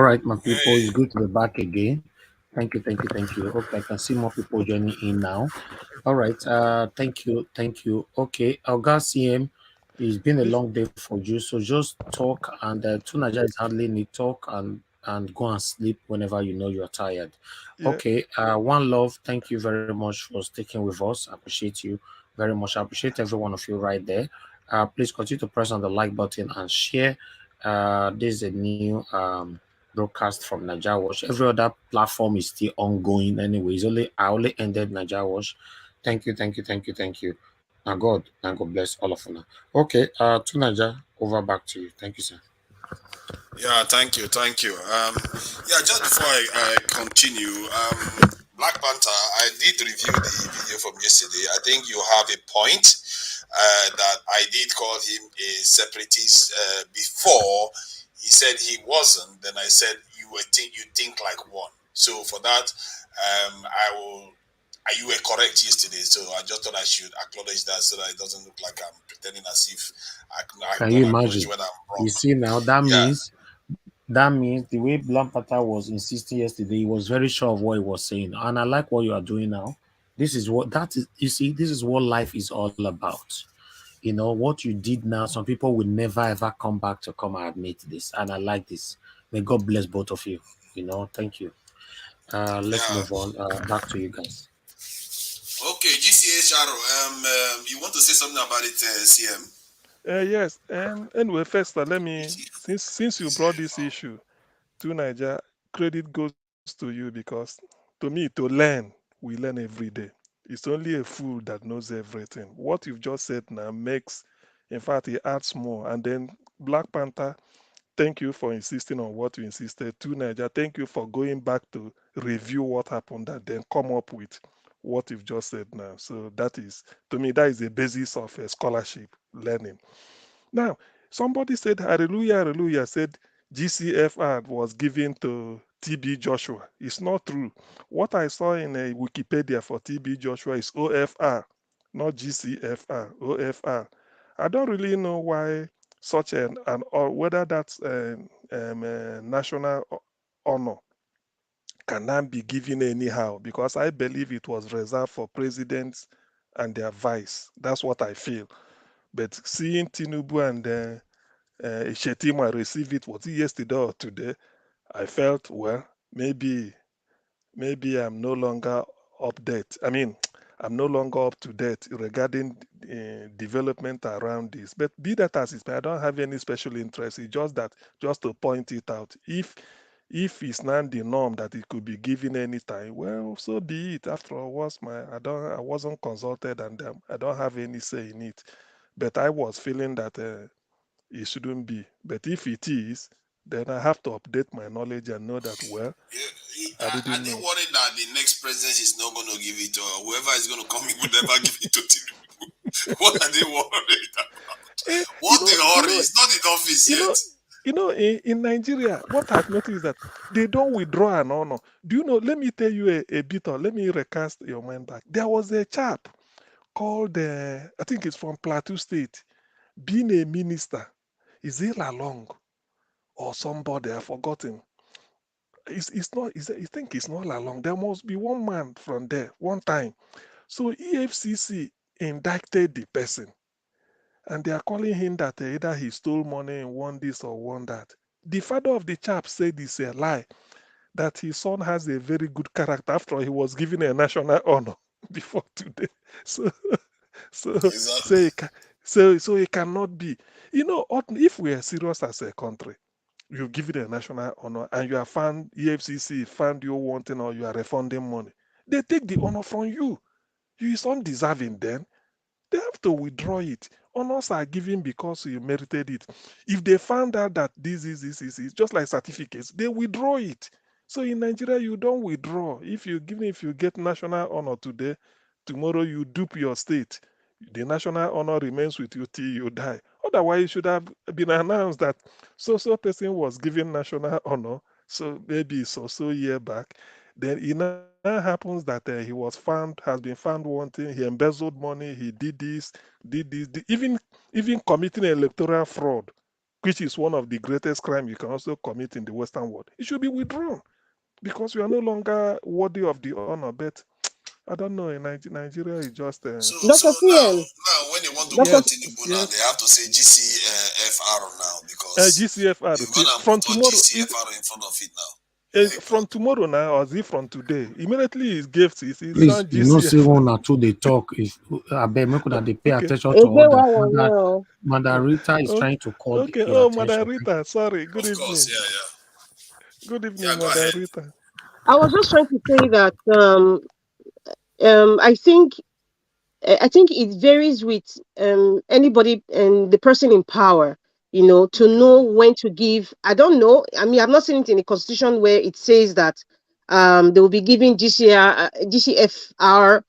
right, my people, it's Hey, good to be back again. Thank you. Okay, I can see more people joining in now. All right, thank you. Okay, Alga CM, it's been a Bef- long day for you, so just talk and Tunaja is hardly need talk and go and sleep whenever you know you're tired. yeah, Okay, one love, thank you very much for sticking with us. I appreciate you very much. I appreciate every one of you right there. Please continue to press on the like button and share. This is a new broadcast from Niger Watch. Every other platform is still ongoing anyway. I only ended Niger Watch. Thank you. Now God bless all of you now. Okay, to Niger, over back to you. Thank you, sir. yeah, thank you. Yeah, just before I continue, Black Panther, I did review the video from yesterday. I think you have a point that I did call him a separatist before. He said he wasn't. Then I said you think like one. So for that, I will. You were correct yesterday, so I just thought I should acknowledge that so that it doesn't look like I'm pretending as if I Can you don't acknowledge imagine? when I'm You wrong. see now Yeah, that means the way Blampata was insisting yesterday, he was very sure of what he was saying. And I like what you are doing now. This is what that is you see, this is what life is all about. You know what you did now, some people will never ever come back to come and admit this. And I like this. May God bless both of you. Thank you. Let's yeah. move on. Back to you guys. Okay, GCHR. You want to say something about it, CM? yes. Anyway, first, let me since you brought this GCF. issue to Niger, credit goes to you because to me, to learn, we learn every day. It's only a fool that knows everything. What you've just said now makes, in fact, it adds more. And then Black Panther, thank you for insisting on what you insisted to Niger. Thank you for going back to review what happened and then come up with what you've just said now. So that is, to me, that is the basis of scholarship learning. Now, somebody said, Hallelujah, Hallelujah, said GCFR was given to TB Joshua. It's not true. What I saw in a Wikipedia for TB Joshua is OFR, not GCFR, OFR. I don't really know why such an or whether that's a national honor cannot be given anyhow because I believe it was reserved for presidents and their vice. That's what I feel. But seeing Tinubu and Shetima receive it, was it yesterday or today? I felt, well, maybe I'm no longer update. I mean, I'm no longer up to date regarding development around this. But be that as it may, I don't have any special interest. It's just that, just to point it out. If it's not the norm that it could be given anytime, well, so be it. After all, I wasn't consulted, and I don't have any say in it. But I was feeling that it shouldn't be. But if it is, then I have to update my knowledge and know that, well, I Are didn't they know. worried that the next president is not going to give it, or whoever is going to come in will never give it to Tinubu? What are they worried about? Eh, you What know, a you hurry! know, It's not in office you know, yet. in Nigeria, what I've noticed is that they don't withdraw an honor. Do you know? Let me tell you a bit, or let me recast your mind back. There was a chap called, I think it's from Plateau State, being a minister. Is it Lalong or somebody? I've forgotten. It's not. I think it's not Lalong. There must be one man from there one time. So EFCC indicted the person, and they are calling him that either he stole money and won this or won that. The father of the chap said it's a lie, that his son has a very good character. After all, he was given a national honor before today. So, so, so, Exactly. it, so it cannot be. You know, if we are serious as a country, you give it a national honor and you are found, EFCC found you wanting or you are refunding money, they take the honor from you. You is undeserving then. They have to withdraw it. Honors are given because you merited it. If they found out that this is just like certificates, they withdraw it. So in Nigeria, you don't withdraw. If you get national honor today, tomorrow you dupe your state. The national honor remains with you till you die. Otherwise, it should have been announced that so person was given national honor. So maybe so year back. Then it now happens that has been found wanting. He embezzled money. He did this, even committing electoral fraud. which is one of the greatest crime you can also commit in the Western world. It should be withdrawn because we are no longer worthy of the honor. But I don't know. In Nigeria is just So Dr. CM, now when they want to Dr. put yes, Tinubu now, they yes. have to say GCFR now because GCFR you're gonna from put all tomorrow. GCFR in front of it now. My From brother. tomorrow now, or is it from today? Immediately it gives it Please, sound you know, say GCF. one or two they talk. If I bet make that they pay Okay, attention to Egbe others. wa wonye. Mother Rita is okay, trying to call okay. your Oh, Mother attention. Thank Rita, you. sorry. Good Of course, evening. yeah, yeah. Good Yeah, evening, go Mother ahead. Rita. I was just trying to say that I think it varies with anybody and the person in power, to know when to give. I don't know. I mean, I've not seen it in the constitution where it says that they will be giving GCFR,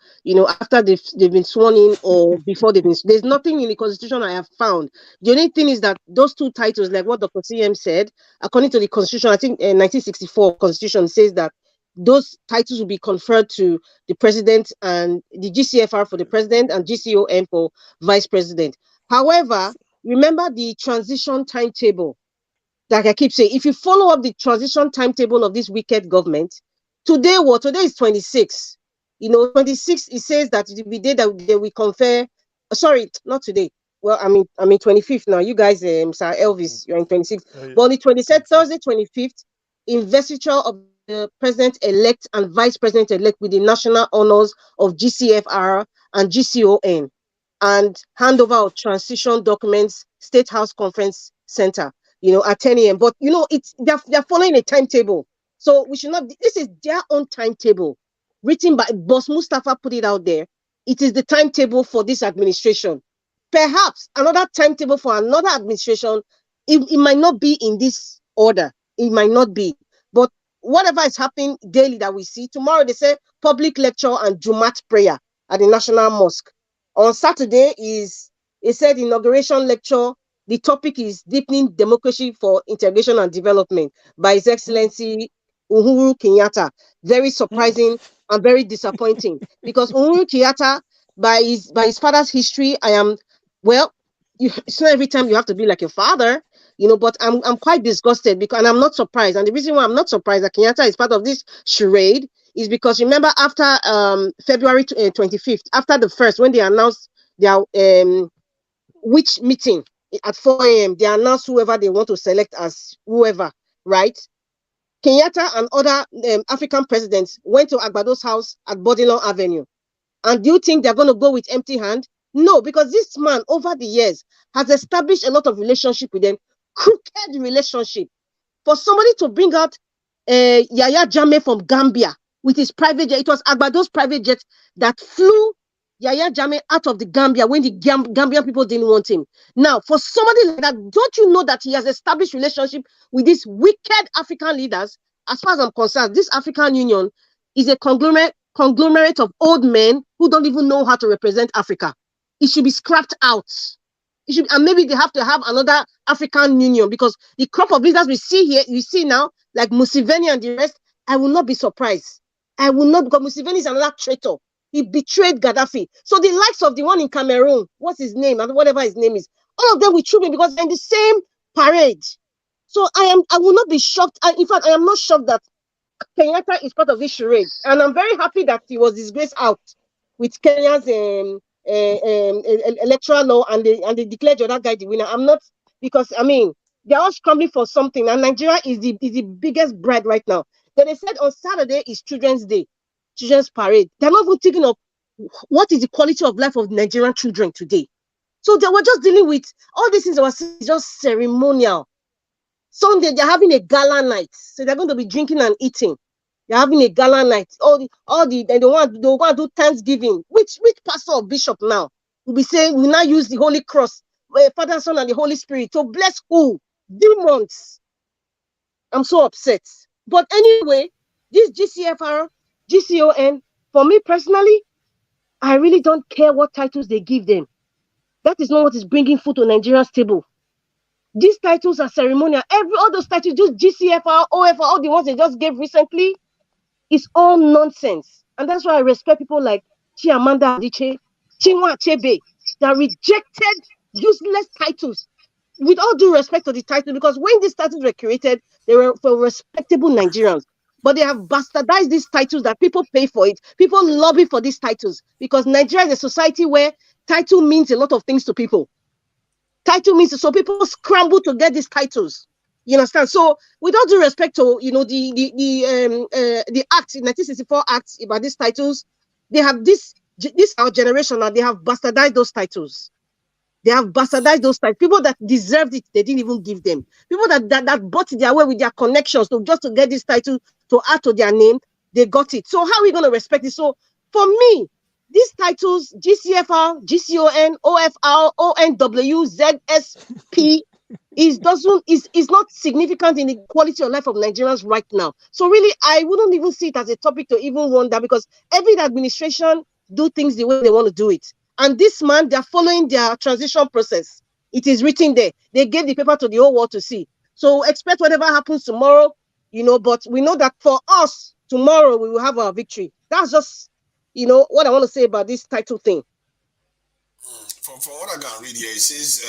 after they've been sworn in or before they've been. There's nothing in the constitution I have found. The only thing is that those two titles, like what Dr. CM said, according to the constitution, I think 1964 constitution says that those titles will be conferred to the president, and the GCFR for the president and GCON for vice president. However, remember the transition timetable. Like I keep saying, if you follow up the transition timetable of this wicked government, today is 26. 26, it says that it will be day that they will confer. Sorry, not today. Well, I mean 25th now. You guys, Sir Elvis, you're in 26th. But on the 26th, 26. Thursday, 25th, investiture of the president-elect and vice president-elect with the national honors of GCFR and GCON, and handover of transition documents, State House Conference Center, at 10 a.m. But they're following a timetable. So we should not, this is their own timetable, written by Boss Mustafa, put it out there. It is the timetable for this administration. Perhaps another timetable for another administration, it might not be in this order. It might not be. But whatever is happening daily that we see, tomorrow they say public lecture and Jumat prayer at the National Mosque. On Saturday it said inauguration lecture. The topic is deepening democracy for integration and development by His Mm, Excellency Uhuru Kenyatta. Very mm, surprising and very disappointing because Uhuru Kenyatta, by his father's history, I am, well, it's not every time you have to be like your father, but I'm quite disgusted because, and I'm not surprised. And the reason why I'm not surprised that Kenyatta is part of this charade is because, remember, after February 25th, after the first, when they announced their which meeting at 4 a.m., they announced whoever they want to select as whoever, right? Kenyatta and other African presidents went to Agbado's house at Bodilon Avenue. And do you think they're going to go with empty hand? No, because this man over the years has established a lot of relationship with them, crooked relationship. For somebody to bring out Yaya Jammeh from Gambia with his private jet, it was Agbado's private jet that flew Yaya Jammeh out of the Gambia when the Gambian people didn't want him. Now, for somebody like that, don't you know that he has established relationship with these wicked African leaders? As far as I'm concerned, this African Union is a conglomerate of old men who don't even know how to represent Africa. It should be scrapped out. And maybe they have to have another African Union, because the crop of leaders we see here, you see now, like Museveni and the rest, I will not be surprised. I will not, because Museveni is another traitor. He betrayed Gaddafi. So the likes of the one in Cameroon, what's his name, and whatever his name is, all of them will troop me because they're in the same parade. So I will not be shocked. In fact, I am not shocked that Kenyatta is part of this charade, and I'm very happy that he was disgraced out with Kenya's electoral law, and they declared the other guy the winner. I'm not, because I mean they're all scrambling for something, and Nigeria is the biggest bride right now. Then they said on Saturday is Children's Day, Children's Parade. They're not even thinking of what is the quality of life of Nigerian children today. So they were just dealing with all these things that was just ceremonial. Sunday, they're having a gala night. So they're going to be drinking and eating. They're having a gala night. They want to do Thanksgiving. Which pastor or bishop now will be saying we now use the Holy Cross, Father, Son, and the Holy Spirit to bless who? Demons. I'm so upset. But anyway, this GCFR, GCON, for me personally, I really don't care what titles they give them. That is not what is bringing food to Nigeria's table. These titles are ceremonial. All those titles, just GCFR, OFR, all the ones they just gave recently, is all nonsense. And that's why I respect people like Chiamanda Adiche, Chinua Achebe, that rejected useless titles with all due respect to the title, because when these titles were created, they were for respectable Nigerians. But they have bastardized these titles that people pay for it. People lobby for these titles because Nigeria is a society where title means a lot of things to people. Title means so people scramble to get these titles. You understand? So, with all due respect to the act, 1964 act about these titles, they have this our generation now. They have bastardized those titles. They have bastardized those titles. People that deserved it, they didn't even give them. People that bought their way with their connections to just to get this title to add to their name, they got it. So how are we going to respect it? So for me, these titles, GCFR, GCON, OFR, ONW, ZSP, is not significant in the quality of life of Nigerians right now. So really, I wouldn't even see it as a topic to even wonder, because every administration do things the way they want to do it. And this man, they're following their transition process. It is written there. They gave the paper to the whole world to see. So expect whatever happens tomorrow, but we know that for us, tomorrow we will have our victory. That's just, what I want to say about this title thing. From what I can read here, it says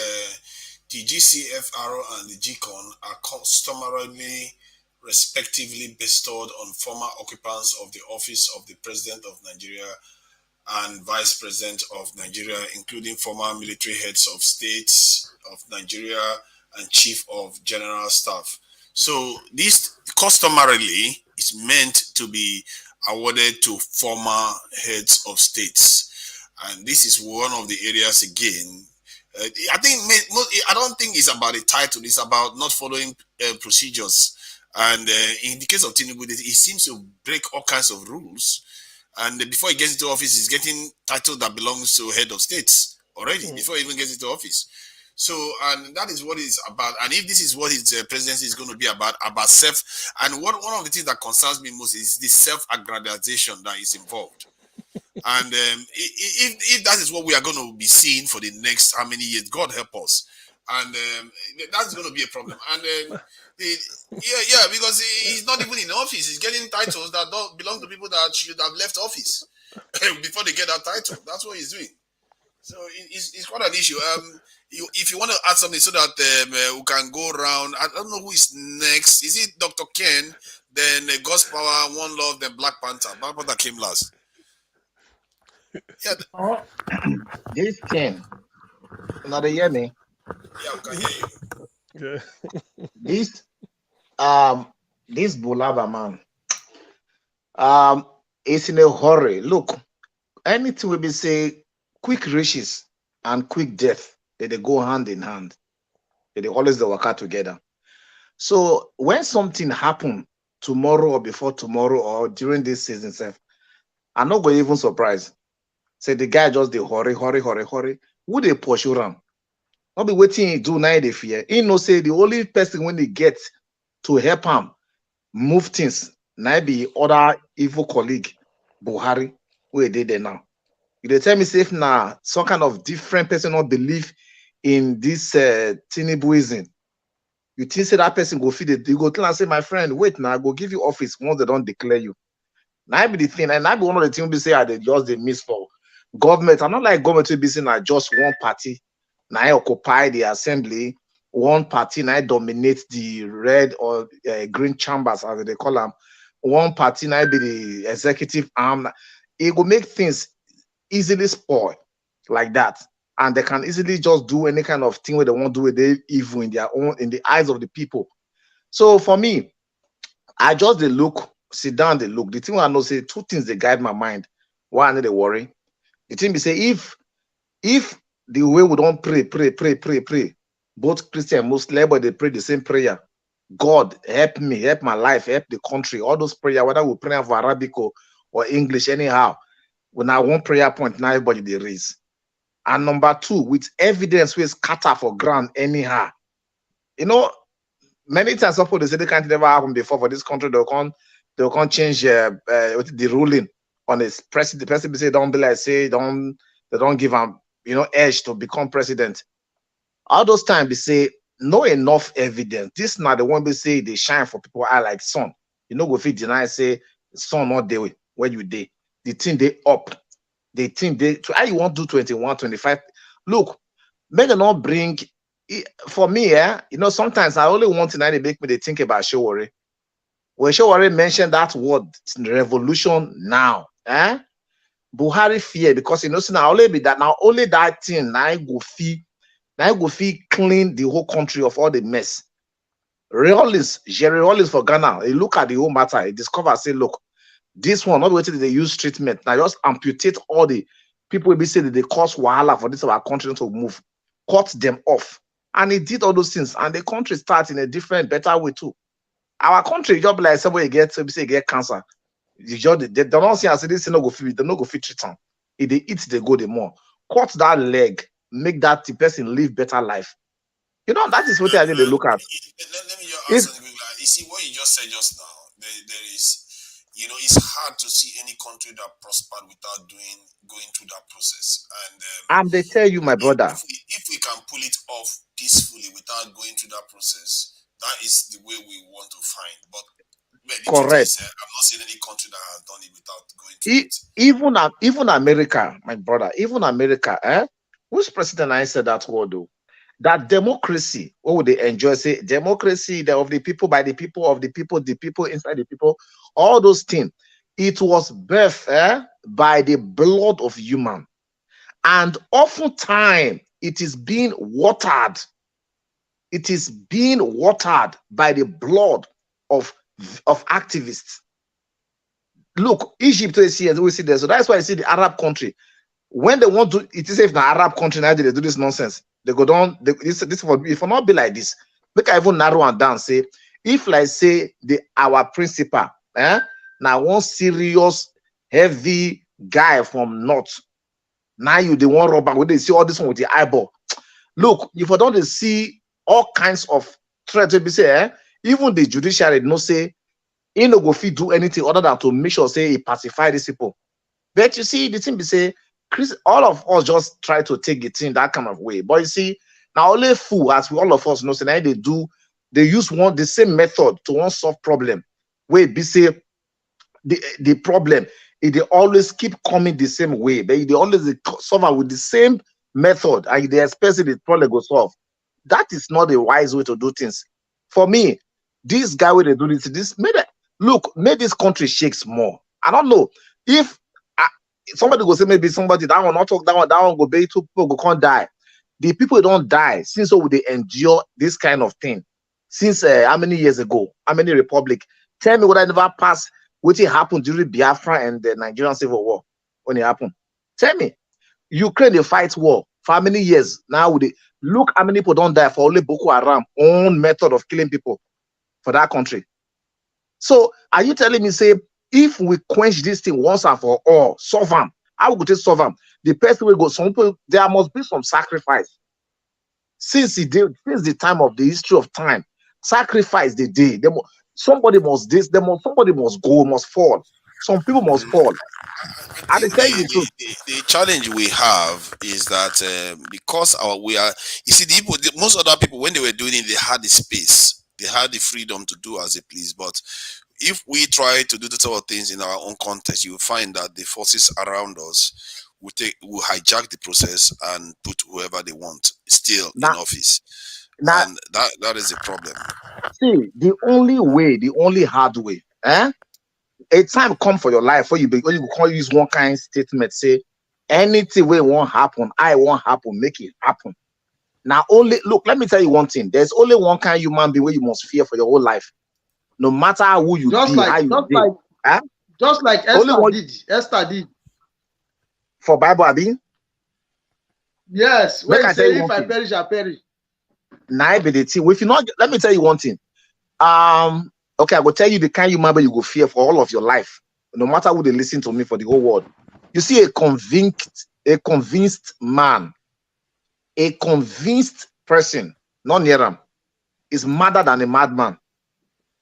the GCFR and the GCON are customarily respectively bestowed on former occupants of the office of the President of Nigeria and Vice President of Nigeria, including former military heads of states of Nigeria and Chief of General Staff. So this customarily is meant to be awarded to former heads of states. And this is one of the areas again. I don't think it's about the title. It's about not following procedures. And in the case of Tinubu, he seems to break all kinds of rules. And before he gets into office, he's getting title that belongs to head of states already, before he even gets into office. So, and that is what it's about. And if this is what his presidency is going to be about self, and one of the things that concerns me most is the self-aggrandization that is involved. And if that is what we are going to be seeing for the next how many years, God help us. And that's going to be a problem. And because he's not even in office. He's getting titles that don't belong to people that should have left office before they get that title. That's what he's doing. So it's quite an issue. If you want to add something so that we can go around, I don't know who is next. Is it Dr. Ken, then God's Power, One Love, then Black Panther? Black Panther came last. Yeah. This thing, now they hear me. Yeah, we can hear you. Yeah. This Bulaba man, is in a hurry. Look, anything will be say quick riches and quick death, they go hand in hand. They always work out together. So when something happen tomorrow or before tomorrow or during this season, I'm not going to even surprise. Say the guy just they hurry. Who they pursue him? Not be waiting he do now they fear. He know say the only person when they get to help him move things, now be other evil colleague, Buhari, where they there now. You tell me safe now, some kind of different person not believe in this Tinubuism. You think say that person go feed it, you go tell and say, my friend, wait now, I go give you office once they don't declare you. Now be the thing, and I be one of the things we say they just they miss for government. I'm not like government to be saying like just one party. Now I occupy the assembly, one party now dominate the red or green chambers as they call them. One party now be the executive arm. It will make things easily spoil like that, and they can easily just do any kind of thing where they want to do with they evil in their own in the eyes of the people. So for me, I just they look, sit down, they look. The thing I know say two things they guide my mind. Why I need to worry? The thing be say if the way we don't pray, both Christian and Muslim, but they pray the same prayer. God help me, help my life, help the country. All those prayer, whether we pray for Arabic or English, anyhow. When I one prayer point, now everybody they raise. And number two, with evidence we scatter for ground anyhow. Many times people they say they can't never happen before for this country. They can't change the ruling on this president. The president say don't be like say they don't give them edge to become president. All those times they say no enough evidence. This now the one they say they shine for people I like sun. Go fit deny say sun not there where you dey. The thing they up. The thing they how you want to do 21, 25. Look, make them not bring for me, sometimes I only want to make me think about Showore. When Showore mentioned that word, revolution now, Buhari fear because so now only be that now only that thing now go fee clean the whole country of all the mess. Jerry Rawlings for Ghana, he look at the whole matter, he discover, say, look, this one, not waiting they use treatment. Now just amputate all the people will be saying that they cause wahala for this our country to move, cut them off. And he did all those things, and the country starts in a different, better way too. Our country, just like somebody get cancer. They don't see as this no go fit, they no go fit treat them. If they eat, they go the more. Cut that leg, make that the person live better life. That is what I need to look at. Let me just ask something. You see what you just said just now. There is, it's hard to see any country that prospered without going through that process. And they tell you, my brother, if we can pull it off peacefully without going through that process, that is the way we want to find. But the correct. truth is, I'm not seeing any country that has done it without going through it. Even America, my brother, even America, which president I said that word though? That democracy, what would they enjoy? Say democracy of the people, by the people, of the people inside the people, all those things. It was birthed by the blood of human, and oftentimes it is being watered. It is being watered by the blood of activists. Look, Egypt is here, we see there. So that's why I see the Arab country. When they want to, it is if the Arab country now they do this nonsense. They go down. This if not be like this, make I even narrow and down. Say if like say our principal, now one serious heavy guy from north. Now you the one robber when they see all this one with the eyeball. Look, if I don't see all kinds of threats, be say even the judiciary no say he no go fit do anything other than to make sure say he pacify these people. But you see the thing be say. All of us just try to take it in that kind of way. But you see, now only fool, as we all of us know, so now they use the same method to solve problem. Where be say the problem, they always keep coming the same way. They always solve with the same method, and they expect the problem go solve. That is not a wise way to do things. For me, this guy where they do this made this country shakes more. I don't know if somebody go say maybe somebody that one not talk that one go be 2 people go can't die. The people don't die since so they endure this kind of thing since how many years ago? How many republic? Tell me what I never passed. What happened during Biafra and the Nigerian Civil War when it happened? Tell me, Ukraine they fight war for how many years now? Would they look how many people don't die for only Boko Haram own method of killing people for that country? So are you telling me say? If we quench this thing once and for all, solve them. I will just solve them. The person will go. Some people, there must be some sacrifice. Since the time of the history of time, sacrifice the day. Somebody must somebody must go, must fall. Some people must fall. I think the challenge we have is that because you see, most other people when they were doing it, they had the space, they had the freedom to do as they please, but if we try to do the sort of things in our own context, you will find that the forces around us will hijack the process and put whoever they want still in office. And that is the problem. See, the only hard way, a time come for your life where you can't use one kind of statement, say anything way won't happen, I won't happen, make it happen. Now look, let me tell you one thing. There's only one kind of human being where you must fear for your whole life. No matter who you just be, like, how you just be. like, just like Esther did. For Bible, Abi? Yes. When say if I perish, I perish. Nah, be the thing. If you not, let me tell you one thing. Okay, I will tell you the kind of human being you go fear for all of your life. No matter who they listen to me for the whole world. You see a convinced man, a convinced person, not near him, is madder than a madman.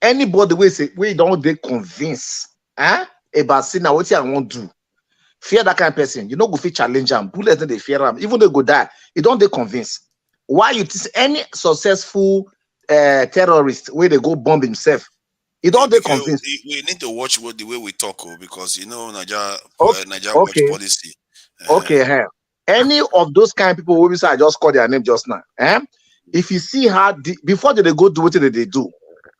Anybody we don't they convince about saying what I want to do. Fear that kind of person. You know go fit challenge them. Bullets they fear them. Even they go die. You don't they convince. Why you any successful terrorist where they go bomb himself? You don't they convince. We need to watch the way we talk because you know Nigeria watch policy. Okay, any of those kind of people who I just call their name just now. If you see how before they go do what they do,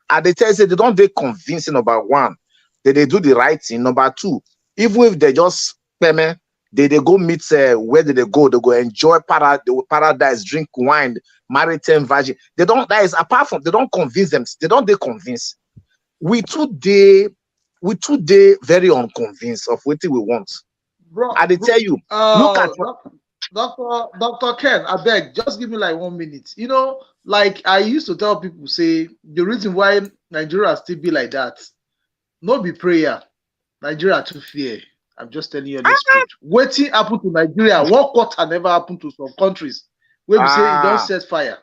and they tell you say they don't they convincing number one, that they do the right thing. Number two, even if they just payment, they go meet where they go enjoy paradise, drink wine, marry 10 virgin. They don't, that is apart from they don't convince them, they convince. We today very unconvinced of what we want. Bro, And they tell you, look at Dr. Ken, I beg, just give me like 1 minute. You know, like I used to tell people, say the reason why Nigeria still be like that, no be prayer. Nigeria too fear. I'm just telling you this truth. Waiting happen to Nigeria. One quarter never happened to some countries where we say it don't set fire.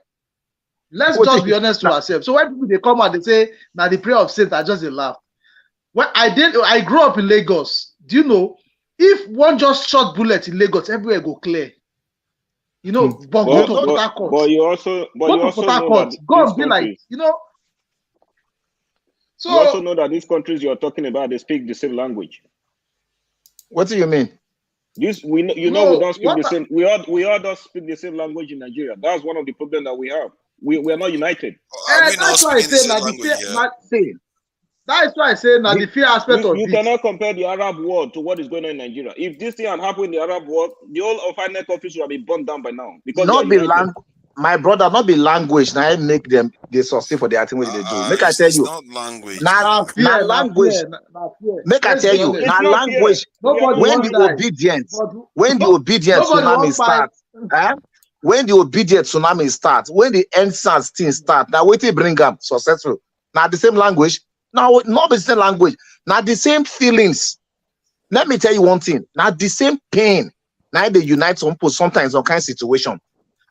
Let's just be honest to ourselves. So when people they come out, they say, now the prayer of saints, I just laugh. When I grew up in Lagos. Do you know? If one just shot bullet in Lagos, everywhere go clear. You know, but go to Port Harcourt. But you also know that go and be like, you know. So you also know that these countries you're talking about, they speak the same language. What do you mean? We don't speak the same. We all don't speak the same language in Nigeria. That's one of the problems that we have. We are not united. That's why I say that's why I say now the fear aspect of you it. cannot compare the Arab world to what is going on in Nigeria. If this thing had happened in the Arab world, the whole of INEC office would have been burned down by now. Because my brother, not be language. Now I make them they succeed for the activity they do. Make I tell you, not language. Now language. Make I tell you, now language. When the obedient tsunami starts, when the obedient tsunami starts, when the NSAS thing start, now wait till bring up successful. Now the same language. Now, not the same language. Now, the same feelings. Let me tell you one thing. Now, the same pain. Now, they unite some people sometimes on kind of situation.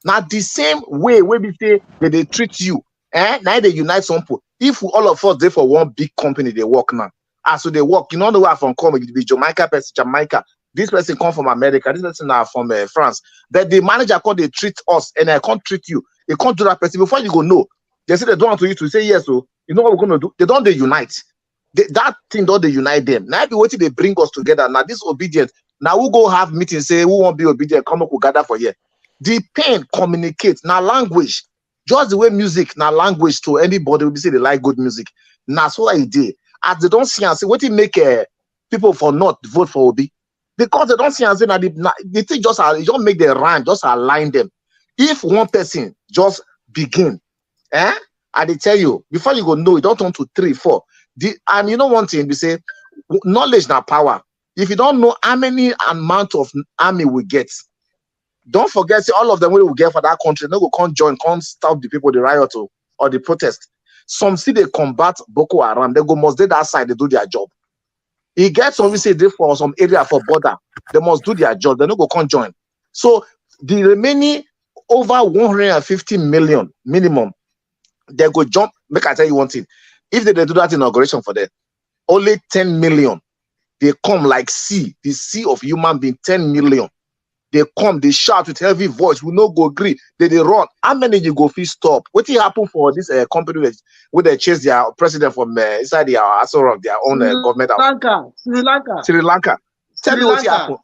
Now, the same way we say that they treat you. Now, they unite some people. If all of us, they for one big company, they work now. So they work. You know the way from coming. It be Jamaica. This person come from America. This person are from France. But the manager can't they treat us and I can't treat you. They can't do that person. Before you go, no. They say they don't want to you to say yes. So, you know what we're going to do? They don't unite. That thing don't they unite them. Now be waiting they bring us together. Now this obedience. Now we go have meetings, say we won't be obedient, come up gather for here. The pain communicates. Now language. Just the way music, now language to anybody will be say they like good music. Now so I did. As they don't see and say, what it make people for not vote for Obi? Because they don't see and say now the thing just make the rhyme, just align them. If one person just begin, and they tell you before you go know you don't turn to 3, 4. And you know one thing we say knowledge now power. If you don't know how many amount of army we get, don't forget say all of them we will get for that country. No go can't join, can't stop the people the riot or the protest. Some see they combat Boko Haram. They go must do that side. They do their job. He gets some we say they for some area for border. They must do their job. They no go can't join. So the remaining over 150 million minimum. They go jump. Make I tell you one thing. If they do that inauguration for them, only 10 million. They come like sea, the sea of human being, 10 million. They come, they shout with heavy voice. We no go agree. They run. How many you go feel stop? What will happen for this company where they chase their president from inside their of their own government? Sri Lanka. Tell me what will happen.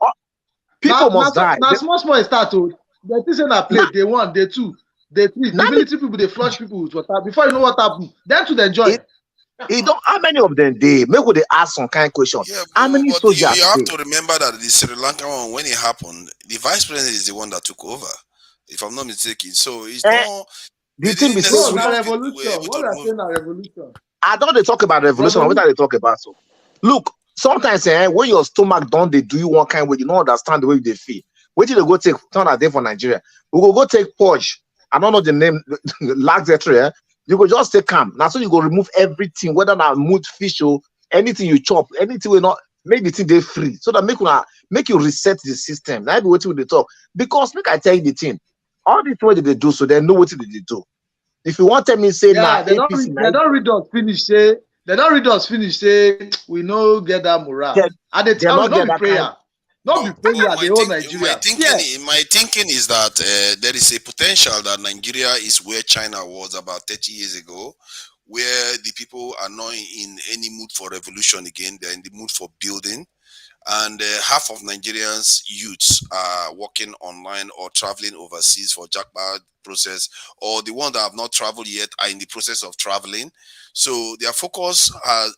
People must die. Now small start. They think say play. Day 1, day 2. They treat the military people, they flush people with water. Before you know what happened, them to the join. How many of them they maybe they ask some kind of question? Yeah, how many soldiers? You have to remember that the Sri Lanka one, when it happened, the vice president is the one that took over, if I'm not mistaken. So it's not the thing is revolution. What are saying a revolution? I don't they talk about revolution. What are they talk about? So look, sometimes when your stomach don't they do you one kind of way, you don't understand the way they feel. Wait till they go take turn a day for Nigeria. We will go take purge. I don't know the name, laxatory. You go just take calm. Now, so you go remove everything, whether not mood, fish, or anything you chop, anything will not make the thing they free. So that make you reset the system. Now, be waiting with the talk. Because, make I tell you the thing, all this way they do, so they know what they do. If you want to me say, they don't read us finish, say, they don't read us finish, say, we know get that morale. And they tell you, not prayer. Not before you are the whole Nigeria. My thinking is that there is a potential that Nigeria is where China was about 30 years ago, where the people are not in any mood for revolution again. They're in the mood for building. and half of Nigerians youths are working online or traveling overseas for jackpot process, or the ones that have not traveled yet are in the process of traveling. So their focus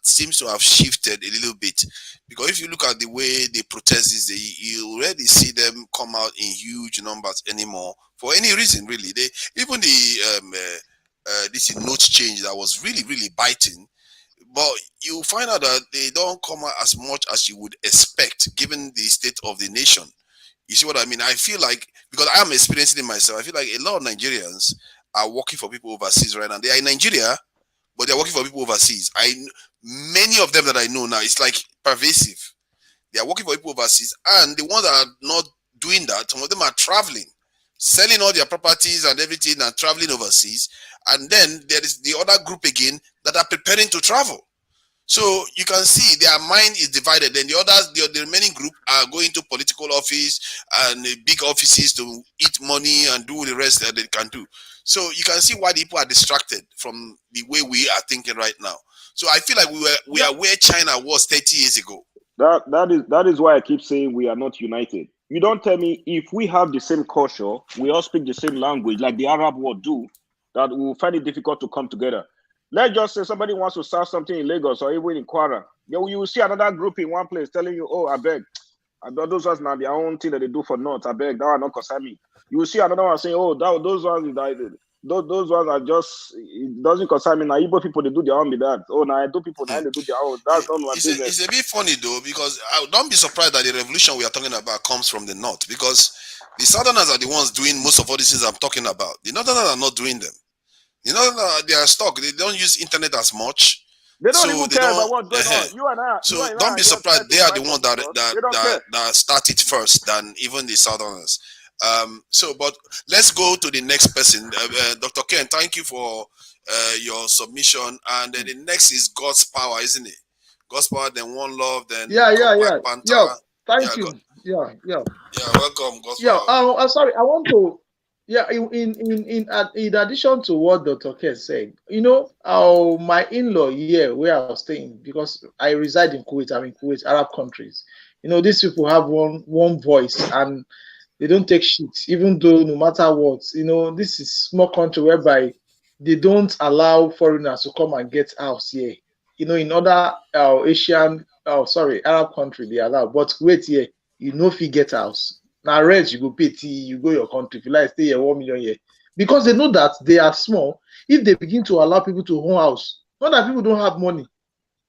seems to have shifted a little bit, because if you look at the way they protest these days, you already see them come out in huge numbers anymore for any reason really. They even the this note change that was really biting, but you find out that they don't come out as much as you would expect given the state of the nation. You see what I mean? I feel like, because I am experiencing it myself, I feel like a lot of Nigerians are working for people overseas right now. They are in Nigeria, but they're working for people overseas. Many of them that I know now, it's like pervasive. They are working for people overseas, and the ones that are not doing that, some of them are traveling, selling all their properties and everything and traveling overseas. And then there is the other group again that are preparing to travel. So you can see their mind is divided. Then the others, the remaining group are going to political office and big offices to eat money and do the rest that they can do. So you can see why people are distracted from the way we are thinking right now. So I feel like we are where China was 30 years ago. That is why I keep saying we are not united. You don't tell me if we have the same culture, we all speak the same language, like the Arab world do, that we will find it difficult to come together. Let's just say somebody wants to start something in Lagos or even in Kwara. Then you will see another group in one place telling you, "Oh, I beg, those ones now their own thing that they do for North. I beg, that one not concern me." You will see another one saying, "Oh, those ones those ones are just, it doesn't concern me. Now Igbo people they do their own with that. Oh, now I do people now they do their own. That's not my business." It's a bit funny though, because don't be surprised that the revolution we are talking about comes from the North, because the Southerners are the ones doing most of all these things I'm talking about. The Northerners are not doing them. You know, they are stuck. They don't use internet as much. They don't even care about what's going on. You and I. So don't be surprised. They are the ones that started first than even the Southerners. But let's go to the next person. Dr. Ken, thank you for your submission. And then the next is God's power, isn't it? God's power, then One Love, then Black Panther. Yeah, thank you. Yeah, welcome, God's power. I'm sorry. I want to. Yeah, in addition to what Dr. K said, you know, my in-law here where I was staying, because I reside in Kuwait, I'm in Kuwait, Arab countries. You know, these people have one voice and they don't take shit, even though no matter what, you know, this is small country whereby they don't allow foreigners to come and get house here. You know, in other Arab country they allow, but Kuwait here, you know, if you get house. Now rent, you go pay tea, you go your country. If you like stay here 1 million year, because they know that they are small. If they begin to allow people to own house, not that people don't have money,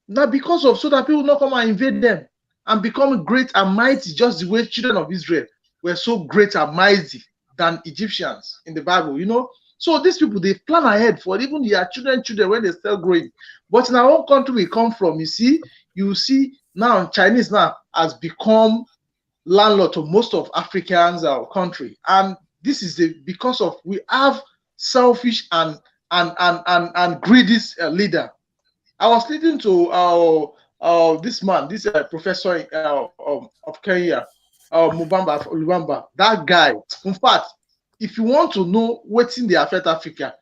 not because of so that people not come and invade them and become great and mighty, just the way children of Israel were so great and mighty than Egyptians in the Bible, you know. So these people, they plan ahead for even their children when they're still growing. But in our own country we come from, you see now Chinese now has become landlord to most of Africans country, and this is because of we have selfish and greedy leader. I was listening to this man, this professor of Kenya, Lubamba. That guy, in fact, if you want to know what's in the affect Africa,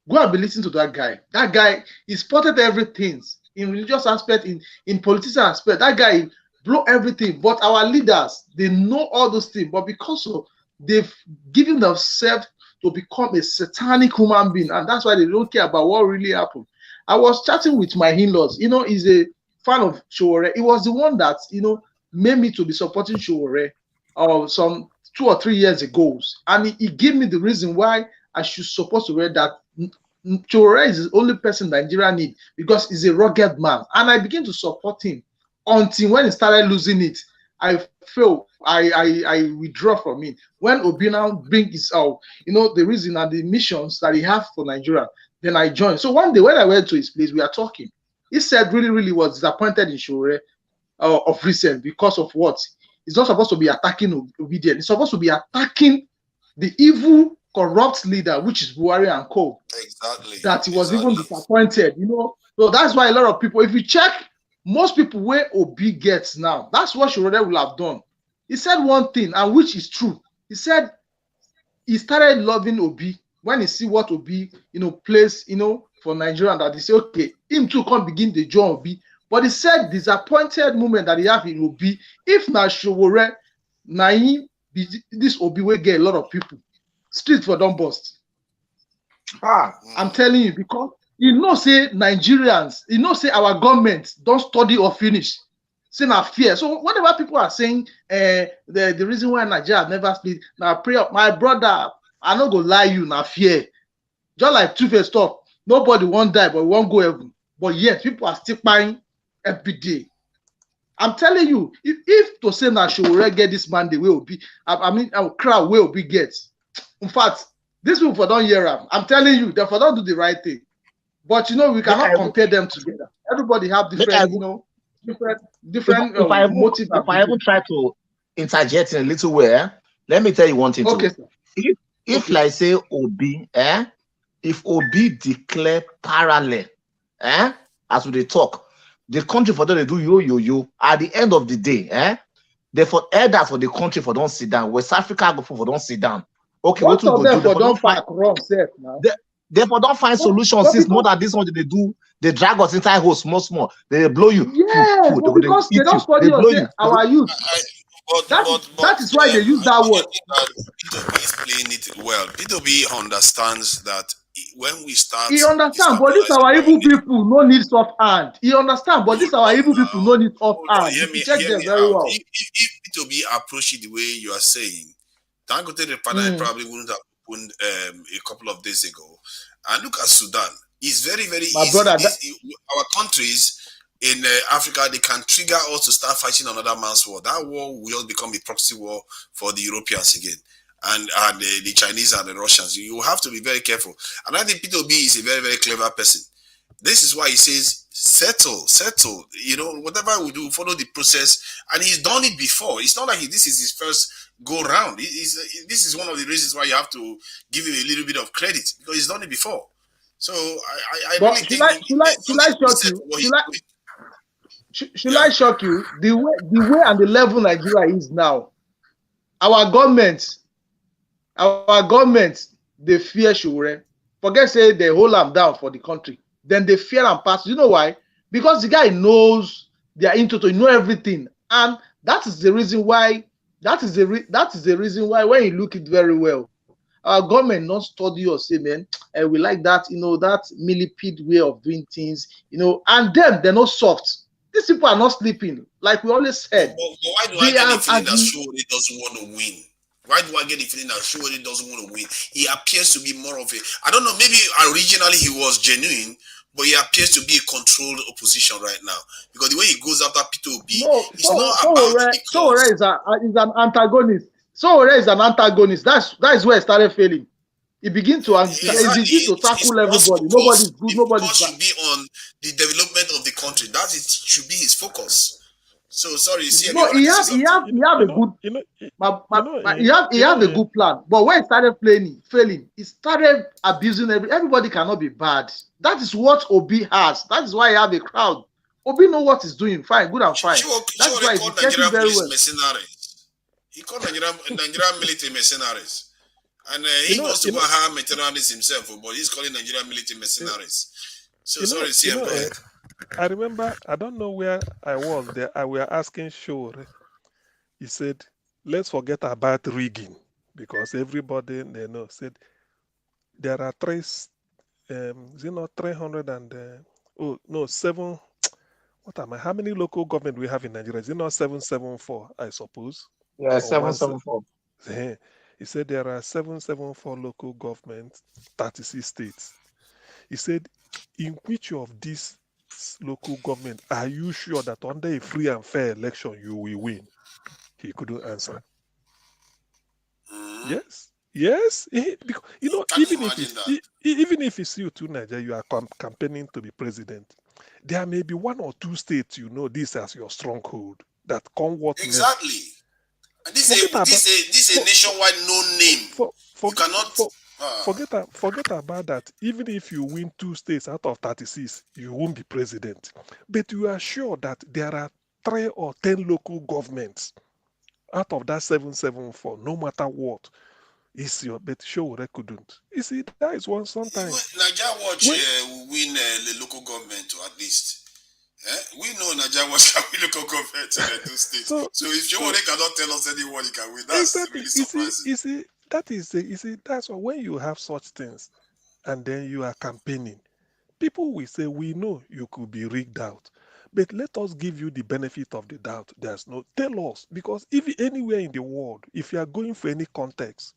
go and be listening to that guy. That guy, he spotted everything in religious aspect, in political aspect. That guy blow everything, but our leaders, they know all those things, but because of they've given themselves to become a satanic human being, and that's why they don't care about what really happened. I was chatting with my in-laws, you know, he's a fan of Sowore. It was the one that, you know, made me to be supporting Sowore some 2 or 3 years ago, and he gave me the reason why I should support Sowore, that Sowore is the only person Nigeria need, because he's a rugged man, and I began to support him. Until when he started losing it, I feel I withdraw from it. When Obi now brings out, you know, the reason and the missions that he has for Nigeria, then I joined. So one day when I went to his place, we are talking. He said really was disappointed in Sowore of recent because of what? He's not supposed to be attacking Obedient. He's supposed to be attacking the evil, corrupt leader, which is Buhari and co. Exactly. That he was even disappointed, you know. So that's why a lot of people, if you check, most people where Obi gets now, that's what Sowore will have done. He said one thing, and which is true. He said he started loving Obi when he see what Obi, you know, plays, you know, for Nigeria, that he say, okay, him too can't begin the job Obi. But he said disappointed moment that he have in Obi. If na Showore, na him this Obi will get a lot of people. Street for don't bust. I'm telling you, because you know, say Nigerians, you know, say our government don't study or finish. Say na fear. So whatever people are saying, the reason why Nigeria never split, now prayer, my brother, I not go lie you, na fear. Just like Two-Face talk, nobody won't die, but we won't go heaven. But yet people are still buying every day. I'm telling you, if to say na Showore get this mandate, will be, I mean, our crowd will be get. In fact, these people don't hear them. I'm telling you, therefore don't do the right thing. But you know, we cannot compare them together. Everybody have different, you know, different motive. If I even try to interject in a little way, let me tell you one thing. Okay, too. If okay. like say Obi, if Obi declare parallel, as we talk, the country for them they do yo. At the end of the day, therefore elders for the country for don't sit down. West Africa go for don't sit down. Okay, what of them for don't find wrong self now? Therefore, don't find solutions since more than this one they do. They drag us inside hole small. They blow you. Yeah, but because they don't study us, our youth. That is why they use that word. Peter Obi is playing it well. Peter Obi understands that when we start, he understands, but these our evil people no need soft hand. He understands, but these our evil people no need soft hand. Check them very well. If Peter Obi approach it the way you are saying, Dangote refinery probably wouldn't have opened a couple of days ago. And look at Sudan. It's very, very easy. Brother, our countries in Africa, they can trigger us to start fighting another man's war. That war will just become a proxy war for the Europeans again. And the Chinese and the Russians. You have to be very careful. And I think Peter Obi is a very, very clever person. This is why he says, settle. You know, whatever we do, follow the process. And he's done it before. It's not like this is his first go round. This is one of the reasons why you have to give him a little bit of credit, because he's done it before. So I really think should I shock you? Should I shock you? The way and the level Nigeria is now, our government, they fear Showore. Forget say they hold them down for the country. Then they fear and pass. You know why? Because the guy knows they are into to know everything, and that is the reason why. That is the reason why when you look it very well, our government not study or say, man, we like that, you know, that millipede way of doing things, you know, and them they're not soft. These people are not sleeping, like we always said. But why do I get the feeling that Showore doesn't want to win? Why do I get the feeling that Showore doesn't want to win? He appears to be more of a, I don't know, maybe originally he was genuine, but he appears to be a controlled opposition right now. Because the way he goes after Peter Obi, it's not about Showore is an antagonist. Showore is an antagonist. That is where he started failing. He begins to tackle everybody. Nobody's good, nobody's bad. Should be on the development of the country. That should be his focus. So sorry, you see. No, he have a good plan. But when he started failing, he started abusing everybody. Cannot be bad. That is what Obi has. That is why he have a crowd. Obi know what he's doing. Fine, good and fine. That's why he's getting very well. Mercenaries. He called Nigerian military mercenaries. And he wants to go hire mercenaries himself, but he's calling Nigerian military mercenaries. So sorry, CM. I remember, I don't know where I was there. I were asking Showore. He said, let's forget about rigging, because everybody they know said there are 300 and 7. What am I? How many local government we have in Nigeria? Is it not 774? I suppose. Yeah, 774. He said there are 774 local governments, 36 states. He said, in which of these local government are you sure that under a free and fair election you will win? He couldn't answer. Yes. Because, you know, even if it's you to Nigeria, you are campaigning to be president, there may be 1 or 2 states you know this as your stronghold that come what exactly. And this is a nationwide no name. You cannot forget about that. Even if you win 2 states out of 36, you won't be president. But you are sure that there are 3 or 10 local governments out of that 774, no matter what. Is your bet Showore couldn't. You see, that is one sometimes. Nigeria Watch will win the local government, or at least We know Nigeria was local government to the state. So So if you cannot tell us anyone he can win, that's exactly. really surprising. You see, that's why when you have such things and then you are campaigning, people will say, we know you could be rigged out, but let us give you the benefit of the doubt. There's no, tell us, because if anywhere in the world, if you are going for any context,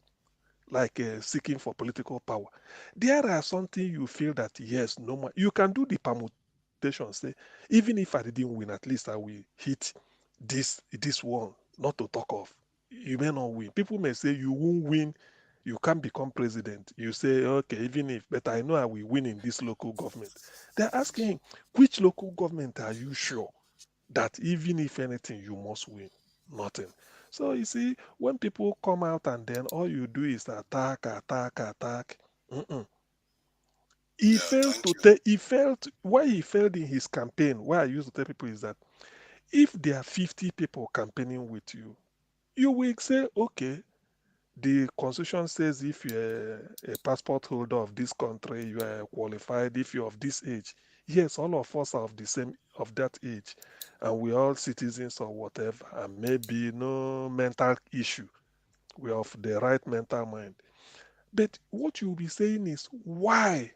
like seeking for political power, there are something you feel that, yes, no more, you can do the permutation, say, even if I didn't win, at least I will hit this one, not to talk of. You may not win. People may say you won't win, you can't become president. You say, okay, even if, but I know I will win in this local government. They're asking him, which local government are you sure that even if anything, you must win? Nothing. So you see, when people come out and then all you do is attack, attack, attack. Mm-mm. He Yeah, failed thank to you. tell, he failed, why he failed in his campaign, why I used to tell people is that if there are 50 people campaigning with you, you will say, okay, the constitution says if you're a passport holder of this country, you are qualified. If you're of this age, yes, all of us are of the same of that age, and we're all citizens or whatever, and maybe no mental issue. We're of the right mental mind. But what you'll be saying is why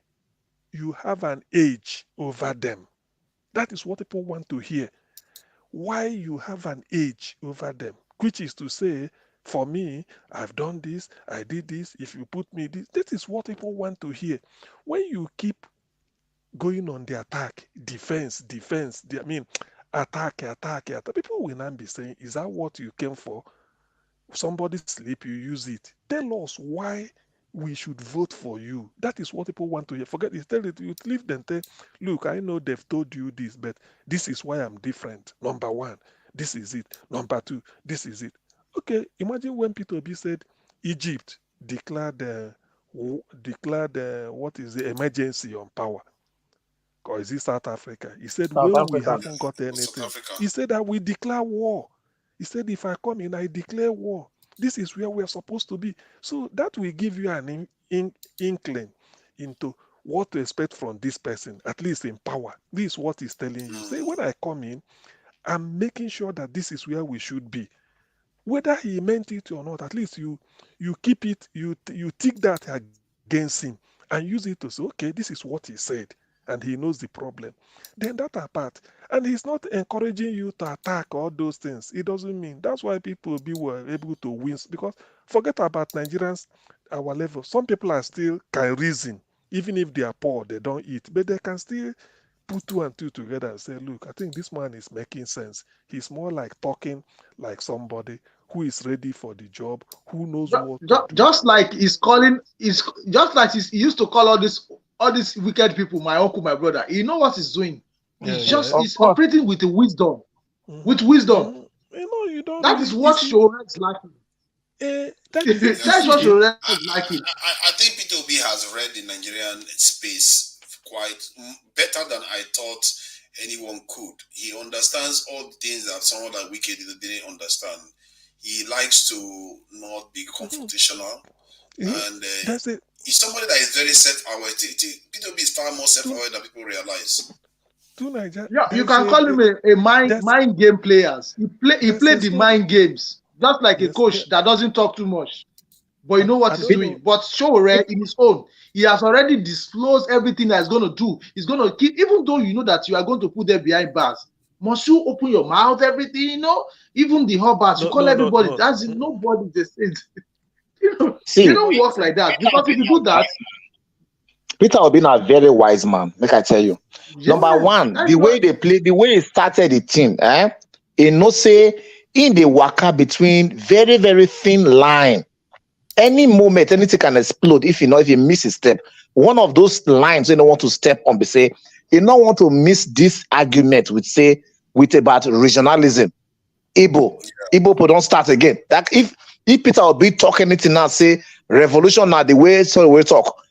you have an age over them. That is what people want to hear. Why you have an age over them, which is to say, for me, I've done this, I did this, if you put me this is what people want to hear. When you keep going on the attack, defense, I mean, attack, people will not be saying, is that what you came for? Somebody sleep, you use it. Tell us why we should vote for you. That is what people want to hear. Forget it. Tell it. You leave them. Tell, look, I know they've told you this, but this is why I'm different. Number one, this is it. Number two, this is it. Okay, imagine when Peter Obi said Egypt declared what is the emergency on power. Or is it South Africa? He said, South well, we Africa. haven't got South anything. Africa. He said that we declare war. He said, if I come in, I declare war. This is where we're supposed to be. So that will give you an inkling into what to expect from this person, at least in power. This is what he's telling you. Say, when I come in, I'm making sure that this is where we should be. Whether he meant it or not, at least you keep it, you tick that against him and use it to say, okay, this is what he said, and he knows the problem. Then that apart. And he's not encouraging you to attack all those things. It doesn't mean that's why people were able to win. Because forget about Nigerians, our level. Some people are still can reason, even if they are poor, they don't eat, but they can still put two and two together and say, look, I think this man is making sense. He's more like talking like somebody who is ready for the job, who knows what to do. Just like he's calling, is just like he used to call all these wicked people, my uncle, my brother. You know what he's doing? He's operating with the wisdom. With wisdom. You don't that really, is what Shora is lacking. That is That's what Shora is lacking. I think Peter Obi has read the Nigerian space quite better than I thought anyone could. He understands all the things that someone that wicked didn't understand. He likes to not be confrontational, and he's somebody that is very self-aware. Peter Obi is far more self-aware than people realize. Yeah, you can call him a mind game players. He played the mind games, just like a coach that doesn't talk too much, but you know what he's doing. But Showore in his own, he has already disclosed everything that he's going to do. He's going to keep, even though you know that you are going to put them behind bars. Must you open your mouth, everything, you know? Even the hobbits, you call everybody. That's nobody the same. You don't work like that, because if you do that, Peter Obi a very wise man, make I tell you. Number one, the way they play, the way he started the team, he no say in the waka between very, very thin line. Any moment, anything can explode if you miss a step. One of those lines you don't want to step on, say, you don't want to miss this argument with about regionalism. Igbo don't start again. That if Peter Obi talk anything now, say revolution now the way so we talk.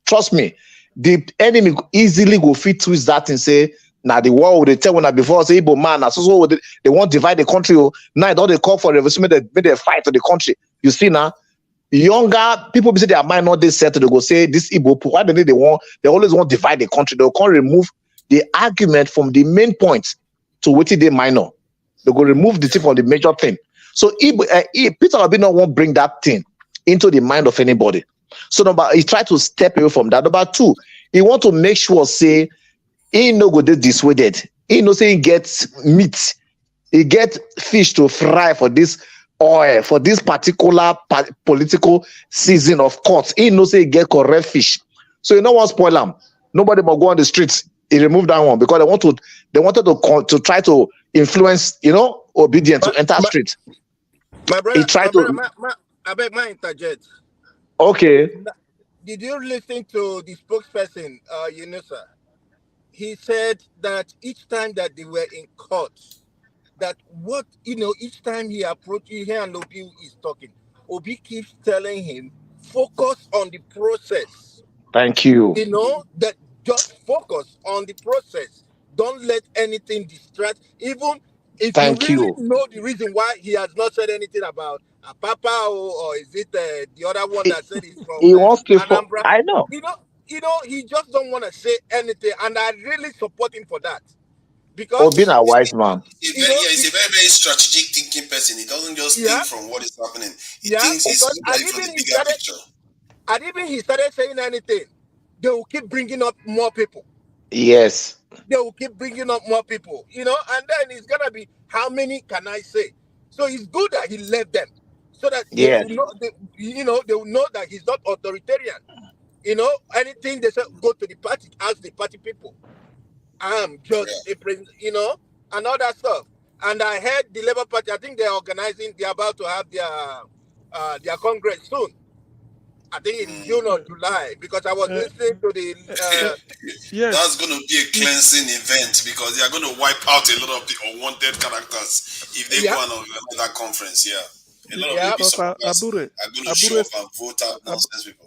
Trust me, the enemy easily go fit twist that and say, now the war they tell when before say Igbo man, so they won't divide the country. Now they call for revolution, they fight to the country. You see now, younger people say their mind not this set, they go say this Igbo, why they always want to divide the country, they'll come remove the argument from the main point to what they minor. They go remove the thing from the major thing. So if Peter Obi not won't bring that thing into the mind of anybody. So he try to step away from that. Number two, he want to make sure say he no go dissuaded. He no say he gets meat, he get fish to fry for this oil, for this particular political season of courts. He no say he get correct fish. So you know what spoil him. Nobody but go on the streets. He removed that one because they wanted to try to influence, obedient to enter street. My brother, He tried to. I beg my interject. Okay. Did you listen to the spokesperson, Yunusa? He said that each time that they were in court, that each time he approached here and Obi is talking, Obi keeps telling him, focus on the process. Thank you. That just focus on the process. Don't let anything distract. Even if you know the reason why he has not said anything about Papa or is it the other one that said he's from Anambra? I know. He just don't want to say anything, and I really support him for that. Because Obi a wise man. He's a very, very strategic thinking person. He doesn't just think from what is happening. He thinks he's from the bigger picture. And even he started saying anything, they will keep bringing up more people. Yes. They will keep bringing up more people, and then it's gonna be how many can I say? So it's good that he left them, so that they will know, they will know that he's not authoritarian. Anything they say, go to the party, ask the party people. I'm just a president, and all that stuff. And I heard the Labour Party, I think they're about to have their Congress soon. I think in June or July, because I was listening to the. That's going to be a cleansing event because they are going to wipe out a lot of the unwanted characters if they go on another conference. A lot of people are going to show up and vote out nonsense people.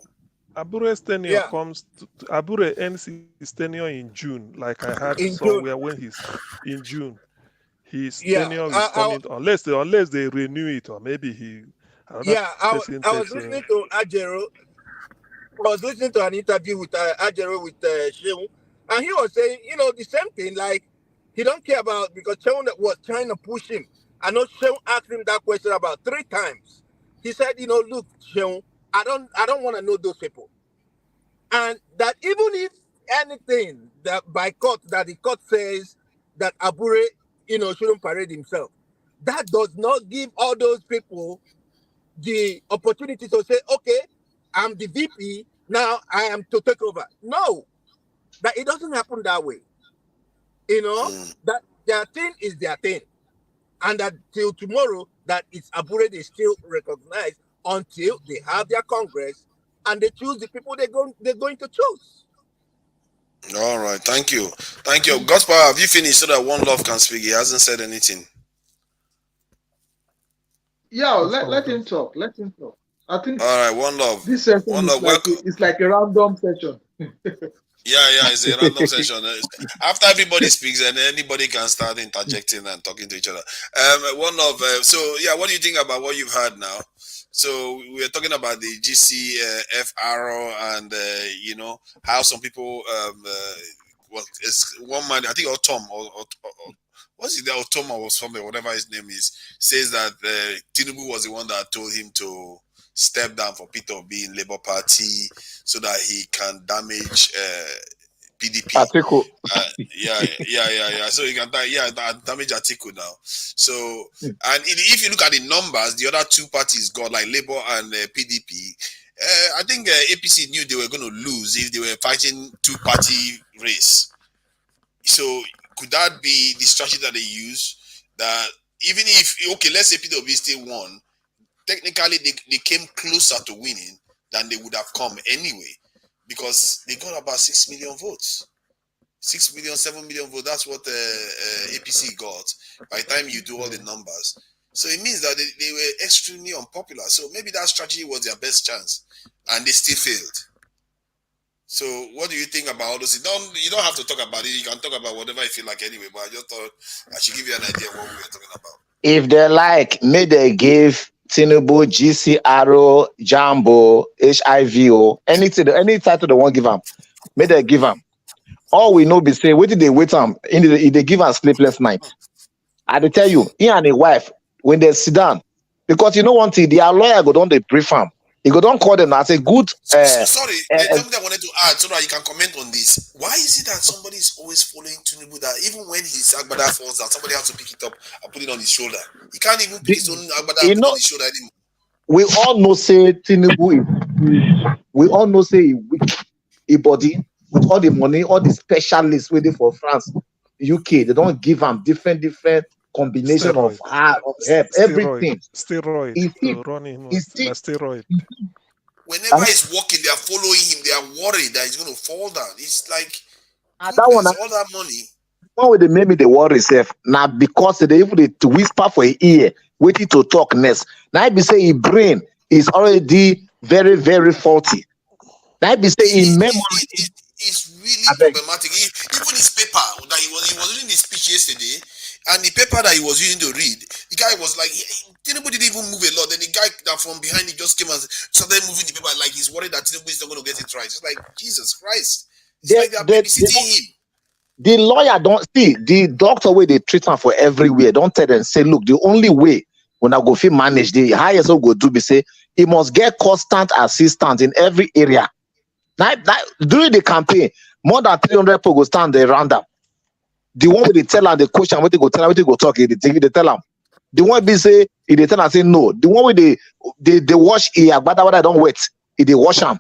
Abure's tenure comes to Abure ends his tenure in June, like I heard somewhere when he's in June. His tenure is coming unless they renew it, or maybe I was listening to Ajero. I was listening to an interview with Ajero with Sheung, and he was saying, the same thing. Like he don't care about, because Sheung was trying to push him. I know Sheung asked him that question about 3 times. He said, look, Sheung, I don't want to know those people, and that even if anything that by court that the court says that Abure, shouldn't parade himself, that does not give all those people the opportunity to say, okay, I'm the VP, now I am to take over. No, that it doesn't happen that way. That their thing is their thing. And that till tomorrow, that it's Abure they still recognize until they have their Congress and they choose the people they're going to choose. All right, thank you. Gospel, have you finished so that One Love can speak? He hasn't said anything. Yeah, let him talk. I think. All right, One Love. This session it's like a random session. Yeah, it's a random session. After everybody speaks, and anybody can start interjecting and talking to each other. One Love. What do you think about what you've heard now? So we are talking about the GCFR and how some people it's one man, I think Otom or what's it, Otoma or something, whatever his name is, says that Tinubu was the one that told him to step down for Peter Obi in Labour Party so that he can damage PDP. Atiku. So he can damage Atiku now. So and if you look at the numbers, the other 2 parties got, like Labour and PDP. I think APC knew they were going to lose if they were fighting 2-party race. So could that be the strategy that they use? That even if, let's say Peter Obi still won, technically they came closer to winning than they would have come anyway, because they got about 6 million votes. 6 million, 7 million votes, that's what APC got by the time you do all the numbers. So it means that they were extremely unpopular. So maybe that strategy was their best chance, and they still failed. So what do you think about all those? You don't have to talk about it. You can talk about whatever you feel like anyway, but I just thought I should give you an idea of what we were talking about. If they like, may they give Tinubu, GCRO, Jambo, HIVO, any title they want to give them, may they give them. All we know be say, what did they wait they give us sleepless night. I dey tell you, he and his wife, when they sit down, because you know one thing, their lawyer go down, they brief him. He go down call them and say, good. Sorry, there's something I wanted to add so that you can comment on this. Why is it that somebody is always following Tinubu that even when his Agbada falls down, somebody has to pick it up and put it on his shoulder? He can't even pick his own Agbada and put it on his shoulder anymore. We all know say Tinubu we all know say he weak, he body with all the money, all the specialists waiting for France, UK, they don't give him different combination of help, everything. Steroid to run him. Steroid. Whenever he's walking, they are following him. They are worried that he's going to fall down. It's like that one, all that money. One way they made me the worry self now because they even to whisper for a ear, waiting to talk next. Now I be say his brain is already very, very faulty. Now I be say in memory. It's really problematic. Even his paper that he was reading his speech yesterday, and the paper that he was using to read, the guy was like, Tinubu didn't even move a lot. Then the guy that from behind he just came and started moving the paper like he's worried that Tinubu is not going to get it right. It's like, Jesus Christ. It's like they're babysitting him. The lawyer don't see the doctor where they treat him for everywhere. Don't tell them say, look, the only way when I go feel manage the highest I go do be say he must get constant assistance in every area. Now, during the campaign, more than 300 people go stand there around them. The one where they tell her the question, what they go tell her, what they go talk, they tell them. The one be say, if they tell her say no. The one where they wash here, but I don't wait. If they wash them.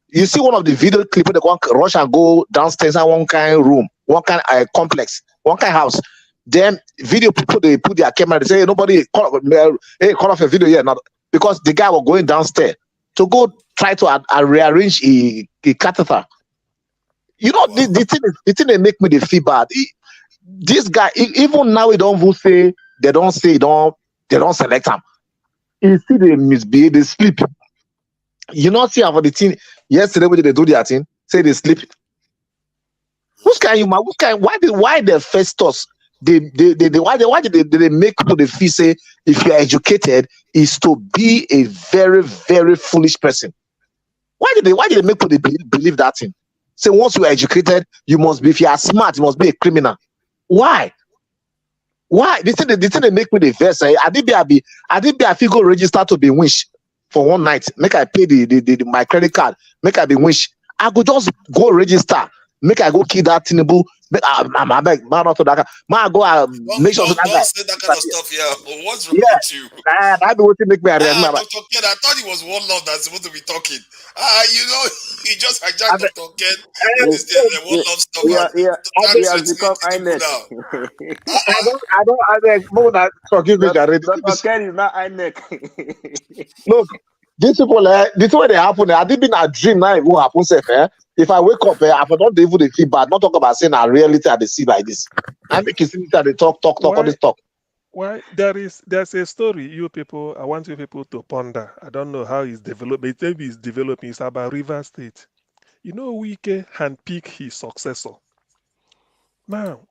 You see one of the video clip where they go rush and go downstairs in one kind of room, one kind of complex, one kind of house. Then video people they put their camera, they say hey, nobody call off a video here, not because the guy was going downstairs to go try to rearrange a catheter. You know, the thing they make me they feel bad. This guy, even now, he don't even say they don't select him. You see, they misbehave, they sleep. You not see about the thing yesterday when they do their thing, say they sleep. Who's kind you man? Why the Festus? Why did they make people the feel say if you are educated is to be a very, very foolish person? Why did they make people believe that thing? Say once you are educated, you must be, if you are smart, you must be a criminal. Why? The thing they make me the verse. I did be a figure register to be wish for one night. Make I pay the my credit card. Make I be wish. I could just go register. Make I go kill that Tinubu. I'm beg, man, not to that. Man, go make sure don't say that kind of stuff here. What's wrong with you? That be what make me. Dr. Ken, I thought it was one love that's supposed to be talking. You know, he just hijacked Dr. Ken. One love stuff. He has become INEC. I beg, more than forgive me, Jared. Dr. Ken is not INEC. Look, these people, this way they happen. I didn't a dream now. It will happen, safe. If I wake up, I don't even feel bad. Not talk about saying a reality at the see like this. I make you see that they talk, all this talk. Why there's a story you people, I want you people to ponder. I don't know how it's developed, but maybe it's developing. It's about River State. You know, Wike handpicked his successor. Now,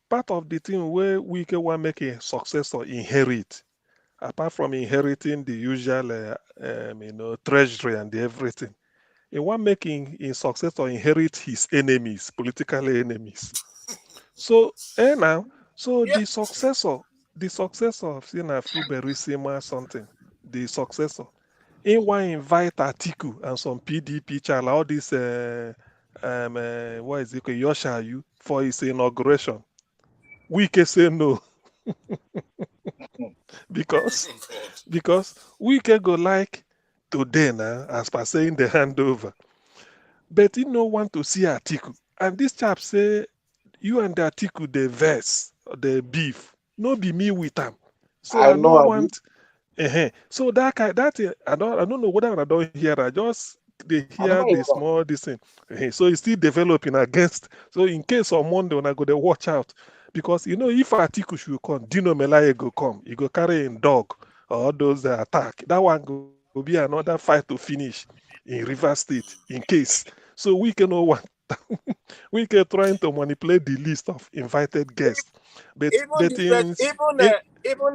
part of the thing where Wike want make a successor inherit, apart from inheriting the usual, treasury and everything, he want making his successor inherit his enemies, political enemies. So, now, the successor of Sina Fuberisima something, the successor, he want invite Atiku and some PDP child, all this, what is it, Yoshayu, for his inauguration. Wike say no. because Wike go like today now, as per saying the handover. But he no want to see Atiku. And this chap say, you and the Atiku, the verse, the beef, no be me with them. So I don't want. So that I don't know whether I don't hear. I just they hear the small this thing. So it's still developing against. So in case on Monday when I go, they watch out because you know if Atiku should come, Dino Melaye go come. He go carry in dog or those attack. That one will be another fight to finish in River State in case. So we can know what we can trying to manipulate the list of invited guests. But even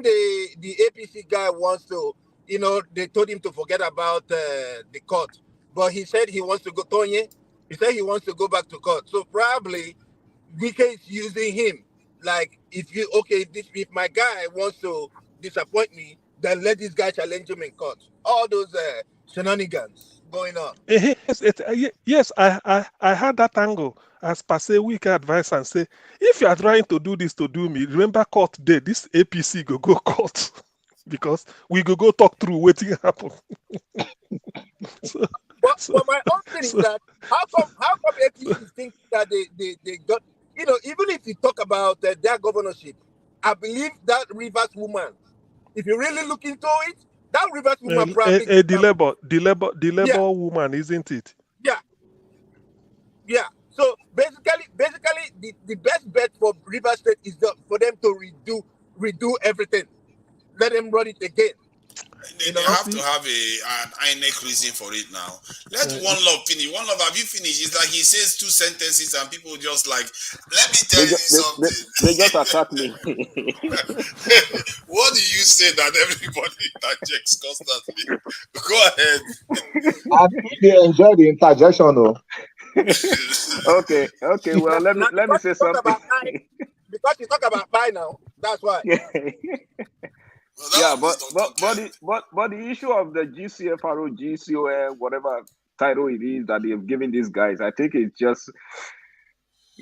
the APC guy wants to, they told him to forget about the court, but he said he wants to go. Tony, He said he wants to go back to court. So probably Wike is using him. Like, if my guy wants to disappoint me, then let this guy challenge him in court. All those shenanigans going on. Yes, I had that angle as per say weak advice and say, if you are trying to do this to do me, remember court day, this APC go court because we go talk through waiting happen. But my own thing is that how come APC think that they got, even if you talk about their governorship, I believe that Rivers woman, if you really look into it, that Rivers woman probably the labor woman, isn't it? Yeah. So basically, the best bet for Rivers State is for them to redo everything. Let them run it again. They have to have an INEC reason for it now. Let One Love finish. One Love, have you finished? It's like he says two sentences and people just like, let me tell you something. They just attack me. What do you say that everybody interjects constantly? Go ahead. They enjoy the interjection, though. Okay. Well, let me say something. Because you talk about buy now, that's why. Yeah, but the issue of the GCFRO, GCOL, whatever title it is that they've given these guys, I think it's just,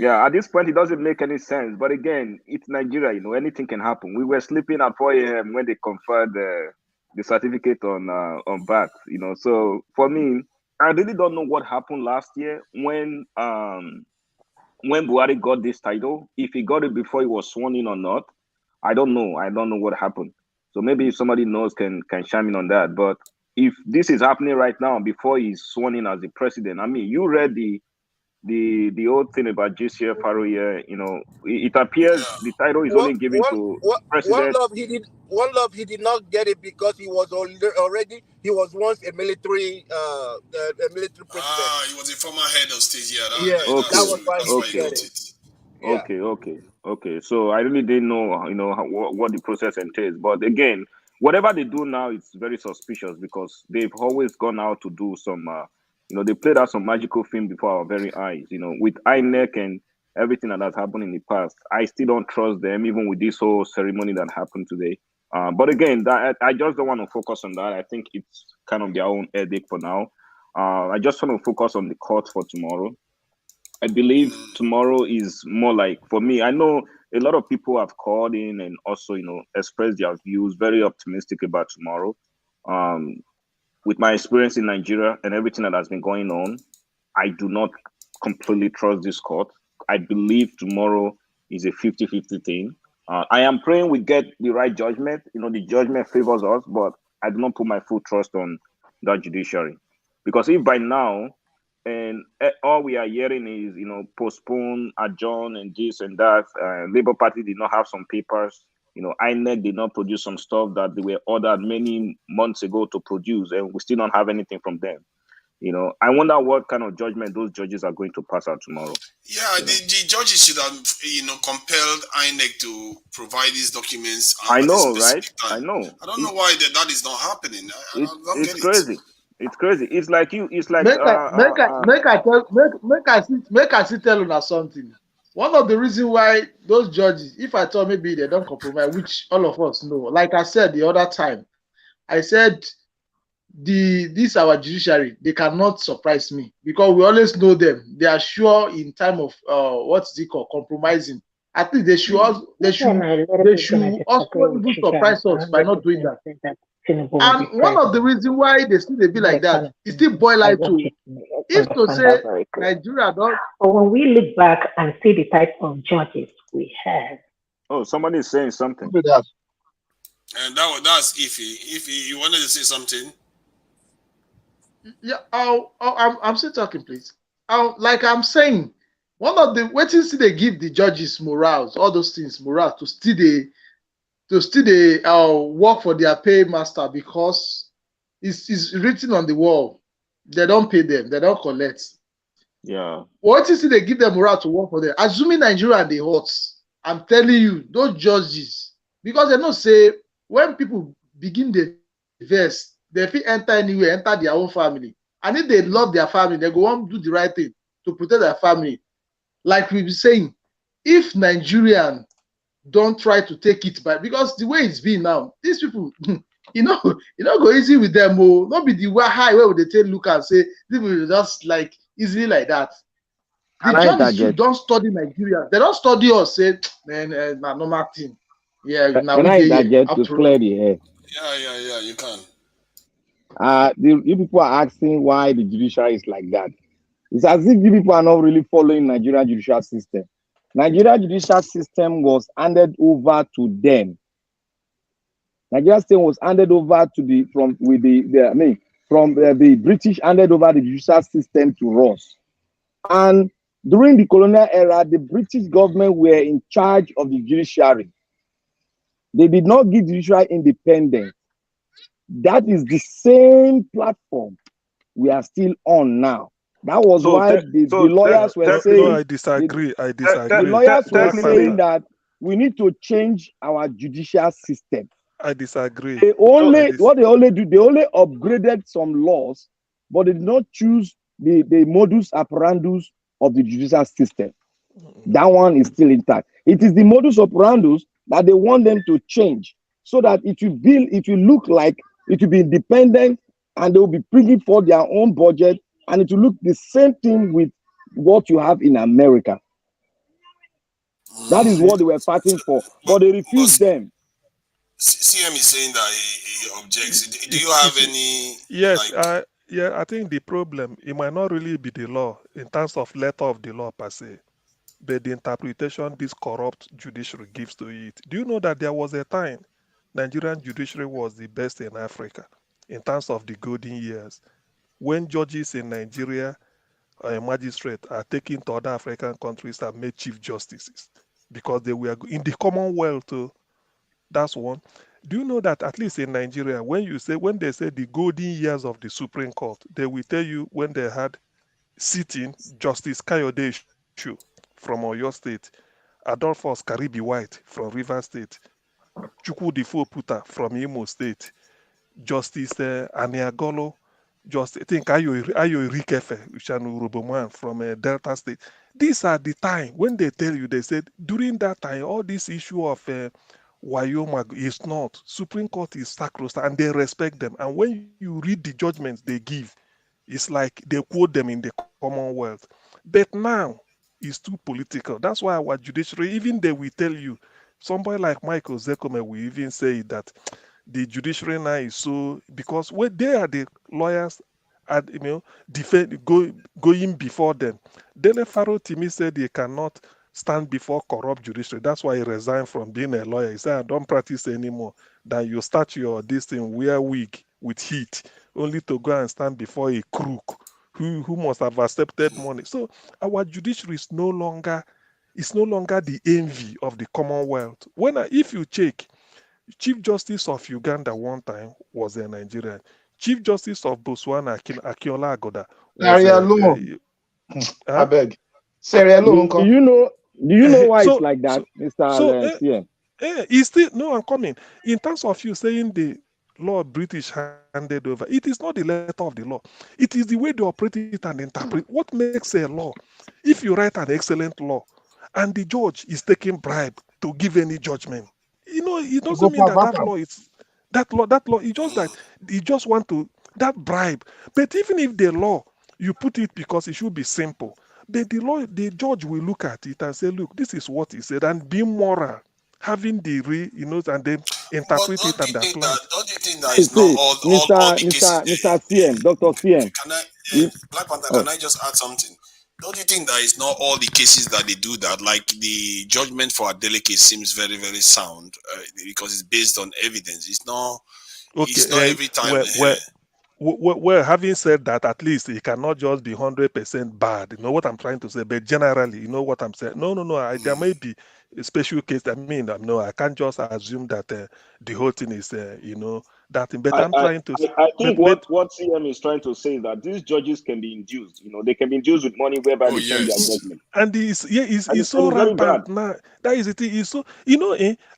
at this point it doesn't make any sense. But again, it's Nigeria, anything can happen. We were sleeping at 4 a.m. when they conferred the certificate on BAT, So for me, I really don't know what happened last year when Buhari got this title. If he got it before he was sworn in or not, I don't know. I don't know what happened. So maybe if somebody knows can chime in on that. But if this is happening right now before he's sworn in as the president, I mean, you read the old thing about GCFRO here. It appears the title is only given to president. One Love, he did not get it because he was he was once a military president. He was a former head of state. That was why he got it. Okay. So I really didn't know, what the process entails. But again, whatever they do now, it's very suspicious because they've always gone out to do some, they played out some magical film before our very eyes. With INEC and everything that has happened in the past, I still don't trust them, even with this whole ceremony that happened today. But again, I just don't want to focus on that. I think it's kind of their own headache for now. I just want to focus on the court for tomorrow. I believe tomorrow is more like, for me, I know a lot of people have called in and also, expressed their views, very optimistic about tomorrow. With my experience in Nigeria and everything that has been going on, I do not completely trust this court. I believe tomorrow is a 50-50 thing. I am praying we get the right judgment. The judgment favors us, but I do not put my full trust on that judiciary. Because if by now, and all we are hearing is, postpone, adjourn, and this and that. Labour Party did not have some papers. INEC did not produce some stuff that they were ordered many months ago to produce, and we still don't have anything from them. I wonder what kind of judgment those judges are going to pass out tomorrow. Yeah, the judges should have, compelled INEC to provide these documents. I know, right? I know. I don't know why that is not happening. It's crazy. It's crazy. It's like make I see tell you something. One of the reasons why those judges, if I thought maybe they don't compromise, which all of us know, like I said the other time, I said this our judiciary, they cannot surprise me because we always know them. They are sure in time of compromising. I think they should also even surprise us by not doing that. And one of the reasons why they still be like that is still boil like to if to say Nigeria don't. But when we look back and see the type of judges we have. Oh, somebody is saying something. And that's Ify, you wanted to say something? Yeah, I'm still talking, please. Like I'm saying, one of the waiting see they give the judges morals, all those things, morale to still they work for their pay master because it's written on the wall. They don't pay them, they don't collect. Yeah. What is it they give them morale to work for them? Assuming Nigeria they hot, I'm telling you, those judges, because they don't say when people begin the verse, they feel enter anywhere, enter their own family. And if they love their family, they go on do the right thing. to protect their family. Like we be saying, if Nigerian don't try to take it back, because the way it's been now, these people, you know go easy with them. Oh, not be the way high where would they take look and say people just like easily like that. The judges too don't study Nigeria. They don't study us. Say, man, na normal thing. Yeah, now Can we I get here. interject to After clear all, the air? Yeah, you can. You people are asking why the judiciary is like that. It's as if you people are not really following Nigerian judicial system. Nigeria judicial system was handed over to them. Nigeria system was handed over to the British handed over the judicial system to us. And during the colonial era, the British government were in charge of the judiciary. They did not give the judiciary independence. That is the same platform we are still on now. That was why the lawyers were saying. No, I disagree. The lawyers were Black saying Panther, that we need to change our judicial system. I disagree. What they only do, they only upgraded some laws, but they did not choose the modus operandus of the judicial system. That one is still intact. It is the modus operandus that they want them to change so that it will look like it will be independent, and they will be bringing for their own budget, and it will look the same thing with what you have in America. That is what they were fighting for, but they refused them. CM is saying that he objects. Do you have any? Yes, I think the problem, it might not really be the law in terms of letter of the law per se, but the interpretation this corrupt judiciary gives to it. Do you know that there was a time Nigerian judiciary was the best in Africa in terms of the golden years, when judges in Nigeria or a magistrate are taken to other African countries and made chief justices because they were in the Commonwealth too. That's one. Do you know that at least in Nigeria, when they say the golden years of the Supreme Court, they will tell you when they had sitting Justice Kayode Shu from Oyo State, Adolphus Karibi White from Rivers State, Chukwudifo Puta from Imo State, Justice Aniagolo, I think Ayo Rikefe Uchanu Roboman from Delta State. These are the time when they tell you, they said during that time, all this issue of Wyoming is not. Supreme Court is sacrosanct and they respect them. And when you read the judgments they give, it's like they quote them in the Commonwealth. But now it's too political. That's why our judiciary, even they will tell you, somebody like Michael Zekome will even say that the judiciary now is so, because when they are the lawyers and going before them. Dele Faro Timi said he cannot stand before corrupt judiciary. That's why he resigned from being a lawyer. He said, I don't practice anymore. That you start your this thing, wear wig with heat, only to go and stand before a crook who must have accepted money. So our judiciary is no longer the envy of the Commonwealth. If you check, Chief Justice of Uganda one time was a Nigerian. Chief Justice of Botswana, Akinola Agoda, was I beg. Do you know why it's like that, Mr. CM? It's still, no, I'm coming. In terms of you saying the law British handed over, it is not the letter of the law. It is the way they operate it and interpret. What makes a law? If you write an excellent law and the judge is taking bribe to give any judgment, it doesn't mean that law is that law. It's just that you just want to that bribe. But even if the law you put it because it should be simple, the judge will look at it and say, look, this is what he said, and be moral, having the and then interpret it and apply. Don't you think that it's not all the cases? Mr. CM, Dr. CM. Can I, Black Panther, can I just add something? Don't you think that it's not all the cases that they do that? Like the judgment for a Adele case seems very, very sound because it's based on evidence. It's not. Okay, it's not every time. Well, having said that, at least it cannot just be 100% bad. You know what I'm trying to say? But generally, you know what I'm saying? No. There may be a special case. I can't just assume that the whole thing is, that thing. But I'm trying to. I think what CM is trying to say is that these judges can be induced. They can be induced with money whereby they change their judgment. And it's so rampant now. That is the thing. It's so,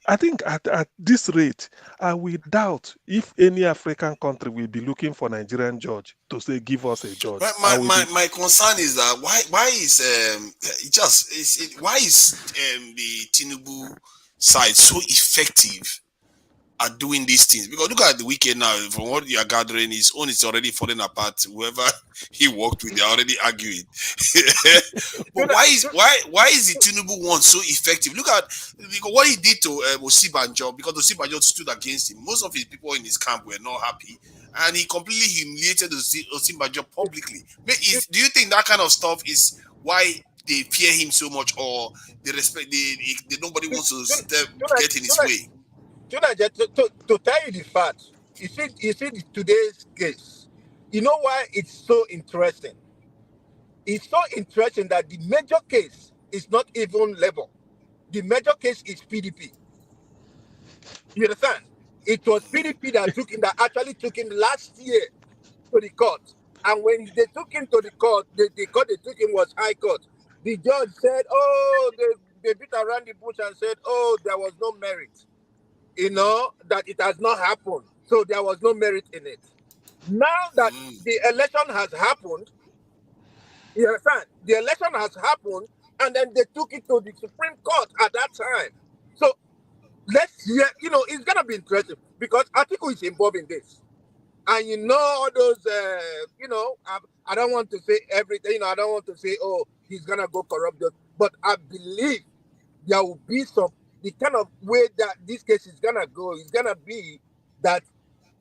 I think at this rate, I will doubt if any African country will be looking for Nigerian judge to say, give us a judge. My concern is that why is the Tinubu side so effective at doing these things? Because look at the weekend now. From what you are gathering, his own is already falling apart. Whoever he worked with, they're already arguing. But why is the Tinubu one so effective? Look at what he did to Osibanjo, because Osibanjo stood against him. Most of his people in his camp were not happy, and he completely humiliated Osibanjo publicly. Do you think that kind of stuff is why they fear him so much, or they respect? Nobody wants to get in his way. To tell you the fact, you see today's case. You know why it's so interesting? It's so interesting that the major case is not even Labour. The major case is PDP. You understand? It was PDP that actually took him last year to the court. And when they took him to the court, the court they took him was High Court. The judge said, they beat around the bush and said, there was no merit. That it has not happened. So there was no merit in it. Now that the election has happened, you understand? The election has happened, and then they took it to the Supreme Court at that time. So let's hear, it's going to be interesting because Atiku is involved in this. And all those, I don't want to say everything, I don't want to say, he's going to go corrupt. But I believe there will be the kind of way that this case is going to go is going to be that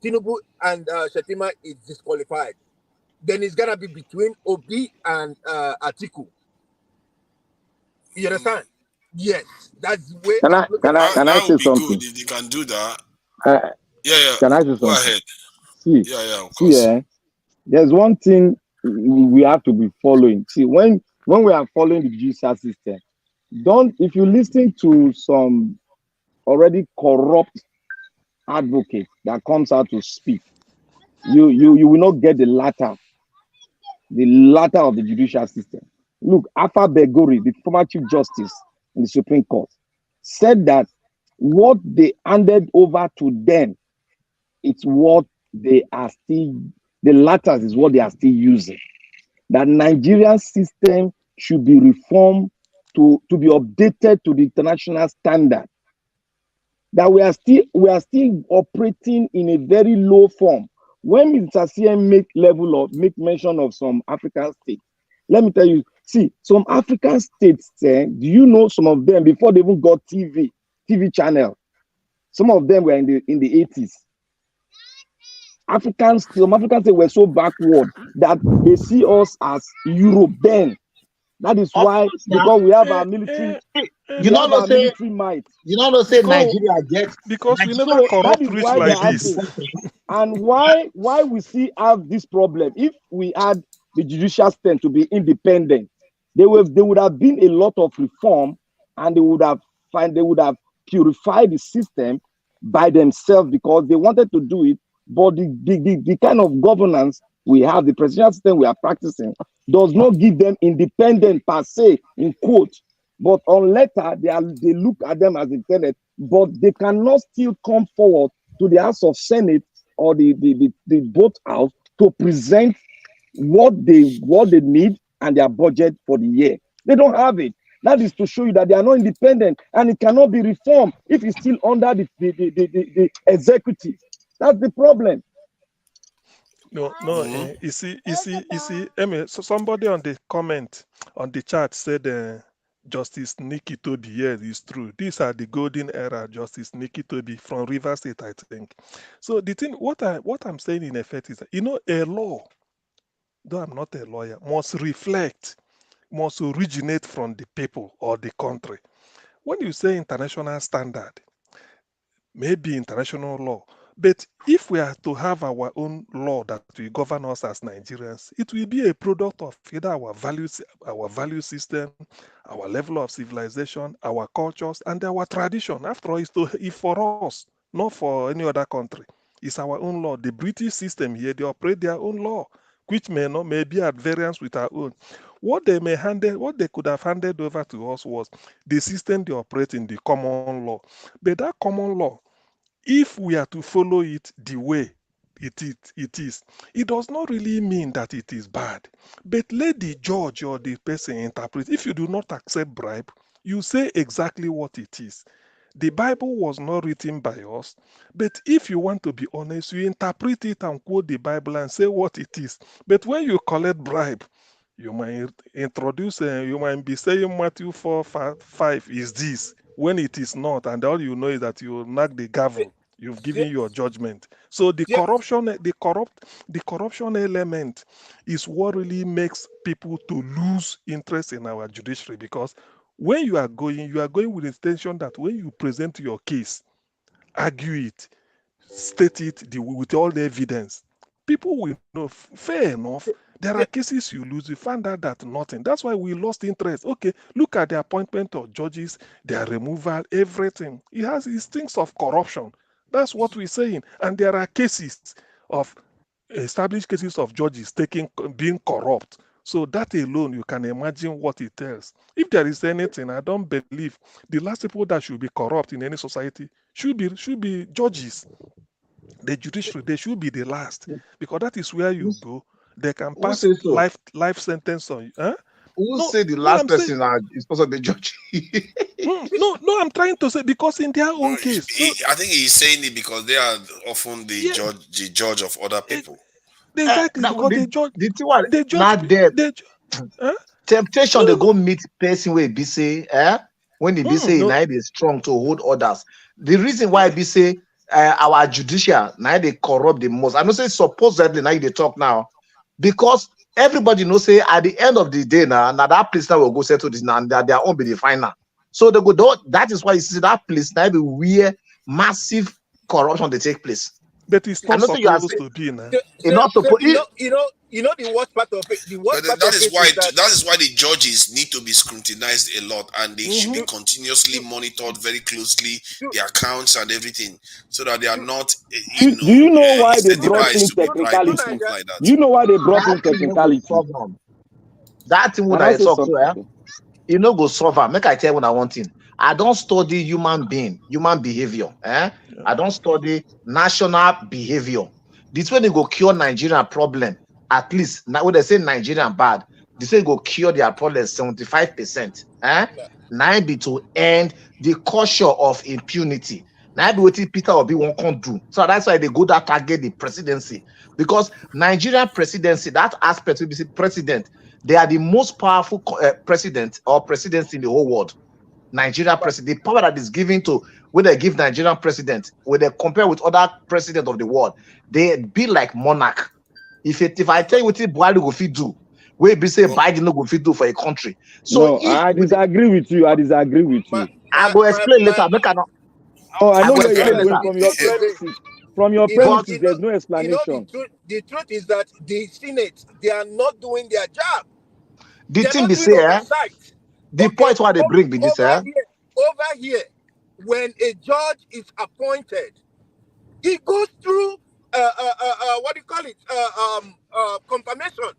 Tinubu and Shetima is disqualified. Then it's going to be between Obi and Atiku. You understand? Yes. That's the way. Can I say something? Good if you can do that. Yeah. Can I say something? Go ahead. See, of course. There's one thing we have to be following. See, when we are following the judicial system, if you listen to some already corrupt advocate that comes out to speak, you will not get the latter of the judicial system. Look, Alpha Begori, the former Chief Justice in the Supreme Court, said that what they handed over to them, it's what they are still, the latter is what they are still using. That Nigerian system should be reformed to be updated to the international standard. That we are still operating in a very low form. When Mr. CM make mention of some African states, let me tell you, see, some African states, do you know some of them before they even got TV channel? Some of them were in the 80s. Some African states were so backward that they see us as Europe then. That is why, because we have our military, military might. You know, say Nigeria gets because we never corrupt rich like this. And why we still have this problem? If we had the judicial system to be independent, there would have been a lot of reform, and they would have purified the system by themselves because they wanted to do it. But the kind of governance we have, the presidential system we are practicing, does not give them independent per se, in quote. But on letter, they look at them as independent, but they cannot still come forward to the House of Senate or the both house to present what they need and their budget for the year. They don't have it. That is to show you that they are not independent, and it cannot be reformed if it's still under the executive. That's the problem. No. You see. I mean, so somebody on the comment on the chat said, Justice Nikki Toby. Yes, it's true. These are the golden era. Justice Nikki Toby from Rivers State, I think. So the thing, what I'm saying in effect is that, a law, though I'm not a lawyer, must originate from the people or the country. When you say international standard, maybe international law. But if we are to have our own law that will govern us as Nigerians, it will be a product of either our value system, our level of civilization, our cultures, and our tradition. After all, it's for us, not for any other country. It's our own law. The British system here, they operate their own law, which may be at variance with our own. What they could have handed over to us was the system they operate in, the common law. But that common law, if we are to follow it the way it is, it does not really mean that it is bad. But let the judge or the person interpret. If you do not accept bribe, you say exactly what it is. The Bible was not written by us, but if you want to be honest, you interpret it and quote the Bible and say what it is. But when you collect bribe, you might you might be saying Matthew 4:5 is this, when it is not, and all you know is that you knock the gavel. You've given your judgment. So the corruption element is what really makes people to lose interest in our judiciary, because when you are going with the intention that when you present your case, argue it, state it with all the evidence, people will know. Fair enough. There are cases you lose. You find out that nothing. That's why we lost interest. Okay, look at the appointment of judges, their removal, everything. It stinks of corruption. That's what we're saying. And there are cases of established cases of judges being corrupt. So that alone, you can imagine what it tells. If there is anything, I don't believe the last people that should be corrupt in any society should be judges. The judiciary, they should be the last, because that is where you go. They can Who pass say so? life sentence on you. Huh? Who No, say the no, last I'm saying, person is supposed to be judge? no, I'm trying to say, because in their own case. I think he's saying it because they are often the Yeah, judge of other people. exactly, Now, because they judge, the thing what they judge, not there. huh? Temptation, they No, go meet person where be say, when they be say no, now they strong to hold others. The reason why be say our judicial now they corrupt the most. I know say supposedly now they talk now, because everybody knows say at the end of the day now that place now will go settle this now, and that their own be the final. So they go that is why you see that place now be where massive corruption they take place. but it's I not know say you are supposed to be now. not supposed. You know the worst part of it. The worst But part that of is it why is that the judges need to be scrutinized a lot, and they should be continuously monitored very closely, the accounts and everything, so that they are not, Do you know why they brought incentivized in to be bribed or technicalities? something like that. Do you know why they brought in That thing no go technicalities? solve am. That thing Can when I I say talk to something? you no go solve am. Make I tell you one thing. I don't study human behavior. I don't study national behavior. This way they go cure Nigerian problem. At least now when they say Nigerian bad, this way go cure their problem 75%. Now be to end the culture of impunity. Now be what Peter Obi won't come do. So that's why they go that target the presidency, because Nigerian presidency, that aspect will be president. They are the most powerful president or presidency in the whole world. Nigeria president, the power that is given to when they give Nigerian president, when they compare with other president of the world, they be like monarch. If I tell you what Buhari go fit do, we be say Biden no go fit do for a country. So No, if I disagree with you. I disagree with you. I go explain later, make I not. Oh, I I know go where you are explain later. going from your Felix, premises. From your But premises, there's no the explanation. truth. The truth is that the Senate, they are not doing their job. the They are thing not be doing say, oversight. the Okay, point why they bring be this, over here, when a judge is appointed, he goes through what do you call it? Confirmation.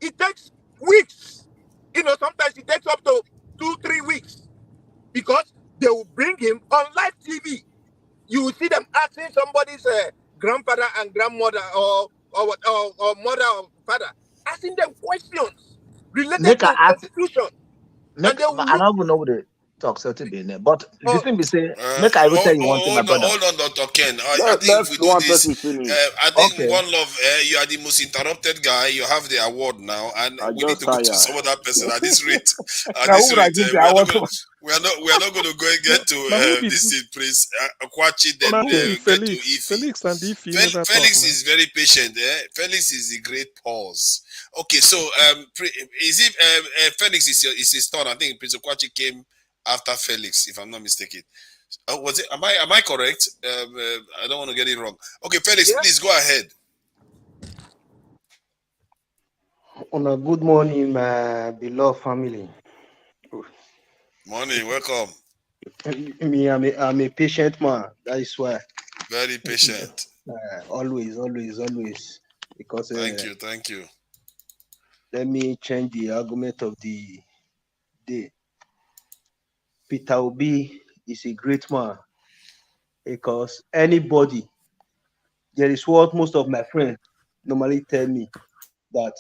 It takes weeks. Sometimes it takes up to 2-3 weeks, because they will bring him on live TV. You will see them asking somebody's grandfather and grandmother, or mother or father, asking them questions related make I to ask. constitution, and they will I look. don't even know what they talk certain be in there. But the Oh, thing be say, make I even tell you one thing, my brother. Hold on, Dr. Ken. I think if Let we do one this, person finish. I think Okay. One Love, you are the most interrupted guy. You have the award now, and I we need just to go to tired. some other person at this rate. At Now this who would I rate, give the award to? we are not going to go and get to Now who be this in Prince Akwachi, then who Okay. be get to Felix? Ify. Felix and Ify never talk Felix now. is very patient. Felix is a great pause. Okay, so is it Felix is his turn? I think Prince Okwachi came after Felix, if I'm not mistaken. Was it? Am I correct? I don't want to get it wrong. Okay, Felix, yeah. please go ahead. On a good morning, my beloved family. Morning, welcome. Me, I'm a patient man. That is why. Very patient. Always, always, always. Because Thank you. let me change the argument of the day. Peter Obi is a great man because anybody, there is what most of my friends normally tell me that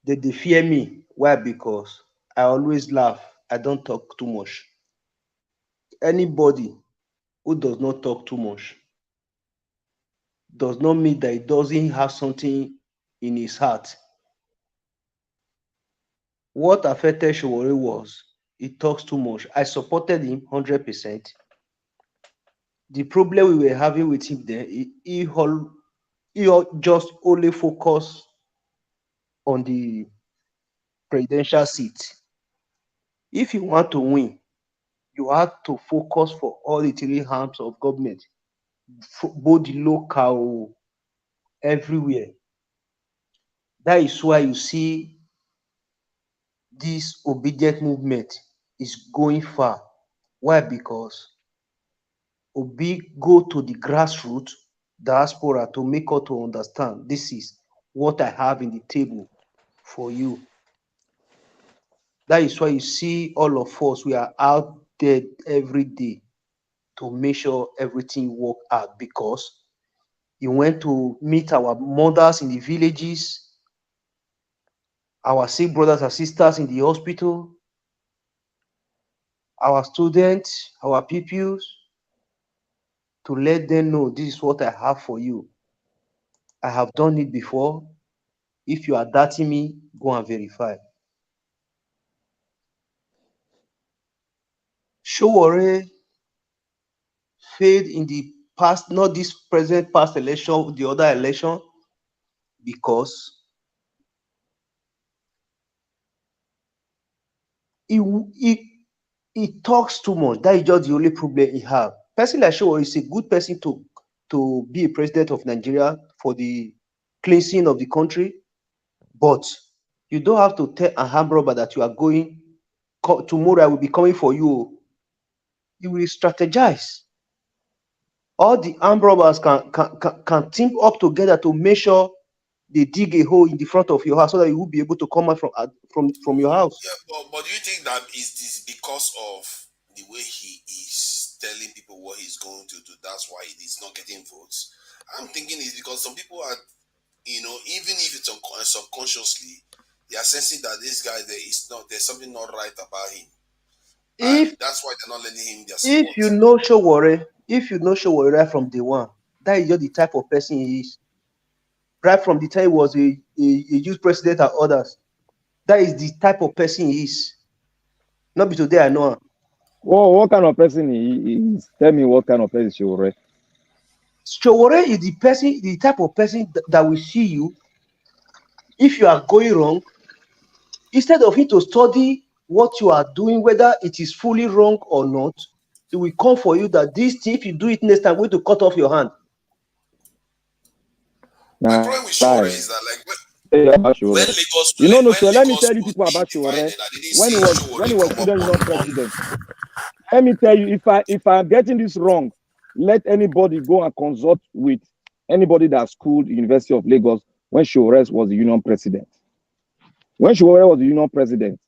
they fear me. Why? Because I always laugh. I don't talk too much. Anybody who does not talk too much does not mean that he doesn't have something in his heart. What affected Showore was he talks too much. I supported him 100%. The problem we were having with him then, he just only focused on the presidential seat. If you want to win, you have to focus for all the three arms of government, both the local, everywhere. That is why you see this obedient movement is going far. Why? Because Obi go to the grassroots diaspora to make us to understand this is what I have in the table for you. That is why you see all of us, we are out there every day to make sure everything work out, because he went to meet our mothers in the villages, our sick brothers and sisters in the hospital, our students, our pupils, to let them know this is what I have for you. I have done it before. If you are doubting me, go and verify. Showore failed in the past, not this present past election, the other election, because he talks too much. That is just the only problem he have. Person like Showore is a good person to be a president of Nigeria for the cleansing of the country, but you don't have to tell a armed robber that you are going tomorrow. I will be coming for you. You will strategize. All the armed robbers can team up together to make sure they dig a hole in the front of your house so that you will be able to come out from your house. Yeah, but do you think that is this because of the way he is telling people what he's going to do? That's why he's not getting votes. I'm thinking it's because some people are, even if it's subconsciously, they are sensing that this guy there's something not right about him, and that's why they're not lending him their support. If you know Showore right from day one, that is just the type of person he is. Right from the time he was a youth president and others, that is the type of person he is. Not be today I know him. Well, what kind of person he is? Tell me what kind of person Showore. Showore is the type of person that will see you if you are going wrong. Instead of him to study what you are doing, whether it is fully wrong or not, it will come for you that this thing, if you do it next time, we're going to cut off your hand. My problem with Showore is that, when Lagos, so let me tell you people about Showore. When he was student union president, let me tell you, if I'm getting this wrong, let anybody go and consult with anybody that schooled University of Lagos when Showore was the union president. When Showore was the union president,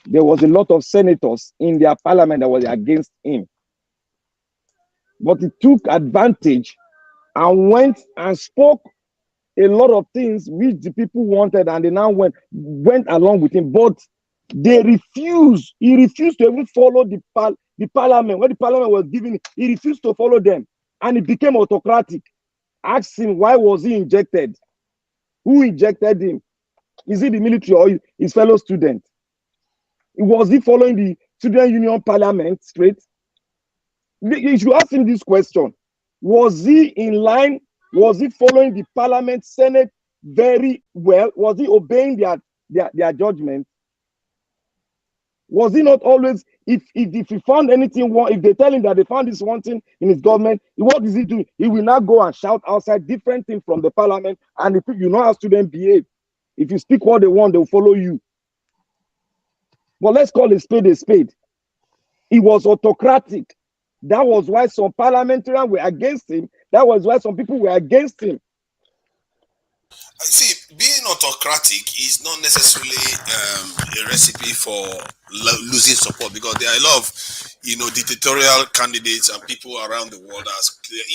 there was a lot of senators in their parliament that was against him. But he took advantage and went and spoke a lot of things which the people wanted, and they now went along with him. But they refused. He refused to even follow the parliament. When the parliament was giving, he refused to follow them, and he became autocratic. Ask him, why was he injected? Who injected him? Is it the military or his fellow student? Was he following the student union parliament straight? You should ask him this question. Was he in line? Was he following the parliament, senate very well? Was he obeying their judgment? Was he not always, if he found anything wrong, if they tell him that they found this one thing in his government, what is he doing? He will not go and shout outside different things from the parliament, and if you know how students behave. If you speak what they want, they will follow you. But let's call a spade a spade. He was autocratic. That was why some parliamentarians were against him. That was why some people were against him. See, being autocratic is not necessarily a recipe for losing support, because there are a lot of, dictatorial candidates and people around the world,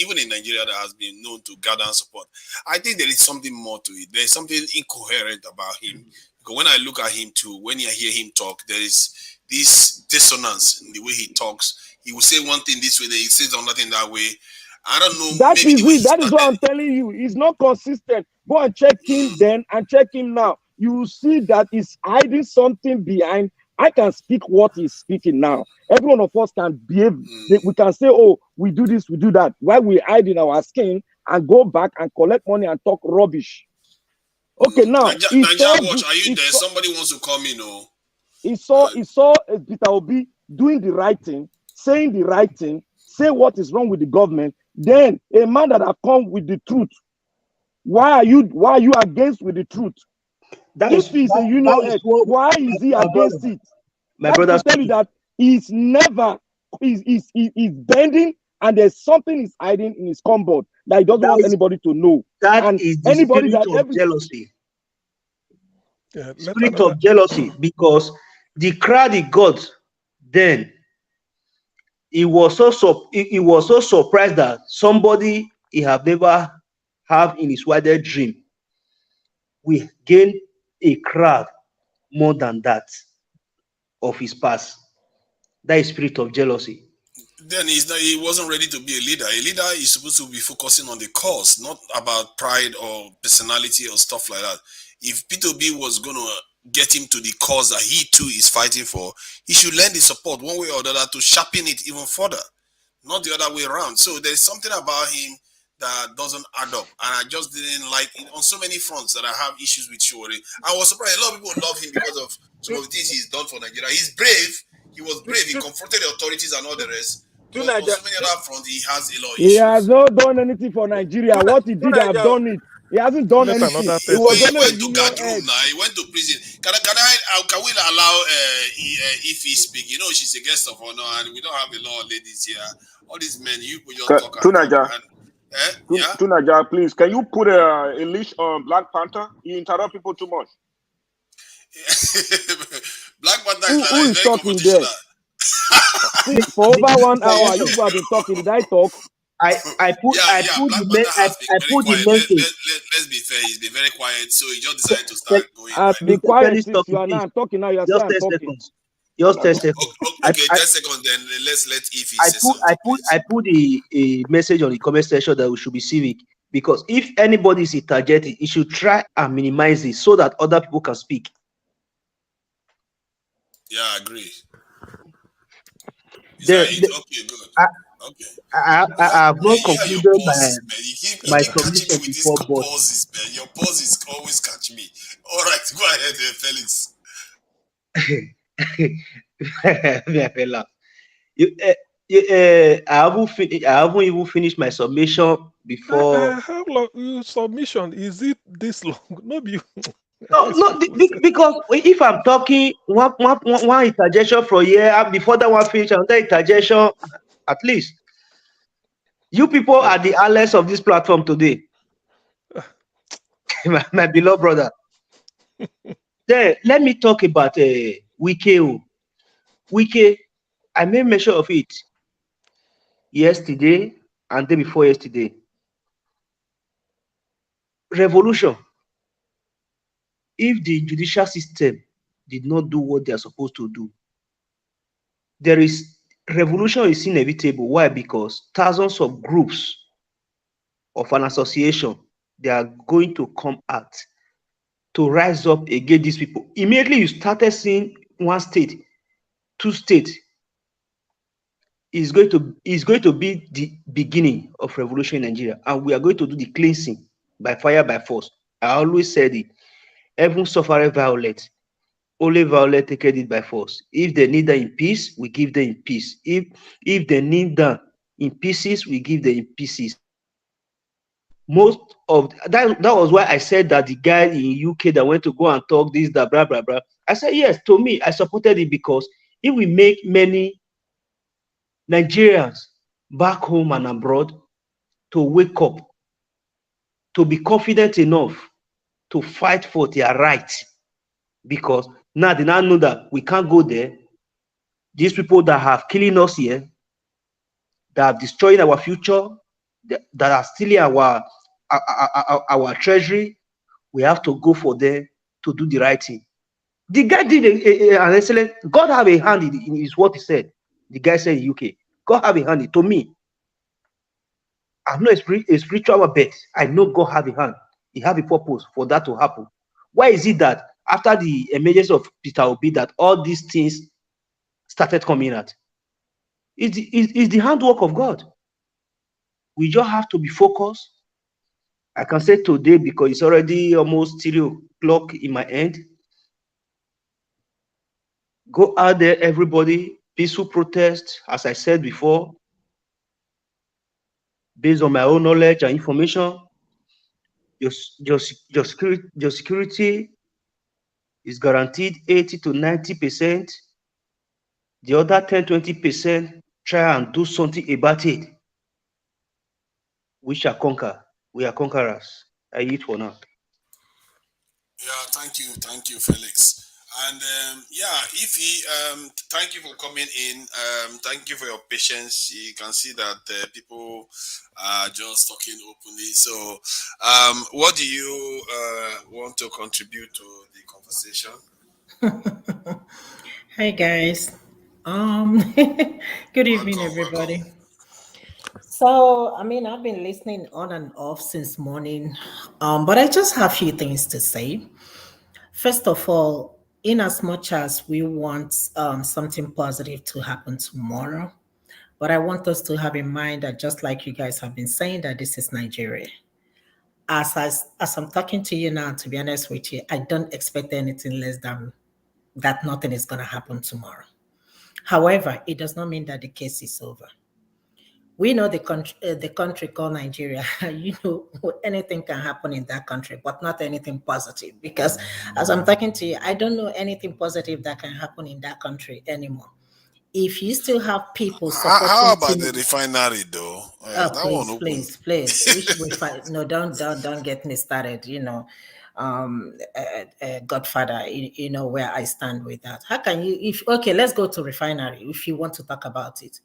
even in Nigeria, that has been known to gather support. I think there is something more to it. There is something incoherent about him. Because when I look at him too, when I hear him talk, there is this dissonance in the way he talks. He will say one thing this way, then he says another thing that way. I don't know. That maybe is it. That is what I'm telling you. He's not consistent. Go and check him then and check him now. You will see that he's hiding something behind. I can speak what he's speaking now. Every one of us can behave. We can say, oh, we do this, we do that. While we hide in our skin and go back and collect money and talk rubbish. Okay, now. Nigeria Watch, are you there? Somebody wants to come in. Oh. He saw Peter Obi doing the right thing, saying the right thing, say what is wrong with the government. Then a man that have come with the truth. Why are you against with the truth? If he's a union head, why is he against it? My brother tell you that he's bending, and there's something he's hiding in his cupboard that he doesn't want anybody to know. That is the spirit of jealousy. Yeah, spirit of jealousy, because the crowd he got then, he was so surprised that somebody he have never have in his wildest dream we gain a crowd more than that of his past. That is spirit of jealousy. Then he wasn't ready to be a leader. A leader is supposed to be focusing on the cause, not about pride or personality or stuff like that. If Peter Obi was going to get him to the cause that he too is fighting for, he should lend his support one way or the other to sharpen it even further, not the other way around. So there's something about him that doesn't add up, and I just didn't like it on so many fronts that I have issues with Shore. I was surprised. A lot of people love him because of some of the things he's done for Nigeria. He's brave. He was brave. He confronted the authorities and all the rest. But on so many other fronts, he has a lot of issues. He has not done anything for Nigeria. What he did, I've done it. He hasn't done anything. He went to guard room now. He went to prison. Can we allow if he speak? She's a guest of honor, and we don't have a lot of ladies here. All these men, you could just talk. Tunaja, please, can you put a leash on Black Panther? You interrupt people too much. Black Panther who is talking there? For over 1 hour, you have been talking. Did I talk? I put the message. Let's be fair. He's been very quiet, so he just decided to start going. Be quiet. You are now talking. Now you are just 10 talking. seconds. Just 10 seconds. Okay, 10 seconds. Then let's let Ify say something. I put a message on the comment section that we should be civic, because if anybody is interjecting, he should try and minimize it so that other people can speak. Yeah, I agree. Okay, good. Okay. I have not concluded my submission before, but pauses, man. Your pauses always catch me. All right, go ahead, Felix. I haven't even finished my submission before. How long your submission? Is it this long? No, because if I'm talking one interjection from here, before that one finish, another interjection, at least. You people are the allies of this platform today. my beloved brother. Then let me talk about Wike. Wike, I made mention of it yesterday and day before yesterday. Revolution. If the judicial system did not do what they are supposed to do, revolution is inevitable. Why? Because thousands of groups of an association, they are going to come out to rise up against these people. Immediately you started seeing one state, two states, is going to be the beginning of revolution in Nigeria, and we are going to do the cleansing by fire, by force. I always said it. Everyone suffered violence. Only violence taken it by force. If they need them in peace, we give them in peace. If they need them in pieces, we give them in pieces. Most of that was why I said that the guy in UK that went to go and talk this, that, blah, blah, blah. I said, yes, to me, I supported it, because if we make many Nigerians back home and abroad to wake up, to be confident enough to fight for their rights. Because now they now know that we can't go there. These people that have killing us here, that have destroyed our future, that are stealing our treasury, we have to go for them to do the right thing. The guy did an excellent. God have a hand in is what he said. The guy said in UK, God have a hand. To me, I'm not a spiritual bet. I know God have a hand. He have a purpose for that to happen. Why is it that after the emergence of Peter Obi that all these things started coming out? It's the handwork of God. We just have to be focused. I can say today because it's already almost 3 o'clock in my end. Go out there, everybody. Peaceful protest, as I said before, based on my own knowledge and information. Your security is guaranteed 80 to 90%. The other 10-20%, try and do something about it. We shall conquer. We are conquerors. I eat for now. Yeah, thank you, Felix. And thank you for coming in. Thank you for your patience. You can see that people are just talking openly. So, what do you want to contribute to the conversation? Hi guys. Good evening, everybody. Welcome. So, I mean, I've been listening on and off since morning, but I just have a few things to say. First of all, in as much as we want something positive to happen tomorrow, but I want us to have in mind that just like you guys have been saying, that this is Nigeria. As I'm talking to you now, to be honest with you, I don't expect anything less than that. Nothing is going to happen tomorrow. However, it does not mean that the case is over. We know the country called Nigeria. You know, anything can happen in that country, but not anything positive. Because as I'm talking to you, I don't know anything positive that can happen in that country anymore. If you still have people supporting, How about the refinery, though? oh, That please, one open. please. We should refine. No, don't get me started. You know, Godfather. You know where I stand with that. How can you? If okay, let's go to refinery. If you want to talk about it,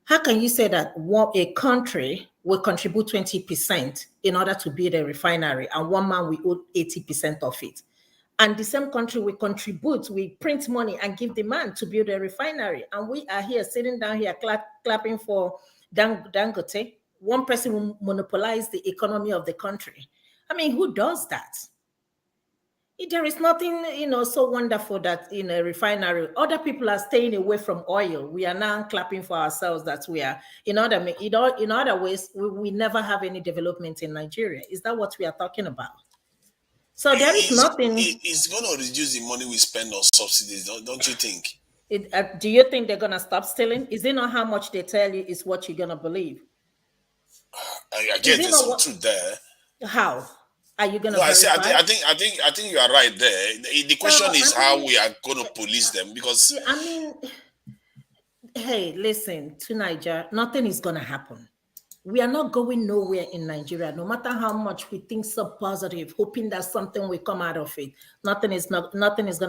how can you say that a country will contribute 20% in order to build a refinery, and one man will own 80% of it? And the same country will contribute, we print money and give the man to build a refinery. And we are here sitting down here clapping for Dangote. One person will monopolize the economy of the country. I mean, who does that? There is nothing, so wonderful that in a refinery, other people are staying away from oil. We are now clapping for ourselves that we are, in other ways, we never have any development in Nigeria. Is that what we are talking about? So there is nothing. It's going to reduce the money we spend on subsidies, don't you think? Do you think they're going to stop stealing? Is it not how much they tell you is what you're going to believe? I guess there's some truth there. How are you going to? No, I think you are right there. The question is how we are going to police them, because I mean, hey, listen, to Nigeria, nothing is going to happen. We are not going nowhere in Nigeria, no matter how much we think so positive, hoping that something will come out of it. Nothing is going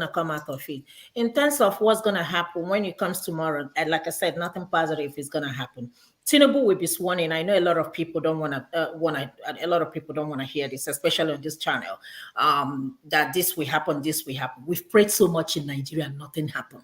to come out of it. In terms of what's going to happen when it comes tomorrow, and like I said, nothing positive is going to happen. Tinubu will be sworn in. I know a lot of people don't want to hear this, especially on this channel. That this will happen. We've prayed so much in Nigeria, nothing happened.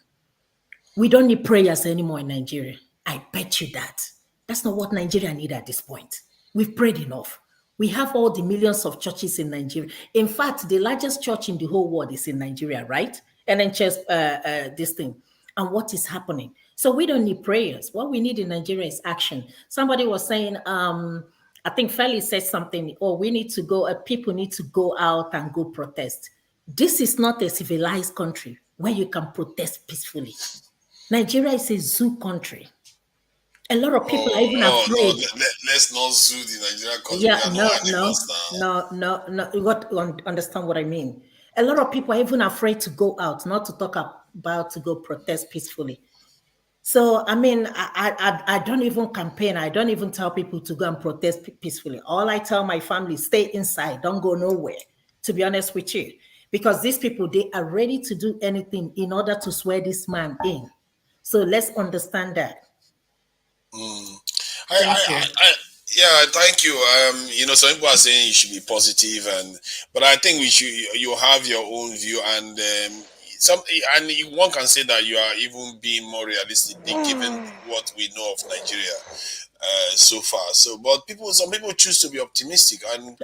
We don't need prayers anymore in Nigeria. I bet you that. That's not what Nigeria need at this point. We've prayed enough. We have all the millions of churches in Nigeria. In fact, the largest church in the whole world is in Nigeria, right? And then just this thing. And what is happening? So we don't need prayers. What we need in Nigeria is action. Somebody was saying, I think Felix said something, we need to go, people need to go out and go protest. This is not a civilized country where you can protest peacefully. Nigeria is a zoo country. A lot of people are even afraid. No, let's not zoo the Nigerian country. No. You got to understand what I mean. A lot of people are even afraid to go out, not to talk about to go protest peacefully. So, I mean, I don't even campaign. I don't even tell people to go and protest peacefully. All I tell my family, stay inside, don't go nowhere, to be honest with you. Because these people, they are ready to do anything in order to swear this man in. So let's understand that. Thank you. Yeah, thank you. Some people are saying you should be positive, but I think you have your own view, and one can say that you are even being more realistic given what we know of Nigeria so far. So, but some people choose to be optimistic, and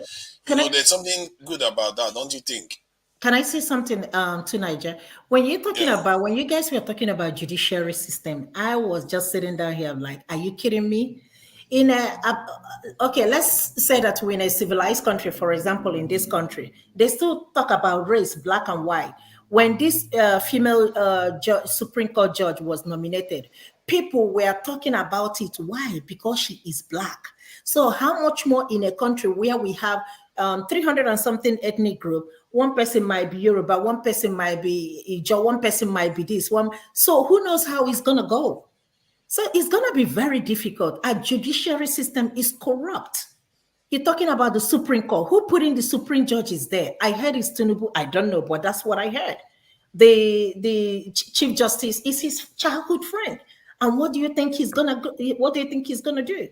there's something good about that, don't you think? Can I say something to Niger? When you guys were talking about judiciary system, I was just sitting down here like, are you kidding me? Okay, let's say that we're in a civilized country, for example, in this country, they still talk about race, black and white. When this female Supreme Court judge was nominated, people were talking about it. Why? Because she is black. So how much more in a country where we have 300 and something ethnic group, one person might be Yoruba, one person might be Ijo, one person might be this one. So who knows how it's going to go? So it's going to be very difficult. Our judiciary system is corrupt. You're talking about the Supreme Court. Who put in the Supreme judges there? I heard it's Tinubu. I don't know, but that's what I heard. The Chief Justice is his childhood friend. And what do you think he's gonna do?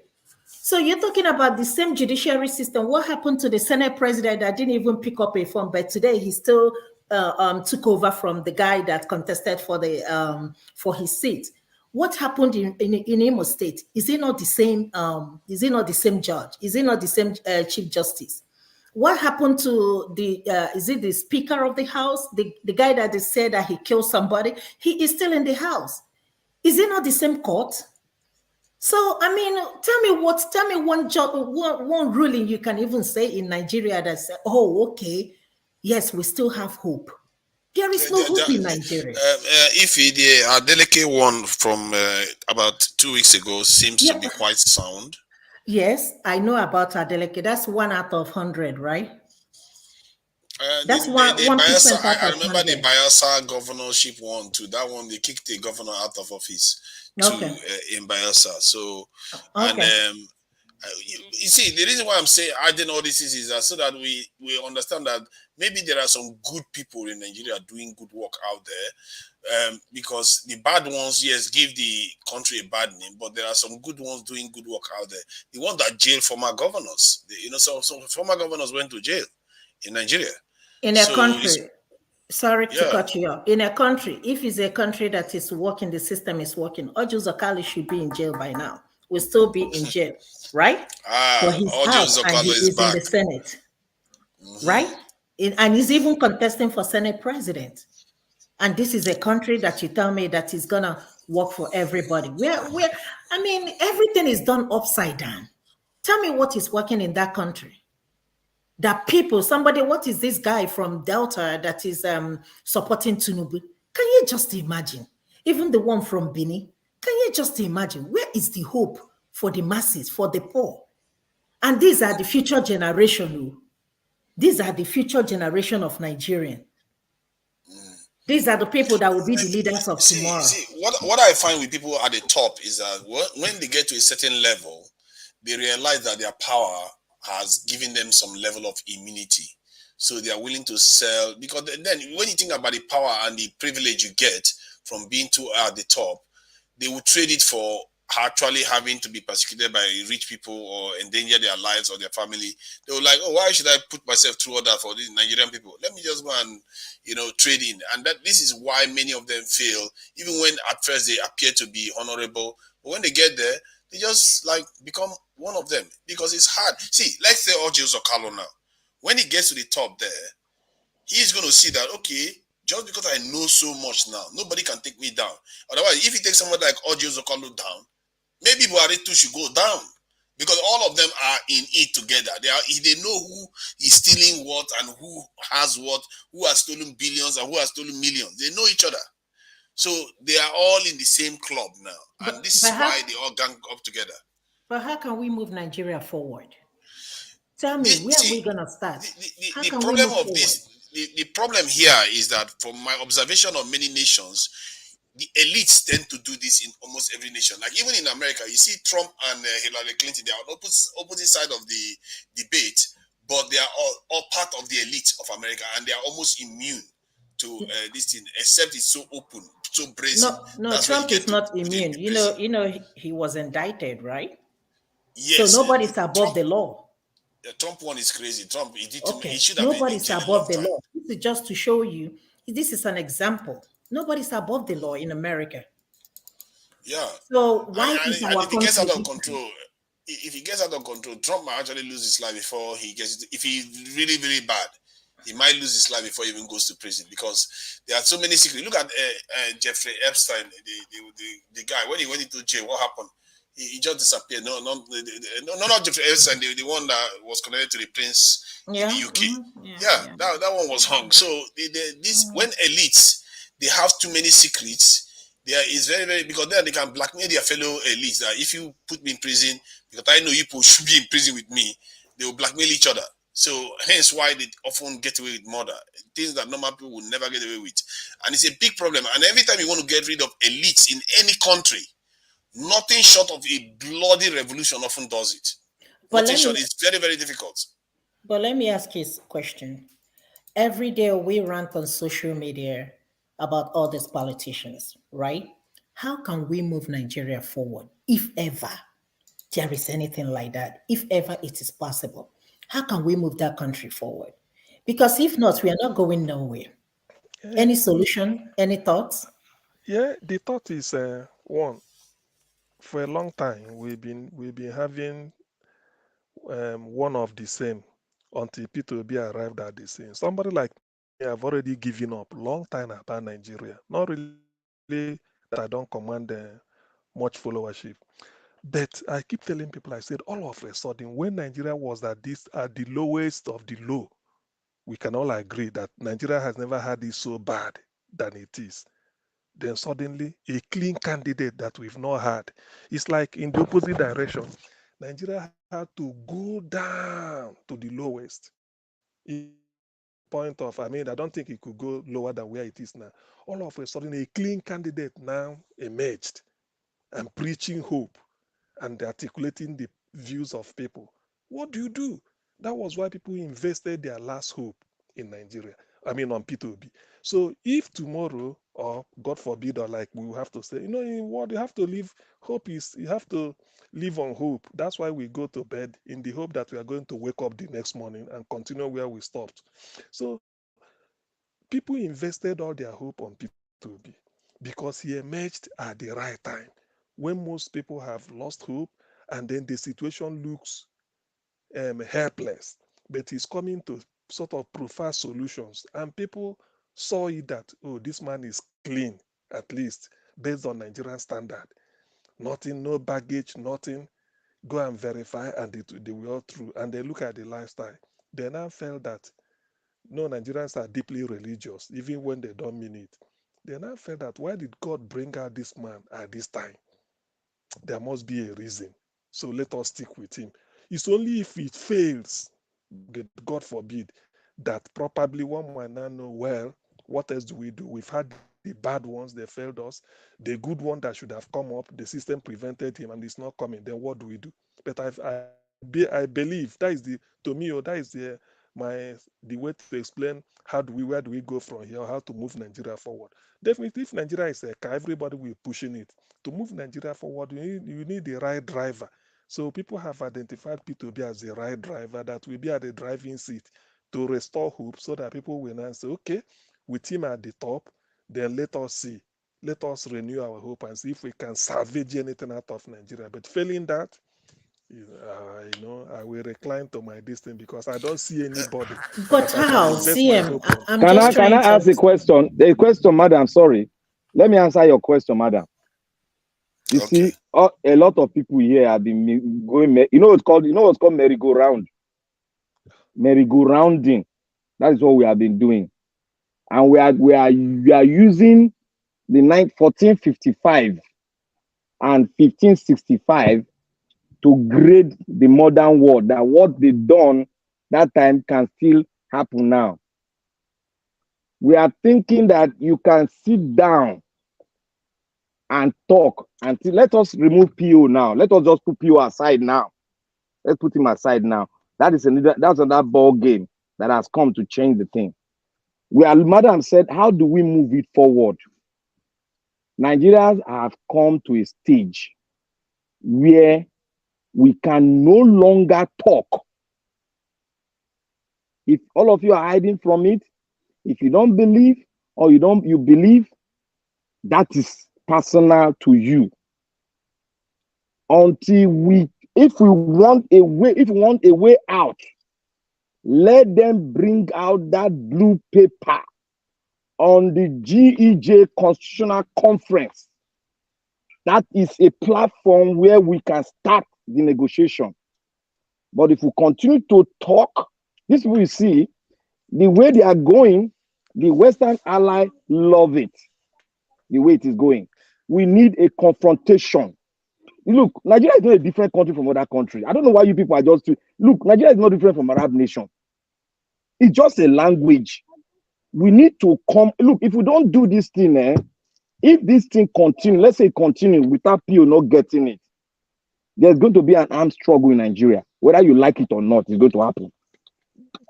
So you're talking about the same judiciary system. What happened to the Senate president that didn't even pick up a phone, but today he still took over from the guy that contested for his seat? What happened in Imo State? Is it not the same? Is it not the same judge? Is it not the same Chief Justice? What happened to is it the Speaker of the House? The guy that they said that he killed somebody, he is still in the house. Is it not the same court? So, I mean, tell me one ruling you can even say in Nigeria that says, oh, okay, yes, we still have hope. There is no hope in Nigeria. If the Adeleke one from about 2 weeks ago seems to be quite sound. Yes, I know about Adeleke. That's 1 out of 100, right? That's the 1% Bayelsa, out I of remember 100. the Bayelsa governorship one too. That one, they kicked the governor out of office in Bayelsa. So, and you see, the reason why I'm saying adding all this is that so that we understand that maybe there are some good people in Nigeria doing good work out there. Because the bad ones, yes, give the country a bad name, but there are some good ones doing good work out there. The ones that jail former governors, some former governors went to jail in Nigeria. In a country, sorry to cut you off. In a country, if it's a country that is working, the system is working, Ojo Zakali should be in jail by now. Will still be in jail, right? For his house, and he is in the Senate, right? And he's even contesting for Senate president. And this is a country that you tell me that is gonna work for everybody. I mean, everything is done upside down. Tell me what is working in that country. That people, what is this guy from Delta that is supporting Tinubu? Can you just imagine? Even the one from Bini, can you just imagine? Where is the hope for the masses, for the poor? And these are the future generation. These are the future generation of Nigerian. These are the people that will be the leaders of tomorrow. See, what I find with people at the top is that when they get to a certain level, they realize that their power has given them some level of immunity. So they are willing to sell, because then when you think about the power and the privilege you get from being too at the top, they will trade it for actually having to be persecuted by rich people or endanger their lives or their family. They were like, oh, why should I put myself through all that for these Nigerian people? Let me just go and, trade in. And this is why many of them fail, even when at first they appear to be honorable. But when they get there, they just become one of them, because it's hard. See, let's say Ojo Zokalo now. When he gets to the top there, he's going to see that, okay, just because I know so much now, nobody can take me down. Otherwise, if he takes someone like Ojo Zokalo down, maybe Buhari too should go down, because all of them are in it together. They know who is stealing what and who has what, who has stolen billions and who has stolen millions. They know each other. So they are all in the same club now. And this is why they all gang up together. But how can we move Nigeria forward? Tell me, where are we going to start? The problem of this, the problem here is that from my observation of many nations, the elites tend to do this in almost every nation. Like even in America, you see Trump and Hillary Clinton, they are on opposite side of the debate, but they are all part of the elite of America, and they are almost immune to this thing, except it's so open, so brazen. No, That's why you Trump get is to not put him immune. in prison. He was indicted, right? So Yes, nobody's above Trump, the law. the Trump one is crazy. Trump, he did Okay, he should have been in nobody's jail a long above the time. law. This is just to show you. This is an example. Nobody's above the law in America. Yeah. So why is And our if he gets country out of different? control, if he gets out of control, Trump might actually lose his life before he gets. If he's really, really bad, he might lose his life before he even goes to prison, because there are so many secrets. Look at Jeffrey Epstein, the guy. When he went into jail, what happened? He just disappeared. No, not Jeffrey Epstein, the one that was connected to the prince in the UK. Yeah. That one was hung. So when elites, they have too many secrets. There is very, very, because then they can blackmail their fellow elites that if you put me in prison, because I know you people should be in prison with me, they will blackmail each other. So hence why they often get away with murder, things that normal people would never get away with. And it's a big problem. And every time you want to get rid of elites in any country, nothing short of a bloody revolution often does it. Nothing short. It's very, very difficult. But let me ask you a question. Every day we rant on social media about all these politicians, right? How can we move Nigeria forward, if ever there is anything like that, if ever it is possible? How can we move that country forward? Because if not, we are not going nowhere. Any solution? Any thoughts? Yeah, the thought is one. For a long time, we've been having one of the same until Peter Obi arrived at the same. Somebody like me, I've already given up long time about Nigeria. Not really that I don't command much followership, but I keep telling people, I said, all of a sudden, when Nigeria was at the lowest of the low, we can all agree that Nigeria has never had it so bad than it is. Then suddenly, a clean candidate that we've not had. It's like in the opposite direction. Nigeria had to go down to the lowest. Point of, I mean, I don't think it could go lower than where it is now. All of a sudden, a clean candidate now emerged and preaching hope and articulating the views of people. What do you do? That was why people invested their last hope in Nigeria. I mean, on Peter Obi. So if tomorrow, or God forbid, or like we will have to say, in what you have to live, hope is, you have to live on hope. That's why we go to bed in the hope that we are going to wake up the next morning and continue where we stopped. So people invested all their hope on Peter Obi because he emerged at the right time when most people have lost hope and then the situation looks helpless. But he's coming to sort of prefer solutions, and people saw it that, oh, this man is clean, at least based on Nigerian standard. Nothing, no baggage, nothing. Go and verify, and they were all true. And they look at the lifestyle. They now felt that no, Nigerians are deeply religious, even when they don't mean it. They now felt that why did God bring out this man at this time? There must be a reason. So let us stick with him. It's only if it fails, God forbid, that probably one might not know, well, what else do we do? We've had the bad ones, they failed us. The good one that should have come up, the system prevented him and it's not coming. Then what do we do? But I believe that is to me, that is the way to explain where do we go from here, how to move Nigeria forward. Definitely, if Nigeria is a car, everybody will be pushing it. To move Nigeria forward, you need the right driver. So people have identified P2B as the right driver that will be at the driving seat to restore hope so that people will now say, okay, with him at the top, then let us see. Let us renew our hope and see if we can salvage anything out of Nigeria. But failing that, I will recline to my distance because I don't see anybody. But how? CM, Can I ask a question? The question, madam, sorry. Let me answer your question, madam. You see, a lot of people here have been going, what's called merry-go-round. Merry-go-rounding. That is what we have been doing. And we are using the 1455 and 1565 to grade the modern world, that what they done that time can still happen now. We are thinking that you can sit down and talk until let us remove PO now. Let us just put PO aside now. Let's put him aside now. That's another ball game that has come to change the thing. Madam said, how do we move it forward? Nigerians have come to a stage where we can no longer talk. If all of you are hiding from it, if you don't believe or you believe, that is personal to you. Until if we want a way out, let them bring out that blue paper on the GEJ Constitutional Conference. That is a platform where we can start the negotiation. But if we continue to talk, this we see, the way they are going, the Western ally love it, the way it is going. We need a confrontation. Look, Nigeria is not a different country from other countries. I don't know why you people are just... Look, Nigeria is not different from Arab nation. It's just a language. We need to come... Look, if we don't do this thing, if this thing continue, let's say continue without PO not getting it, there's going to be an armed struggle in Nigeria. Whether you like it or not, it's going to happen.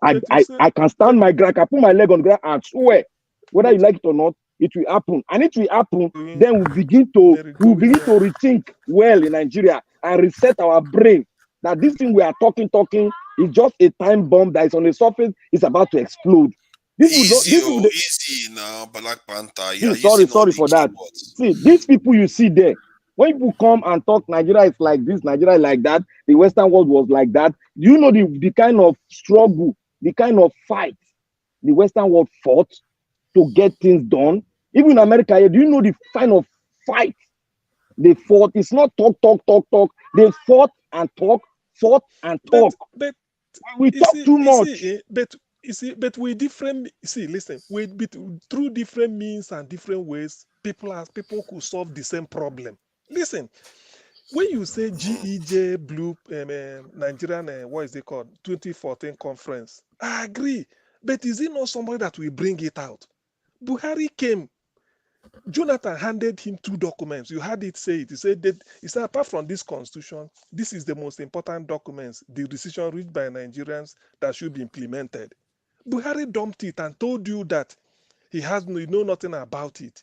I can stand my ground, I can put my leg on the ground and swear, whether you like it or not, it will happen. And it will happen, then we'll begin to rethink well in Nigeria and reset our brain that this thing we are talking is just a time bomb that is on the surface, it's about to explode. Easy now, Black Panther. Yeah, sorry for that. See, these people you see there, when people come and talk, Nigeria is like this, Nigeria is like that, the Western world was like that. Do you know the kind of struggle, the kind of fight the Western world fought to get things done? Even in America, do you know the kind of fight they fought? It's not talk. They fought and talk. But we talk too much. But we different. See, listen. Through different means and different ways, people could solve the same problem. Listen, when you say GEJ Blue Nigerian, what is it called? 2014 conference, I agree. But is it not somebody that will bring it out? Buhari came. Jonathan handed him 2 documents. You heard it say it. He said, apart from this constitution, this is the most important documents, the decision reached by Nigerians that should be implemented. Buhari dumped it and told you that he know nothing about it,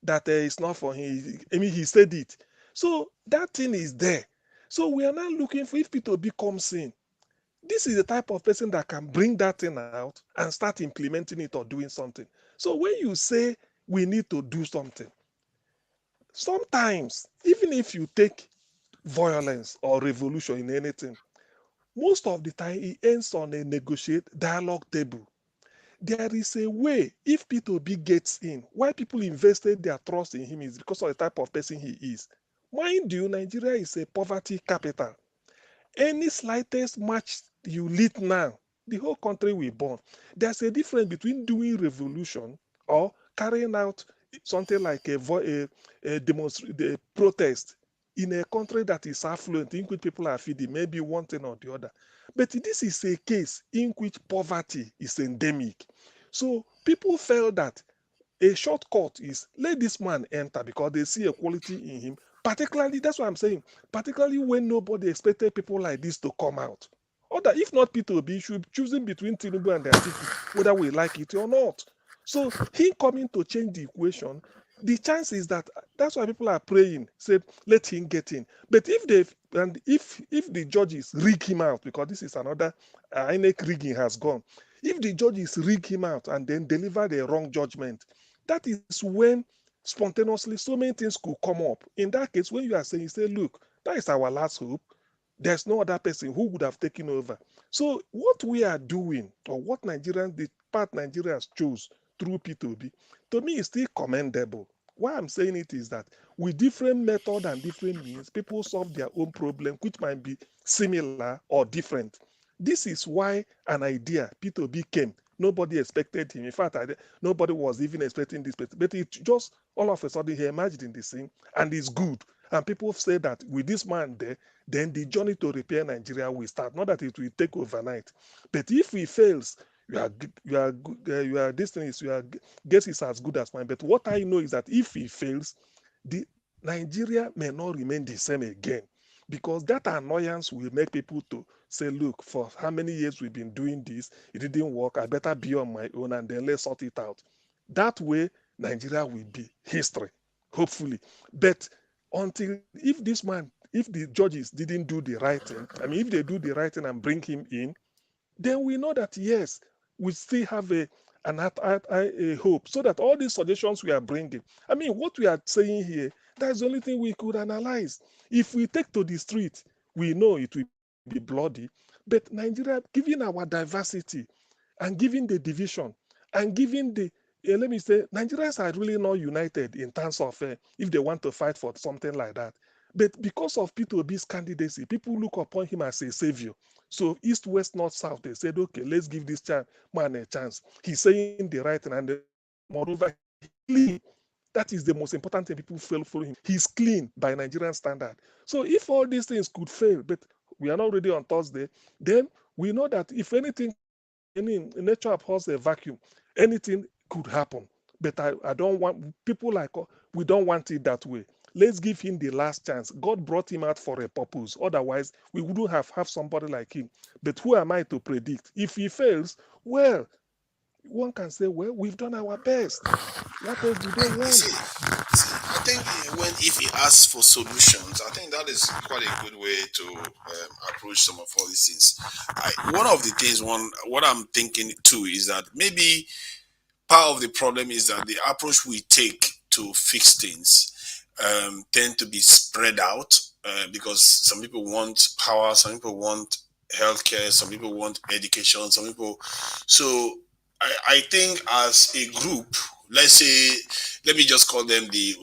that it's not for him. I mean, he said it. So that thing is there. So we are now looking for, if Peter Obi comes in, this is the type of person that can bring that thing out and start implementing it or doing something. So when you say we need to do something, sometimes, even if you take violence or revolution in anything, most of the time it ends on a negotiate dialogue table. There is a way, if Peter Obi gets in, why people invested their trust in him is because of the type of person he is. Mind you, Nigeria is a poverty capital. Any slightest match you lead now, the whole country will burn. There's a difference between doing revolution or carrying out something like a protest in a country that is affluent, in which people are feeding, maybe one thing or the other. But this is a case in which poverty is endemic. So people felt that a shortcut is let this man enter because they see a quality in him. Particularly, that's what I'm saying, particularly when nobody expected people like this to come out. Or that if not Peter Obi, should choosing between Tinubu and Atiku, whether we like it or not. So he coming to change the equation, the chance is that's why people are praying, said, let him get in. But if the judges rig him out, because this is another INEC rigging has gone, if the judges rig him out and then deliver the wrong judgment, that is when spontaneously so many things could come up. In that case, when you are saying, you say, look, that is our last hope. There's no other person who would have taken over. So what we are doing, or what the path Nigerians chose through P2B, to me is still commendable. Why I'm saying it is that with different method and different means, people solve their own problem, which might be similar or different. This is why an idea, P2B came. Nobody expected him. In fact, nobody was even expecting this. But it just, all of a sudden, he emerged in the scene, and it's good. And people say that with this man there, then the journey to repair Nigeria will start. Not that it will take overnight. But if he fails, your guess is as good as mine. But what I know is that if he fails, Nigeria may not remain the same again, because that annoyance will make people to say, look, for how many years we've been doing this, it didn't work, I better be on my own, and then let's sort it out. That way, Nigeria will be history, hopefully. But until, if this man, if the judges didn't do the right thing, I mean, if they do the right thing and bring him in, then we know that, yes, we still have a hope, so that all these suggestions we are bringing, I mean, what we are saying here, that's the only thing we could analyze. If we take to the street, we know it will be bloody, but Nigeria, given our diversity and given the division and given the, let me say, Nigerians are really not united in terms of if they want to fight for something like that. But because of Peter Obi's candidacy, people look upon him as a savior. So East, West, North, South, they said, okay, let's give this man a chance. He's saying the right thing, and moreover, clean. That is the most important thing. People feel for him. He's clean by Nigerian standard. So if all these things could fail, but we are not ready on Thursday, then we know that if anything, nature abhors a vacuum, anything could happen. But I don't want, people like us, we don't want it that way. Let's give him the last chance. God brought him out for a purpose. Otherwise, we wouldn't have somebody like him. But who am I to predict? If he fails, well, one can say, well, we've done our best. What else do they want? See, I think if he asks for solutions, I think that is quite a good way to approach some of all these things. One of the things, what I'm thinking too, is that maybe part of the problem is that the approach we take to fix things tend to be spread out because some people want power, some people want healthcare, some people want education, some people. So I think as a group, let's say, let me just call them the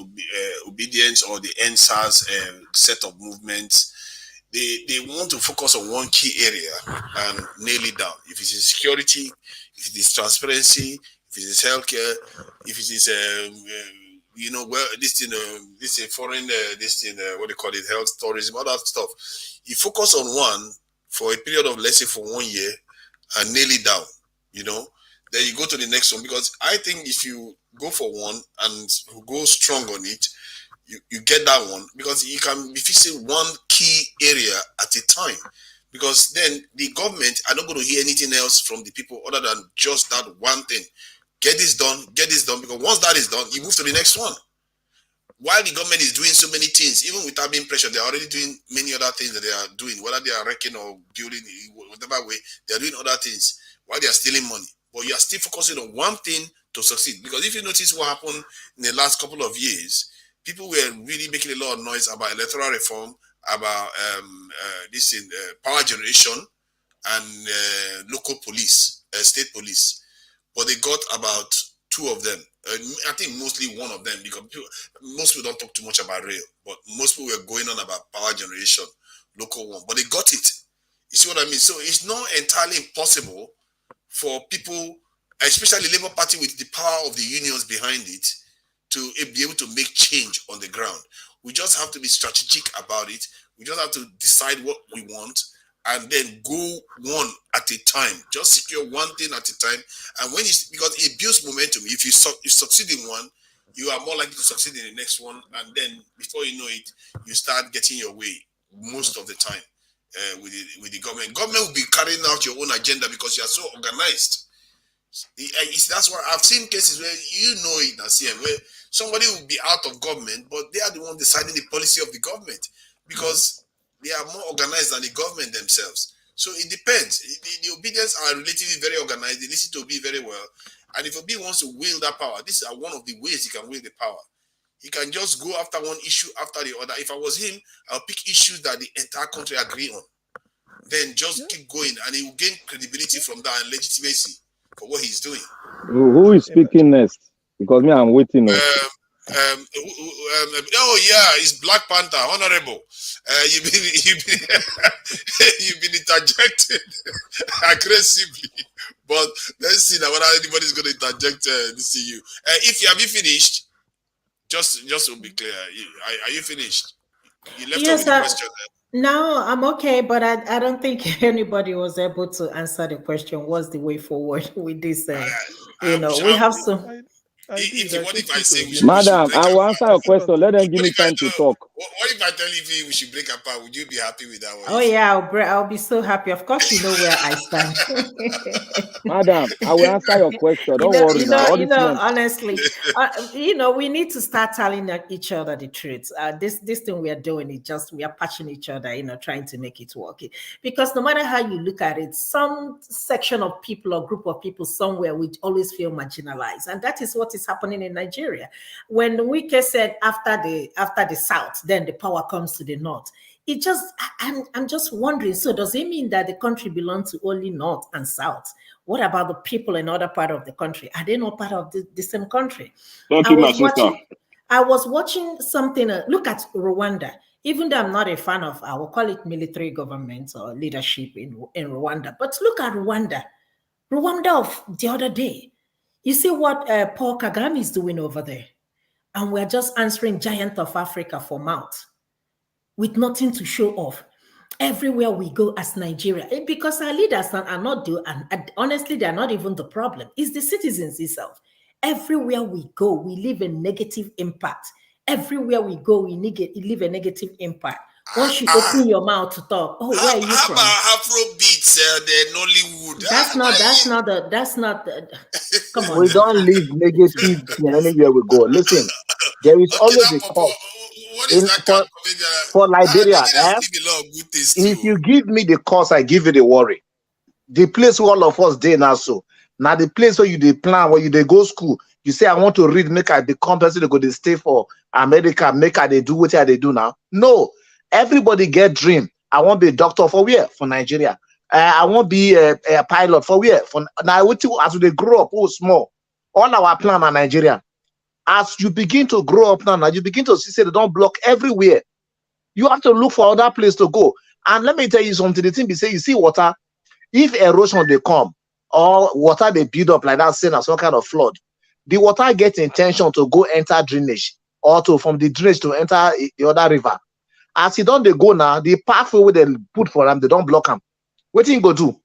obedience or the NSAS set of movements. They want to focus on one key area and nail it down. If it is security, if it is transparency, if it is healthcare, if it is this thing foreign what they call it, health tourism, all that stuff. You focus on one for a period of, let's say, for 1 year and nail it down, then you go to the next one, because I think if you go for one and go strong on it, you get that one, because you can be fixing one key area at a time, because then the government are not going to hear anything else from the people other than just that one thing. Get this done, because once that is done, you move to the next one. While the government is doing so many things, even without being pressured, they're already doing many other things that they are doing, whether they are wrecking or building, whatever way, they're doing other things while they are stealing money. But you are still focusing on one thing to succeed. Because if you notice what happened in the last couple of years, people were really making a lot of noise about electoral reform, about power generation, and local police, state police. But they got about two of them. I think mostly one of them, because most people don't talk too much about rail, but most people were going on about power generation, local one. But they got it. You see what I mean? So it's not entirely impossible for people, especially the Labour Party with the power of the unions behind it, to be able to make change on the ground. We just have to be strategic about it. We just have to decide what we want and then go one at a time. Just secure one thing at a time. And because it builds momentum. If you succeed in one, you are more likely to succeed in the next one. And then before you know it, you start getting your way most of the time with the government. Government will be carrying out your own agenda because you are so organized. That's why I've seen cases where it, Nassim, where somebody will be out of government, but they are the one deciding the policy of the government because they are more organized than the government themselves. So it depends. The obedience are relatively very organized. They listen to Obi very well. And if Obi wants to wield that power, this is one of the ways he can wield the power. He can just go after one issue after the other. If I was him, I'll pick issues that the entire country agree on. Then just keep going, and he will gain credibility from that and legitimacy for what he's doing. Who is speaking next? Because me, I'm waiting. It's Black Panther, Honorable. You've been interjected aggressively, but let's see now whether anybody's going to interject this to you. If you have finished, just to be clear, are you finished? You left off with the question. No, I'm okay, but I don't think anybody was able to answer the question. What's the way forward with this? We have some. did. I What said if I say Peter we Obi. should Madam, break I will apart? answer I your said question. Let them give What me if I time to talk. what if I tell Ify we should break apart? Would you be happy with that one, Oh Ify? yeah, I'll be so happy. Of course, you know where I stand. Madam, I will answer your question. Don't worry now. All this month. Honestly, we need to start telling each other the truth. This thing we are doing is just we are patching each other, trying to make it work. Because no matter how you look at it, some section of people or group of people somewhere will always feel marginalized, and that is what is happening in Nigeria. When Wike said after the South, then the power comes to the North. It just, I'm just wondering. So does it mean that the country belongs to only North and South? What about the people in other part of the country? Are they not part of the same country? Thank you, my sister. I was watching something. Look at Rwanda. Even though I'm not a fan of, I will call it military government or leadership in Rwanda, but look at Rwanda of the other day. You see what Paul Kagame is doing over there, and we're just answering giant of Africa for mouth, with nothing to show off everywhere we go as Nigeria. Because our leaders are not doing, and honestly, they're not even the problem. It's the citizens itself. Everywhere we go, we leave a negative impact. Everywhere we go, we leave a negative impact. Once you open your mouth to talk, where are you How from? about Afrobeats, the Nollywood? That's not the. Come on. We don't leave negative thing anywhere we go. Listen, there is Okay, always that a Popo, cause. what is that kind of For Liberia, Nigerians give a lot of good things if too. you give me the cause, I give you the worry. The place where all of us dey now, so now the place where you dey plan, where you dey go school, you say I want to read, make I become person to go to stay for America, make I they do what I they do now. No, everybody get dream. I want to be a doctor for where? For Nigeria. I want to be a pilot for where? For now. As they grow up, small, all our plan are Nigeria. As you begin to grow up now, you begin to see they don't block everywhere. You have to look for other place to go. And let me tell you something. The thing be say, you see water. If erosion they come or water they build up like that, saying as some kind of flood, the water gets intention to go enter drainage or to from the drainage to enter the other river. As you don't they go now, the pathway where they put for them, they don't block them. What you go do?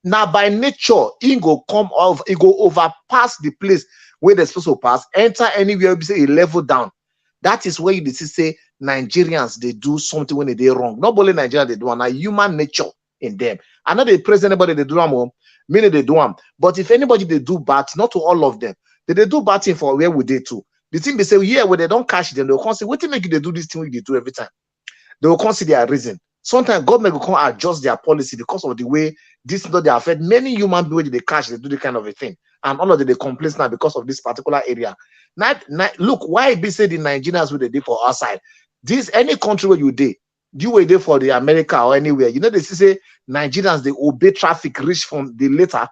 Now by nature, it go come off, it go overpass the place where they're supposed to pass, enter anywhere, say a level down. That is where you see say Nigerians they do something when they do wrong. Not only Nigeria they do, and human nature in them. I know they praise anybody they do them, meaning they do them. But if anybody they do bad, not to all of them, they do bad thing for where would they too. The thing they say, yeah, when they don't catch them, they'll come say, what do you make they do this thing they do every time? They will consider their reason. Sometimes government will come adjust their policy because of the way this not they affect many human beings they catch, they do the kind of a thing. And all of them they complain now because of this particular area. Now, look, why be say the Nigerians will they do for outside? This any country where you did. You were there for the America or anywhere. You know, they say Nigerians, they obey traffic reach from the letter.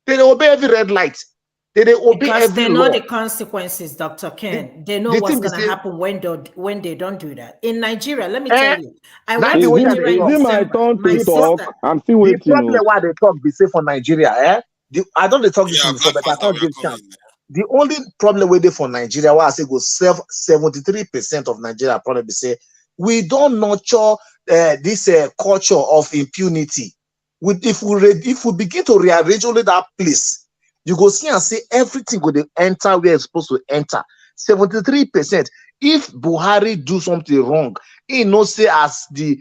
They obey every red light. They obey because every they know law. the consequences, Dr. Ken. They know what's going to happen when they don't do that. In Nigeria, let me tell you, I went to Nigeria in my December. turn to My talk? sister. I'm still The waiting. problem why they talk be say for Nigeria, I don't talk this before, but I can't give chance. The only problem with it for Nigeria, why I say go 73% of Nigeria probably be say we don't nurture this culture of impunity. If we begin to rearrange only that place, you go see and say everything go enter where it's supposed to enter. 73%. If Buhari do something wrong, he no say as the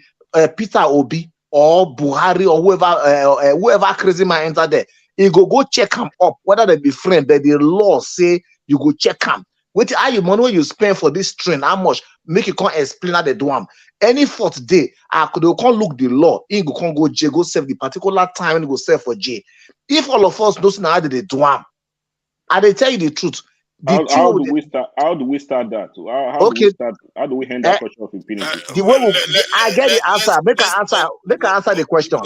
Peter Obi or Buhari or whoever crazy man enter there, he go check him up whether they be friend. But the law say you go check him. What are you money you spend for this train? How much? Make you can't explain how they do them. Any fourth day, they can't look the law. He go can't go jail, go serve the particular time and go serve for jail. If all of us don't know how they do them, and they tell you the truth. How do we start that? How do we end that question of impunity? The way I get the answer. Make an answer the question.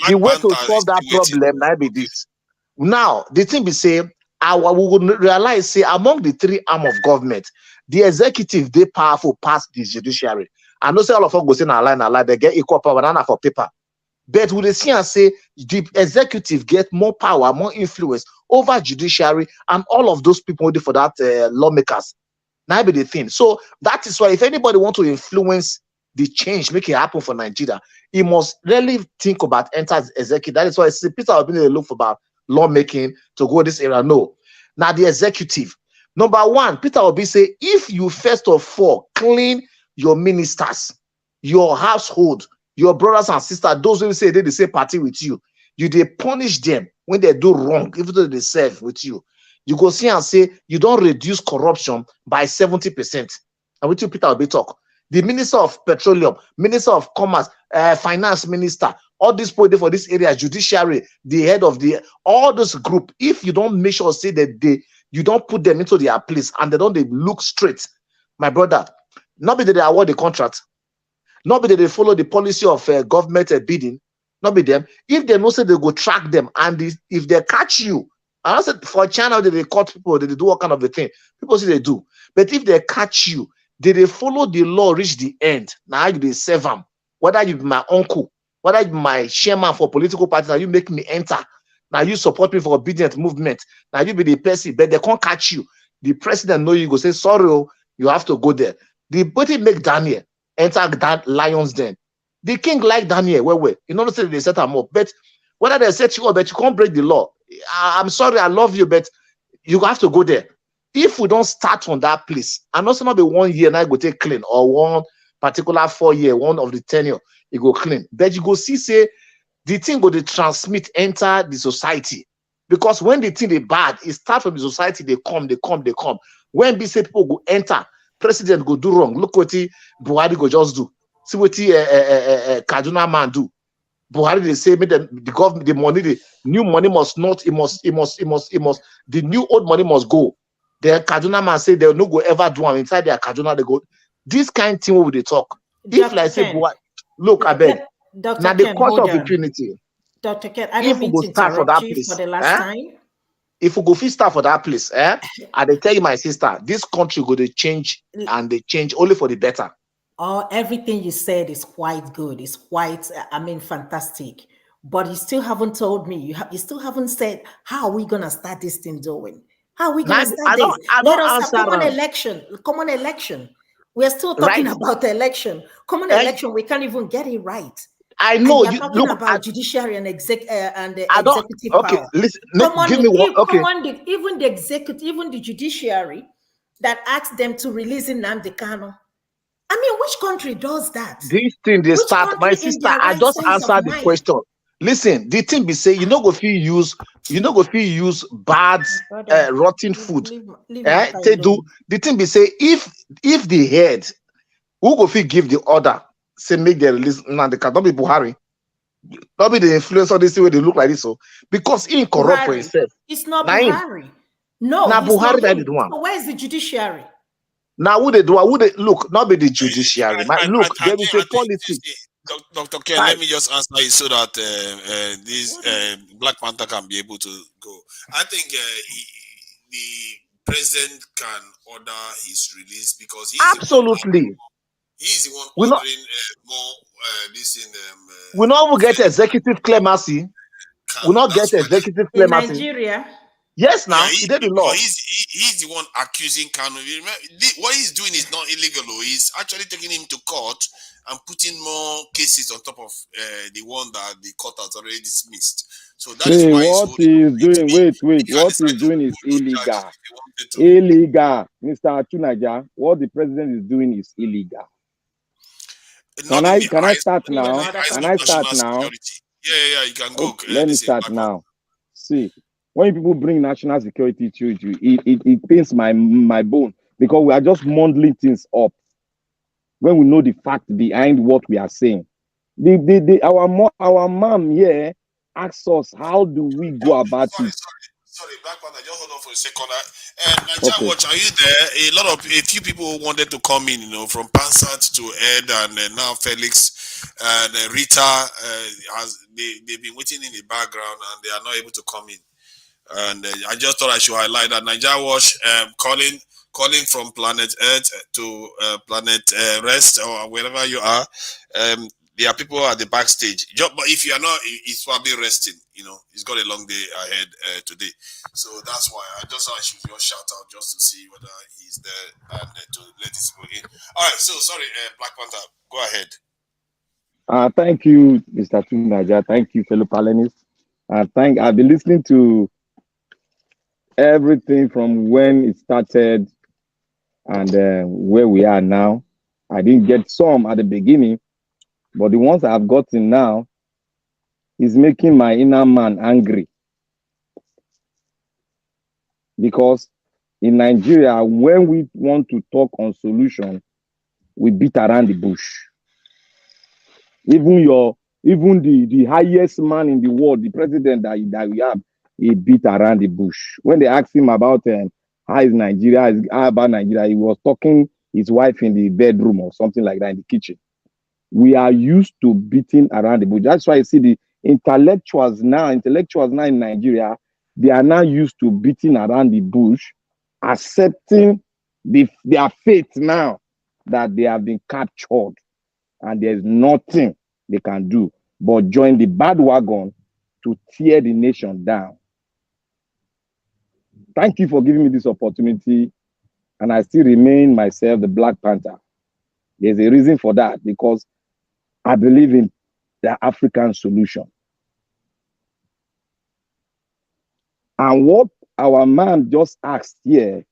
The way to solve that problem might be this. Now, the thing be say, we would realize say among the three arm of government, the executive they powerful past the judiciary. I know say all of us go say na lie, they get equal power banana for paper. But we see and say the executive get more power, more influence over judiciary and all of those people waiting for that lawmakers. Now be the thing. So that is why if anybody want to influence the change, make it happen for Nigeria, he must really think about enter executive. That is why I see Peter Obi they look for about lawmaking to go this area. No. Now the executive, Number one, Peter Obi say, if you first of all clean your ministers, your household, your brothers and sisters, those who say they say party with you, they punish them when they do wrong, even though they serve with you. You go see and say, you don't reduce corruption by 70%. And with you, Peter Obi talk. The Minister of Petroleum, Minister of Commerce, Finance Minister, all these people for this area, Judiciary, the head of all those group, if you don't make sure say that you don't put them into their place and they look straight, my brother, not be that they award the contract, not be that they follow the policy of government bidding, not be them. If they know say they go track them, and if they catch you, and I said for China they caught people, they do all kind of a thing. People say they do, but if they catch you, they follow the law, reach the end. Now you they serve them. Whether you be my uncle, whether you be my chairman for political party, now you make me enter. Now you support me for obedient movement. Now you be the person, but they can't catch you. The president know you go say sorry, you have to go there. The body make Daniel enter that lion's den. The king like Daniel, well, you know say they set him up, but whether they set you up, but you can't break the law. I'm sorry, I love you, but you have to go there. If we don't start from that place, and also not be 1 year now go take clean, or one particular 4 year, one of the tenure, you go clean. But you go see, say, the thing go to transmit, enter the society. Because when the thing is bad, it starts from the society, they come. When say people go enter, president go do wrong. Look what Buhari go just do. See what Kaduna man do. Buhari they say the government, the money, the new money must not, it must, the new old money must go. The Kaduna man say they'll not go ever do them inside their Kaduna. They go, this kind of thing will they talk. If like say, look, I beg. Now the culture of the Trinity. Dr. Ken, I don't mean to interrupt you for the last time. If we go fit start for that place, I they tell you, my sister, this country go to change, and they change only for the better. Everything you said is quite good. It's quite, fantastic. But you still haven't told me. You still haven't said how are we gonna start this thing doing. How are we going to start this? Let us have common election. We are still talking about the election. Common election, we can't even get it right. I know. You're talking about judiciary and executive okay, power. Listen, give me one. Okay. Even the executive, even the judiciary that asked them to release Nnamdi Kanu. I mean, which country does that? This thing they start, my sister. I just answered the question. Listen, the thing be say, you know go feel use bad rotten food. They do the thing be say, if the head who go feel give the order, say make the release now, they cannot be Buhari. Not be the influencer this way they look like this. So because he corrupt for himself. It's not Buhari. No, now Buhari that the one. So where's the judiciary? Now who they do? Who they look? Not be the judiciary. Look, there is a politics. Dr. Ken, let me just answer you so that this Black Panther can be able to go. I think the president can order his release because he's absolutely. He's the one ordering more this in we not get executive clemency. We not get executive clemency in Nigeria. Yes, now he did the law. He's the one accusing Kanu. What he's doing is not illegal. He's actually taking him to court and putting more cases on top of the one that the court has already dismissed. So that is why what he's doing. Wait. What he's doing is illegal. Illegal, Mr. Chunaja. What the president is doing is illegal. Can I start now? Can I start now? Yeah, you can go. Let me start now. See. When people bring national security to you, it pains my bone because we are just muddling things up when we know the fact behind what we are saying. Our mom here asks us, how do we go about it? Sorry, Black Panther, just hold on for a second. Nigerian Watch, are you there? A few people wanted to come in, from Pansat to Ed, and now Felix and Rita. They've been waiting in the background and they are not able to come in. And I just thought I should highlight that Nigerian Watch calling from planet Earth to planet Rest or wherever you are. There are people at the backstage. But if you are not, he's probably resting. He's got a long day ahead today. So that's why I just thought I should just shout out just to see whether he's there and to let his people in. All right. So sorry, Black Panther, go ahead. Thank you, Mr. Tunaja. Thank you, fellow panelists. I've been listening to everything from when it started and where we are now. I didn't get some at the beginning, but the ones I've gotten now is making my inner man angry. Because in Nigeria, when we want to talk on solution, we beat around the bush. Even the highest man in the world, the president that we have, he beat around the bush. When they asked him about how about Nigeria, he was talking his wife in the bedroom or something like that in the kitchen. We are used to beating around the bush. That's why you see the intellectuals now in Nigeria, they are now used to beating around the bush, accepting their fate now that they have been captured and there's nothing they can do but join the bandwagon to tear the nation down. Thank you for giving me this opportunity, and I still remain myself the Black Panther. There's a reason for that, because I believe in the African solution. And what our man just asked here,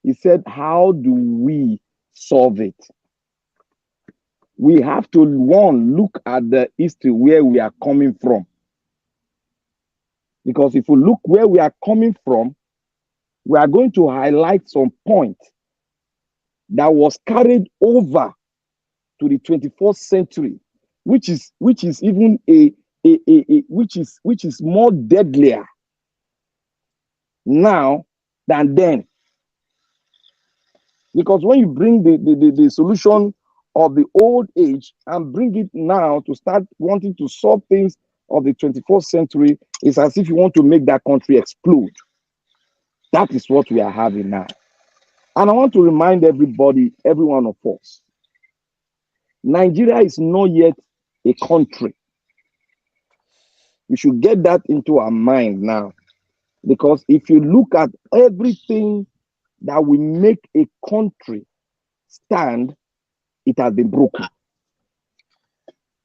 he said, how do we solve it? We have to, one, look at the history where we are coming from. Because if we look where we are coming from, we are going to highlight some points that was carried over to the 21st century, which is even which is more deadlier now than then. Because when you bring the solution of the old age and bring it now to start wanting to solve things of the 21st century, it's as if you want to make that country explode. That is what we are having now. And I want to remind everybody, every one of us, Nigeria is not yet a country. We should get that into our mind now. Because if you look at everything that will make a country stand, it has been broken.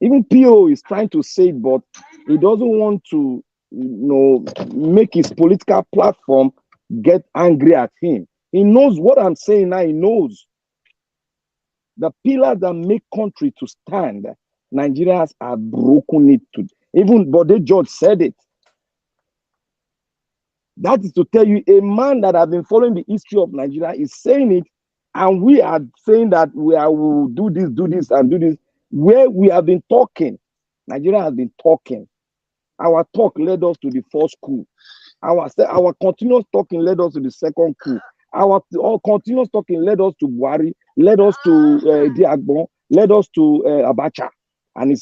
Even PO is trying to say it, but he doesn't want to, make his political platform get angry at him. He knows what I'm saying now. He knows the pillars that make country to stand. Nigerians have broken it to. Even Bode George said it. That is to tell you, a man that has been following the history of Nigeria is saying it, and we are saying that we will do this, and do this. Where we have been talking, Nigeria has been talking. Our talk led us to the first coup. Our continuous talking led us to the second coup. Our continuous talking led us to Buhari, led us to Diagbon, led us to Abacha. And it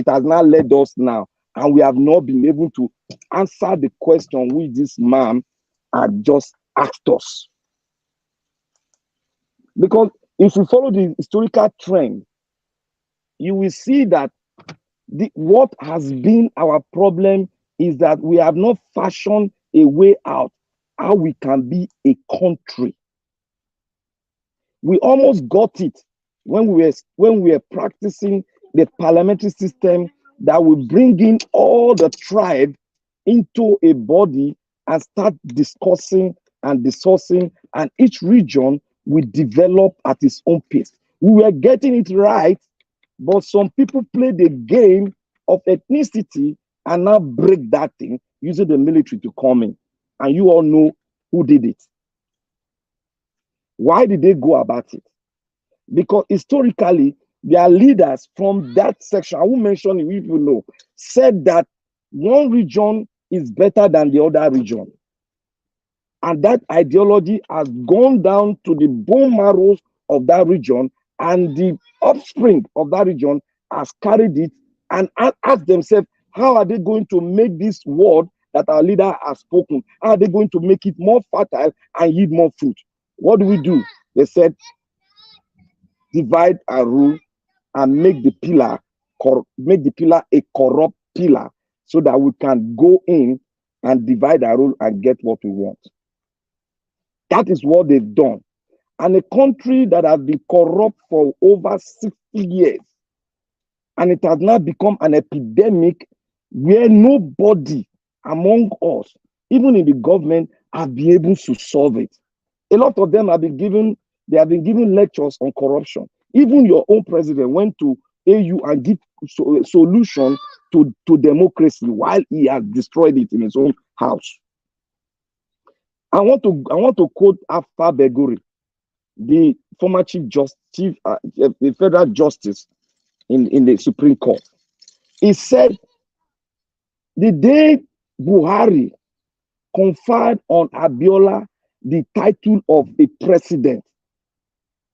has not led us now. And we have not been able to answer the question which this man had just asked us. Because if we follow the historical trend, you will see that what has been our problem is that we have not fashioned a way out how we can be a country. We almost got it when we were practicing the parliamentary system that will bring in all the tribe into a body and start discussing and discussing, and each region will develop at its own pace. We were getting it right, but some people play the game of ethnicity and now break that thing using the military to come in. And you all know who did it. Why did they go about it? Because historically, their leaders from that section, I won't mention it if you know, said that one region is better than the other region. And that ideology has gone down to the bone marrows of that region, and the offspring of that region has carried it and asked themselves, how are they going to make this word that our leader has spoken, how are they going to make it more fertile and yield more fruit? What do? They said, divide and rule and make the pillar a corrupt pillar so that we can go in and divide and rule and get what we want. That is what they've done. And a country that has been corrupt for over 60 years, and it has now become an epidemic where nobody among us, even in the government, have been able to solve it. A lot of them have been given lectures on corruption. Even your own president went to AU and give solution to democracy while he has destroyed it in his own house. I want to quote Alpha Beguri, the former the federal justice in the Supreme Court. He said, the day Buhari conferred on Abiola the title of a president,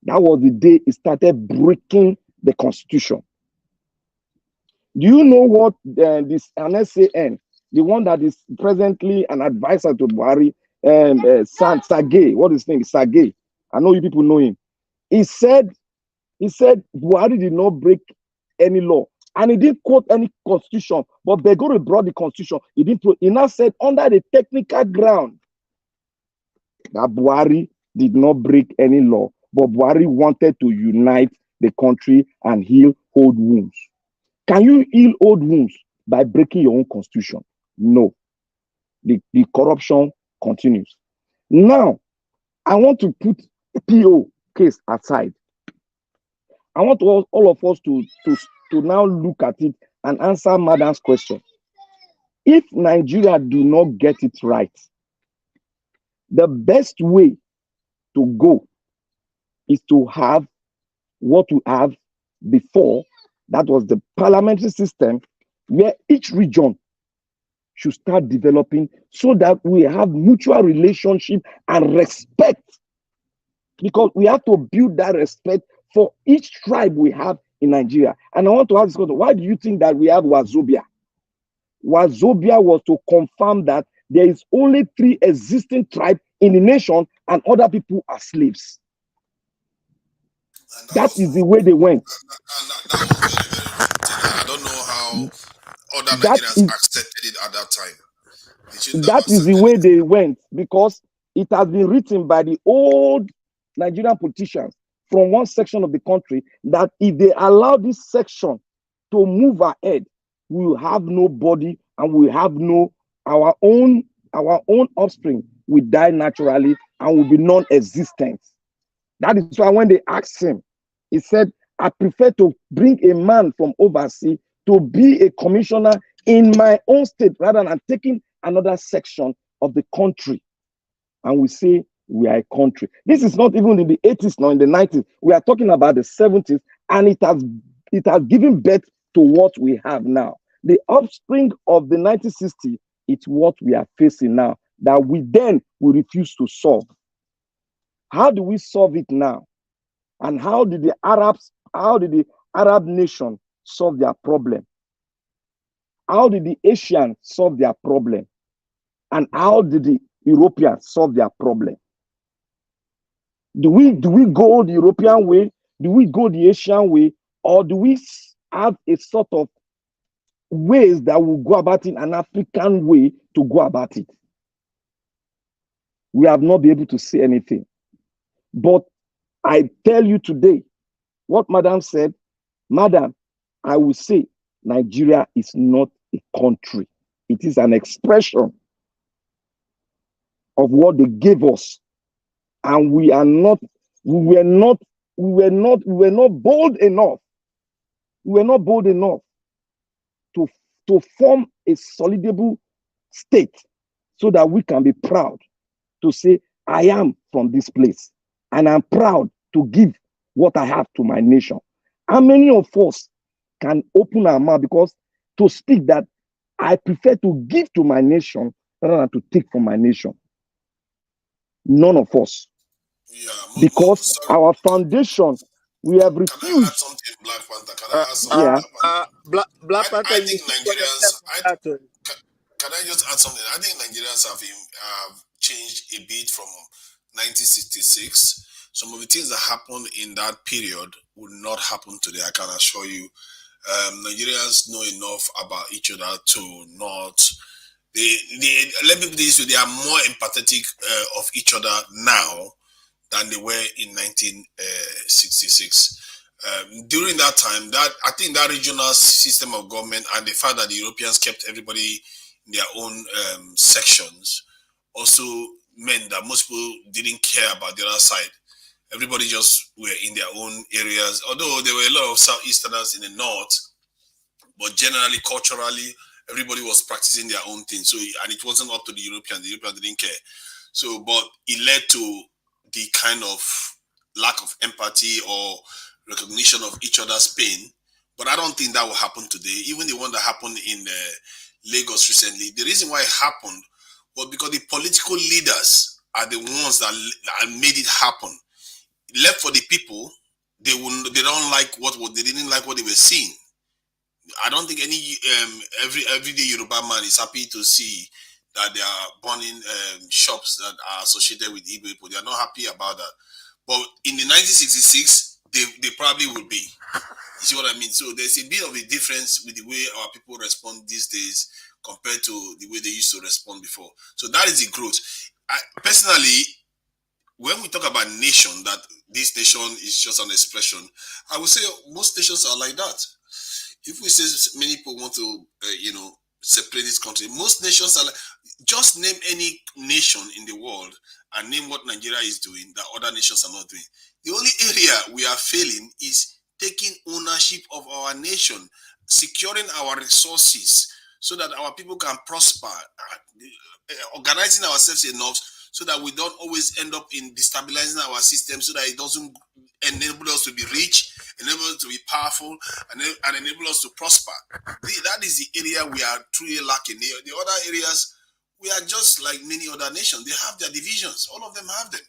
that was the day he started breaking the constitution. Do you know what this NSAN, the one that is presently an advisor to Buhari, Sage, what is his name? Sage. I know you people know him. He said Buhari did not break any law. And he didn't quote any constitution, but Begore brought the constitution. He now said under the technical ground that Buhari did not break any law, but Buhari wanted to unite the country and heal old wounds. Can you heal old wounds by breaking your own constitution? No. The corruption continues. Now, I want to put PO case aside. I want all of us to now look at it and answer Madam's question. If Nigeria do not get it right, the best way to go is to have what we have before. That was the parliamentary system, where each region should start developing so that we have mutual relationship and respect. Because we have to build that respect for each tribe we have in Nigeria. And I want to ask this question, why do you think that we have Wazobia? Wazobia was to confirm that there is only 3 existing tribes in the nation and other people are slaves. That is the way they went. That was very, very routine. I don't know how other Nigerians accepted it at that time. That is the way they went, because it has been written by the old Nigerian politicians from one section of the country that if they allow this section to move ahead, we will have nobody and we will have our own offspring will die naturally and will be non-existent. That is why when they asked him, he said, I prefer to bring a man from overseas to be a commissioner in my own state rather than taking another section of the country. And we say we are a country. This is not even in the 80s, nor in the 90s. We are talking about the 70s, and it has given birth to what we have now. The offspring of the 1960s, it's what we are facing now, that we refuse to solve. How do we solve it now? And how did the Arab nation solve their problem? How did the Asians solve their problem? And how did the Europeans solve their problem? Do we go the European way? Do we go the Asian way? Or do we have a sort of ways that will go about it, an African way to go about it? We have not been able to say anything. But I tell you today, what Madam said, Madam, I will say Nigeria is not a country. It is an expression of what they gave us. And we were not bold enough. We were not bold enough to form a solidable state so that we can be proud to say, I am from this place and I'm proud to give what I have to my nation. How many of us can open our mouth because to speak that I prefer to give to my nation rather than to take from my nation? None of us. Yeah, because our foundation, we have refused. Can I add something, Black Panther? Can I add something? Black Panther, I think Nigerians. Can I just add something? I think Nigerians have changed a bit from 1966. Some of the things that happened in that period would not happen today. I can assure you. Nigerians know enough about each other to not. Let me put this way: they are more empathetic of each other now than they were in 1966. During that time, I think that regional system of government and the fact that the Europeans kept everybody in their own sections also meant that most people didn't care about the other side. Everybody just were in their own areas, although there were a lot of Southeasterners in the north, but generally, culturally, everybody was practicing their own thing. So, and it wasn't up to the Europeans. The Europeans didn't care. So, but it led to the kind of lack of empathy or recognition of each other's pain. But I don't think that will happen today. Even the one that happened in Lagos recently, the reason why it happened was because the political leaders are the ones that made it happen. Left for the people, they don't like they didn't like what they were seeing. I don't think any everyday Yoruba man is happy to see that they are burning shops that are associated with Igbo people. They are not happy about that. But in the 1966, they probably will be. You see what I mean? So there's a bit of a difference with the way our people respond these days compared to the way they used to respond before. So that is the growth. Personally, when we talk about nation, that this nation is just an expression, I would say most nations are like that. If we say many people want to, separate this country, most nations are like, just name any nation in the world and name what Nigeria is doing that other nations are not doing. The only area we are failing is taking ownership of our nation, securing our resources so that our people can prosper, organizing ourselves enough so that we don't always end up in destabilizing our system, so that it doesn't enable us to be rich, enable us to be powerful, and enable us to prosper. That is the area we are truly lacking. The other areas, we are just like many other nations. They have their divisions. All of them have them.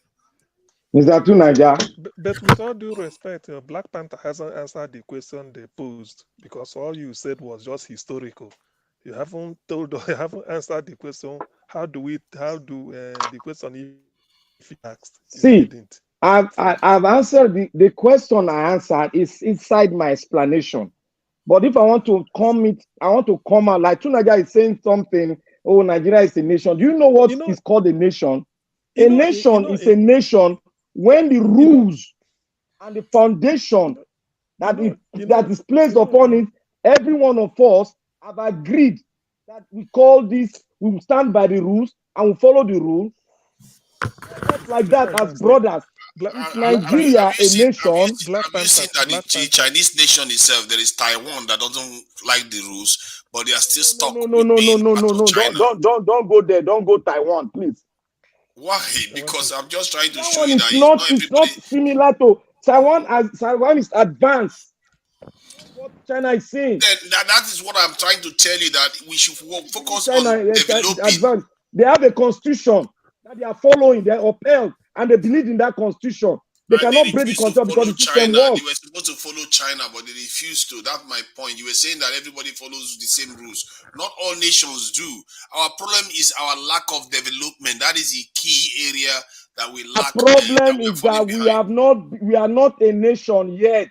Mr. Tunaja. But with all due respect, Black Panther hasn't answered the question they posed, because all you said was just historical. You haven't answered the question. How do the question if you asked? See, I've answered the question I answered is inside my explanation. But if I want to come out like Tunaja is saying something. Oh, Nigeria is a nation. Do you know what is called a nation? A nation is a nation when the rules and the foundation that is placed upon it, every one of us have agreed that we call this, we will stand by the rules and we follow the rules. Like that as brothers. Is Nigeria a nation? Have you seen that the Chinese nation itself, there is Taiwan that doesn't like the rules, but they are still stuck. No. Don't go there. Don't go Taiwan, please. Why? Because I'm just trying to show you that it's not similar to Taiwan. As Taiwan is advanced. That's what China is saying. That is what I'm trying to tell you, that we should focus on developing. Advanced. They have a constitution that they are following. They are upheld, and they believe in that constitution. They cannot break the constitution because the system works. They were supposed to follow China, but they refused to. That's my point. You were saying that everybody follows the same rules. Not all nations do. Our problem is our lack of development. That is the key area that we lack. The problem is that we are not a nation yet.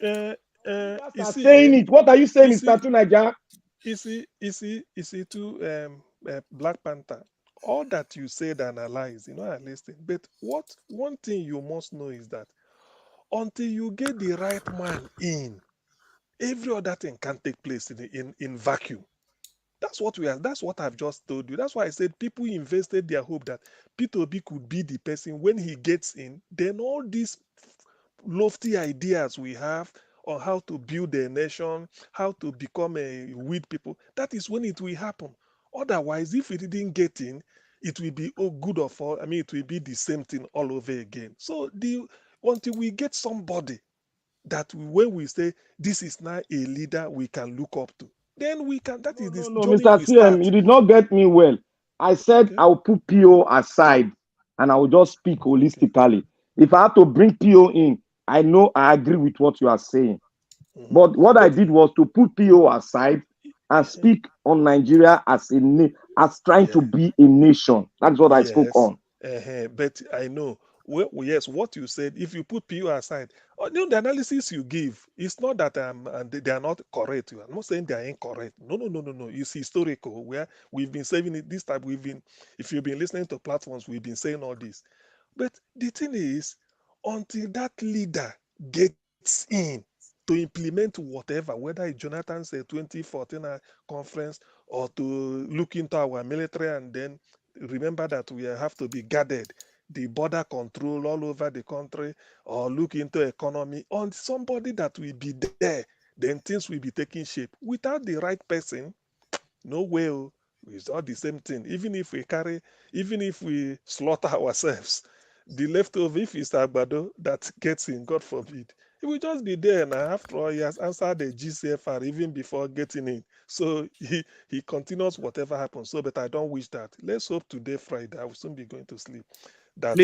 Saying it. What are you saying, Mr. Tunaja? You see, to Black Panther. All that you said and analyze, I listen. But one thing you must know is that until you get the right man in, every other thing can take place in vacuum. That's what I've just told you. That's why I said people invested their hope that Peter Obi could be the person. When he gets in, then all these lofty ideas we have on how to build a nation, how to become a weed people, that is when it will happen. Otherwise, if it didn't get in, it will be good of all. It will be the same thing all over again. So until we get somebody that when we say this is now a leader we can look up to, then we can. That is this journey. Mr. CM, you did not get me well. I said I will put PO aside and I will just speak holistically. If I have to bring PO in, I know I agree with what you are saying. But what I did was to put PO aside and speak on Nigeria as trying to be a nation. That's what I spoke on. But I know, yes, what you said, if you put PO aside, the analysis you give, it's not that they are not correct. I'm not saying they are incorrect. No. It's historical, where we've been saying it this time. If you've been listening to platforms, we've been saying all this. But the thing is, until that leader gets in to implement whatever, whether it's Jonathan's 2014 conference or to look into our military and then remember that we have to be guarded. The border control all over the country, or look into economy on somebody that will be there, then things will be taking shape. Without the right person, no way. It's all the same thing. Even if we slaughter ourselves, the leftover, if it's Agbado that gets in, God forbid, he will just be there. And after all, he has answered the GCFR even before getting in. So he continues whatever happens. So, but I don't wish that. Let's hope today, Friday, I will soon be going to sleep. That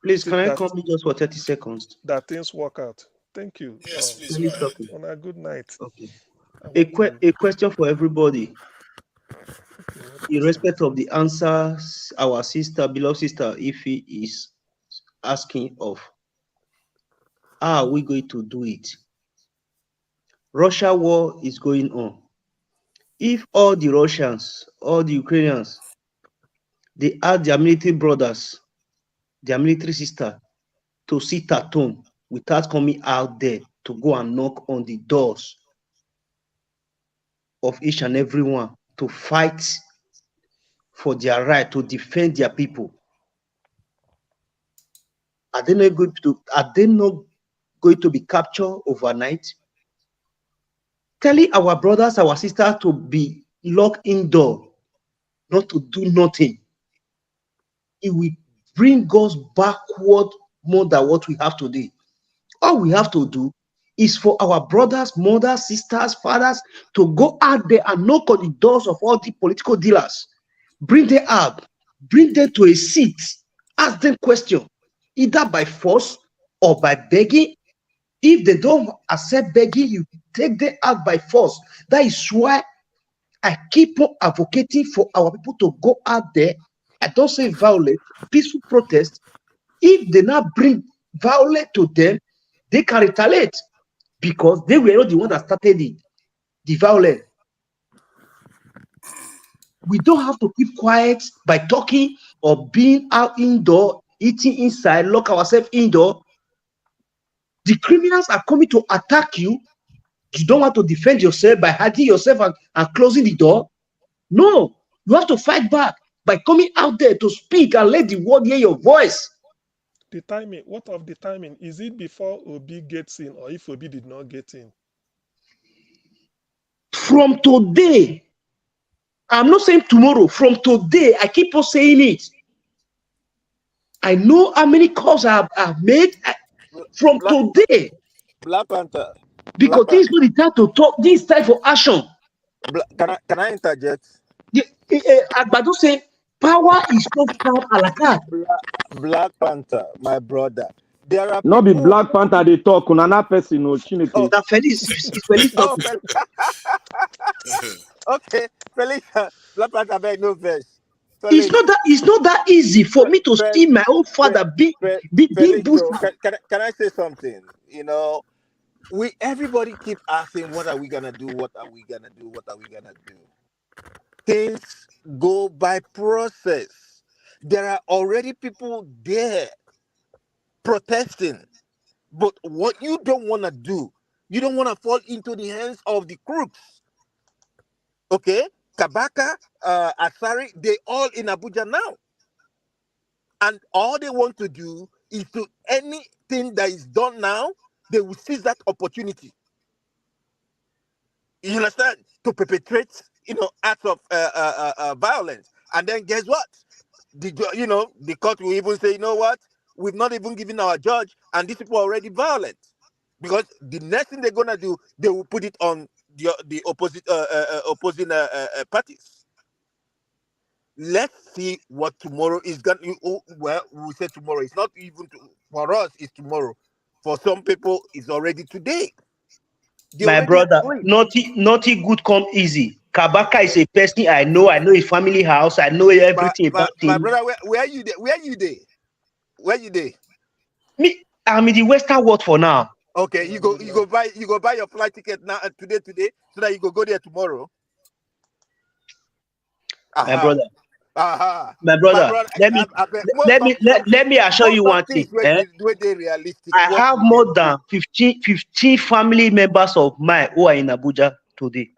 please, can I come in just for 30 seconds? That things work out. Thank you. Yes, please go ahead. On a good night. Okay. A question for everybody. In respect of the answers our beloved sister Ife is asking of, how are we going to do it? Russia war is going on. If all the Russians, all the Ukrainians, they ask their military brothers, their military sister to sit at home without coming out there to go and knock on the doors of each and every one to fight for their right to defend their people, are they not going to be captured overnight? Telling our brothers, our sisters to be locked indoor, not to do nothing, it will bring us backward more than what we have today. All we have to do is for our brothers, mothers, sisters, fathers to go out there and knock on the doors of all the political dealers. Bring them out, bring them to a seat, ask them questions, either by force or by begging. If they don't accept begging, you take them out by force. That is why I keep on advocating for our people to go out there. I don't say violent, peaceful protest. If they now bring violence to them, they can retaliate because they were not the one that started the violence. We don't have to keep quiet by talking or being out indoor, eating inside, lock ourselves indoor. The criminals are coming to attack you. You don't want to defend yourself by hiding yourself and closing the door. No, you have to fight back by coming out there to speak and let the world hear your voice. The timing, what of the timing? Is it before Obi gets in or if Obi did not get in? From today, I'm not saying tomorrow, from today, I keep on saying it. I know how many calls I've made from today. Black Panther. Because this is not the time to talk, this is time for action. Can I interject? Agbado say, power is not found a la carte. Black Panther, my brother. There are not the Black Panther they talk on another person or Chineke. Oh, that Felix is Felix talking. Okay, Felix, Black Panther beg no verse. It's not that easy for me to see my own father be boosted. Can I say something? You know, everybody keep asking, what are we gonna do? What are we gonna do? What are we gonna do? Things go by process. There are already people there protesting, but what you don't want to do, you don't want to fall into the hands of the crooks. Okay, Kabaka, Asari, they all in Abuja now, and all they want to do is to anything that is done now, they will seize that opportunity. You understand? To perpetrate, acts of violence, and then guess what? The court will even say, you know what? We've not even given our judge, and these people are already violent. Because the next thing they're gonna do, they will put it on the opposing parties. Let's see what tomorrow is gonna. Well, we say tomorrow. It's not even for us. It's tomorrow. For some people, it's already today. My brother, naughty good come easy. Kabaka is a person I know his family house. I know everything about him. My brother, where are you there? Where you there? Me, I'm in the Western world for now. Okay, you go buy your flight ticket now today, so that you go there tomorrow. My brother. My brother, let me assure you one thing. I have more than 15 family members of mine who are in Abuja today.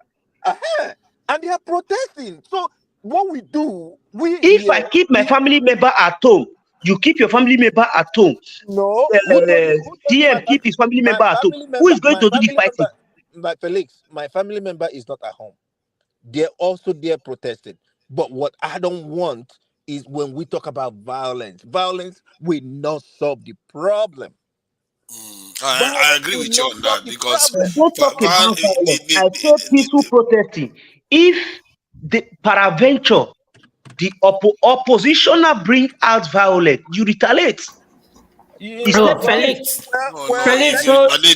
And they are protesting. So what we do, if I keep my family member at home, you keep your family member at home. No, who told you DM keep his family my member at home. family Who member, is going to do the fighting? my Felix, my family member is not at home. They're also there protesting. But what I don't want is when we talk about violence. Violence will not solve the problem. I agree Will with you not on solve that the because problem. Don't talk about violence. I said peaceful protesting. If the peradventure the oppositioner bring out violence, you retaliate. It's Oh, not okay. Felix. Felix,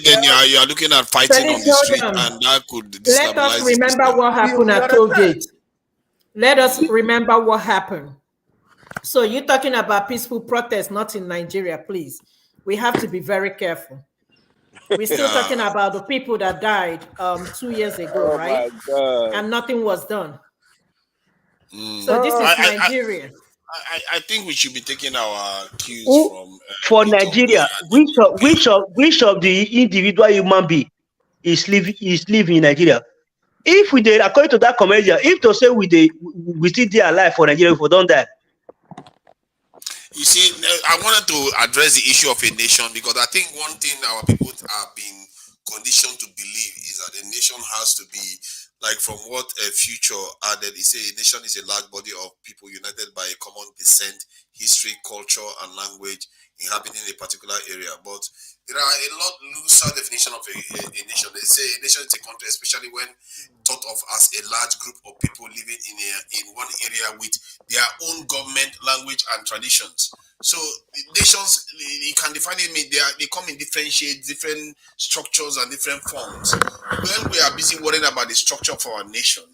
then you are looking at fighting on Felix, the street, hold on. and that could Let us destabilize the remember system. what happened You at Toll understand? Gate. Let us remember what happened. So you're talking about peaceful protest, not in Nigeria, please. We have to be very careful. We're still talking about the people that died 2 years ago, Oh right? my God. And nothing was done. So this is Nigeria. I think we should be taking our cues Who, from for Peter Nigeria, which of the individual human being is living in Nigeria? If we did, according to that comedian, if to say we still there alive for Nigeria, if we don't die. You see, I wanted to address the issue of a nation because I think one thing our people have been conditioned to believe is that a nation has to be like from what a future added. He said a nation is a large body of people united by a common descent, history, culture, and language inhabiting a particular area. But there are a lot looser definition of a nation. They say a nation is a country, especially when thought of as a large group of people living in one area with their own government, language, and traditions. So nations, you can define it. They come in different shades, different structures, and different forms. When we are busy worrying about the structure of our nation,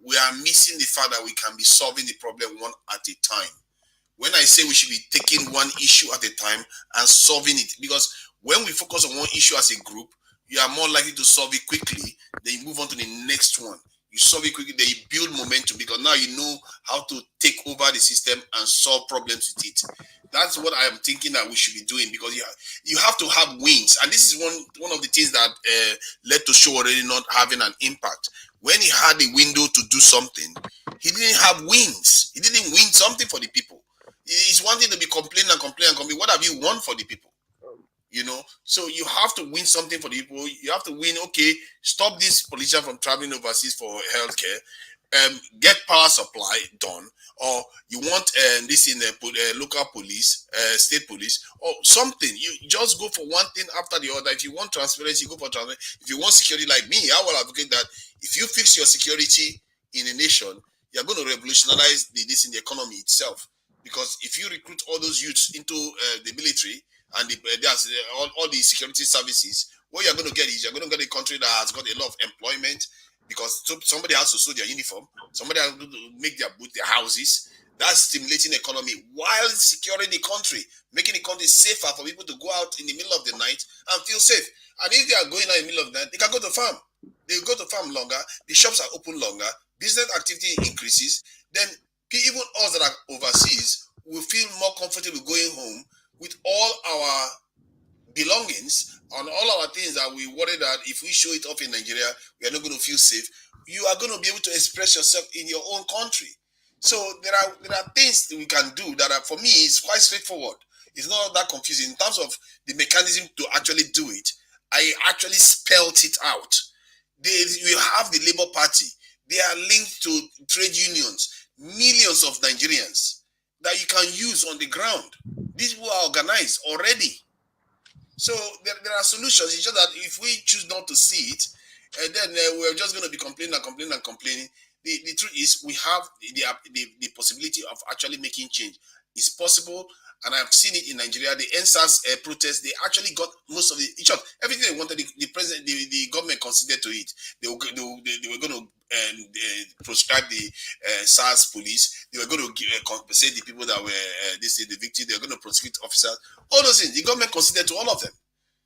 we are missing the fact that we can be solving the problem one at a time. When I say we should be taking one issue at a time and solving it, because when we focus on one issue as a group, you are more likely to solve it quickly. Then you move on to the next one. You solve it quickly, then you build momentum because now you know how to take over the system and solve problems with it. That's what I am thinking that we should be doing because you have to have wins, and this is one of the things that led to Show already not having an impact. When he had a window to do something, he didn't have wins. He didn't win something for the people. It's one thing to be complaining and complaining and complaining. What have you won for the people? You know, so you have to win something for the people. You have to win. Okay, stop this politician from traveling overseas for healthcare. Get power supply done, or you want this in local police, state police, or something. You just go for one thing after the other. If you want transparency, go for transparency. If you want security, like me, I will advocate that if you fix your security in a nation, you're going to revolutionize this in the economy itself. Because if you recruit all those youths into the military and all the security services, what you're going to get is you're going to get a country that has got a lot of employment because somebody has to sew their uniform, somebody has to make their houses. That's stimulating the economy while securing the country, making the country safer for people to go out in the middle of the night and feel safe. And if they are going out in the middle of the night, they can go to farm. They go to farm longer. The shops are open longer. Business activity increases. Then even us that are overseas will feel more comfortable going home with all our belongings and all our things that we worry that if we show it off in Nigeria, we are not going to feel safe. You are going to be able to express yourself in your own country. So there are things that we can do that are, for me, it's quite straightforward. It's not that confusing in terms of the mechanism to actually do it. I actually spelled it out. You have the Labour Party. They are linked to trade unions, millions of Nigerians that you can use on the ground. These people are organized already. So there are solutions. It's just that if we choose not to see it, then we're just going to be complaining and complaining and complaining. The truth is we have the possibility of actually making change. It's possible, and I've seen it in Nigeria. The NSAS protest, they actually got most of everything they wanted. The president, the government conceded to it. They were going to proscribe the SARS police. They were going to compensate the people that were the victim. They were going to prosecute officers. All those things, the government considered to all of them.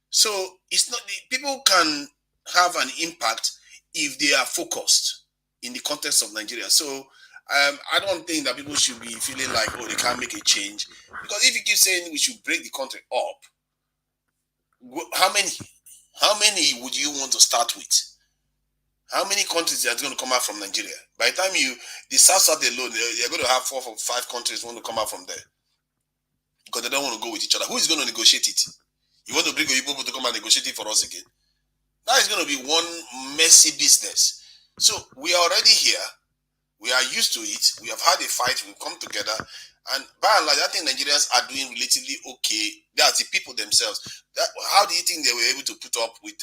So it's not people can have an impact if they are focused in the context of Nigeria. So I don't think that people should be feeling like, oh, they can't make a change. Because if you keep saying we should break the country up, how many would you want to start with? How many countries are going to come out from Nigeria? By the time the South alone, you're going to have 4 or 5 countries want to come out from there because they don't want to go with each other. Who is going to negotiate it? You want to bring people to come and negotiate it for us again? That is going to be one messy business. So we are already here. We are used to it. We have had a fight. We've come together. And by and large, I think Nigerians are doing relatively okay. That's the people themselves. How do you think they were able to put up with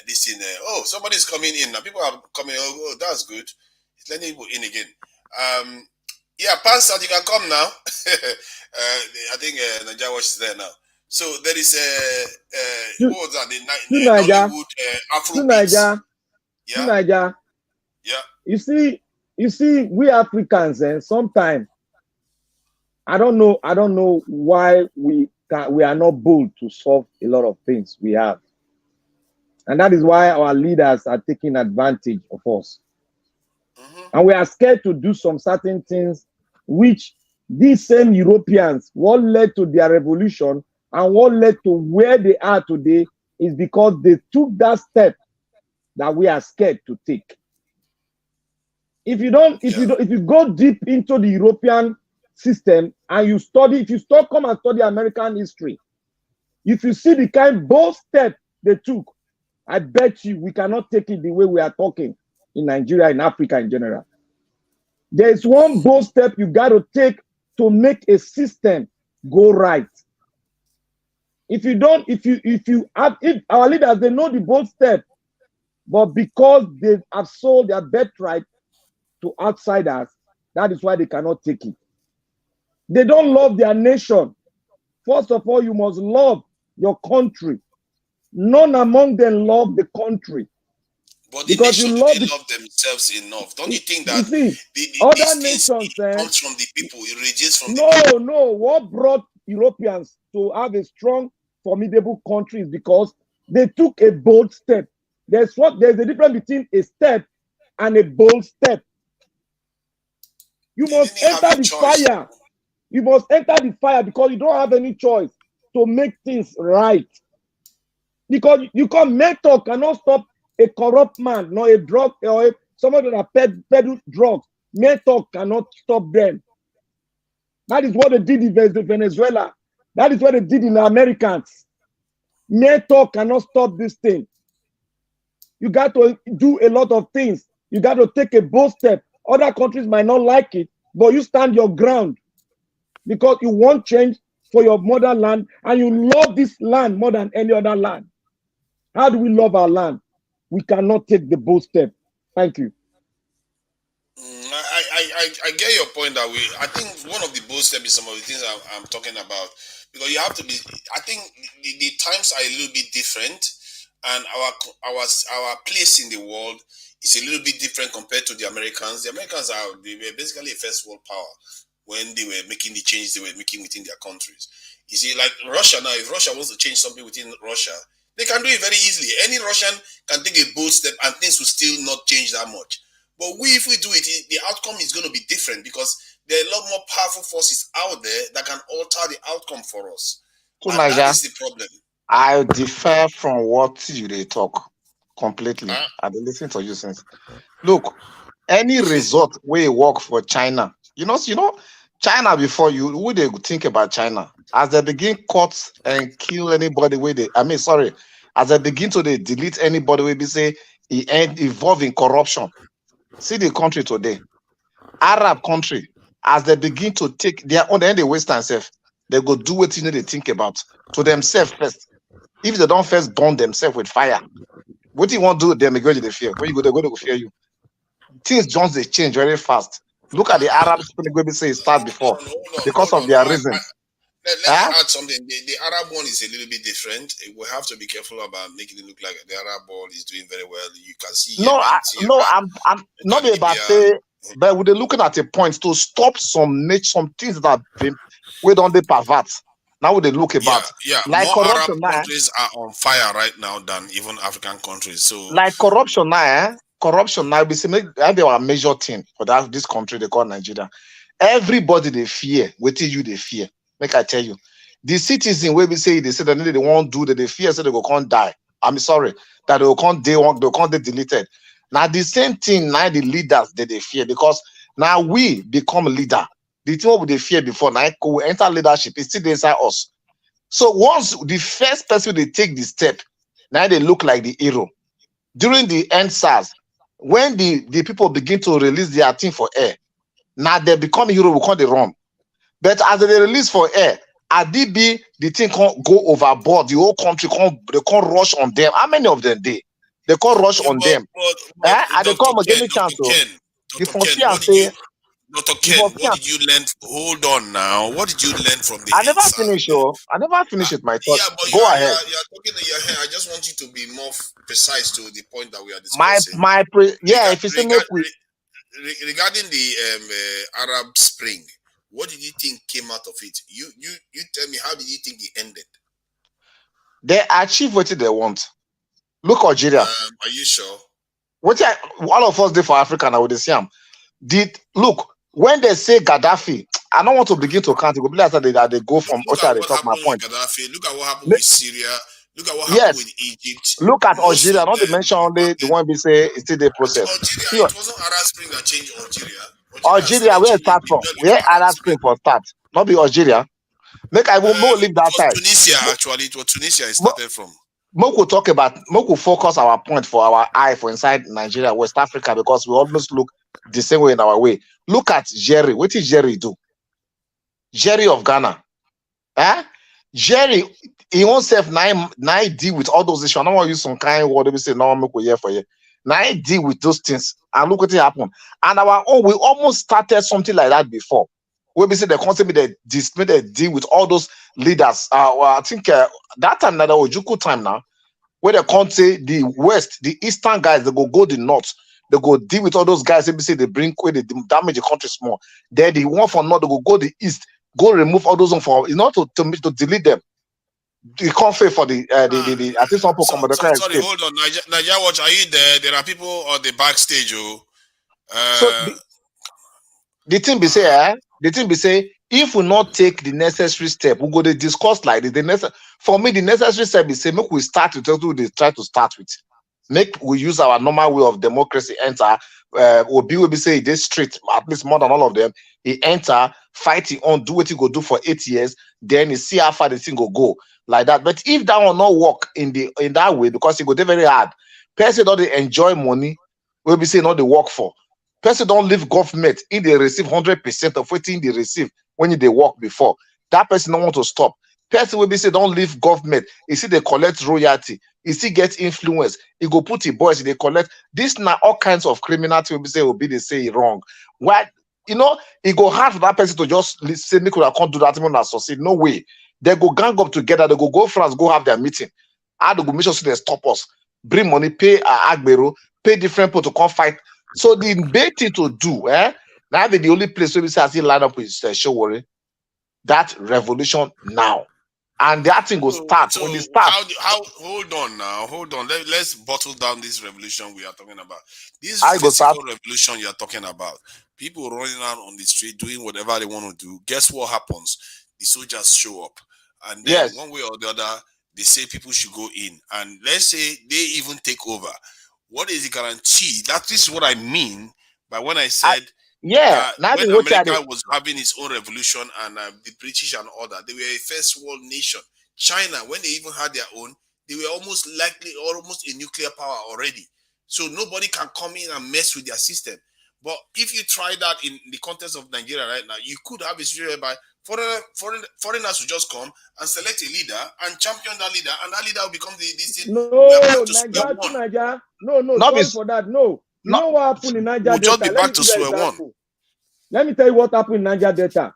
this thing? Oh, somebody's coming in. Now people are coming. Oh, that's good. It's letting people in again. Yeah, Pastor, you can come now. I think Nigeria Watch is there now. So there is what was that? The Nollywood Afro beats. Yeah. Yeah. You see, we Africans, sometimes I don't know why we are not bold to solve a lot of things we have, and that is why our leaders are taking advantage of us, and we are scared to do some certain things, which these same Europeans, what led to their revolution and what led to where they are today is because they took that step that we are scared to take. If you go deep into the European system and you come and study American history, if you see the kind bold step they took, I bet you we cannot take it the way we are talking in Nigeria, in Africa in general. There is one bold step you got to take to make a system go right. If our leaders, they know the bold step, but because they have sold their birthright to outsiders, that is why they cannot take it. They don't love their nation. First of all, you must love your country. None among them love the country. But the nation, do they love themselves enough? Don't you think that other nations comes from the people, it originates from the people? No. What brought Europeans to have a strong, formidable country is because they took a bold step. There's a difference between a step and a bold step. You must enter the fire. You must enter the fire because you don't have any choice to make things right. Because you can't mentor cannot stop a corrupt man, nor a drug or someone that peddle drugs. Mentor cannot stop them. That is what they did in Venezuela. That is what they did in the Americans. Mentor cannot stop this thing. You got to do a lot of things. You got to take a bold step. Other countries might not like it, but you stand your ground because you want change for your motherland and you love this land more than any other land. How do we love our land? We cannot take the bold step. Thank you. I get your point that I think one of the bold steps is some of the things I'm talking about, because you have to be. I think the times are a little bit different, and our place in the world is a little bit different compared to the Americans. The Americans they were basically a first world power when they were making the changes they were making within their countries. You see, like Russia now, if Russia wants to change something within Russia, they can do it very easily. Any Russian can take a bold step and things will still not change that much. But if we do it, the outcome is going to be different because there are a lot more powerful forces out there that can alter the outcome for us. So and Niger, that is the problem. I differ from what you they talk completely. I've been listening to you since. Look, any result where you work for China, you know, China before you would they think about China as they begin cut and kill anybody where as they begin to delete anybody where they say he involved in corruption. See the country today, Arab country, as they begin to take their own end, they waste themselves. They go do what they think about to themselves first. If they don't first burn themselves with fire, what do you want to do with them? They go to the fear. When you go, they're going to fear you. Things just they change very fast. Look at the Arabs when they say start before because of their reason. Let me add something. The Arab one is a little bit different. We have to be careful about making it look like the Arab world is doing very well. You can see. I'm not about say, but we're looking at a point to stop some things that we don't pervert. Now they look about like more corruption. Arab countries are on fire right now than even African countries. So like corruption now, we say they are a major thing for this country they call Nigeria. Everybody they fear. What do you they fear? Like I tell you, the citizen where we say they say that they won't do that, they fear so they go can't die I'm sorry, that they will can't they deleted. Now the same thing now the leaders that they fear, because now we become a leader. The thing what they fear before now we enter leadership is still inside us. So once the first person they take the step, now they look like the hero. During the NSAS, when the people begin to release their thing for air, now they become hero, we call they run. But as they release for air, ADB, the thing can't go overboard. The whole country they can't rush on them. How many of them they can't rush on them? And they come give me chance. So the foresee and say, Dr. Ken, what did you learn? Hold on now. What did you learn from the I never finish, I never finished my thought. Yeah, but go ahead. You're talking in your head. I just want you to be more precise to the point that we are discussing. If you say regarding the Arab Spring, what did you think came out of it? You tell me, how did you think it ended? They achieve what they want. Look, Algeria. Are you sure? All of us did for Africa now with the Siam. Look, when they say Gaddafi, I don't want to begin to count. It will be like that they go from Ocha. They talk my point. Gaddafi. Look at what happened with Syria. Look at what happened with Egypt. Look at Algeria. Not to mention only the one we say it's still the process. Algeria, it wasn't Arab Spring that changed Algeria. Algeria, where it start from? Where Arab Spring for start? Not be Algeria. Make I will not leave that side. Tunisia, actually, it was Tunisia it started from. Moko talk about Moko focus our point for our eye for inside Nigeria, West Africa, because we almost look the same way in our way. Look at Jerry. What did Jerry do? Jerry of Ghana. Jerry, he himself now deal with all those issues. I don't want to use some kind of word we say, no, I'm here for you. Now I deal with those things. And look what happened. And our own, we almost started something like that before. Where we say the concept they deal with all those leaders. I think that time, that was Juku time now, where they can't say the West, the Eastern guys, they go the North. They go deal with all those guys. They say they bring they damage the country small. Then the one from North, they go the East, go remove all those on for not to delete them. You can't pay for the I think some people come the sorry, hold on. Nigeria Watch, are you there? There are people on the backstage. So the thing be say, if we not take the necessary step, we go to discuss like this. For me, the necessary step is say make we start with what they try to start with. Make we use our normal way of democracy. Enter, Obi will be say this street at least more than all of them. He enter, fight it on, do what he go do for 8 years. Then he see how far the thing go like that. But if that will not work in that way, because it go very hard. Person don't enjoy money, will be saying not the work for. Person don't leave government if they receive 100% of what they receive when they work before. That person don't want to stop. Person will be say don't leave government. You see they collect royalty. You see get influence. He go put the boys. They collect this now. All kinds of criminality will be say they say it wrong. Why? It go hard for that person to just say Nicola can't do that even associate. No way. They go gang up together. They go France, go have their meeting. I go make sure they stop us. Bring money, pay Agbero, pay different people to come fight. So the best thing to do, now be the only place where we say line up with Showore, that revolution now. And that thing will start. When it starts. Hold on. Let's bottle down this revolution we are talking about. This physical revolution you are talking about. People running around on the street doing whatever they want to do. Guess what happens? The soldiers show up. And then one way or the other, they say people should go in. And let's say they even take over. What is the guarantee? That is what I mean by when I said when America was having its own revolution and the British and all that, they were a first world nation. China, when they even had their own, they were almost a nuclear power already. So nobody can come in and mess with their system. But if you try that in the context of Nigeria right now, you could have a situation whereby foreigners will just come and select a leader and champion that leader, and that leader will become this thing. Nigeria. No, sorry for that. No. You know what happened in Nigeria? We'll just be back to square one. Let me tell you what happened in Nigeria Delta.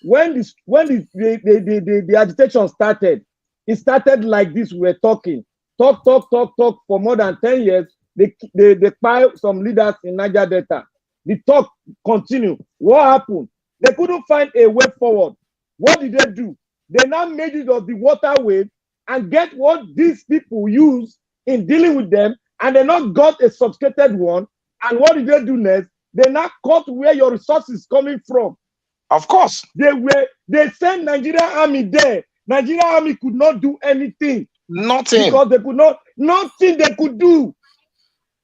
When the agitation started, it started like this. We were talking. Talk for more than 10 years. They piled some leaders in Nigeria Delta. The talk continued. What happened? They couldn't find a way forward. What did they do? They now made use of the water wave and get what these people use in dealing with them, and they not got a substituted one. And what did they do next? They now cut where your resources coming from. Of course. They sent Nigerian army there. Nigerian army could not do anything. Nothing. Because they could not, nothing they could do.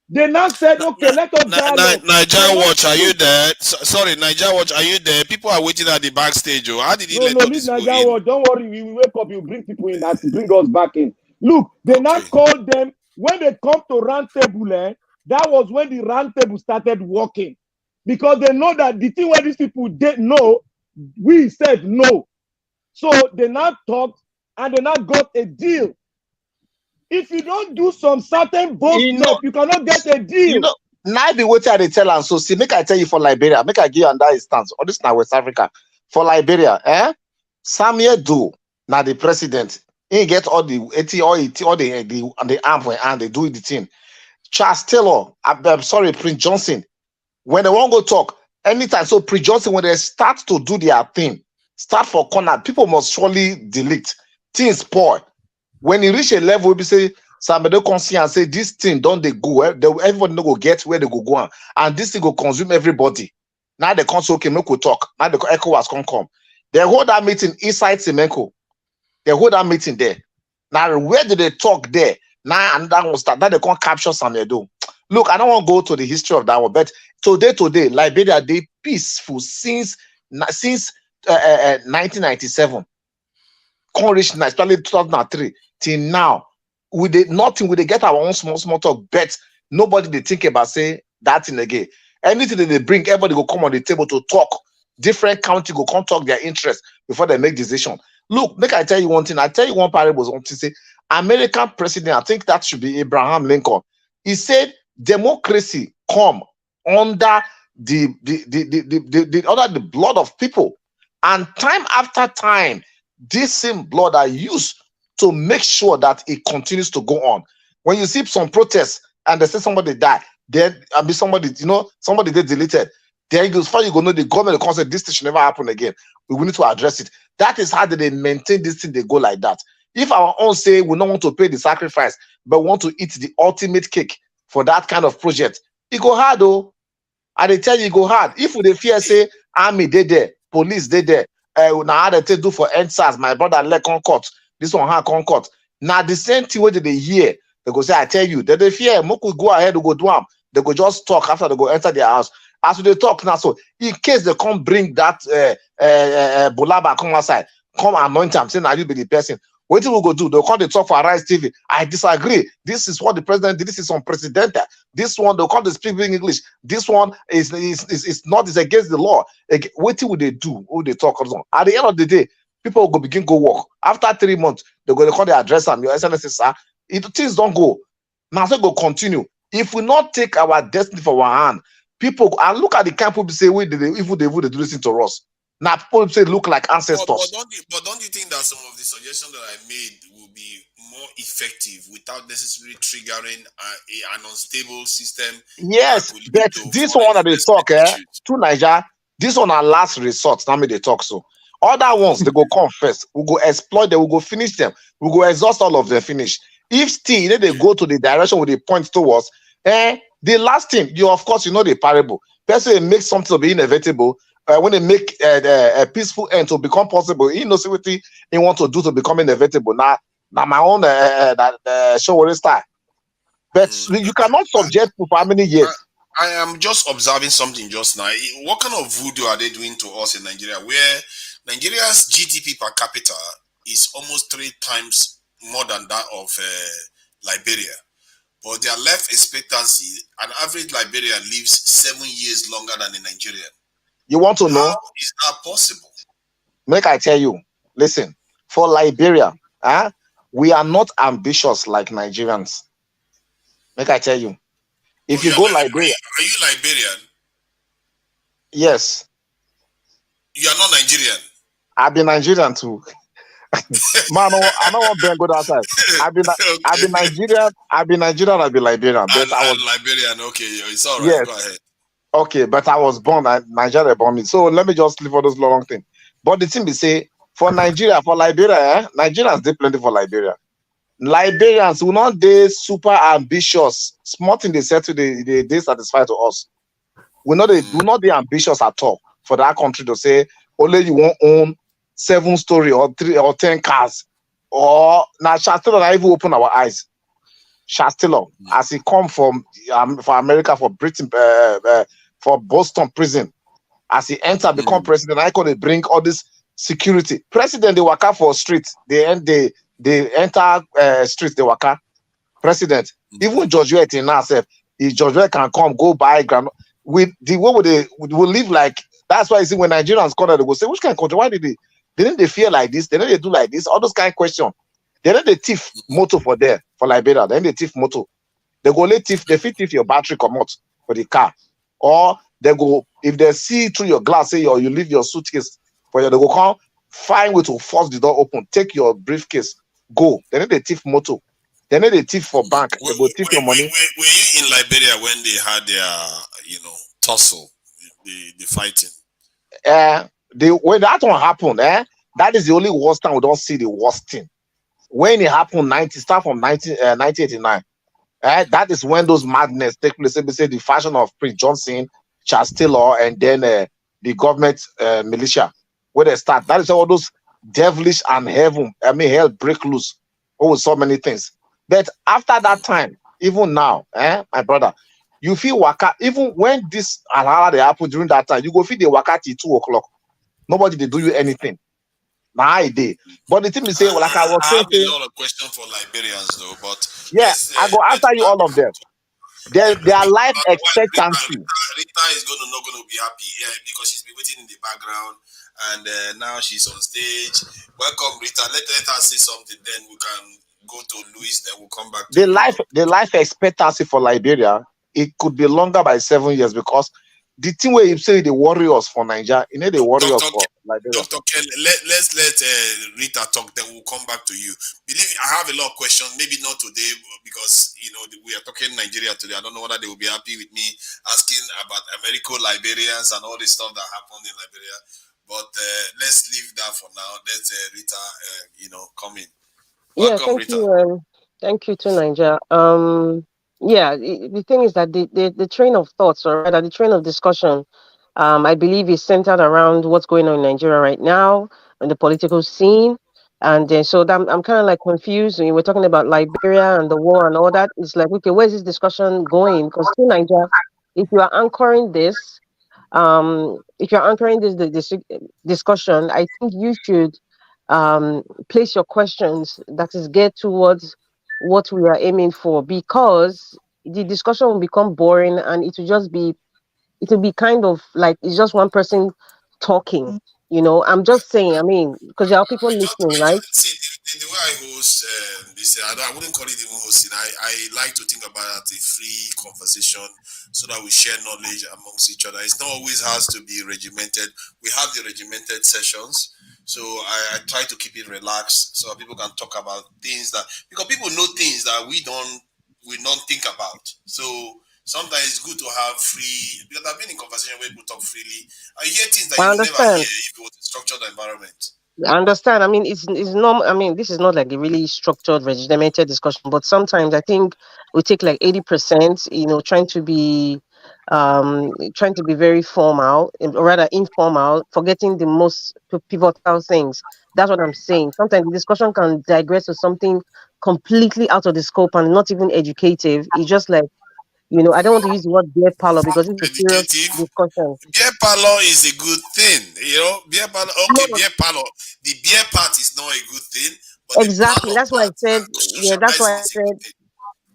They now said, okay, let us dialogue. Niger Watch, are you there? Sorry, Niger Watch, are you there? People are waiting at the backstage. Oh, how did he let all Leave these people Niger in? Watch. Don't worry, we will wake up. You bring people in that bring us back in. Look, they now called them when they come to round table. That was when the round table started working, because they know that the thing where these people didn't know, we said no. So they now talked and they now got a deal. If you don't do some certain bold step, you cannot get a deal. You know, now be waiting they tell and so see, make I tell you for Liberia, make I give you under instance. All this now West Africa. For Liberia, Samuel Doe, now the president, he get all the the arm and they do the thing. Charles Taylor, I'm sorry, Prince Johnson, when they won't go talk, anytime. So Prince Johnson, when they start to do their thing, start for corner, people must surely delete. Things spoil. When you reach a level, we say, somebody come see and say, this thing, don't they go? Everybody no go get where they go on. And this thing go consume everybody. Now they come, so okay, make we talk. Now the ECOWAS come. They hold that meeting inside Semenko. They hold that meeting there. Now, where did they talk there? Now, and that will start. Now they can't capture Samuel Doe. Look, I don't want to go to the history of that one, but today, Liberia, they peaceful since 1997. Can't reach, especially 2003 till now. We did nothing. We get our own small talk, but nobody they think about say that thing again. Anything that they bring, everybody go come on the table to talk. Different county go come talk their interest before they make decision. Look, make I tell you one thing. I tell you one parable. To say American president, I think that should be Abraham Lincoln. He said democracy come under the blood of people, and time after time, this same blood are used to make sure that it continues to go on. When you see some protests and they say somebody died, then somebody they deleted, then you go know the government will say this thing should never happen again. We need to address it. That is how they maintain this thing. They go like that. If our own say we don't want to pay the sacrifice, but want to eat the ultimate cake for that kind of project, it go hard though. And they tell you it go hard. If they fear say army they there, police they there, now how they do for NSAS, my brother let Concord, this one ha Concord. Now the same thing what they hear, they go say, I tell you, they fear Moku go ahead to go do them. They go just talk after they go enter their house. As they talk now, so in case they come bring that Bulaba come outside, come anoint him, say now you be the person. What will go do? They'll come to talk for Arise TV. I disagree. This is what the president did. This is unprecedented. This one, they'll come to speak English. This one is not, is against the law. What will they do? Who they talk on? At the end of the day, people will begin go work. After 3 months, they're going to call the address and your SNS, sir. Things don't go. Now they go continue. If we not take our destiny for our hand, people and look at the camp people say, wait, if they do this to us. Now people say look like ancestors. But don't you think that some of the suggestions that I made will be more effective without necessarily triggering an unstable system? Yes, but this one that they talk, to Niger, this one are last resort. Now me they talk so. Other ones they go come first. We go exploit them. We go finish them. We go exhaust all of them. Finish. If still they go to the direction where they point towards, the last thing you of course you know the parable. Person makes something to be inevitable. When they make a peaceful end to become possible, he knows what he want to do to become inevitable. Now my own show style. But you cannot subject for how many years. I am just observing something just now. What kind of voodoo are they doing to us in Nigeria, where Nigeria's GDP per capita is almost 3 times more than that of Liberia, but their life expectancy, an average Liberian lives 7 years longer than a Nigerian. You want to know? How is that possible? Make I tell you. Listen, for Liberia, we are not ambitious like Nigerians. Make I tell you. If you go Liberia, are you Liberian? Yes. You are not Nigerian. I've been Nigerian too. Man, I don't want to go outside. I've been Nigerian. I've been Liberian. But I was Liberian. Okay, it's all right. Yes. Go ahead. Okay, but I was born Nigeria born me. So let me just leave all those long things. But the thing we say for Nigeria, for Liberia, Nigerians they plenty for Liberia. Liberians will not be super ambitious. Small thing they said to they satisfy to us. Will not be ambitious at all for that country to say only you won't own 7 story or 3 or 10 cars. or now Chancellor not even open our eyes. Chancellor, as he come from for America, for Britain, for Boston prison, as he enter become president, I could bring all this security. President they work out for streets, they enter streets, they work out. President, even George Weah now self, if George Weah can come go buy ground with the way they will live like. That's why you see when Nigerians come, they will say, which kind of country? Why did they? Didn't they feel like this? Didn't they do like this? All those kind of questions. They don't they thief motor for there for Liberia. Then they thief motor. They go let thief. They fit thief your battery come out for the car, or they go if they see through your glass, say you leave your suitcase for you. They go come find way to force the door open, take your briefcase, go. Then they thief motor. Then they thief for bank. They go thief your money. Were you in Liberia when they had their tussle, the fighting? When that one happened, that is the only worst time we don't see the worst thing. When it happened, start from 1989. That is when those madness take place. They say the fashion of Prince Johnson, Charles Taylor, and then the government militia. Where they start, that is all those devilish and hell break loose over so many things. But after that time, even now, my brother, you feel waka. Even when this alala they happen during that time, you go feel the waka till 2 o'clock. Nobody they do you anything. Now I did. But the thing is, say, like I was saying, I have a lot of questions for Liberians though, but yeah, I go answer you all of them. Their life expectancy. Rita is not going to be happy, because she's been waiting in the background, and now she's on stage. Welcome, Rita. Let her say something, then we can go to Louis. Then we'll come back to the life expectancy for Liberia. It could be longer by 7 years because the thing where you say the warriors for Nigeria, the warriors for Liberia. Dr. Ken, let's let Rita talk. Then we'll come back to you. Believe me, I have a lot of questions. Maybe not today because we are talking Nigeria today. I don't know whether they will be happy with me asking about Liberians and all the stuff that happened in Liberia. But let's leave that for now. Let Rita, come in. Welcome, Rita. Thank you to Nigeria. The thing is that the train of thoughts, or rather the train of discussion, I believe is centered around what's going on in Nigeria right now and the political scene. And then so I'm kind of like confused when we're talking about Liberia and the war and all that. It's like, okay, where's this discussion going? Because to Nigeria, if you are anchoring this, discussion, I think you should place your questions that is geared towards what we are aiming for, because the discussion will become boring and it will be kind of like it's just one person talking. I'm just saying, because there are people listening, right? See, the way I host this, I wouldn't call it even hosting. I like to think about it as a free conversation so that we share knowledge amongst each other. It's not always has to be regimented. We have the regimented sessions. So I try to keep it relaxed so that people can talk about things because people know things that we don't think about. So sometimes it's good to have free, because I've been in conversation where people talk freely. I hear things that you would never hear if it was a structured environment. I understand. It's normal. This is not like a really structured, regimented discussion, but sometimes I think we take like 80%, trying to be very formal, or rather informal, forgetting the most pivotal things. That's what I'm saying. Sometimes the discussion can digress to something completely out of the scope and not even educative. It's just like, I don't want to use the word beer parlor because it's a serious discussion. Beer parlor is a good thing, beer parlor. Okay, beer parlor. The beer part is not a good thing, but exactly. That's why I said. Yeah, that's why I said.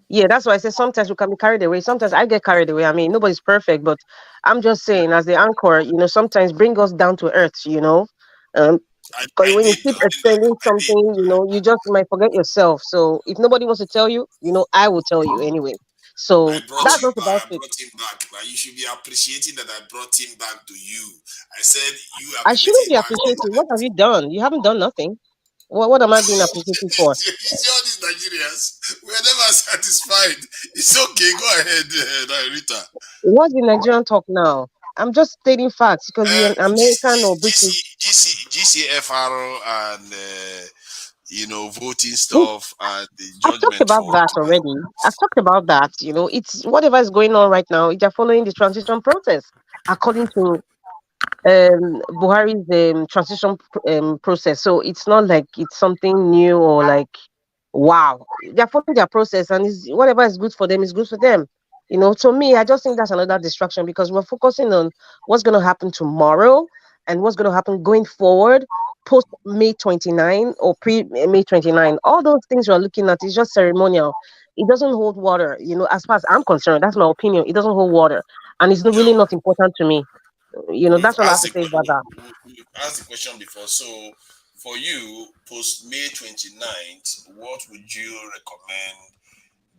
Yeah, that's why I say sometimes we can be carried away. Sometimes I get carried away. Nobody's perfect, but I'm just saying, as the anchor, sometimes bring us down to earth. Because when you keep explaining something, you just might forget yourself. So if nobody wants to tell you, I will tell you anyway. So that's not about it. I brought him back. You should be appreciating that I brought him back to you. I said you. I shouldn't be appreciating. What have you done? You haven't done nothing. What am I being appreciated for? You see all these Nigerians, we are never satisfied. It's okay. Go ahead, Rita. What's the Nigerian talk now? I'm just stating facts because you're an American or British. GCFR and voting stuff and the judgment. I've talked about that already. I've talked about that. It's whatever is going on right now. They're following the transition process according to Buhari's transition process. So it's not like it's something new or like wow. They're following their process, and is whatever is good for them is good for them. To me, I just think that's another distraction because we're focusing on what's going to happen tomorrow and what's going to happen going forward post May 29 or pre May 29. All those things you're looking at is just ceremonial. It doesn't hold water, as far as I'm concerned. That's my opinion. It doesn't hold water, and it's not really Now, not important to me. we've That's all I have asked to say about that. we've asked the question before. So, for you, post May 29th, what would you recommend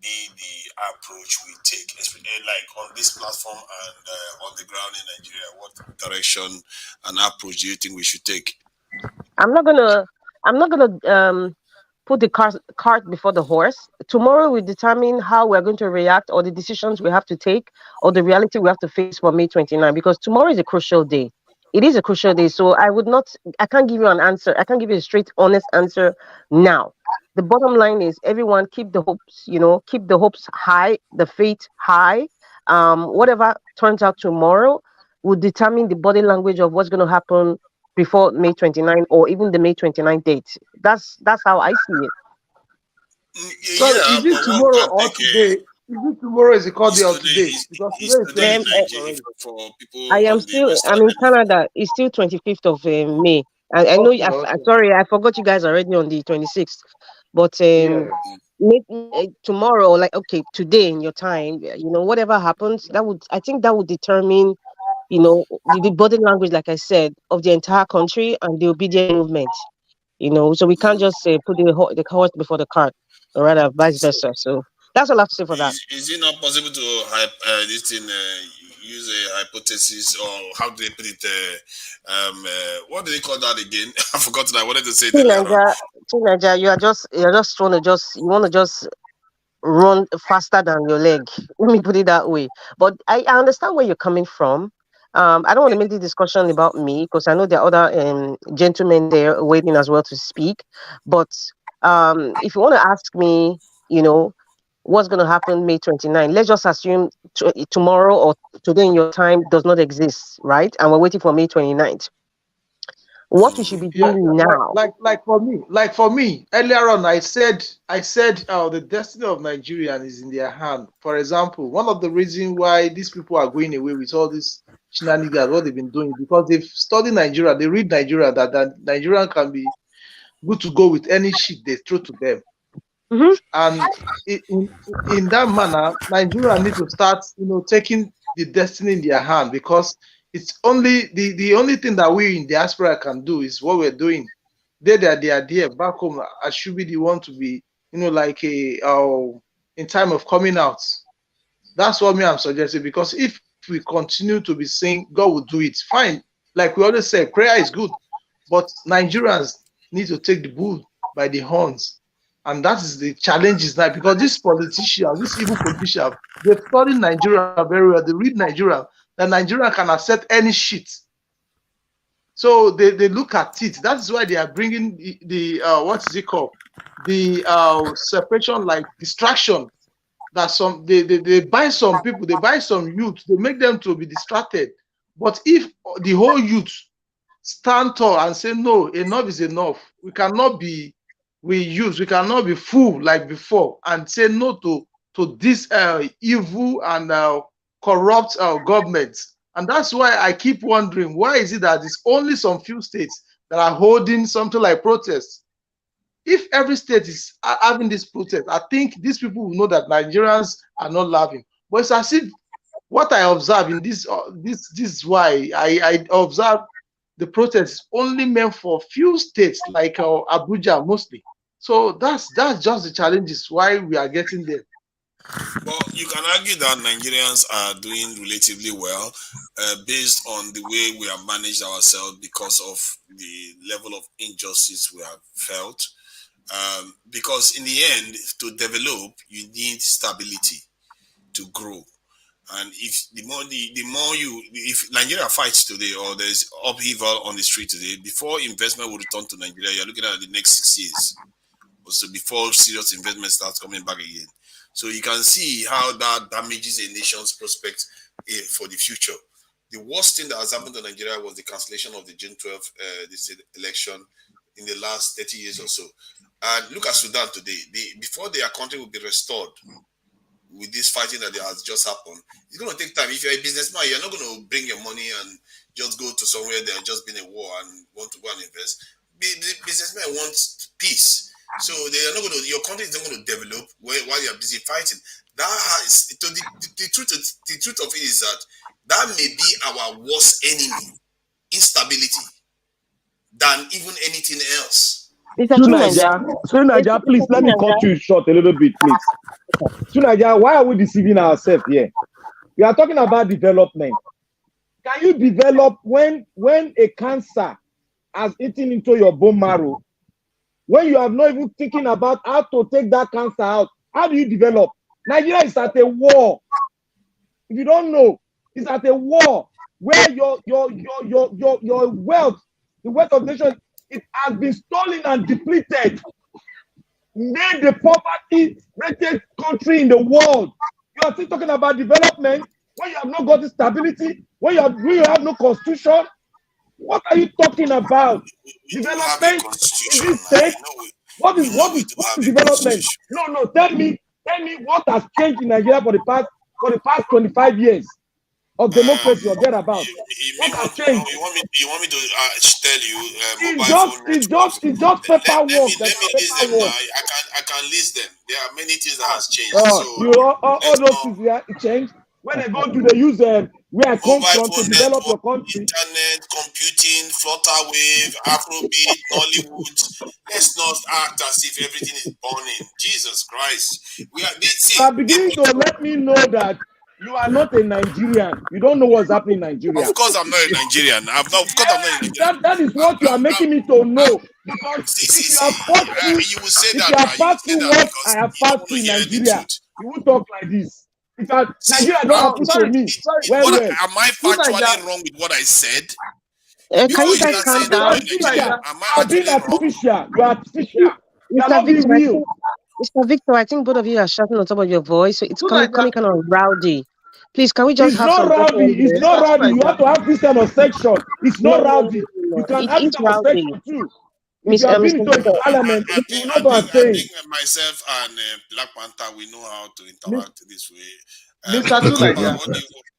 be the approach we take, like on this platform and on the ground in Nigeria? What direction and approach do you think we should take? I'm not gonna I'm not gonna put the cart before the horse. Tomorrow will determine how we're going to react or the decisions we have to take or the reality we have to face for May 29 because tomorrow is a crucial day. It is a crucial day. So I can't give you an answer. I can't give you a straight, honest answer now. The bottom line is everyone keep the hopes high, the faith high. Whatever turns out tomorrow will determine the body language of what's going to happen before May 29 or even the May 29 date. That's how I see it. So Yeah, is it but one tomorrow can or take today? Is it tomorrow? Is it called day it's or today today? Because today it's is today in Um, 25th Nigeria already. for people I am on the still Western I'm in Hemisphere. Canada. It's still 25th of May. I know Okay, okay. sorry, I forgot you guys already on the 26th. But Yeah. tomorrow, like okay, today in your time, whatever happens, I think that would determine, the body language, like I said, of the entire country and the obedient movement. So we can't just say put the horse before the cart, or rather vice So, versa. So that's all I have to say for that. is it not possible to this thing use a hypothesis, or how do they put it? What do they call that again? I forgot. I wanted to say it earlier on. Teenager, you're just trying to just you want to just run faster than your leg. Let me put it that way. But I understand where you're coming from. I don't want to make the discussion about me because I know there are other gentlemen there waiting as well to speak. But if you want to ask me, you know, what's going to happen May 29, let's just assume tomorrow or today in your time does not exist, right? And we're waiting for May 29th. What we should be Yeah, doing like now. for me, earlier on, I said, the destiny of Nigerian is in their hand. For example, one of the reasons why these people are going away with all this shenanigans, what they've been doing, because they've studied Nigeria, they read Nigeria, that Nigerian can be good to go with any shit they throw to them. Mhm. And in that manner, Nigeria need to start, taking the destiny in their hand, because it's only the only thing that we in diaspora can do is what we're doing. They are there back home. I should be the one to be, like in time of coming out. That's what me I'm suggesting, because if we continue to be saying God will do it, fine. Like we always say, prayer is good, but Nigerians need to take the bull by the horns, and that is the challenges now, because these politicians, these evil politicians, they've studied Nigeria very well. They read Nigeria, that Nigeria can accept any shit. So they look at it. That's why they are bringing the what is it called? The separation, like distraction, that they buy some people, they buy some youth, they make them to be distracted. But if the whole youth stand tall and say no, enough is enough, we cannot be we cannot be fool like before, and say no to this evil and corrupt governments. And that's why I keep wondering, why is it that it's only some few states that are holding something like protests? If every state is having this protest, I think these people will know that Nigerians are not laughing. But it's as if what I observe in this is why I observe the protest is only meant for few states like Abuja mostly. So that's just the challenges why we are getting there. But you can argue that Nigerians are doing relatively well, based on the way we have managed ourselves because of the level of injustice we have felt. Because in the end, to develop, you need stability to grow. And if if Nigeria fights today, or there's upheaval on the street today, before investment will return to Nigeria, you're looking at the next 6 years. So before serious investment starts coming back again. So you can see how that damages a nation's prospect for the future. the worst thing that has happened to Nigeria was the cancellation of the June 12th this election in the last 30 years or so. And look at Sudan today. Before their country will be restored with this fighting that has just happened, it's going to take time. If you're a businessman, you're not going to bring your money and just go to somewhere there just been a war and want to go and invest. The businessmen want peace. So they are not going to, your country is not going to develop while you're busy fighting. That has, the truth of it is that may be our worst enemy, instability, than even anything else. Sunaja, please let me cut you short a little bit, please. Sunaja, why are we deceiving ourselves here? We are talking about development. Can you develop when a cancer has eaten into your bone marrow? When you have not even thinking about how to take that cancer out, how do you develop? Nigeria is at a war. If you don't know, it's at a war where your wealth, the wealth of the nation, it has been stolen and depleted. Made the poverty-rated country in the world. You are still talking about development when you have not got the stability, when you have no constitution. What are you talking about? Development in this state? What is development? No. Tell me what has changed in Nigeria for the past 25 years of democracy or thereabout. What has changed? You want me to tell you? It's just paperwork. Let me list them. I can list them. There are many things that has changed. All those things that changed. When they go to the use where I come from to develop your country. Internet, computing, flutter wave, Afrobeat, Nollywood. Let's not act as if everything is burning. Jesus Christ. You are beginning to let me know that you are not a Nigerian. You don't know what's happening in Nigeria. Of course I'm not a Nigerian. That is what you are making me to know. Because if you have passed through what I have passed through in Nigeria, you won't talk like this. Because Nigeria don't happen to me. Am I factually wrong with what I said? Can you guys calm down? You are artificial. You are not being real. Mr. Victor, I think both of you are shouting on top of your voice, so it's coming kind of rowdy. Please, can we just have some... It's not rowdy. You have to have this kind of section. It's not rowdy. You can have this kind of section too. If you have been into parliament, you know what I'm saying. I think myself and Black Panther, we know how to interact this way. Mr. Tulaja,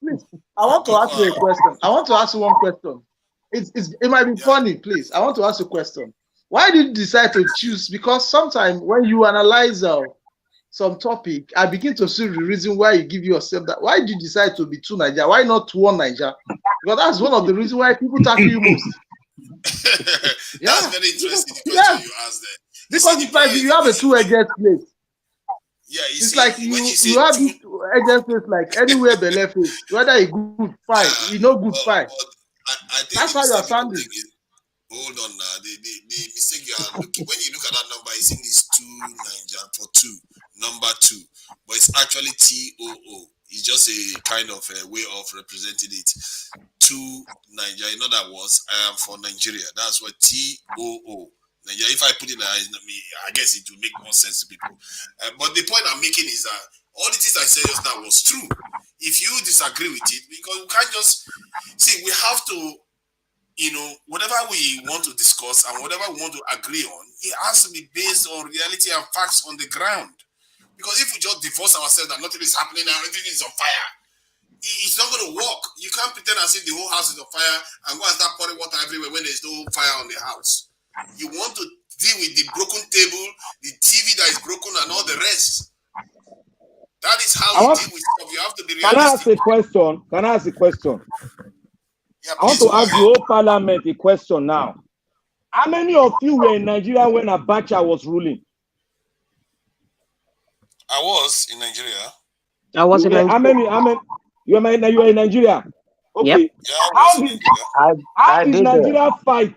please, I want to ask you a question. I want to ask you one question. It might be funny, please. I want to ask you a question. Why did you decide to choose? Because sometimes when you analyze some topic, I begin to see the reason why you give yourself that. Why did you decide to be two Niger? Why not one Niger? Because that's one of the reasons why people tackle you most. That's very interesting. You asked that. Because it's like you have a two-edged plate. Yeah, it's like you have this edged plate like anywhere the left is. Whether it's good, fine. You know, good, fine. I think that's how you are sounding. Hold on now. The mistake you are looking, when you look at that number, it's in this 2 Niger for 2, number 2, but it's actually TOO. It's just a kind of a way of representing it. 2 Niger. In other words, I am for Nigeria. That's what TOO. Nigeria. If I put it, I guess it will make more sense to people. But the point I'm making is that all the things I said just now was true. If you disagree with it, because we can't just see, we have to. Whatever we want to discuss and whatever we want to agree on, it has to be based on reality and facts on the ground. Because if we just divorce ourselves that nothing is happening and everything is on fire, it's not going to work. You can't pretend as if the whole house is on fire and go and start pouring water everywhere when there's no fire on the house. You want to deal with the broken table, the TV that is broken, and all the rest. That is how you deal with stuff. You have to be realistic. Can I ask a question? Yeah, I want to ask the whole parliament a question now. How many of you were in Nigeria when Abacha was ruling? I was in Nigeria. I was in Nigeria. How many? You were in Nigeria. Okay. Yep. Yeah, how did Nigeria fight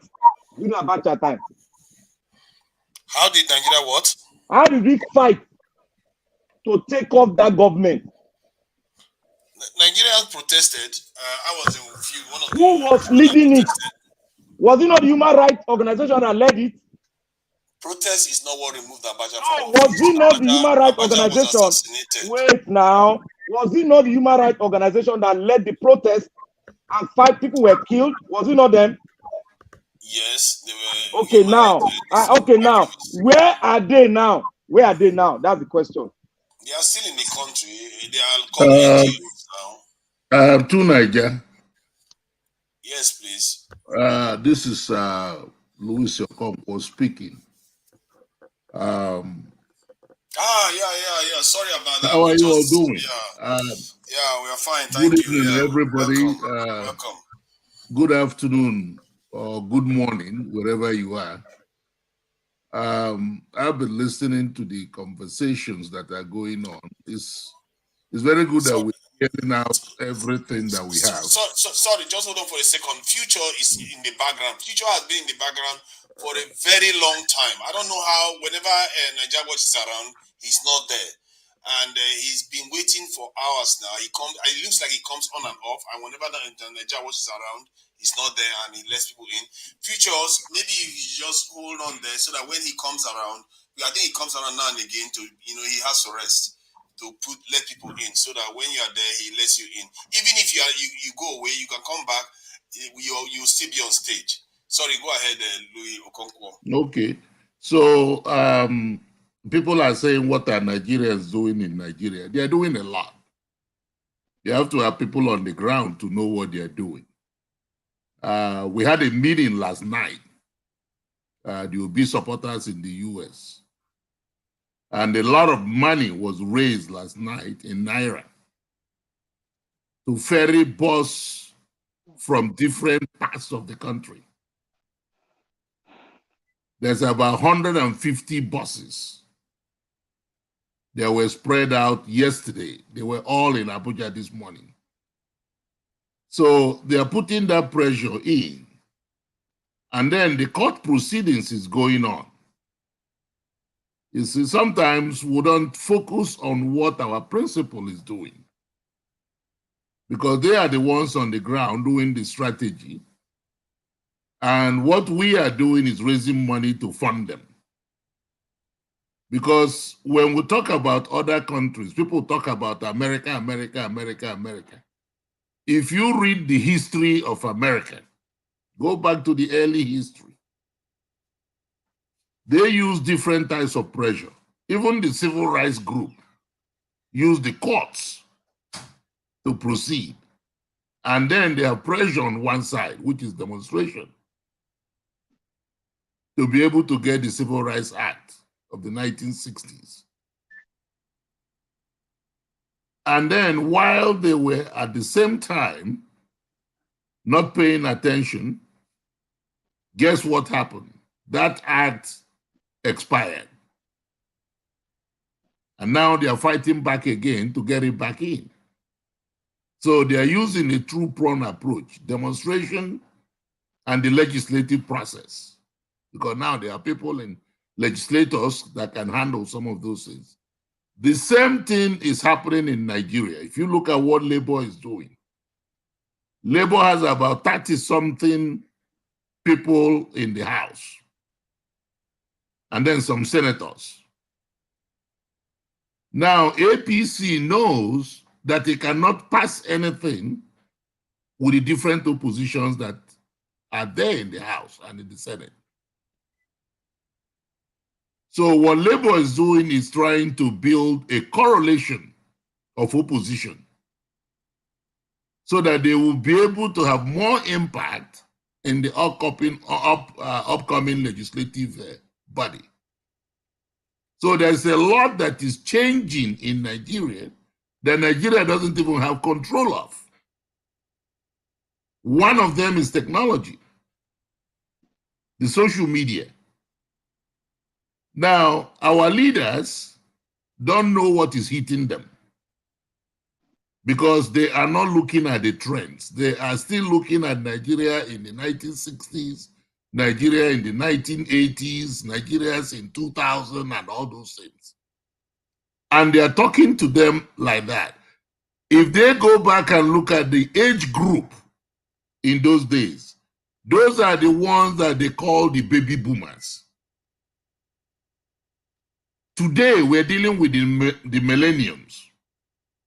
during Abacha time? How did Nigeria what? How did we fight to take off that government? Nigerians protested. I was in one of the. Who was leading it? Was it not the human rights organization that led it? Protest is not what removed Abacha from office. Was it not the human rights organization? Wait now. Was it not the human rights organization that led the protest and 5 people were killed. Was it not them? Yes, they were Okay, human now, okay, now, where are they now? Where are they now? That's the question. They are still in the country. They are called NGOs now. To Niger. Yes, please. This is Louis Okonkwo speaking. Yeah. Sorry about that. How We are you all just doing? we are fine. Good Thank you. evening, Yeah, everybody. welcome. Good afternoon or good morning, wherever you are. I've been listening to the conversations that are going on. It's very good that we're getting out everything that we have. Sorry, just hold on for a second. Future is in the background. Future has been in the background for a very long time. I don't know how. Whenever Nigeria Watch is around, he's not there, and he's been waiting for hours now. He comes. It looks like he comes on and off, and whenever Nigeria Watch is around, he's not there, and he lets people in. Futures, maybe you just hold on there so that when he comes around, I think he comes around now and again to, he has to rest to let people in, so that when you are there, he lets you in. Even if you go away, you can come back. You'll still be on stage. Sorry, go ahead, Louis Okonkwo. Okay, so people are saying, what are Nigerians doing in Nigeria? They are doing a lot. You have to have people on the ground to know what they are doing. We had a meeting last night. The Obi supporters in the US. And a lot of money was raised last night in Naira to ferry bus from different parts of the country. There's about 150 buses that were spread out yesterday. They were all in Abuja this morning. So they are putting that pressure in. And then the court proceedings is going on. You see, sometimes we don't focus on what our principal is doing, because they are the ones on the ground doing the strategy. And what we are doing is raising money to fund them. Because when we talk about other countries, people talk about America, America, America, America. If you read the history of America, go back to the early history, they use different types of pressure. Even the civil rights group use the courts to proceed. And then they have pressure on one side, which is demonstration, to be able to get the Civil Rights Act of the 1960s. And then while they were at the same time not paying attention, guess what happened? That act expired. And now they are fighting back again to get it back in. So they are using a two-pronged approach, demonstration and the legislative process. Because now there are people in legislators that can handle some of those things. The same thing is happening in Nigeria. If you look at what Labour is doing, Labour has about 30-something people in the House, and then some senators. Now, APC knows that they cannot pass anything with the different oppositions that are there in the House and in the Senate. So what Labour is doing is trying to build a correlation of opposition so that they will be able to have more impact in the upcoming legislative body. So there's a lot that is changing in Nigeria that Nigeria doesn't even have control of. One of them is technology, the social media. Now, our leaders don't know what is hitting them because they are not looking at the trends. They are still looking at Nigeria in the 1960s, Nigeria in the 1980s, Nigerians in 2000 and all those things. And they are talking to them like that. If they go back and look at the age group in those days, those are the ones that they call the baby boomers. Today, we're dealing with the millenniums.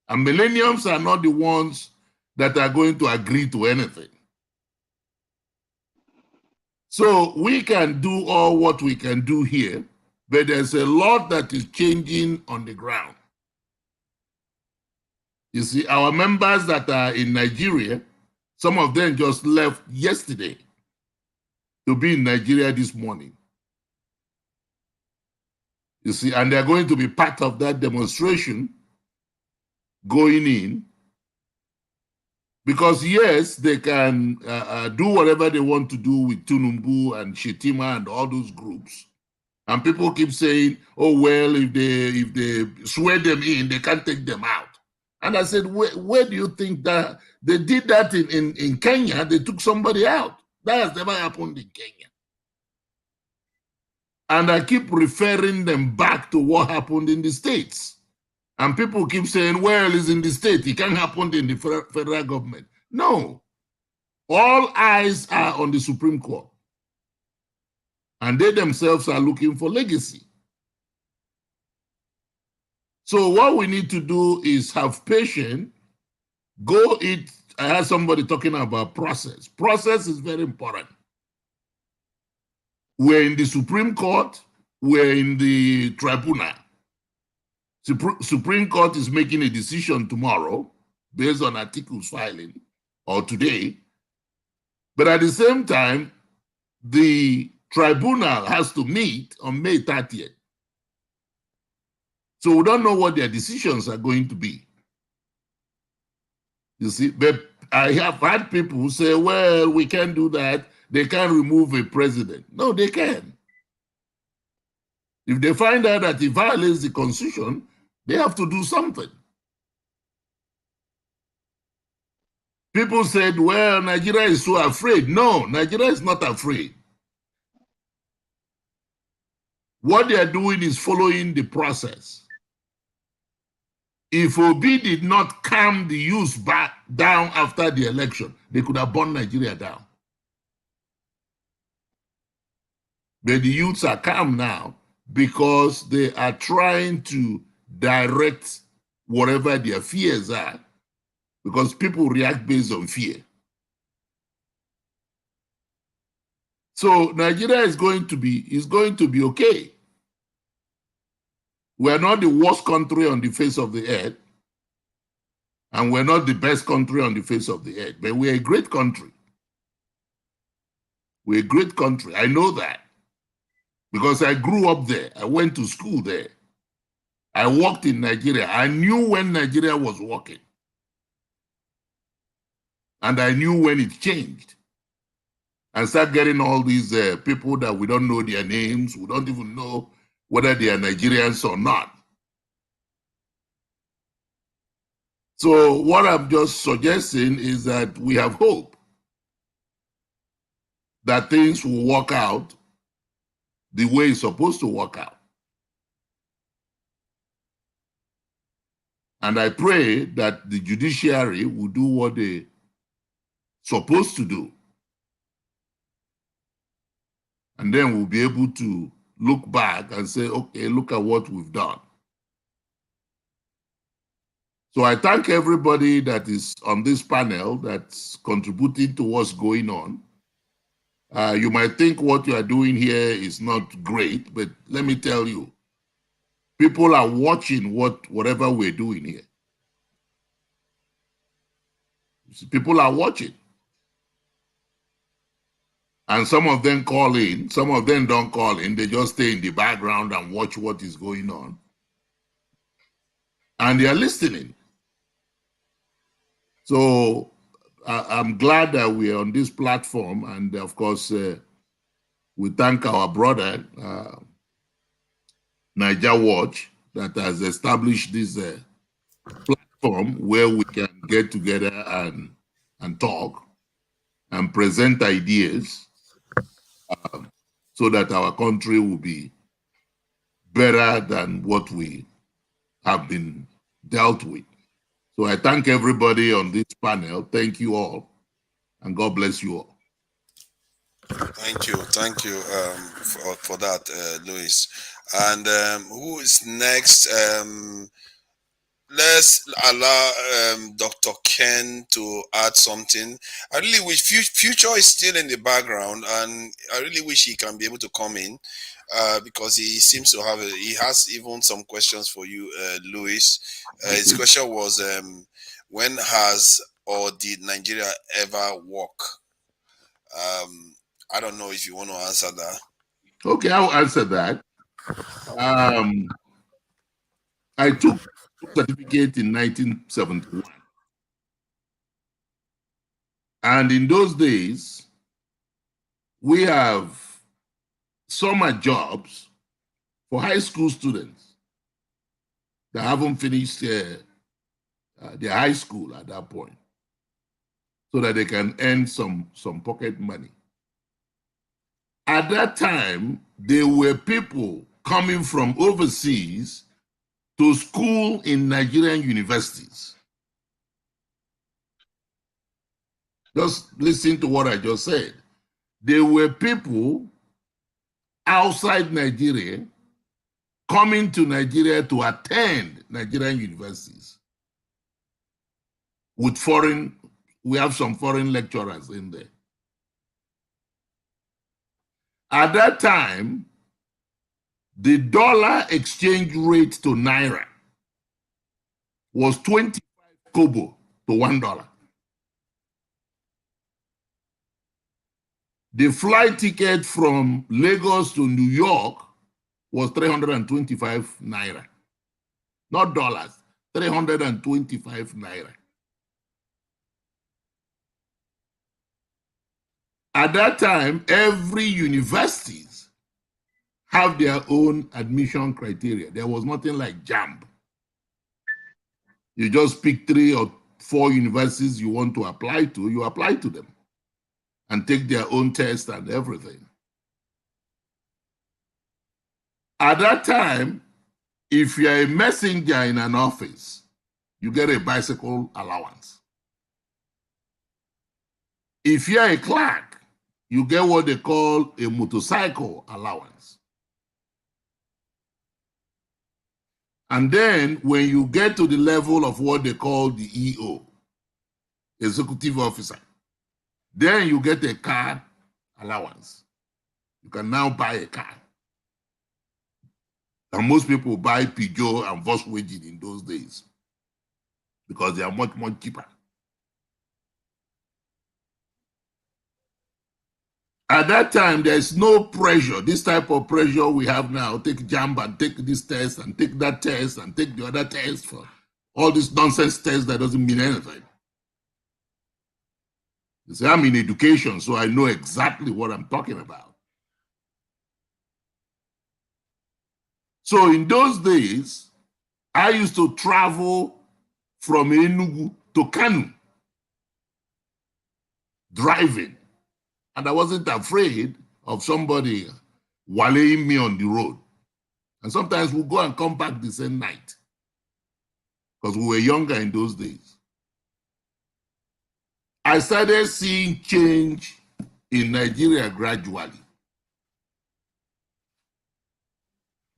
And millenniums are not the ones that are going to agree to anything. So we can do all what we can do here, but there's a lot that is changing on the ground. You see, our members that are in Nigeria, some of them just left yesterday to be in Nigeria this morning. You see, and they're going to be part of that demonstration going in, because yes, they can do whatever they want to do with Tunumbu and Shetima and all those groups. And people keep saying, oh, well, if they swear them in, they can't take them out. And I said, where do you think that they did that in Kenya? They took somebody out. That has never happened in Kenya. And I keep referring them back to what happened in the States. And people keep saying, well, it's in the state. It can't happen in the federal government. No. All eyes are on the Supreme Court. And they themselves are looking for legacy. So what we need to do is have patience, go eat. I had somebody talking about process. Process is very important. We're in the Supreme Court, we're in the tribunal. Supreme Court is making a decision tomorrow based on articles filing, or today. But at the same time, the tribunal has to meet on May 30th. So we don't know what their decisions are going to be. You see, but I have had people who say, well, we can't do that. They can't remove a president. No, they can. If they find out that he violates the Constitution, they have to do something. People said, well, Nigeria is so afraid. No, Nigeria is not afraid. What they are doing is following the process. If Obi did not calm the youth back down after the election, they could have burned Nigeria down. But the youths are calm now because they are trying to direct whatever their fears are, because people react based on fear. So Nigeria is going to be okay. We're not the worst country on the face of the earth, and we're not the best country on the face of the earth, but we're a great country. We're a great country. I know that because I grew up there. I went to school there. I worked in Nigeria. I knew when Nigeria was working. And I knew when it changed. And start getting all these people that we don't know their names. We don't even know whether they are Nigerians or not. So what I'm just suggesting is that we have hope that things will work out the way it's supposed to work out. And I pray that the judiciary will do what they're supposed to do. And then we'll be able to look back and say, okay, look at what we've done. So I thank everybody that is on this panel that's contributing to what's going on. You might think what you are doing here is not great, but let me tell you, people are watching whatever we're doing here. People are watching. And some of them call in, some of them don't call in, they just stay in the background and watch what is going on. And they are listening. So I'm glad that we are on this platform, and of course, we thank our brother, Niger Watch, that has established this platform where we can get together and talk and present ideas so that our country will be better than what we have been dealt with. So I thank everybody on this panel. Thank you all, and God bless you all. Thank you for that, Louis. And who is next? let's allow Dr. Ken to add something. I really wish Future is still in the background, and I really wish he can be able to come in because he seems to have he has even some questions for you, Louis. His question was, when has or did Nigeria ever work? I don't know if you want to answer that. Okay, I'll answer that. I took certificate in 1971. And in those days, we have summer jobs for high school students that haven't finished their high school at that point, so that they can earn some pocket money. At that time, there were people coming from overseas to school in Nigerian universities. Just listen to what I just said. There were people outside Nigeria coming to Nigeria to attend Nigerian universities with we have some foreign lecturers in there. At that time, the dollar exchange rate to Naira was 25 kobo to $1. The flight ticket from Lagos to New York was 325 Naira. Not dollars, 325 Naira. At that time, every universities have their own admission criteria. There was nothing like JAMB. You just pick 3 or 4 universities you want to apply to, you apply to them and take their own test and everything. At that time, if you're a messenger in an office, you get a bicycle allowance. If you're a clerk, you get what they call a motorcycle allowance. And then when you get to the level of what they call the EO, executive officer, then you get a car allowance. You can now buy a car. And most people buy Peugeot and Volkswagen in those days because they are much, much cheaper. At that time, there's no pressure, this type of pressure we have now. Take JAMB and take this test and take that test and take the other test for all this nonsense test that doesn't mean anything. You see, I'm in education, so I know exactly what I'm talking about. So in those days, I used to travel from Enugu to Kanu, driving. And I wasn't afraid of somebody walleying me on the road. And sometimes we'll go and come back the same night because we were younger in those days. I started seeing change in Nigeria gradually.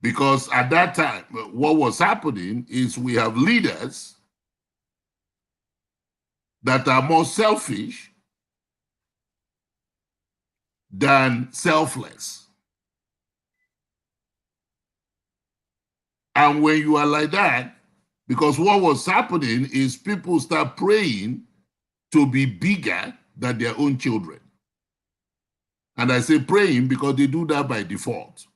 Because at that time, what was happening is we have leaders that are more selfish than selfless. And when you are like that, because what was happening is people start praying to be bigger than their own children. And I say praying because they do that by default.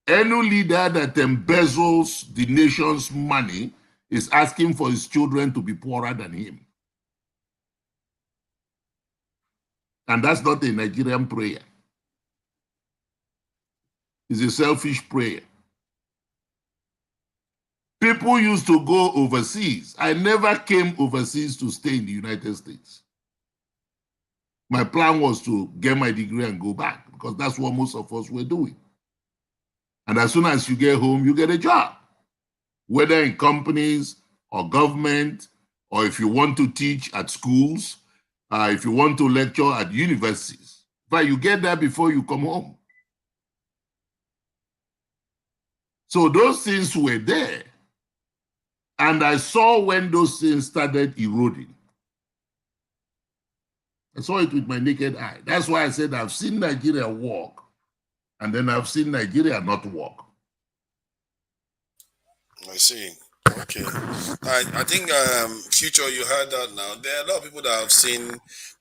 Any leader that embezzles the nation's money is asking for his children to be poorer than him. And that's not a Nigerian prayer. It's a selfish prayer. People used to go overseas. I never came overseas to stay in the United States. My plan was to get my degree and go back because that's what most of us were doing. And as soon as you get home, you get a job, whether in companies or government, or if you want to teach at schools, if you want to lecture at universities. But you get that before you come home. So those things were there. And I saw when those things started eroding. I saw it with my naked eye. That's why I said I've seen Nigeria walk, and then I've seen Nigeria not walk. I see. Okay. I think future, you heard that now. There are a lot of people that have seen,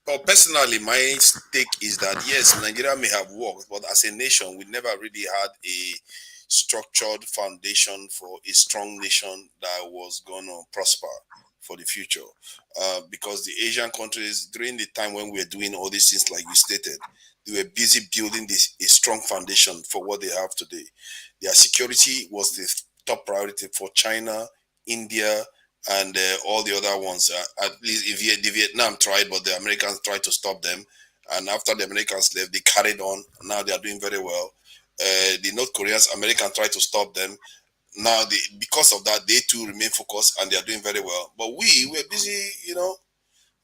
but personally my take is that yes, Nigeria may have worked, but as a nation we never really had a structured foundation for a strong nation that was going to prosper for the future. Because the Asian countries, during the time when we were doing all these things like you stated, they were busy building a strong foundation for what they have today. Their security was the top priority for China, India, and all the other ones. At least if the Vietnam tried, but the Americans tried to stop them. And after the Americans left, they carried on. Now they are doing very well. The North Koreans, Americans tried to stop them. Now, because of that, they too remain focused and they are doing very well. But we were busy,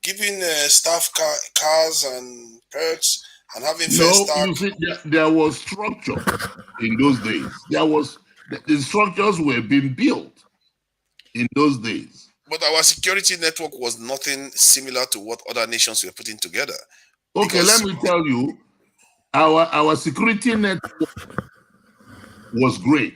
giving staff cars and perks and having first No, stack. you see, there was structure in those days. The structures were being built in those days. But our security network was nothing similar to what other nations were putting together. Okay, let me tell you, our security network was great.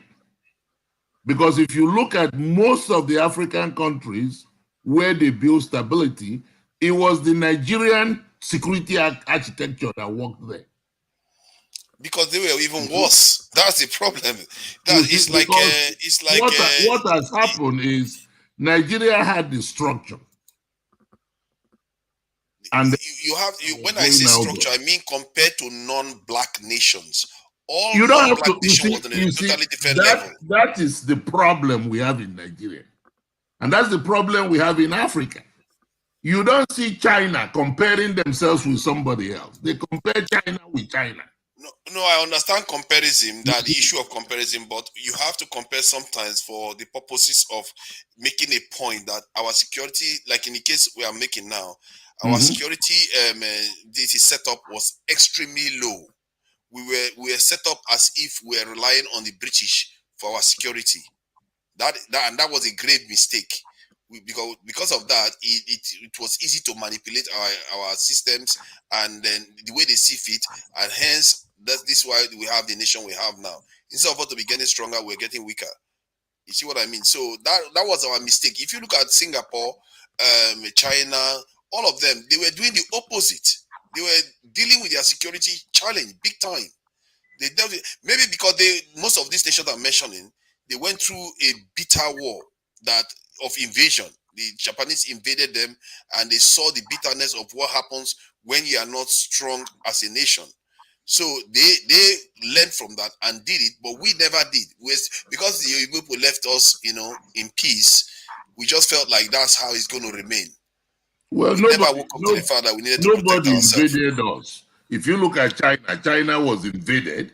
Because if you look at most of the African countries where they build stability, it was the Nigerian security architecture that worked there. Because they were even worse. That's the problem. What has happened is Nigeria had the structure. And when I say structure, I mean compared to non-black nations. All you don't have non-black to, nations was on a totally different level. That is the problem we have in Nigeria. And that's the problem we have in Africa. You don't see China comparing themselves with somebody else. They compare China with China. No, I understand comparison, that the issue of comparison, but you have to compare sometimes for the purposes of making a point that our security, like in the case we are making now, our security this setup was extremely low. We were set up as if we were relying on the British for our security. That was a grave mistake. Because of that, it was easy to manipulate our systems and then the way they see fit, and hence this is why we have the nation we have now. Instead of us to be getting stronger, we're getting weaker. You see what I mean? So that was our mistake. If you look at Singapore, China, all of them, they were doing the opposite. They were dealing with their security challenge big time. They dealt with, maybe because most of these nations I'm mentioning, they went through a bitter war of invasion. The Japanese invaded them, and they saw the bitterness of what happens when you are not strong as a nation. So they learned from that and did it, but we never did. Because the people left us, in peace. We just felt like that's how it's going to remain. Well, we never woke up to the fact that we needed to protect ourselves. Nobody invaded us. If you look at China was invaded.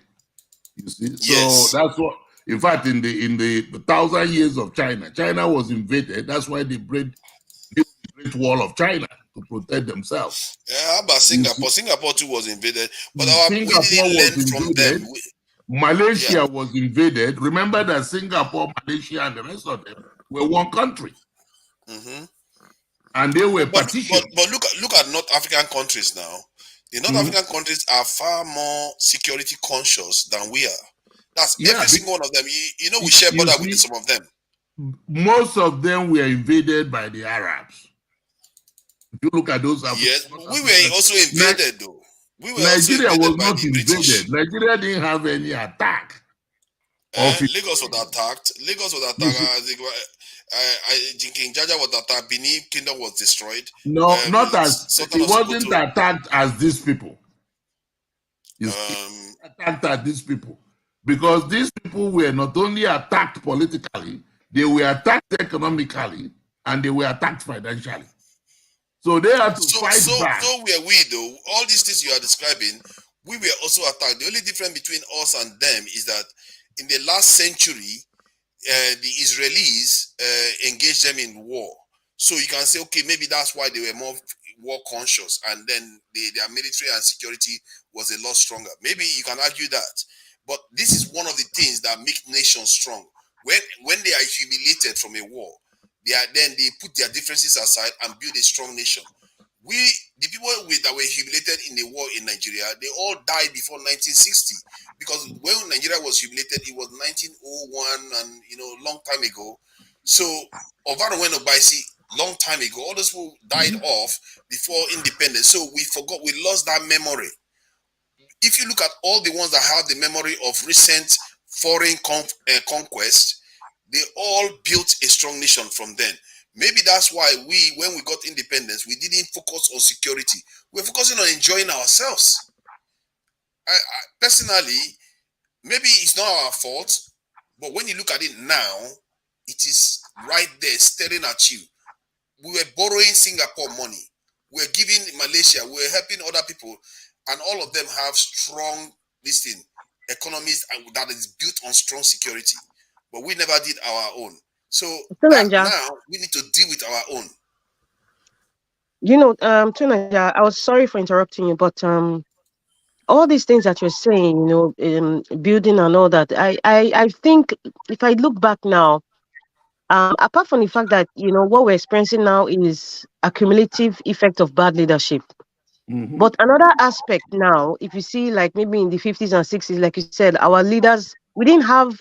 You see, yes. So that's what. In fact, in the 1,000 years of China was invaded. That's why they built the Great Wall of China to protect themselves. Yeah, how about Singapore? Singapore too was invaded, but we didn't learn from them. Malaysia was invaded. Remember that Singapore, Malaysia, and the rest of them were one country, and they were partitioned. But look at North African countries now. The North African countries are far more security conscious than we are. That's every single one of them. We share border with some of them. Most of them were invaded by the Arabs. If you look at those Africans. Yes, we were also invaded though. Nigeria was not invaded. Nigeria didn't have any attack. Lagos was attacked. King Jaja was attacked. Benin Kingdom was destroyed. No, not as it wasn't attacked as these people. Attacked as these people. Because these people were not only attacked politically, they were attacked economically, and they were attacked financially. So they had to fight back. So were we, though. All these things you are describing, we were also attacked. The only difference between us and them is that in the last century, the Israelis engaged them in war. So you can say, okay, maybe that's why they were more war conscious, and then their military and security was a lot stronger. Maybe you can argue that. But this is one of the things that make nations strong. When they are humiliated from a war, they put their differences aside and build a strong nation. The people that were humiliated in the war in Nigeria, they all died before 1960, because when Nigeria was humiliated, it was 1901, and long time ago. So Ovaro went Obaisi long time ago. All those people died off before independence. So we lost that memory. If you look at all the ones that have the memory of recent foreign conquest, they all built a strong nation from then. Maybe that's why when we got independence, we didn't focus on security. We're focusing on enjoying ourselves. I personally, maybe it's not our fault, but when you look at it now, it is right there staring at you. We were borrowing Singapore money. We're giving Malaysia. We're helping other people, and all of them have strong economies that is built on strong security. But we never did our own. So now we need to deal with our own. Tunanja, I was sorry for interrupting you, but all these things that you're saying, building and all that, I think if I look back now, apart from the fact that what we're experiencing now is a cumulative effect of bad leadership. Mm-hmm. But another aspect now, if you see, like maybe in the 50s and 60s, like you said, our leaders, we didn't have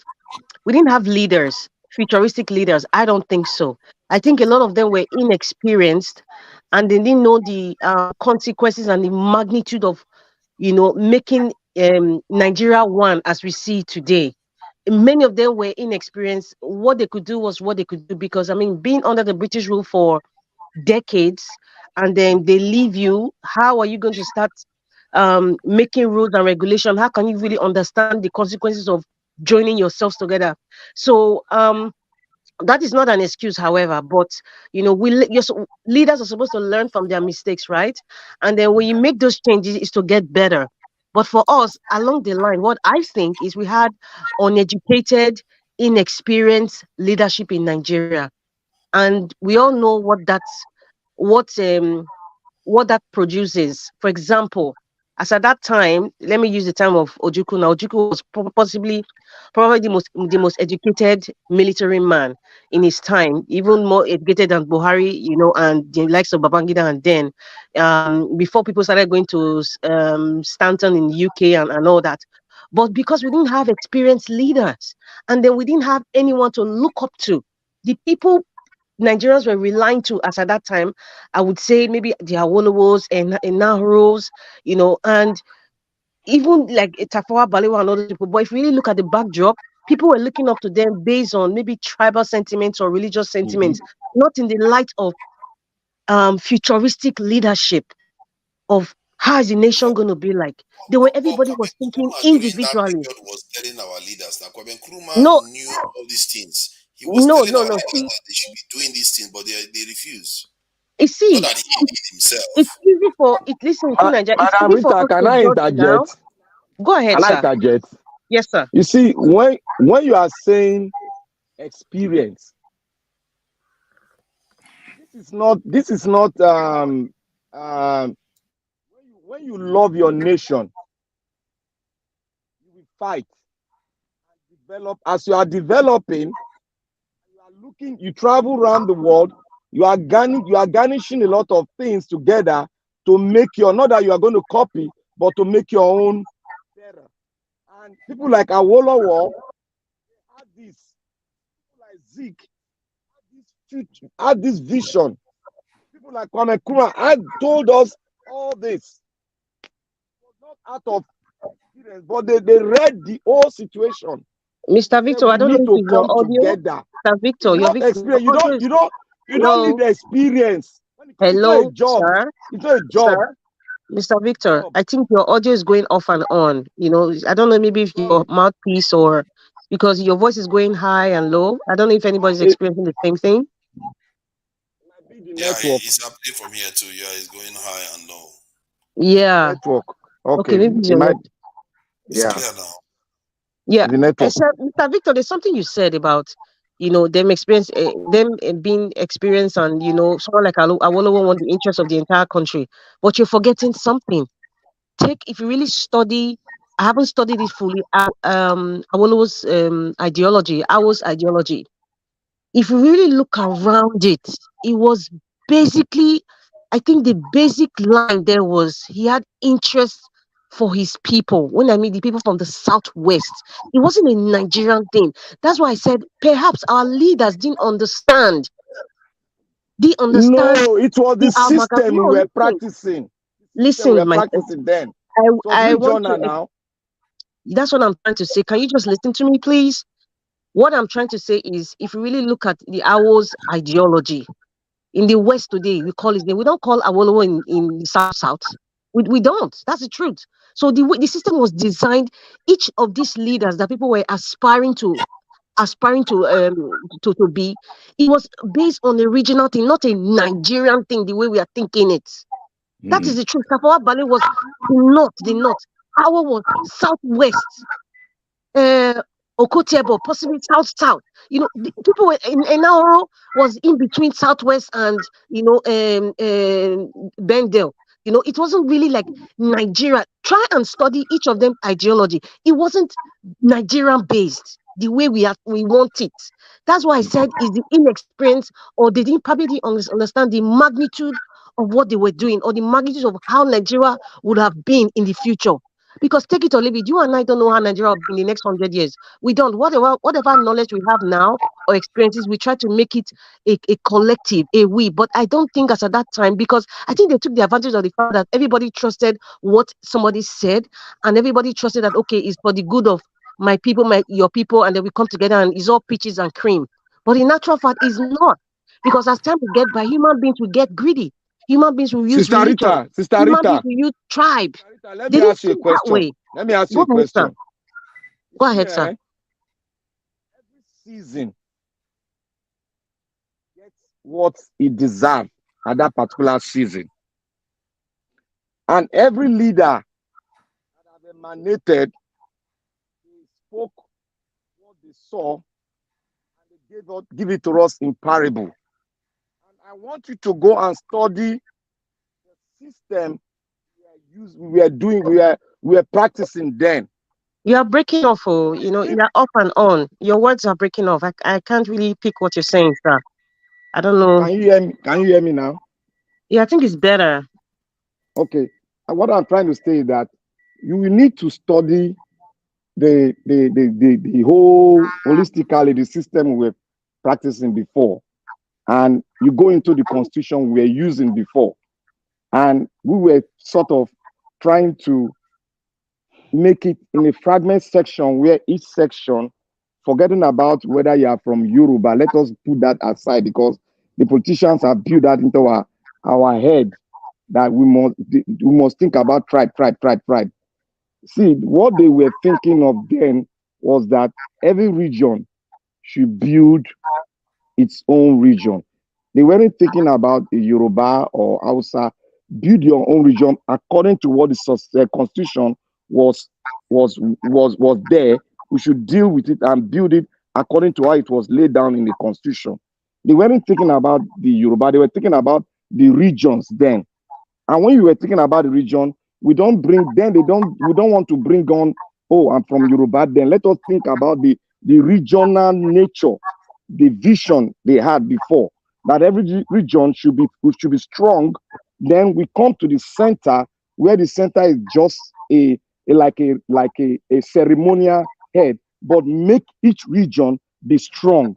leaders, futuristic leaders. I don't think so. I think a lot of them were inexperienced, and they didn't know the consequences and the magnitude of making Nigeria one as we see today. Many of them were inexperienced. What they could do was what they could do, because being under the British rule for decades, and then they leave you. How are you going to start making rules and regulation? How can you really understand the consequences of joining yourselves together? So that is not an excuse, however, but leaders are supposed to learn from their mistakes, right? And then when you make those changes, is to get better. But for us, along the line, what I think is we had uneducated, inexperienced leadership in Nigeria, and we all know what that produces. For example, as at that time, let me use the time of Ojukwu. Now, Ojukwu was probably the most educated military man in his time, even more educated than Buhari, and the likes of Babangida. And then, before people started going to Stanton in UK and all that. But because we didn't have experienced leaders, and then we didn't have anyone to look up to, the people Nigerians were relying to, as at that time, I would say maybe the Awolowos and Nahru's, and even like Tafawa Balewa and other people. But if you really look at the backdrop, people were looking up to them based on maybe tribal sentiments or religious sentiments, not in the light of futuristic leadership of how is the nation going to be like. Everybody was thinking individually. During that period was telling our leaders that Kwame Nkrumah No, knew all these things. He was telling our leaders See, that they should be doing these things, but they refuse. you see, Not that he did himself. it's easy for it. Listen, Nigeria. It's Madam easy for Rita, us can to I judge now. interject? Go ahead, Can I sir. interject? Yes, sir. You see, when you are saying experience, this is not when you love your nation, you will fight and develop. As you are developing, you travel around the world, you are garnishing a lot of things together to make not that you are going to copy, but to make your own better. And people like Awolowo had this, people like Zeke had this vision. People like Kwame Nkrumah had told us all this. It was not out of experience, but they read the whole situation. Mr. Victor, I don't know if your audio. Together. Mr. Victor, your experience. You don't need the experience. Hello, it's not a job. sir. It's not a job. Sir? Mr. Victor, I think your audio is going off and on. I don't know, maybe if your mouthpiece or because your voice is going high and low. I don't know if anybody's experiencing the same thing. Yeah, it's happening from here too. Yeah, it's going high and low. Yeah. Network. Okay. Maybe it's clear now. Yeah. Mr. Victor, there's something you said about them being experienced, and someone like Awolowo want the interest of the entire country, but you're forgetting something. If you really study, I haven't studied it fully. Awolowo's ideology, our ideology. if you really look around it, it was basically, I think the basic line there was he had interest for his people. When I mean the people from the southwest, it wasn't a Nigerian thing. That's why I said perhaps our leaders didn't understand. They understand No, it was the the amalgam. system we No, were practicing. System we listen, were my practicing then. It was I want regional to. now. That's what I'm trying to say. Can you just listen to me, please? What I'm trying to say is, if you really look at the Awos ideology in the West today, we call his name. We don't call Awolowo in the South. We don't. That's the truth. So the system was designed. Each of these leaders that people were aspiring to be, it was based on a regional thing, not a Nigerian thing. The way we are thinking it. That is the truth. Tafawa Bale was the north. Awo was southwest. Okotiebo, possibly south. You know, the people were in Enaro was in between southwest and Bendel. You know, it wasn't really like Nigeria. Try and study each of them ideology. It wasn't Nigerian based the way we want it. That's why I said is the inexperience, or they didn't probably understand the magnitude of what they were doing, or the magnitude of how Nigeria would have been in the future. Because take it or leave it, you and I don't know how Nigeria will be in the next 100 years. We don't. Whatever knowledge we have now or experiences, we try to make it a collective, a we. But I don't think as at that time, because I think they took the advantage of the fact that everybody trusted what somebody said, and everybody trusted that okay, it's for the good of my people, your people, and then we come together and it's all peaches and cream. But in actual fact, it's not. Because as time will get by, human beings will get greedy. Human beings will use Sister religion. Rita, Sister Human beings Rita, will use tribe. Rita, let They me didn't ask you a think that question. way. Let me ask you Go a ahead, sir. question. Go See, ahead, sir. every season gets what it deserves at that particular season. And every leader that have emanated, they spoke what they saw and they give it to us in parable. And I want you to go and study the system we are practicing then. You are breaking off, oh, you're off and on. Your words are breaking off. I can't really pick what you're saying, sir. I don't know. Can you hear me? Can you hear me now? Yeah, I think it's better. Okay. And what I'm trying to say is that you will need to study the whole holistically the system we were practicing before, and you go into the constitution we were using before, and we were sort of trying to make it in a fragment section where each section, forgetting about whether you are from Yoruba, let us put that aside because the politicians have built that into our head that we must think about tribe. See, what they were thinking of then was that every region should build its own region. They weren't thinking about the Yoruba or Hausa. Build your own region according to what the constitution was there. We should deal with it and build it according to how it was laid down in the constitution. They weren't thinking about the Yoruba. They were thinking about the regions then. And when you were thinking about the region, we don't want to bring on, oh, I'm from Yoruba. Then let us think about the regional nature, the vision they had before, that every region should be strong. Then we come to the center, where the center is just a ceremonial head, but make each region be strong.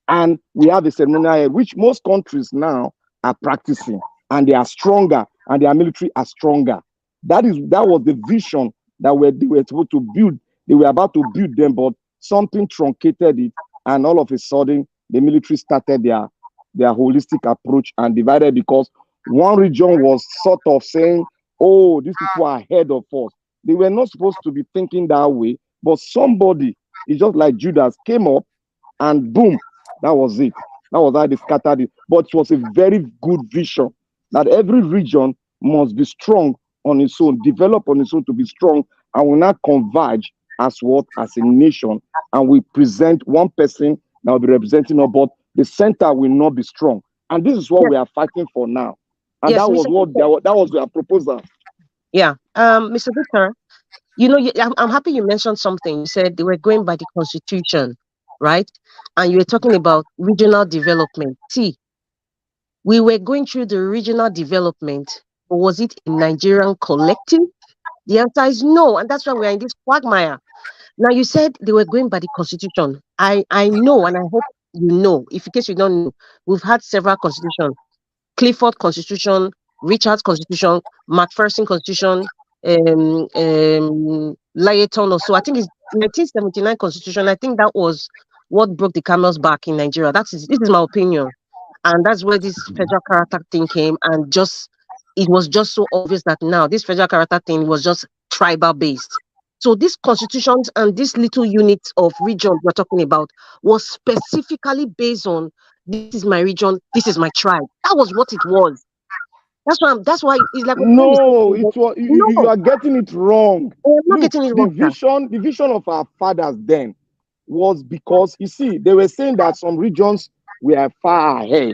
And we have a ceremonial head, which most countries now are practicing, and they are stronger, and their military are stronger. That was the vision that they were supposed to build. They were about to build them, but something truncated it, and all of a sudden, the military started their holistic approach and divided, because one region was sort of saying, oh, these people are ahead of us. They were not supposed to be thinking that way, but somebody, it's just like Judas, came up and boom, that was it. That was how they scattered it. But it was a very good vision that every region must be strong on its own, develop on its own to be strong, and will not converge as a nation. And we present one person that will be representing us, but the center will not be strong. And this is what we are fighting for now. And yes, that was their proposal. Yeah. Mr. Victor, I'm happy you mentioned something. You said they were going by the constitution. right? And you were talking about regional development. See, we were going through the regional development, but was it a Nigerian collective? The answer is no, and that's why we're in this quagmire. Now, you said they were going by the constitution. I know, and I hope you know. If in case you don't know, we've had several constitutions: Clifford Constitution, Richard's Constitution, Macpherson Constitution, Layton or so. I think it's 1979 Constitution. I think that was what broke the camel's back in Nigeria. This is my opinion, and that's where this federal character thing came, and just it was just so obvious that now this federal character thing was just tribal based. So these constitutions and this little units of region we're talking about was specifically based on this is my region, this is my tribe. That was what it was. That's why it's like when you No, say it was you no, are getting it wrong. I'm not Look, getting it the wrong, sir. vision of our fathers then was because you see they were saying that some regions were far ahead.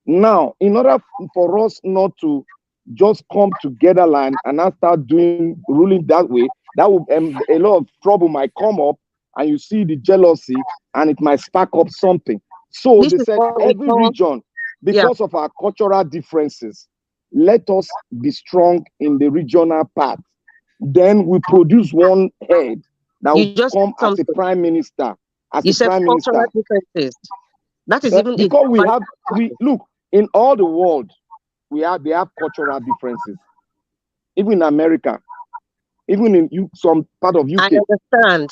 Now, in order for us not to just come together and now start doing ruling that way, that would a lot of trouble might come up, and you see the jealousy, and it might spark up something. So This they is said what we every call, region, yeah. because of our cultural differences, let us be strong in the regional part. Then we produce one head that will You just come said as a something. prime minister. As You a said prime cultural minister, differences. That is even a because we look in all the world, they have cultural differences. Even in America, even in some part of I UK. understand,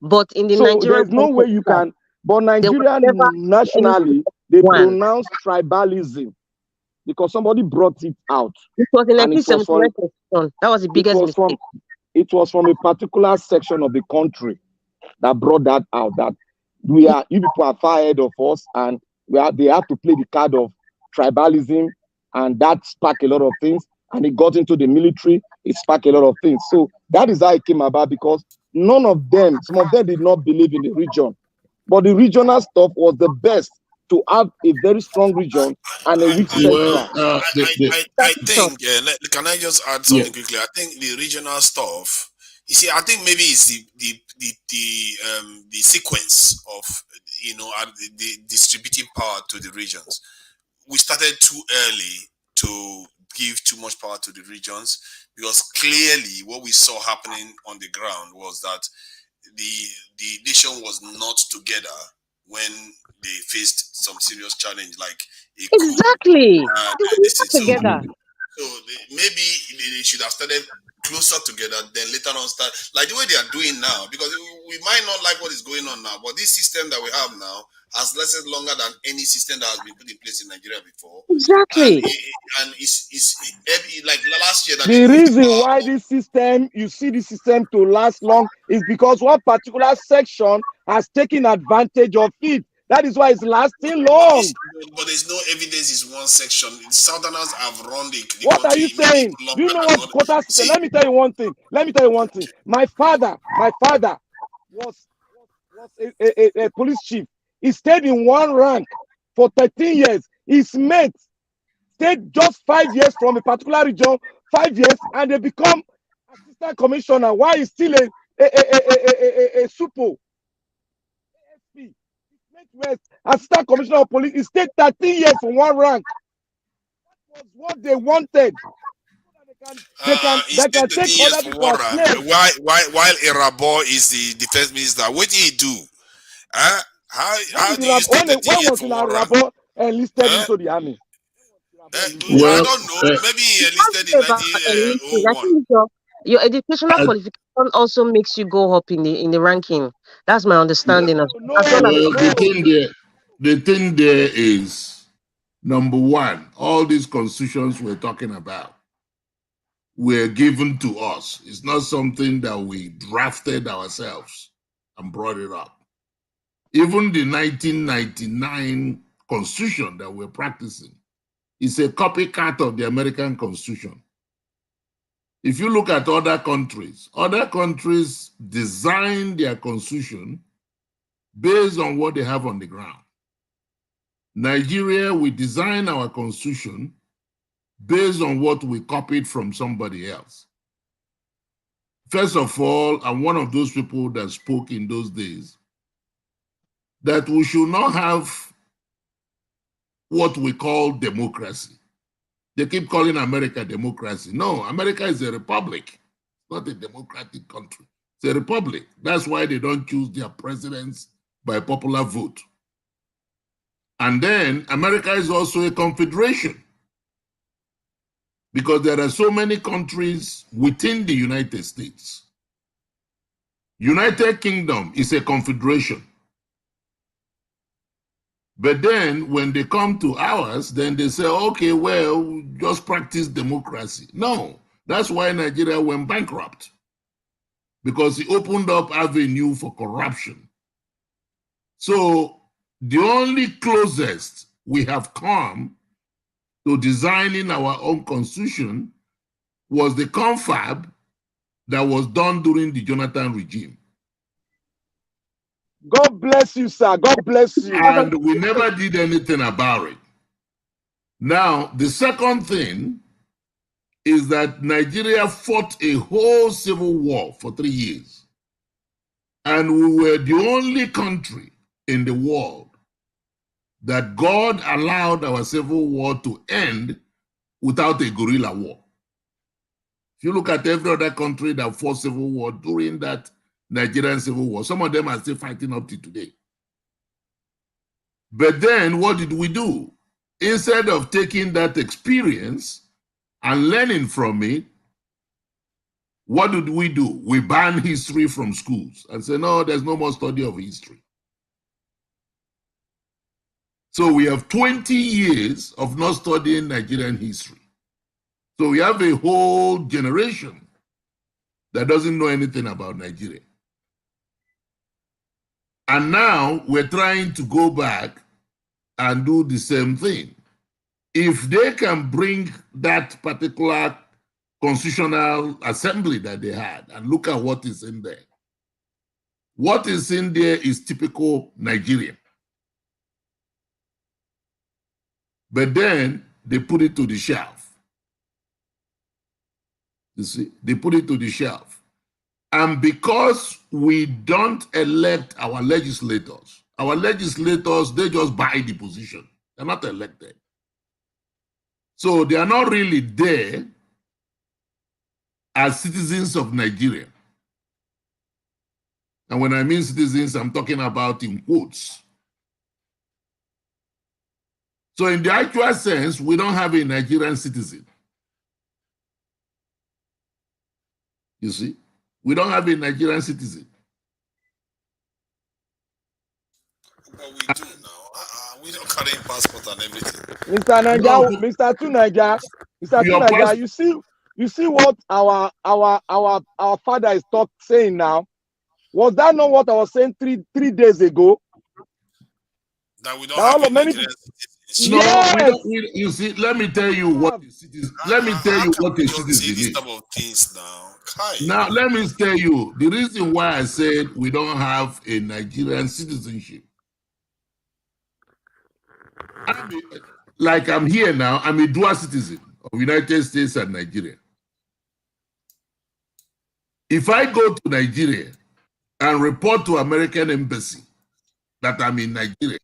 but in the So Nigerian there's no way context, you sir, can. But there was Nigeria never anything nationally, like they one. pronounce tribalism because somebody brought it out, It was in and 1979 constitution. That was the biggest mistake. it was from a particular section of the country that brought that out. That you people are far ahead of us, and they have to play the card of tribalism, and that sparked a lot of things. And it got into the military, it sparked a lot of things. So that is how it came about, because some of them did not believe in the region, but the regional stuff was the best to have a very strong region and a weak Well, central. I think, can I just add yeah. something quickly? I think the regional stuff, you see, I think maybe it's the sequence of, the distributing power to the regions. We started too early to give too much power to the regions, because clearly what we saw happening on the ground was that the nation was not together when they faced some serious challenge like a coup. Exactly. They were This not is together. so maybe they should have started closer together, then later on start like the way they are doing now, because we might not like what is going on now, but this system that we have now has lasted longer than any system that has been put in place in Nigeria before. Exactly. And it's like last year that they The moved the reason power. why you see the system to last long is because one particular section has taken advantage of it. That is why it's lasting long. But there's no evidence is one section. Southerners have run the What are country you maybe saying? Do longer you know than what others. quota system? See, Let me tell you one thing. My father was a police chief. He stayed in one rank for 13 years. His mate stayed just 5 years from a particular region, 5 years, and they become assistant commissioner. Why is still a SUPO? ASP. His mate was assistant commissioner of police. He stayed 13 years in one rank. That was what they wanted. They can instead the take 13 years other for people as Warren, slaves. while Irabo is the defense minister, what did he do? Huh? How do you stay 13 When years was for Warren? Irabo enlisted Huh? into the army? I Well, don't know. Maybe he enlisted in About enlisting, I 1901. think your educational qualification also makes you go up in the ranking. That's my understanding as well as well, the thing there is, number one, all these constitutions we're talking about were given to us. It's not something that we drafted ourselves and brought it up. Even the 1999 constitution that we're practicing is a copycat of the American Constitution. If you look at other countries design their constitution based on what they have on the ground. Nigeria, we design our constitution based on what we copied from somebody else. First of all, I'm one of those people that spoke in those days that we should not have what we call democracy. They keep calling America democracy. No, America is a republic, not a democratic country. It's a republic. That's why they don't choose their presidents by popular vote. And then America is also a confederation, because there are so many countries within the United States. United Kingdom is a confederation. But then when they come to ours, then they say, okay, well, just practice democracy. No, that's why Nigeria went bankrupt, because it opened up avenue for corruption. So the only closest we have come to designing our own constitution was the confab that was done during the Jonathan regime. God bless you, sir. God bless you. And we never did anything about it. Now, the second thing is that Nigeria fought a whole civil war for 3 years. And we were the only country in the world that God allowed our civil war to end without a guerrilla war. If you look at every other country that fought civil war during that Nigerian civil war, some of them are still fighting up to today. But then what did we do? Instead of taking that experience and learning from it, what did we do? We banned history from schools and say, no, there's no more study of history. So we have 20 years of not studying Nigerian history. So we have a whole generation that doesn't know anything about Nigeria. And now we're trying to go back and do the same thing. If they can bring that particular constitutional assembly that they had and look at what is in there, what is in there is typical Nigerian. But then they put it to the shelf. You see, they put it to the shelf. And because we don't elect our legislators, they just buy the position. They're not elected. So they are not really there as citizens of Nigeria. And when I mean citizens, I'm talking about in quotes. So in the actual sense, we don't have a Nigerian citizen. You see, we don't have a Nigerian citizen. But we do now. We don't carry passport and everything. Mr. Naija, No, Mr. Tunaja, Mr. your Tunaja, you see what our father is saying now. Was that not what I was saying three days ago? That we don't have a Nigerian citizen. No, Yes. you see, let me tell you what a citizen. Let me tell you what a citizen is. Type of things now. Now, let me tell you the reason why I said we don't have a Nigerian citizenship. I'm here now, I'm a dual citizen of United States and Nigeria. If I go to Nigeria and report to American embassy that I'm in Nigeria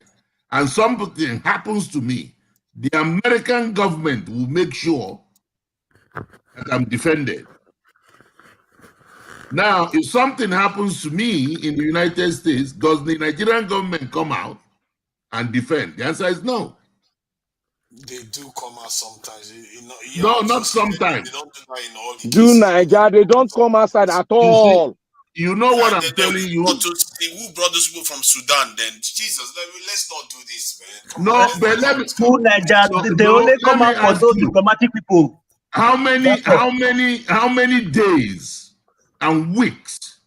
and something happens to me, the American government will make sure that I'm defended. Now, if something happens to me in the United States, does the Nigerian government come out and defend? The answer is no. They do come out sometimes. No, not sometimes. They don't do that in all the Do cases. Naija, they don't come outside at all. You know what I'm telling you? Who brought those people from Sudan then? Jesus, let's not do this, man. No, but let me. To Naija, they only come out for those diplomatic people. How many days and weeks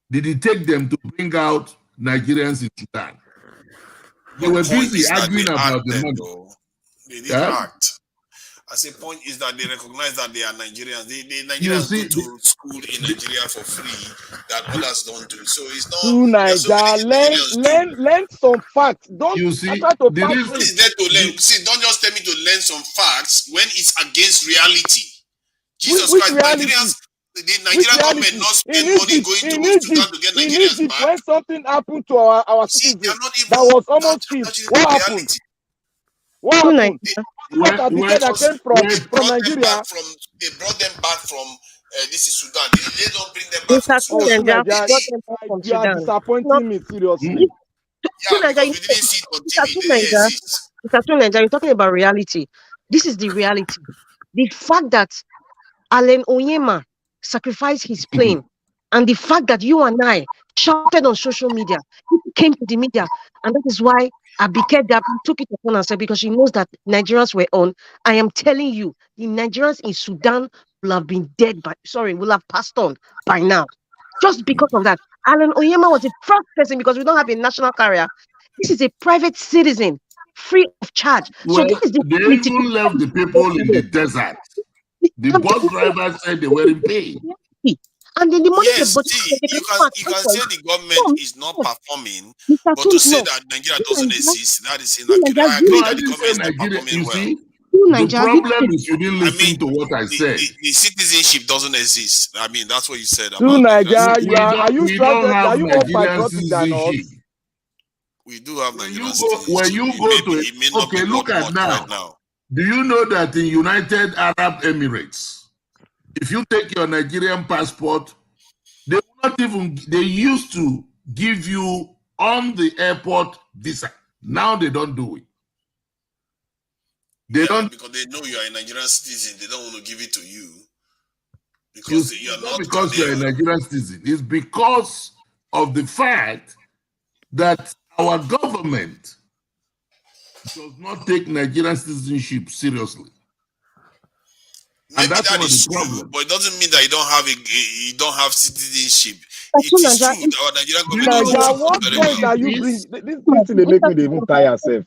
did it take them to bring out Nigerians in Sudan? They were busy arguing about the money. They didn't act. As a point is that they recognize that they are Nigerians. The Nigerians go to school in Nigeria for free that others don't do. So it's not. To Naija, learn some facts. Don't try to What is there to learn? See, don't just tell me to learn some facts when it's against reality. Jesus Which Christ, reality? The Which Nigerian government reality? not In spend money Egypt, going to in Sudan Egypt, to get in Nigerians Egypt, back. when something happened to our See, they citizens are not even that was that almost killed, actually what the happened? reality. What Two happened? They, Nigeria. What Abike that because came from they brought them back Nigeria? from this is Sudan. They don't bring them back from Mr. Two Oh, Sudan. two Nigeria, Nigeria, brought them back from you are Sudan. No, disappointing me seriously. if Two Yeah, Nigeria, because we didn't see it on Mr. TV. Two They didn't Nigeria, exist. Mr. Two Nigeria, you're talking about reality. This is the reality. The fact that Alan Onyema sacrificed his plane, and the fact that you and I shouted on social media, people came to the media, and that is why Abike Dabi took it upon herself because she knows that Nigerians were on. I am telling you, the Nigerians in Sudan will have been dead will have passed on by now. Just because of that. Alan Onyema was the first person because we don't have a national carrier. This is a private citizen, free of charge. So Well, that is the they reality. even left the people in the desert. The I'm bus telling you, driver said they were in pain. and then the money they Yes, but see, they you can can come and you fight can for say it. the government No, is not no, performing, Mr. but to Two, say no. that Nigeria Two doesn't Nigeria, exist, that is two inaccurate. Nigeria, I No, agree give I that the didn't government say is not Nigeria. performing You well. see, two the Nigeria, give problem is you didn't I mean, listen to what I said. the citizenship doesn't exist. I mean, that's what you said To about Nigerian Nigeria, We citizenship. are you we don't are have you more Nigerian patriotic than citizenship. us? We do have When Nigerian you go citizenship. to It may not be okay, look worth at much right now. now. Do you know that in United Arab Emirates, if you take your Nigerian passport, they will not even, they used to give you on the airport visa. Now they don't do it. They Yeah, don't. because they know you are a Nigerian citizen. They don't want to give it to you You because see, you it's are not not because you're a Ghanaian. Nigerian citizen. It's because of the fact that our government does not take Nigerian citizenship seriously. And Maybe that's that one of the is true, problems. but it doesn't mean that you don't have citizenship. Mr. It Two is Nigeria, true that our Nigerian Do you government know does not Nigeria, what perform what very point well. are citizenship you is? bring? This thing they make me they even tire self.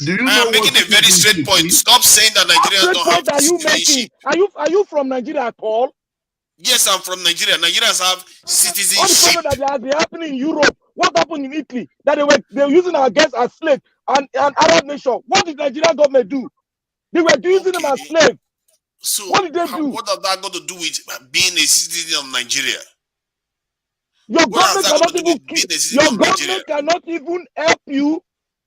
Do you I know am what making a very straight citizenship point. is? Stop saying that What Nigerians great don't have point are you citizenship. making? Are you from Nigeria at all? Yes, I'm from Nigeria. Nigerians have All the citizenship. problem that they happening in Europe. What happened in Italy? That they were using our guests as slaves and Arab nation. What did Nigerian government do? They were using them as Okay, slaves. so What did they do? what does that got to do with being a citizen of Nigeria? Your What has government that got cannot to do even with being a citizen your of Nigeria? government cannot even help you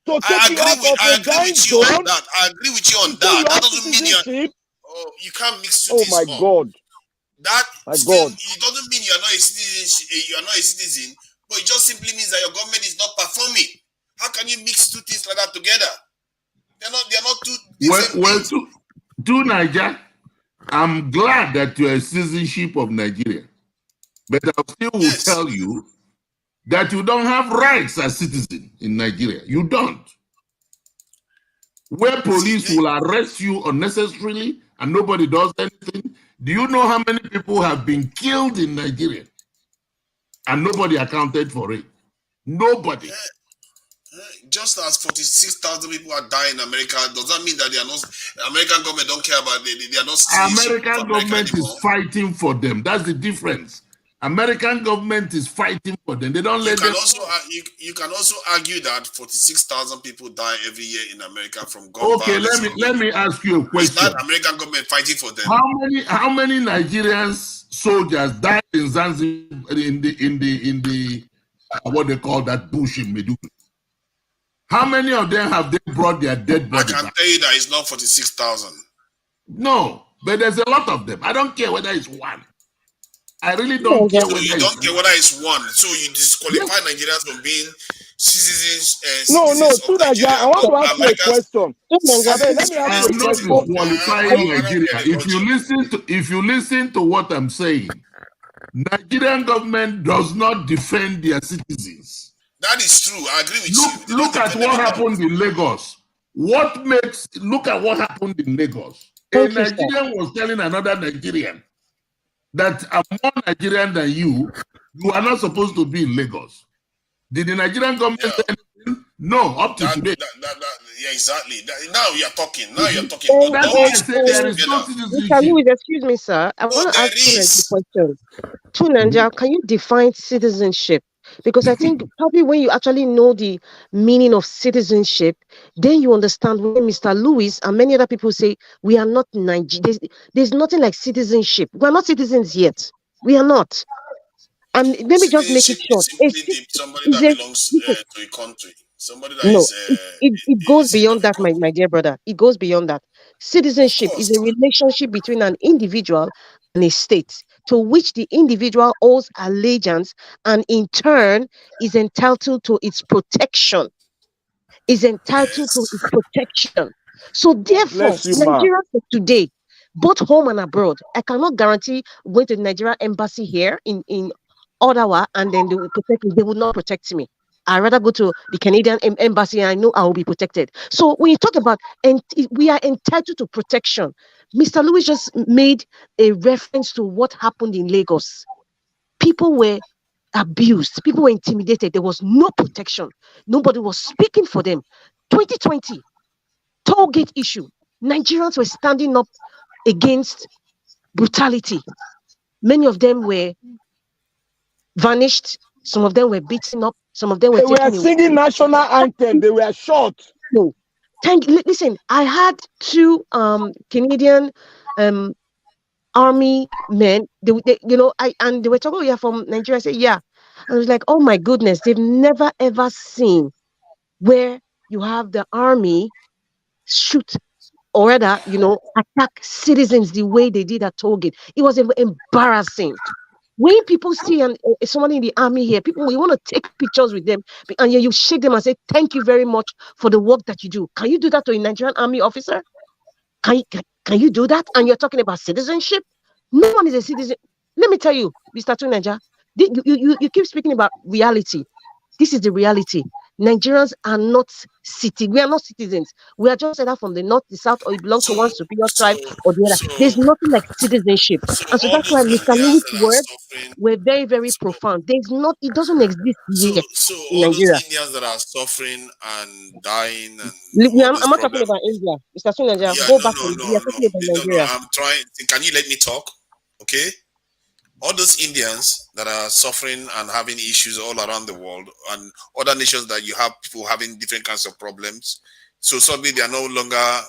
to take you out of I a agree dying with you on zone. that. I agree with you You on say that. you That have doesn't mean citizenship. you can't mix two Oh things my up. God. That My still God. it doesn't mean you are not a citizen. You are not a citizen, but it just simply means that your government is not performing. How can you mix two things like that together? They are not two different Well, things. to Niger, I'm glad that you're a citizenship of Nigeria. But I still will Yes. tell you that you don't have rights as citizen in Nigeria. You don't. Where police will arrest you unnecessarily and nobody does anything. Do you know how many people have been killed in Nigeria? And nobody accounted for it. Nobody. Just as 46,000 people are dying in America, does that mean that they are not? American government don't care about they are not citizenship of American America government is anymore. fighting for them. That's the difference. American government is fighting for them. They don't You let can them. also you can also argue that 46,000 people die every year in America from gun Okay, violence let alone. me ask you a Is that question. American government fighting for them? How many Nigerians soldiers died in Zanzibar in the what they call that bush in Meduguri? How many of them have they brought their dead I body can back? tell you that it's not 46,000. No, but there's a lot of them. I don't care whether it's one. I really don't care So whether you it's don't care one. whether it's one. So you disqualify Yes. Nigerians from being No, citizens to of Nigeria, Nigeria, I want but to ask you a Americans question. I mean, let me ask I you a am not question. disqualifying I don't Nigeria. get the logic. If you listen to what I'm saying, Nigerian government does not defend their citizens. That is true. I agree with you. They don't Look at defend them what enough. happened in Lagos. Look at what happened in Lagos. A Thank you, sir. Nigerian was telling another Nigerian that I'm more Nigerian than you. You are not supposed to be in Lagos. Did the Nigerian government say anything? No, up to today. Yeah, exactly. Now you're talking. Now you're talking. And, But That's don't why I mix two say things there is no together. Mr. citizenship. Lewis, excuse me, sir. I No, want to there ask you a is. question. Tunanja, can you define citizenship? Because I think probably when you actually know the meaning of citizenship, then you understand when Mr. Lewis and many other people say we are not Nigerians. There's nothing like citizenship. We're not citizens yet. We are not. And let me just make it Citizenship is short. simply somebody It's that a, belongs to a country. Somebody that no, is it a goes citizen beyond of a that, country. my dear brother. It goes beyond that. Of Citizenship is course. a relationship between an individual and a state to which the individual owes allegiance and in turn is entitled to its protection. Is entitled to its Yes. protection. So God therefore, bless you, ma. Nigerians of today, both home and abroad, I cannot guarantee going to the Nigerian embassy here in Ottawa and then they will protect me. They will not protect me. I'd rather go to the Canadian embassy and I know I will be protected. So when you talk about and we are entitled to protection, Mr. Lewis just made a reference to what happened in Lagos. People were abused, people were intimidated, there was no protection, nobody was speaking for them. 2020, toll gate issue. Nigerians were standing up against brutality. Many of them were vanished, some of them were beaten up, some of them were They were taken singing away. national anthem. They were shot. No. Listen, I had two Canadian um army men. And they were talking, oh, yeah, from Nigeria. I said, yeah. I was like, oh my goodness, they've never ever seen where you have the army shoot or rather, attack citizens the way they did at Tollgate. It was embarrassing. When people see someone in the army here, people we want to take pictures with them, and you shake them and say, "Thank you very much for the work that you do." Can you do that to a Nigerian army officer? Can you do that? And you're talking about citizenship? No one is a citizen. Let me tell you, Mr. Tunaja, you keep speaking about reality. This is the reality. Nigerians are not we are not citizens. We are just either from the north, the south, or you belong to So one superior so tribe or the other. so There's nothing like citizenship. so And so all that's why those Mr. Indians Lewis' that are words suffering. were very, very profound. It doesn't exist here So in all those Nigeria. Indians that are suffering and dying and all these I'm not talking problems. about India. Mr. Tunaja, Yeah, go no, back no, to no, we are no, talking about no, no. Nigeria. I'm trying. Can you let me talk? Okay. All those Indians that are suffering and having issues all around the world, and other nations that you have people having different kinds of problems. So suddenly they are no longer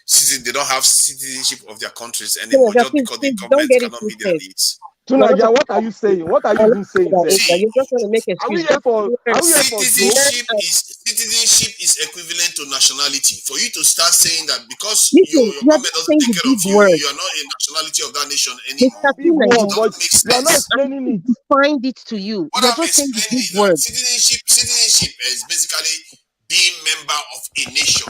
citizens. They don't have citizenship of their countries anymore Tunaja, just because the please don't government get it cannot meet their twisted. needs. You're not Tunaja, talking what are about you saying? What are you I'm not even talking saying, about sir? India. See, You're just trying to make Are we excuse. here Just for joke? citizenship is equivalent to nationality. For you to start saying that because Listen, your you are government just doesn't saying take the care of big you, word. you are not a nationality of that nation Mr. anymore. Big It word, Tunaja, but doesn't make you are not sense. I explaining it. defined it to you. What You're I'm just saying the explaining big is that word. citizenship is basically being member of a nation.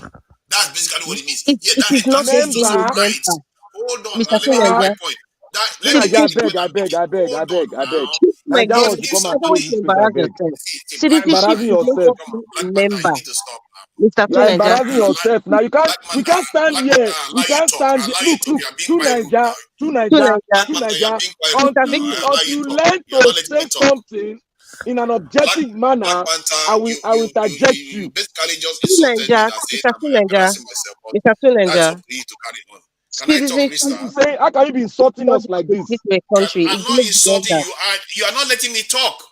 That's basically what it means. Yeah, It that is not just entitles you to being a some Member, rights. member. Hold on, now Mr. let me make my member, Tunaja, point. That let me Tunaja, make I the beg, point I I'm beg, making. I beg, I Hold on beg, I beg. now. oh my Naija God, wants to If come I and don't close want somebody to this place, I embarrass beg. yourself. You are Citizenship embarrassing is not yourself. just being a Black Panther, you member. need to stop now. Mr. You are Tunaja, embarrassing yourself. Now Black we Panther, can't stand Black here. Panther, I We allow you can't talk. I stand here. allow you Look, talk. look, You are being to quite rude Naija, now. to Naija, Tunaja, Black to Panther, you are Naija, being quite rude Mr. now. Victor, I allow you until you talk. learn You are to not letting say me talk. something in an Black objective Black manner, Panther, I will interject you you. basically just insulted me Tunaja, now, saying Mr. I'm Tunaja, embarrassing myself. But Mr. that's up Tunaja, to you to carry on. Can I talk, citizenship Mister? How can you be insulting us doesn't like this? exist in a country. I'm It not goes beyond insulting that. you. You are not letting me talk.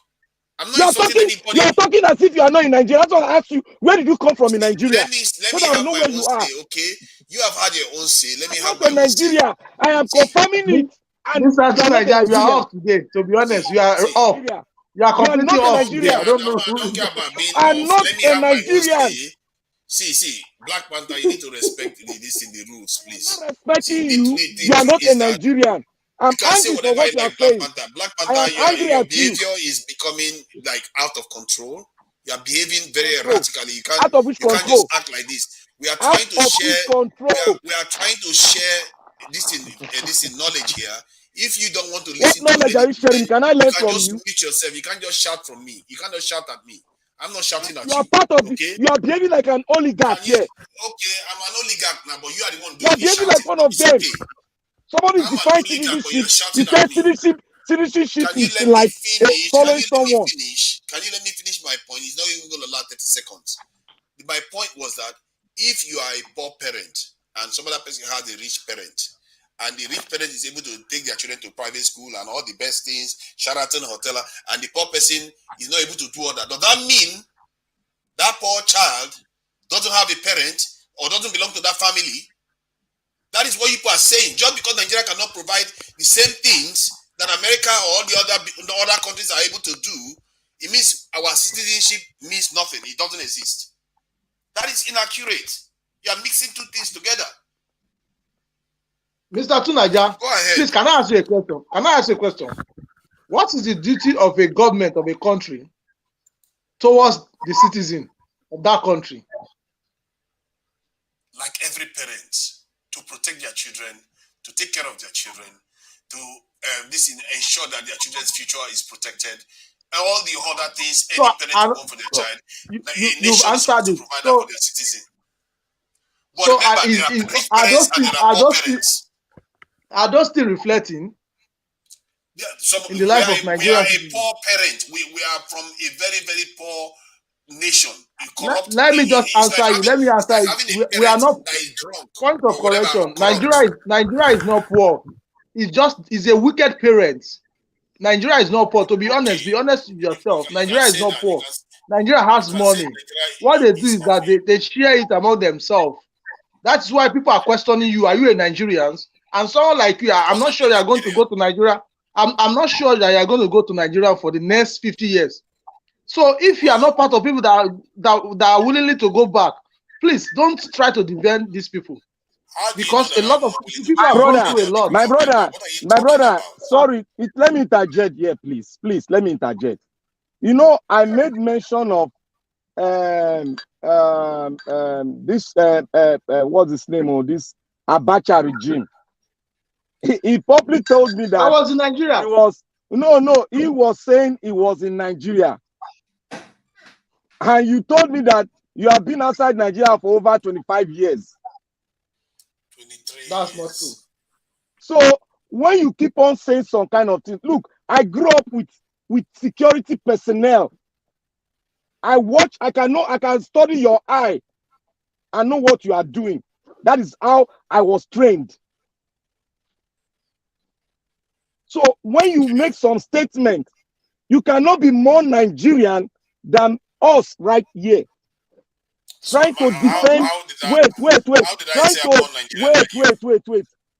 I'm not insulting You anybody. are talking as if you are not in Nigeria. That's why I asked you, where did you come from in Nigeria? Let So me that I will have know my where own you are. say. Okay, you have had your own say. Let me I'm have not my a own say. Nigeria. I am See, confirming it. And Mr. you are not a Tunaja, you are Nigerian. off today. To be honest, you are see. off. Nigeria. You are You are completely not a off Okay, today. Nigerian. I don't know. I don't care about being I'm off. not Let me a have my own Nigerian. say. See, Black Panther, you need to respect the rules, I'm not please. See, respecting you. the You are truth not a is that Nigerian. I'm you can say angry for whatever what you you are like, Black saying. Panther. Black I Panther, am angry your at you. behavior is becoming like out of control. You are behaving very Control. erratically. Out of which You can't just control? act like this. We are Out trying to of share. which control? We are trying to share this in knowledge here. If you don't want to What listen to knowledge are you sharing? anybody, Can I you learn can from just you? mute yourself. You can't just shout from me. You can't just shout at me. I'm not shouting You at are you. part of Okay? you are behaving like an oligarch Can you? here. Okay, I'm an oligarch now, but you are the one You doing are the behaving like shouting. one of It's them. okay. Somebody I'm an defines oligarch, but citizenship. you're He shouting at says me. citizenship Can you is let me like finish? Can following you let me someone. finish? Can you let me finish my point? It's not even going to last 30 seconds. My point was that if you are a poor parent and some other person has a rich parent, and the rich parent is able to take their children to private school and all the best things, Sheraton Hotel, and the poor person is not able to do all that, does that mean that poor child doesn't have a parent or doesn't belong to that family? That is what people are saying. Just because Nigeria cannot provide the same things that America or all the other countries are able to do, it means our citizenship means nothing. It doesn't exist. That is inaccurate. You are mixing two things together. Mr. Tunaja, go ahead. Please, can I ask you a question? Can I ask you a question? What is the duty of a government of a country towards the citizen of that country? Like every parent, to protect their children, to take care of their children, to ensure that their children's future is protected, and all the other things any parent want for their child. A nation is supposed to provide that for their citizen. But so remember, there are rich parents and there are poor parents. Are those still reflecting in the life of Nigeria? We are a poor parent. We are from a very, very poor nation. Let me just answer you. Let me answer you. We are not. Point of correction. Nigeria is not poor. It's a wicked parent. Nigeria is not poor. To be honest with yourself. Nigeria is not poor. Nigeria has money. What they do is that they share it among themselves. That's why people are questioning you. Are you a Nigerian? And someone like you, I'm not sure you are going to go to Nigeria. I'm not sure that you are going to go to Nigeria for the next 50 years. So if you are not part of people that are willing to go back, please don't try to defend these people. Because a lot of people are going through a lot. My brother, sorry, let me interject here, please. Please, let me interject. You know, I made mention of this what's his name of this Abacha regime. He probably told me that I was in Nigeria. He was saying he was in Nigeria. And you told me that you have been outside Nigeria for over 25 years. 23 That's not true. So when you keep on saying some kind of thing, look, I grew up with security personnel. I can study your eye and know what you are doing. That is how I was trained. So when you make some statement, you cannot be more Nigerian than us right here. Trying to defend. Wait.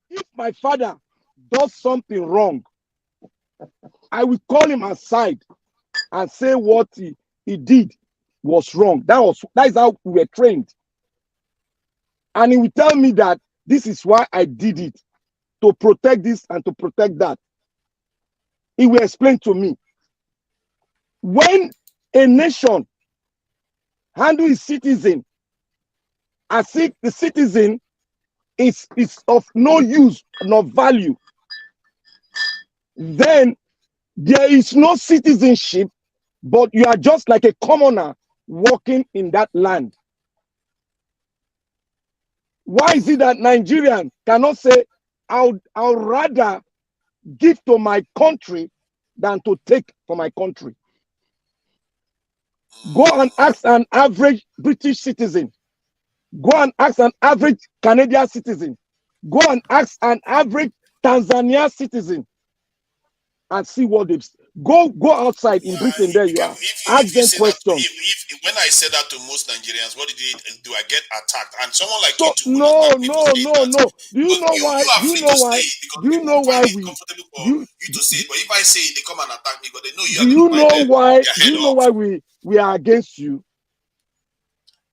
If my father does something wrong, I will call him aside and say what he did was wrong. That is how we were trained. And he will tell me that this is why I did it, to protect this and to protect that. He will explain to me. When a nation handles its citizen as if the citizen is of no use, no value, then there is no citizenship, but you are just like a commoner walking in that land. Why is it that Nigerians cannot say, I'll rather give to my country than to take from my country? Go and ask an average British citizen. Go and ask an average Canadian citizen. Go and ask an average Tanzania citizen and see what they've. Go outside in Britain. There you are. Ask them questions. When I said that to most Nigerians, what did they do? I get attacked, and someone like you too. No. Do you know why? Do you know why? Do you know why we? You to say it, but if I say it, they come and attack me. But they know you. Do you know why? Do you know why we are against you?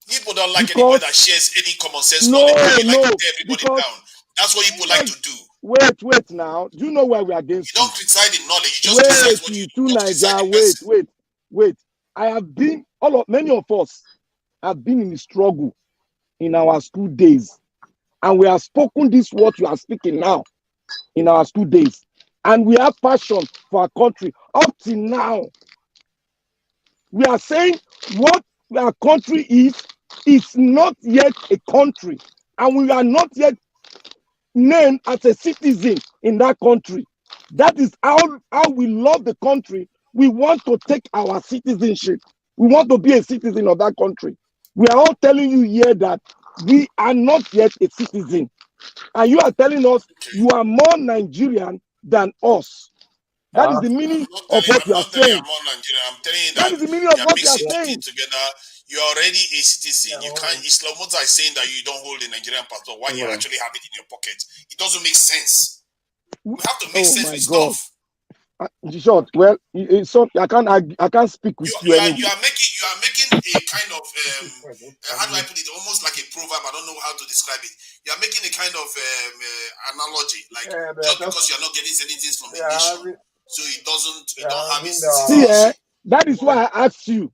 People don't like anybody that shares any common sense knowledge. They like to tear everybody down. That's what people like to do. Wait now. Do you know why we are against you? You don't criticize the knowledge. You just criticize what you don't criticize the person. Wait. I have been, many of us have been in the struggle in our school days. And we have spoken this what you are speaking now in our school days. And we have passion for our country. Up till now, we are saying what our country is not yet a country. And we are not yet named as a citizen in that country. That is how we love the country. We want to take our citizenship. We want to be a citizen of that country. We are all telling you here that we are not yet a citizen. And you are telling us you are more Nigerian than us. That is the meaning of what you are saying. I'm telling you that is the meaning of what you are saying. Together, you are already a citizen. You can't. Islamots are saying that you don't hold a Nigerian passport while you actually have it in your pocket. It doesn't make sense. We have to make sense with stuff. In short, well, it's so I can't speak with you You anymore. are making a kind of how do I put it? Almost like a proverb. I don't know how to describe it. You are making a kind of analogy, like just because you are not getting certain things from the nation, so it don't have its See, citizenship. that is why I asked you.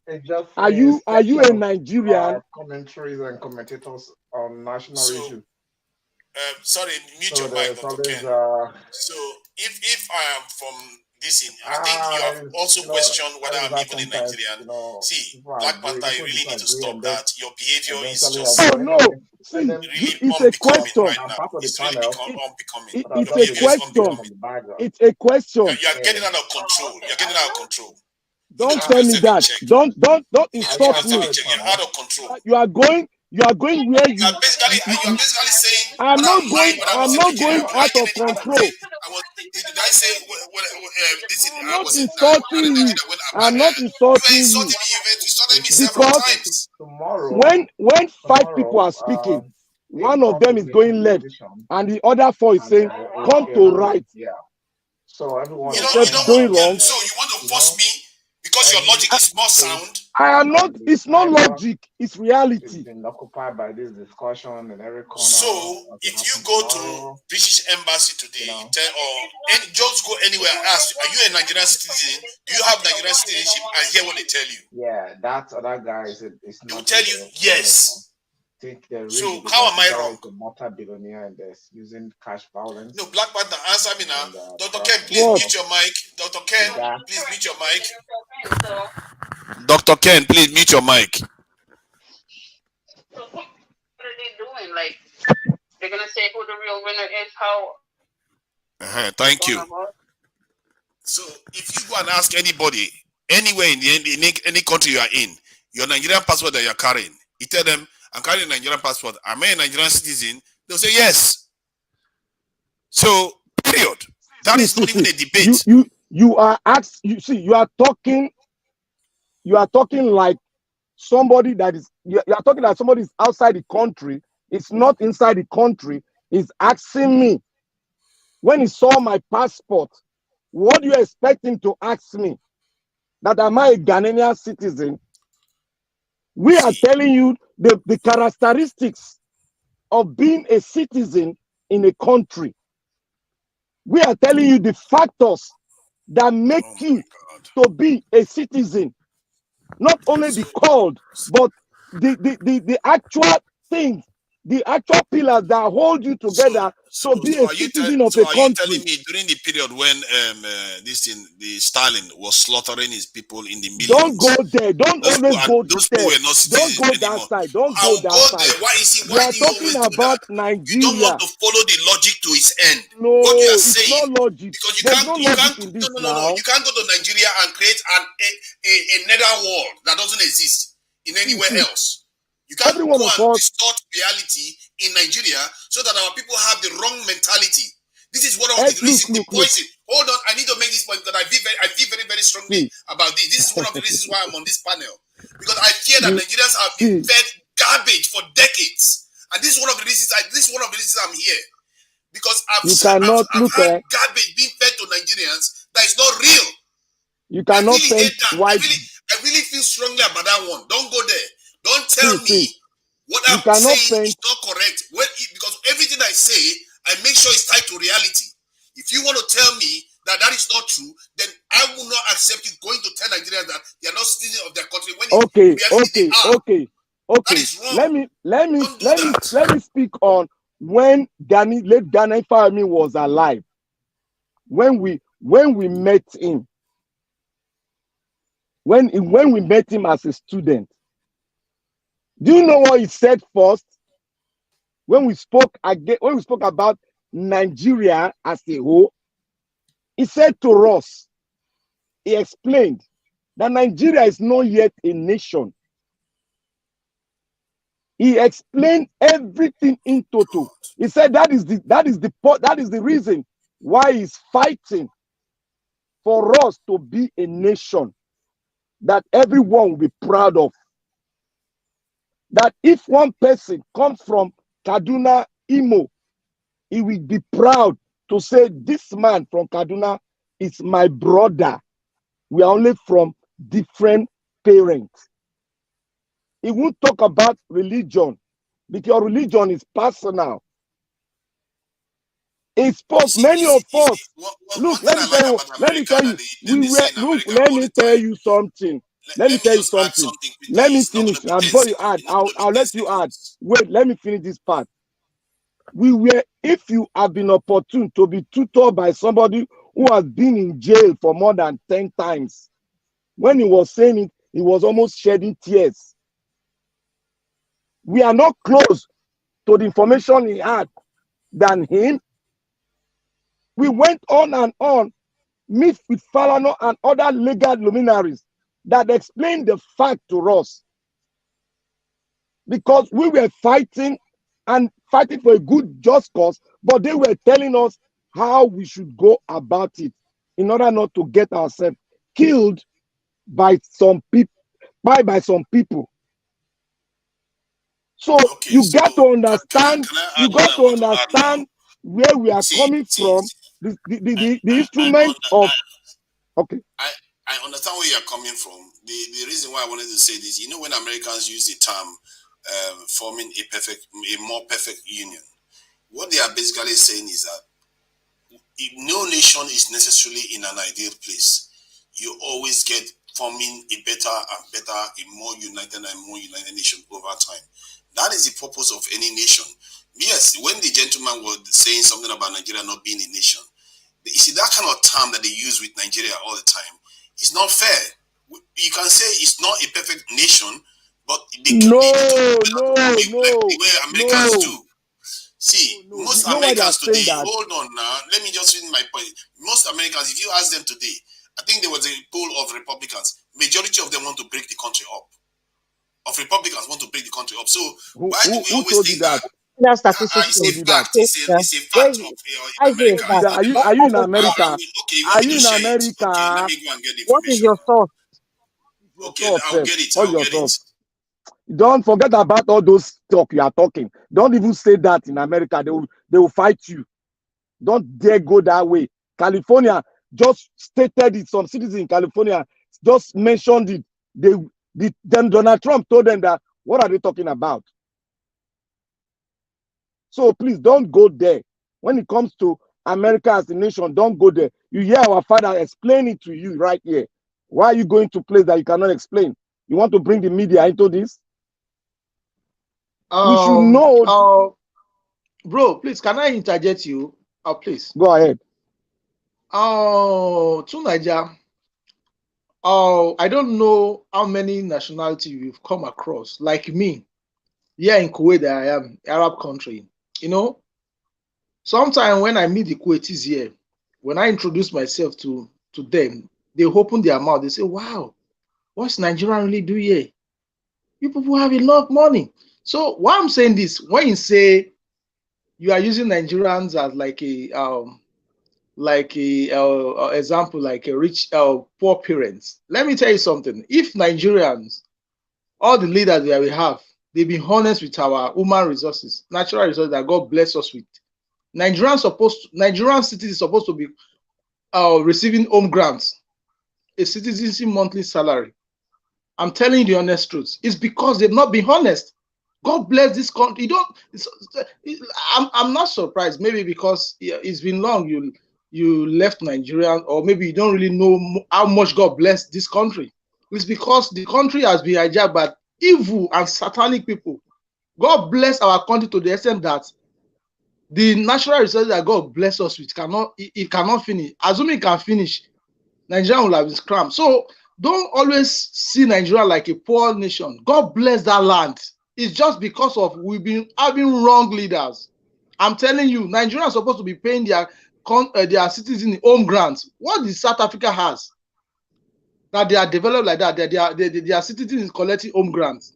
Are you a Nigerian? Commentaries and commentators on national issues. Sorry, mute your mic, Dr. Ken. So if I am from this, I think you have also questioned whether I'm even a Nigerian. See, Black Panther, you really need to stop that. Your behavior is just no. See, really it's a unbecoming question. right now. It's really unbecoming. Your It's a behavior is question. unbecoming. It's a question. You are getting out of control. You're getting out of control. Don't tell me that. Don't insult me. You're out of control. You are going where you are basically saying I'm not going out of control. Did I say this I'm not insulting you. I'm not insulting you. You've insulted me several times. When five people are speaking, one of them is going left and the other four is saying, come to right. So everyone going wrong. So you want to force me because your logic is more sound? I am not. It's not logic. It's reality. Been occupied by this discussion in every corner. So if you go to British Embassy today, just go anywhere and ask, are you a Nigerian citizen? Do you have Nigerian citizenship? And hear what they tell you. Yeah, that other guy is not. They will tell you yes. So how am I wrong? A multi-billionaire and they're using cash violence. No, Black Panther, answer me now. Dr. Ken, please mute your mic. Dr. Ken, please mute your mic. Dr. Ken, please mute your mic. So what are they doing? Like, they're gonna say who the real winner is? How? Thank you. So if you go and ask anybody anywhere in any country you are in, your Nigerian passport that you're carrying, you tell them, I'm carrying a Nigerian passport. Am I a Nigerian citizen? They'll say yes. So, period. That is not even a debate. You are asked. You are talking. You are talking like somebody that is. You are talking like somebody is outside the country. It's not inside the country. He's asking me when he saw my passport. What do you expect him to ask me? That am I a Ghanaian citizen? We are telling you the characteristics of being a citizen in a country. We are telling you the factors that make you to be a citizen. Not only the called, but the actual things, the actual pillars that hold you together to be a citizen of a country. Are you telling me during the period when the Stalin was slaughtering his people in the millions? Don't go there. Don't always go those there. people were not citizens Don't go anymore. that side. Don't go that side. Why is he? Why we are do you talking always about do that? Nigeria. You don't want to follow the logic to its end. No, what you are it's saying, not logic. Because you There's can't, no you logic can't, in this no. You can't go to Nigeria and create a nether world that doesn't exist in anywhere else. You can't go and distort reality in Nigeria so that our people have the wrong mentality. This is one of the reasons, the poison. Hold on, I need to make this point because I feel very, very strongly about this. This is one of the reasons why I'm on this panel. Because I fear that Nigerians have been fed garbage for decades. And this is one of the reasons I'm here. Because I've had garbage being fed to Nigerians that is not real. You cannot hate that. I really feel strongly about that one. Don't go there. Don't tell me what I'm saying is not correct. Because everything I say, I make sure it's tied to reality. If you want to tell me that is not true, then I will not accept you going to tell Nigerians that they are not citizens of their country. When Okay. That is wrong. Let me speak on when late Ghana Fahmy was alive. When we met him. When we met him as a student. Do you know what he said first? When we spoke about Nigeria as a whole, he said to us, he explained that Nigeria is not yet a nation. He explained everything in total. He said that is the reason why he's fighting for us to be a nation that everyone will be proud of. That if one person comes from Kaduna, Imo, he will be proud to say this man from Kaduna is my brother. We are only from different parents. He won't talk about religion because religion is personal. It's spoke many of us. Look, let me tell you. Let me tell you. We were look. Let me tell you something. Let me tell you something. Let me finish. And before you add, I'll let you add. Wait, let me finish this part. We were, if you have been opportune to be tutored by somebody who has been in jail for more than 10 times, when he was saying it, he was almost shedding tears. We are not close to the information he had than him. We went on and on, meet with Falano and other legal luminaries that explained the fact to us. Because we were fighting and fighting for a good, just cause, but they were telling us how we should go about it in order not to get ourselves killed by some people, by some people. So you got to understand, where we are coming from, the instrument of, okay. I understand where you're coming from. The reason why I wanted to say this, when Americans use the term forming a more perfect union, what they are basically saying is that no nation is necessarily in an ideal place. You always get forming a better and better, a more united nation over time. That is the purpose of any nation. Yes, when the gentleman was saying something about Nigeria not being a nation, you see that kind of term that they use with Nigeria all the time, it's not fair. You can say it's not a perfect nation, but the way Americans do. See, most Americans today, hold on now, let me just finish my point. Most Americans, if you ask them today, I think there was a poll of Republicans, majority of them want to break the country up. Of Republicans want to break the country up. So why do we always think that? That statistics It's a fact. It's a fact of Americans. Are you in America? Okay, are you in America? Okay, let me go and get the information. What is your thought? Okay, I'll get it. Don't forget about all those talk you are talking. Don't even say that in America. They will fight you. Don't dare go that way. California just stated it. Some citizens in California just mentioned it. Then Donald Trump told them that, what are they talking about? So please don't go there. When it comes to America as a nation, don't go there. You hear our father explain it to you right here. Why are you going to place that you cannot explain? You want to bring the media into this? We should know. Bro, please, can I interject you? Please. Go ahead. To Nigeria. I don't know how many nationalities you've come across, like me. Here in Kuwait, that I am, Arab country. Sometimes when I meet the Kuwaitis here, when I introduce myself to them, they open their mouth. They say, wow, what's Nigeria really do here? You people have enough money. So why I'm saying this, when you say you are using Nigerians as like a example, like a rich poor parents, let me tell you something. If Nigerians, all the leaders that we have, they've been honest with our human resources, natural resources that God bless us with, Nigerian citizens supposed to be receiving home grants, a citizenship monthly salary. I'm telling you the honest truth. It's because they've not been honest. God bless this country. I'm not surprised. Maybe because it's been long you left Nigeria, or maybe you don't really know how much God bless this country. It's because the country has been hijacked by evil and satanic people. God bless our country to the extent that the natural resources that God bless us with cannot finish. Assuming it can finish, Nigeria will have been cramped. So don't always see Nigeria like a poor nation. God bless that land. It's just because of we've been having wrong leaders. I'm telling you, Nigeria is supposed to be paying their citizens home grants. What the South Africa has that they are developed like that, their citizens collecting home grants.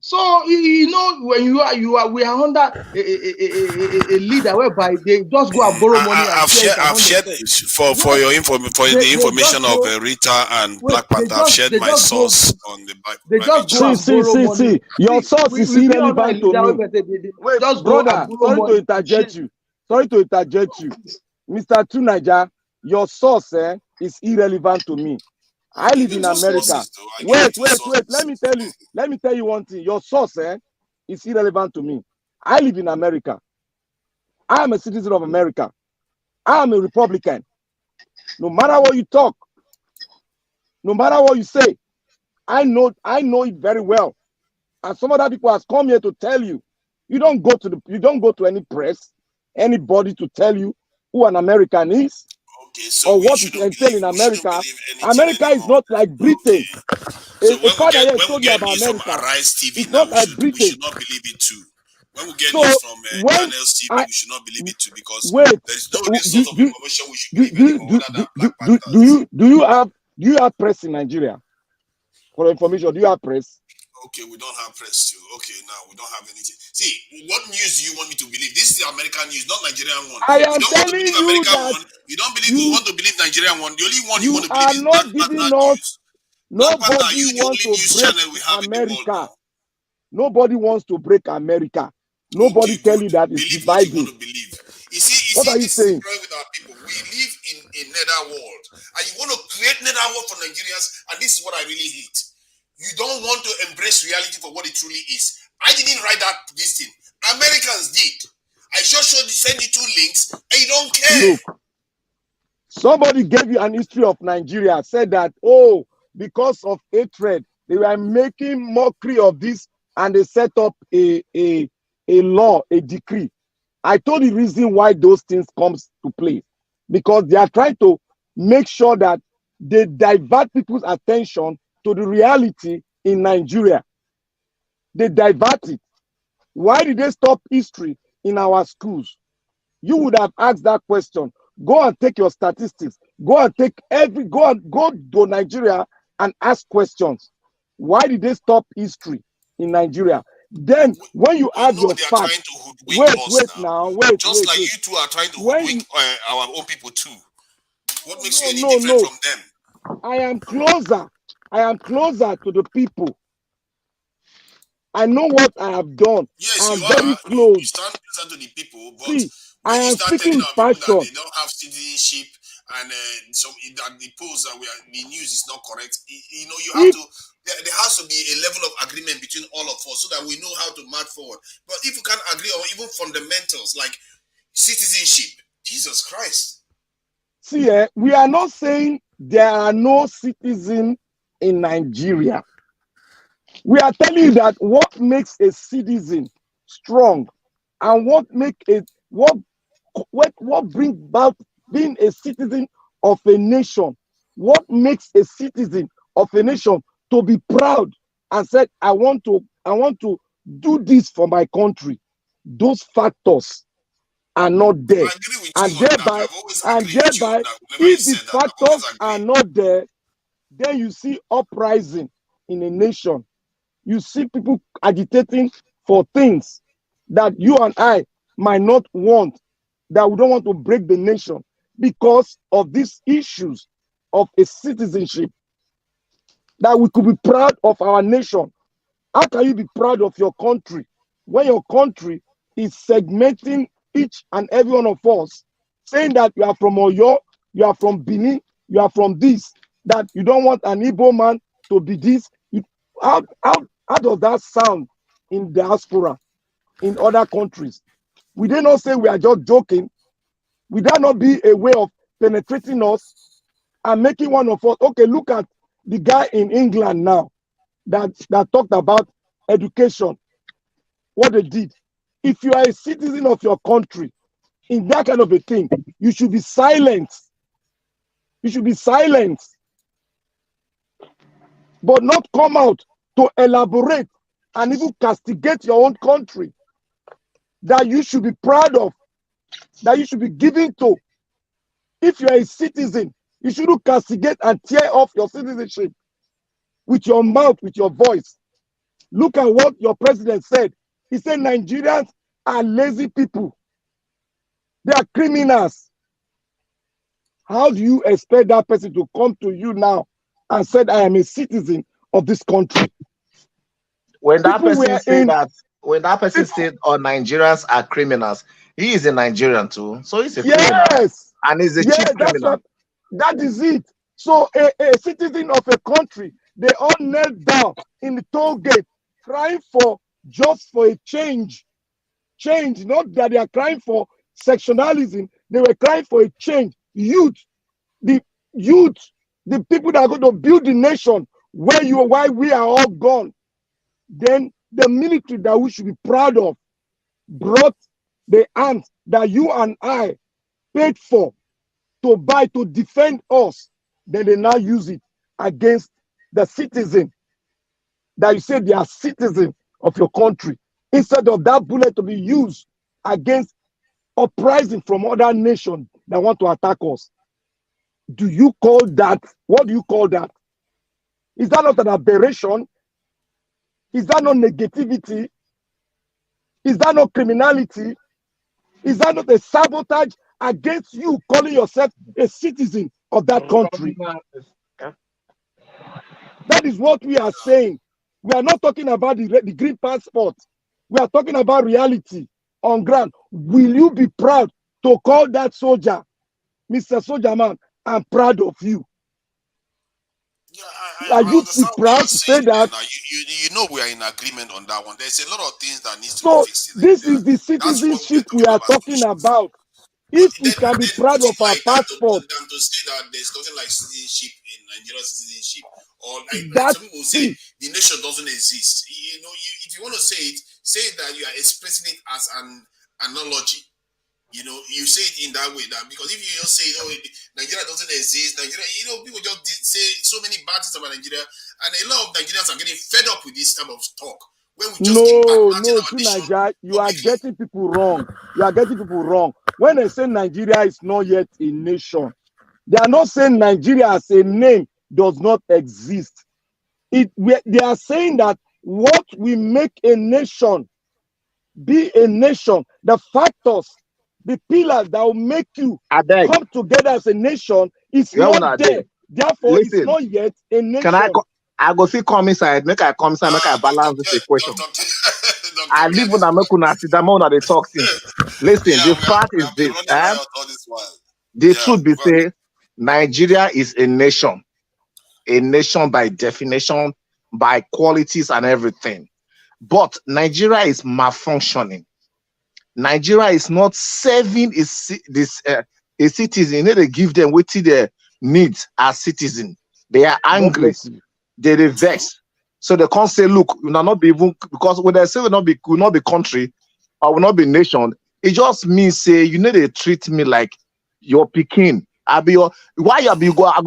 So when we are under a leader whereby they just go and borrow money. I've shared for your the information of Rita and Black Panther. I've shared my source on the Black Panther. See. Your source is irrelevant to me. Wait, brother, sorry to interject you, Mr. Tunaja. your source is irrelevant to me. I live in America. Wait. Let me tell you one thing. Your source is irrelevant to me. I live in America. I am a citizen of America. I am a Republican. No matter what you talk, no matter what you say, I know it very well. And some other people has come here to tell you. You don't go to any press, anybody to tell you who an American is. Okay, so or what it entails in America. America is not like Britain. Okay. So A father here when we told you get about news from America. Arise TV It's now, not like we Britain. should not believe it too. When we get So news from when Channels TV, we should not believe it too because wait, there is no other source of information we should believe anymore other than Black do Panthers. you have press in Nigeria? For information, do you have press? Okay, we don't have press too. Okay, now we don't have anything. See, what news do you want me to believe? This is the American news, not Nigerian one. I You am don't want to telling believe you American that one. You don't believe you want to believe Nigerian one. The only one you want to are believe is not Black giving Panther us. news. Black Panther, Nobody you the wants only to news break channel we have in the world America. now. Nobody wants to break America. Nobody tell you that it's Believe what you want dividing. to believe. You see, What are you this is the saying? problem with our people. We live in a netherworld, and you want to create netherworld for Nigerians, and this is what I really hate. You don't want to embrace reality for what it truly is. I didn't write this thing. Americans did. I just send you 2 links, and you don't care. Look, somebody gave you an history of Nigeria, said that, oh, because of hatred, they were making mockery of this, and they set up a law, a decree. I told the reason why those things comes to play, because they are trying to make sure that they divert people's attention to the reality in Nigeria. They divert it. Why did they stop history in our schools? You would have asked that question. Go and take your statistics. Go to Nigeria and ask questions. Why did they stop history in Nigeria? Then when you have your facts, wait now. Just like you two are trying to hoodwink our own people too. What makes you any different from them? I am closer. I am closer to the people. I know what I have done. Yes, I'm you very are. close. You stand closer to the people, but See, when I you am start speaking telling our people passion. that they don't have citizenship and that the polls that the news is not correct, you have to. There has to be a level of agreement between all of us so that we know how to march forward. But if you can't agree on even fundamentals like citizenship, Jesus Christ. See, we are not saying there are no citizens in Nigeria. We are telling you that what makes a citizen strong and what brings about being a citizen of a nation, what makes a citizen of a nation to be proud and said, I want to do this for my country. Those factors are not there. And thereby, if the factors are not there, then you see uprising in a nation. You see people agitating for things that you and I might not want, that we don't want to break the nation because of these issues of a citizenship, that we could be proud of our nation. How can you be proud of your country when your country is segmenting each and every one of us, saying that you are from Oyo, you are from Benin, you are from this, that you don't want an Igbo man to be this? How does that sound in diaspora, in other countries? We did not say we are just joking. Would that not be a way of penetrating us and making one of us? Okay, look at the guy in England now that talked about education, what they did. If you are a citizen of your country in that kind of a thing, you should be silent. You should be silent, but not come out to elaborate and even castigate your own country that you should be proud of, that you should be giving to. If you are a citizen, you shouldn't castigate and tear off your citizenship with your mouth, with your voice. Look at what your president said. He said Nigerians are lazy people. They are criminals. How do you expect that person to come to you now and said, I am a citizen of this country? When that person said Nigerians are criminals, he is a Nigerian too. So he's a criminal. And he's a chief criminal. That is it. So a citizen of a country, they all knelt down in the toll gate, crying for just for a change. Change, not that they are crying for sectionalism. They were crying for a change. Youth, the people that are going to build the nation why we are all gone. Then the military that we should be proud of brought the arms that you and I paid for to buy to defend us. Then they now use it against the citizen that you say they are citizens of your country, instead of that bullet to be used against uprising from other nations that want to attack us. Do you call that? What do you call that? Is that not an aberration? Is that not negativity? Is that not criminality? Is that not a sabotage against you calling yourself a citizen of that country? That is what we are saying. We are not talking about the green passport. We are talking about reality on ground. Will you be proud to call that soldier, Mr. Soldier Man, I'm proud of you? Are you proud to say that? You know we are in agreement on that one. There's a lot of things that needs to So be fixed. this is the citizenship we are talking about. If we can be proud of our passport, than to say that there's nothing like citizenship in Nigerian citizenship, or like some people say the nation doesn't exist. You know, if you want to say that you are expressing it as an analogy. You know, you say it in that way, that because if you just say, oh, Nigeria doesn't exist, Nigeria, you know, people just say so many bad things about Nigeria, and a lot of Nigerians are getting fed up with this type of talk. Where we just Nigeria, you are getting people wrong. You are getting people wrong. When they say Nigeria is not yet a nation, they are not saying Nigeria as a name does not exist. They are saying that what we make a nation be a nation, the factors, the pillars that will make you come together as a nation is not there. Therefore, it's not yet a nation. Can I go see come inside, make I come inside, make I balance this equation. I live when I make una sit down on the talk since. Listen, the fact is this. The truth be say, Nigeria is a nation by definition, by qualities and everything. But Nigeria is malfunctioning. Nigeria is not serving a citizen. They give them what they need as citizens. They are angry. They vex. So they can't say, look, we will not be even, because when they say will not be country or will not be nation, it just means say you need to treat me like your Pekin. I go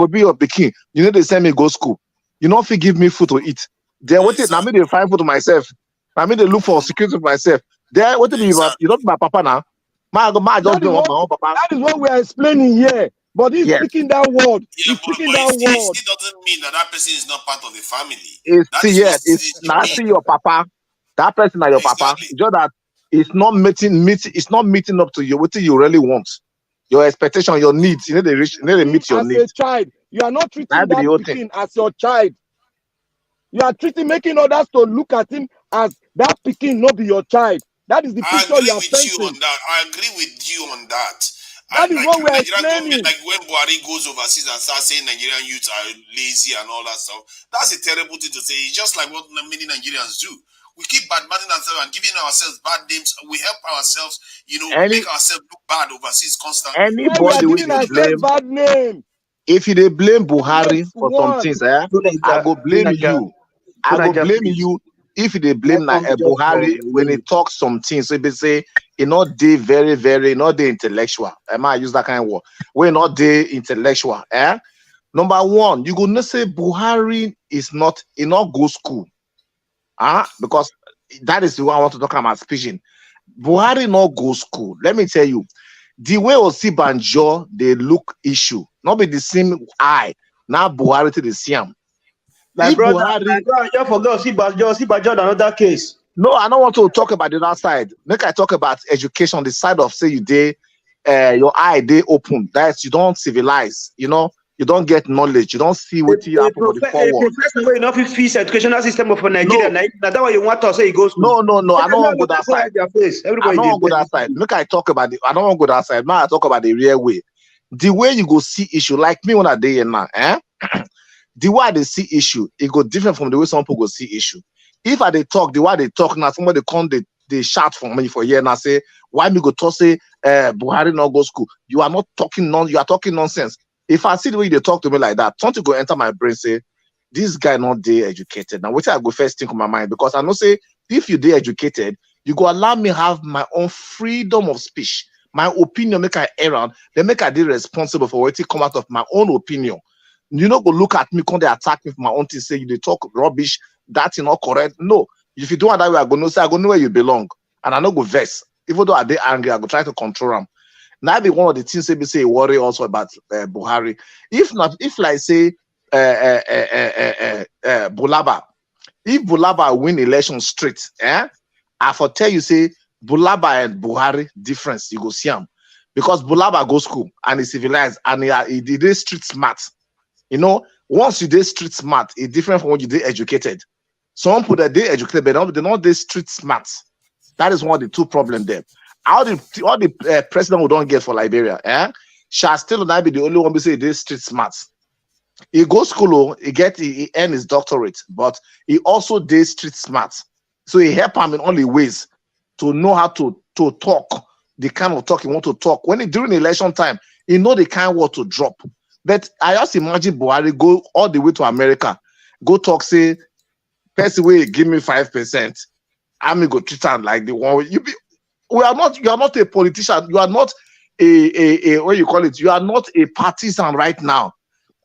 be your Pekin. You need to send me go school. You know if you give me food to eat. Then what now me they find food to myself. I mean they look for security for myself. There, what you don't my papa now. That is what we are explaining here. But he's speaking that word. He's speaking that word. It doesn't mean that person is not part of the family. It's not your papa. That person is your papa. Just that it's not meeting up to you what you really want. Your expectation, your needs. You need to meet your needs. As a child, you are not treating that Pekin as your child. You are making others to look at him as that Pekin not be your child. That is the picture you are painting. I agree with you on that. That is what we are explaining. Like when Buhari goes overseas and starts saying Nigerian youths are lazy and all that stuff, that's a terrible thing to say. It's just like what many Nigerians do. We keep badmouthing ourselves and giving ourselves bad names. We help ourselves, make ourselves look bad overseas constantly. Anybody with bad name. If you blame Buhari for some things, I go blame you. I go blame you. If they blame Buhari when he talks some things, so they say he not they very not the intellectual. I might use that kind of word. We're not the intellectual. Number one, you gonna say Buhari is not go school. Because that is the one I want to talk about speaking. Buhari not go school. Let me tell you, the way Osibanjo they look issue, not be the same eye. Now Buhari to the same. Like brother, you forgot Osibanjo another case. No, I don't want to talk about the other side. Make I talk about education, the side of say your eye they open. That's you don't civilize, you don't get knowledge, you don't see what you happen for the forward. Professor will not fix educational system of Nigeria. No. Now that way you want to say it goes. No, I don't want to go that side. I don't want to go that side. Make I talk about it. I don't want to go that side. Now I talk about the real way. the way you go see issue, like me when I day here now, the way they see issue, it go different from the way some people go see issue. If I they talk, the way they talk now, somebody come, they shout for me for here and I say, why me go to say Buhari not go school? You are not talking you are talking nonsense. If I see the way they talk to me like that, something go enter my brain, say, this guy not day educated. Now, what I go first think of my mind, because I know say if you day educated, you go allow me have my own freedom of speech, my opinion, make I around, then make I be responsible for what come out of my own opinion. You know, go look at me, come they attack me for my own thing, say they talk rubbish, that's not correct. No, if you do it that way, I go no say I go know where you belong, and I no go vex. Even though I dey angry, I go try to control them. Now be one of the things they be say worry also about Buhari. If not, if like say Bulaba, if Bulaba win election straight, I for tell you say Bulaba and Buhari difference, you go see him. Because Bulaba go school and he civilized and he did street smart. You know, once you did street smart, it's different from when you did educated. Some people that they educated, but they're not they street smart. That is one of the two problems there. All the president who don't get for Liberia, shall still not be the only one who say they street smart. He goes school, he earn his doctorate, but he also did street smart. So he help him in all the ways to know how to talk, the kind of talk he want to talk. When he during election time, he know the kind of word to drop. But I just imagine Buhari go all the way to America, go talk, say, person way give me 5%. I'm go treat him like the one you are not a politician, you are not a what you call it, you are not a partisan right now.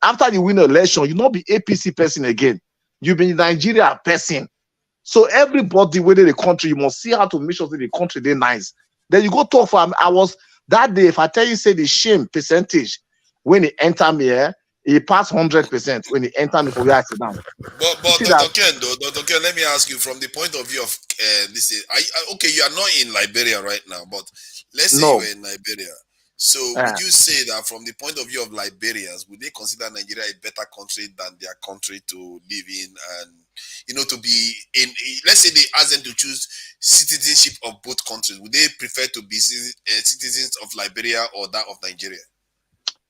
After you win an election, you not be APC person again. You be Nigeria person. So everybody within the country, you must see how to make sure that the country they nice. Then you go talk for him. I was that day, if I tell you, say the shame percentage when he enter me here, he passed 100% when he enter me for where I sit down. But Dr. Ken, though, Dr. Ken, let me ask you from the point of view of this. Okay, you are not in Liberia right now, but let's say you are in Liberia. So would you say that from the point of view of Liberians, would they consider Nigeria a better country than their country to live in, and to be in? Let's say they ask them to choose citizenship of both countries. Would they prefer to be citizens of Liberia or that of Nigeria?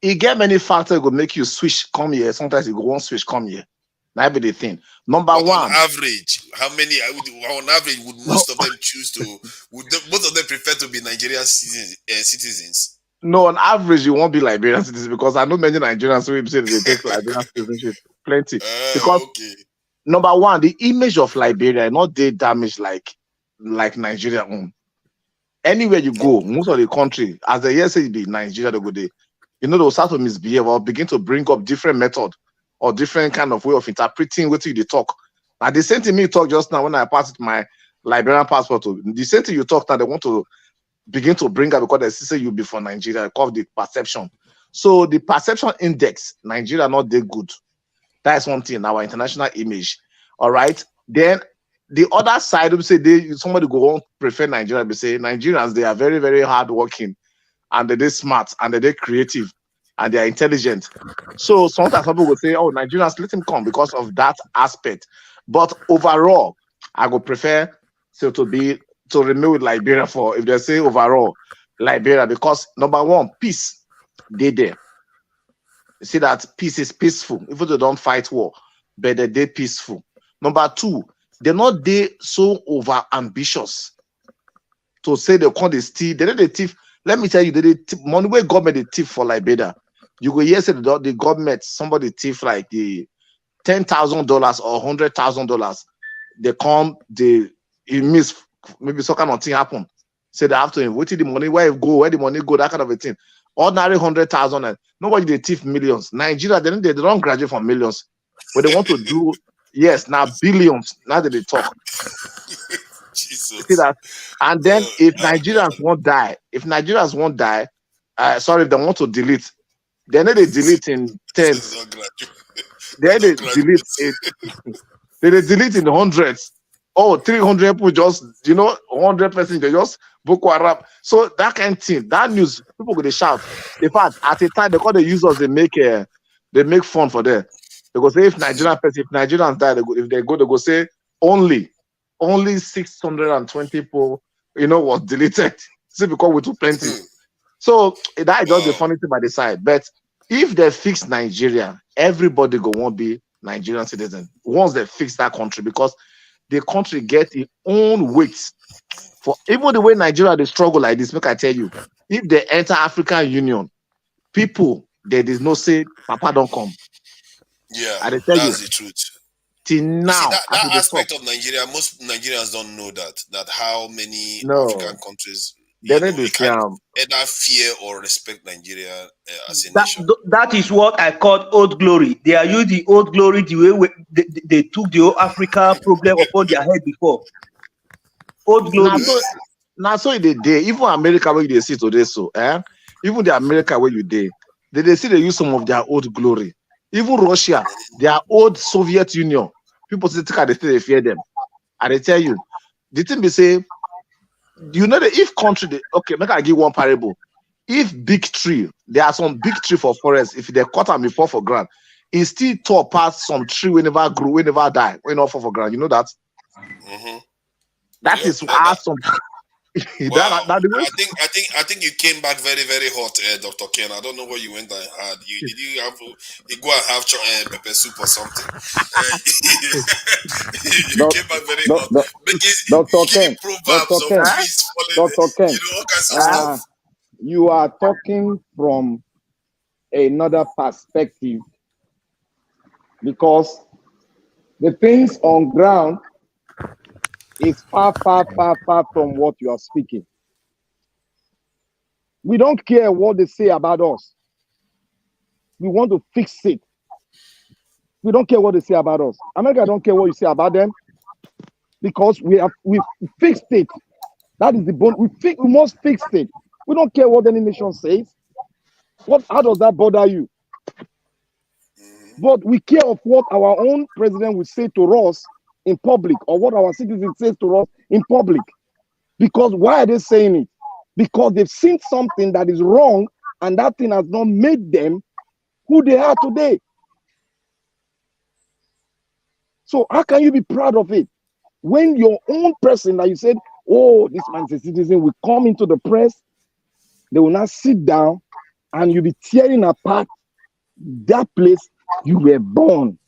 It get many factors go make you switch come here. Sometimes you go one switch come here. That be the thing. Number one. On average, how many? On average, would most of them choose to? Would both of them prefer to be Nigerian citizens? No, on average, you won't be Liberian citizens, because I know many Nigerians who say they take Liberian citizenship. Plenty. Because number one, the image of Liberia not they damaged like Nigeria own. Anywhere you go, most of the country, as the year say it be Nigeria, they go there. They'll start to misbehave or begin to bring up different method or different kind of way of interpreting what you talk. Now, the same thing me talk just now when I passed my Liberian passport. The same thing you talk now, they want to begin to bring up because they say you be from Nigeria, called the perception. So the perception index, Nigeria not that good. That's one thing, our international image. All right. Then the other side, we say somebody go on prefer Nigeria, we say Nigerians, they are very, very hardworking. And they're smart and they're creative and they're intelligent. So sometimes people will say, oh, Nigerians, let him come because of that aspect. But overall, I would prefer to remain with Liberia for, if they say overall, Liberia, because number one, peace, they there. You see that peace is peaceful, even though they don't fight war, but they're peaceful. Number two, they're not so over ambitious to say they can't steal, they're not the thief. Let me tell you, the money where government they thief for Liberia, you go yes, the government, somebody thief like the $10,000 or $100,000. They come, it miss, maybe some kind of thing happen. Say they have to wait till the money, where the money go, that kind of a thing. Ordinary 100,000 and nobody they thief millions. Nigeria, they don't graduate from millions. What they want to do, yes, now billions. Now that they talk. Jesus. See that? And then if Nigerians won't die, if they want to delete, then they delete in tens. Then they delete it. They delete in the hundreds. Oh, 300 people just, 100%, they just Boko Haram. So that kind of thing, that news, people go they shout. In fact, at a time, they call the users, they make fun for them. They go say if Nigerians die, they go say only 620 people, was deleted. See, because we too plenty. So that is just the funny thing by the side. But if they fix Nigeria, everybody go won't be Nigerian citizen once they fix that country, because the country get its own weight. For even the way Nigeria they struggle like this, make I tell you, if they enter African Union, people there is no say Papa don't come. Yeah, I tell you, that's the truth. till You see now, that, as that they talk, aspect of Nigeria, most Nigerians don't know that how many African no, countries, they you need know, to you see can either fear or respect Nigeria as a That nation. that is what I call old glory. They are using the old glory the way they took the whole Africa problem upon their head before. Old now glory. so in the day, even America where they see today, so even the America where you day, they see they use some of their old glory. Even Russia, their old Soviet Union, people say they fear them. And they tell you, the thing they say, you know that if country okay, make I give one parable. If big tree, there are some big tree for forest, if they cut them before for ground, it still tall past some tree we never grew, we never die, we not fall for ground. You know that? Mm-hmm. That is awesome. Wow. that the way. I think you came back very, very hot, Dr. Ken. I don't know what you went and had. You go and have pepper soup or something? You Doc, came back very doc, hot, doc, Dr. giving Ken, proverbs Dr. of Ken, trees falling, Dr. Ken, all kinds of stuff. you are talking from another perspective, because the things on ground is far, far, far, far from what you are speaking. We don't care what they say about us. We want to fix it. We don't care what they say about us. America don't care what you say about them, because we fixed it. That is the bone. We must fix it. We don't care what any nation says. How does that bother you? But we care of what our own president will say to us in public, or what our citizens say to us in public. Because why are they saying it? Because they've seen something that is wrong, and that thing has not made them who they are today. So how can you be proud of it when your own person that you said, oh, this man is a citizen, will come into the press, they will not sit down, and you'll be tearing apart that place you were born.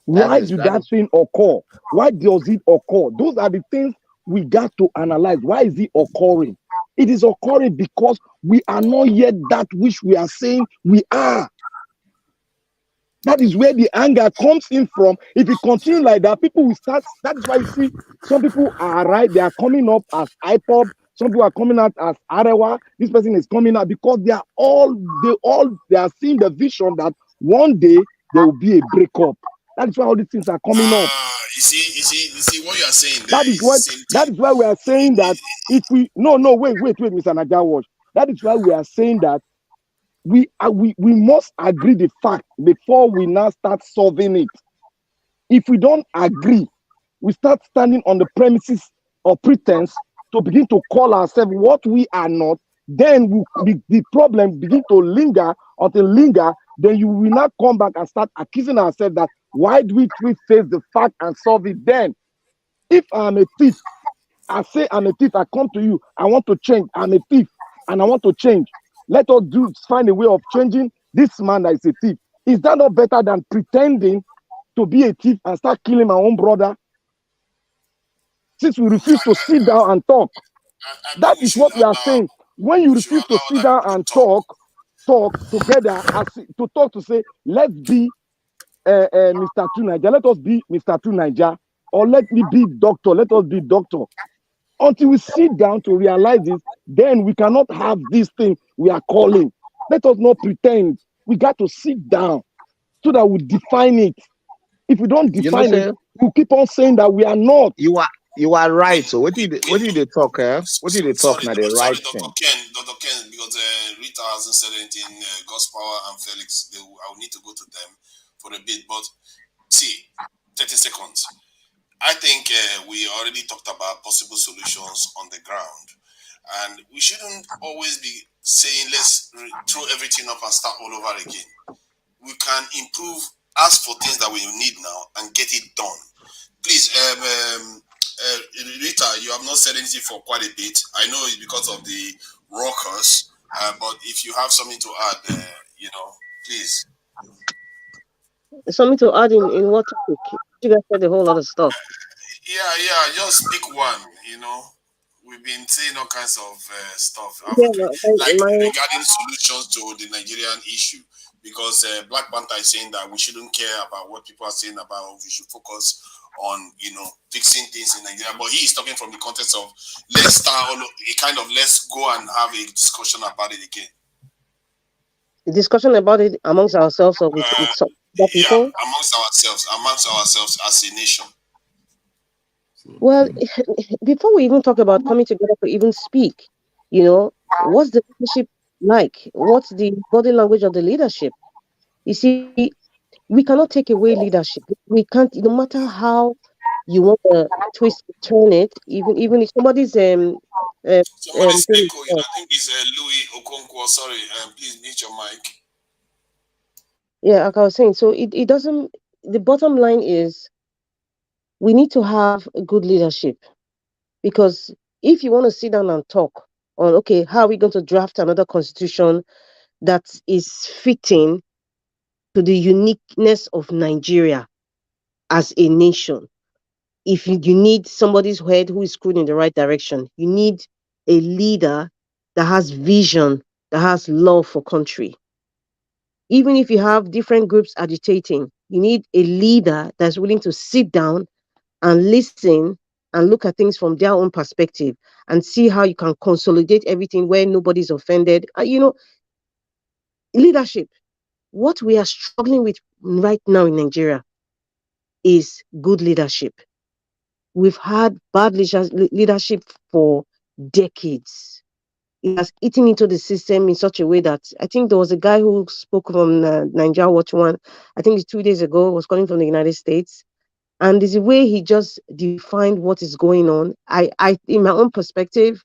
Why did that thing occur? Why does it occur? Those are the things we got to analyze. Why is it occurring? It is occurring because we are not yet that which we are saying we are. That is where the anger comes in from. If it continues like that, people will start. That is why you see some people are right. They are coming up as IPOB. Some people are coming out as Arewa. This person is coming out because they are seeing the vision that one day there will be a breakup. That is why all these things are coming up. You see what you are saying. That is why we are saying that if we wait, Mr. Najawash. That is why we are saying that we must agree the fact before we now start solving it. If we don't agree, we start standing on the premises of pretense to begin to call ourselves what we are not. Then the problem begin to linger. Then you will not come back and start accusing ourselves that why do we face the fact and solve it then? If I'm a thief, I say I'm a thief, I come to you, I want to change, I'm a thief and I want to change. Let us find a way of changing this man that is a thief. Is that not better than pretending to be a thief and start killing my own brother? Since we refuse to sit down and talk. That is what we are saying. When you refuse to sit down and talk together, to say, let's be Mr. Tunaja, let us be Mr. Tunaja, or let me be doctor, let us be doctor. Until we sit down to realize this, then we cannot have this thing we are calling. Let us not pretend. We got to sit down so that we define it. If we don't define it, we'll keep on saying that we are not. You are right. So what did they talk? What did they talk now? The right Dr. thing. Ken, because Rita hasn't said anything. God's power and Felix, I'll need to go to them for a bit. But see, 30 seconds. I think we already talked about possible solutions on the ground. And we shouldn't always be saying, let's throw everything up and start all over again. We can improve, ask for things that we need now and get it done. Please, Rita, you have not said anything for quite a bit. I know it's because of the raucous. But if you have something to add, please. Something to add in what topic? You guys said a whole lot of stuff. Yeah, just pick one. We've been saying all kinds of stuff, Yeah, haven't we? Like my regarding solutions to the Nigerian issue, because Black Panther is saying that we shouldn't care about what people are saying about. We should focus on fixing things in Nigeria. But he is talking from the context of let's go and have a discussion about it again. discussion about it amongst ourselves or with some other Yeah, people. amongst ourselves as a nation. Well, before we even talk about coming together to even speak, what's the leadership like? What's the body language of the leadership? You see, we cannot take away leadership. We can't, no matter how you want to twist turn it, even if somebody's Somebody's thing, echoing. I think it's Louis Okonkwo. Sorry, please mute your mic. yeah, like I was saying, so it doesn't. The bottom line is we need to have a good leadership, because if you want to sit down and talk on, okay, how are we going to draft another constitution that is fitting to the uniqueness of Nigeria as a nation, if you need somebody's head who is screwed in the right direction, you need a leader that has vision, that has love for country. Even if you have different groups agitating, you need a leader that's willing to sit down and listen and look at things from their own perspective and see how you can consolidate everything where nobody's offended. Leadership. What we are struggling with right now in Nigeria is good leadership. We've had bad leadership for decades. It has eaten into the system in such a way that I think there was a guy who spoke from Nigeria Watch One, I think it's 2 days ago, was calling from the United States. And there's a way he just defined what is going on. In my own perspective,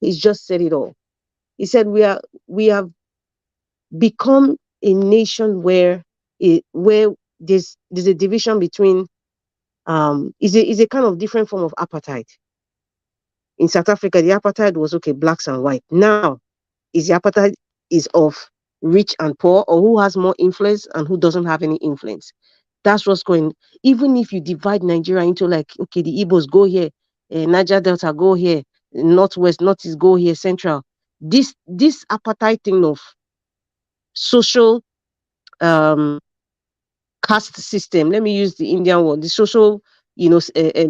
he's just said it all. He said we have become a nation where there's a division between is a kind of different form of apartheid. In South Africa, the apartheid was okay, blacks and white. Now, is the apartheid is of rich and poor, or who has more influence and who doesn't have any influence. That's what's going. Even if you divide Nigeria into like, okay, the Igbos go here, Niger Delta go here, Northwest, Northeast go here, Central. This apartheid thing of social um, caste system. Let me use the Indian one. The social,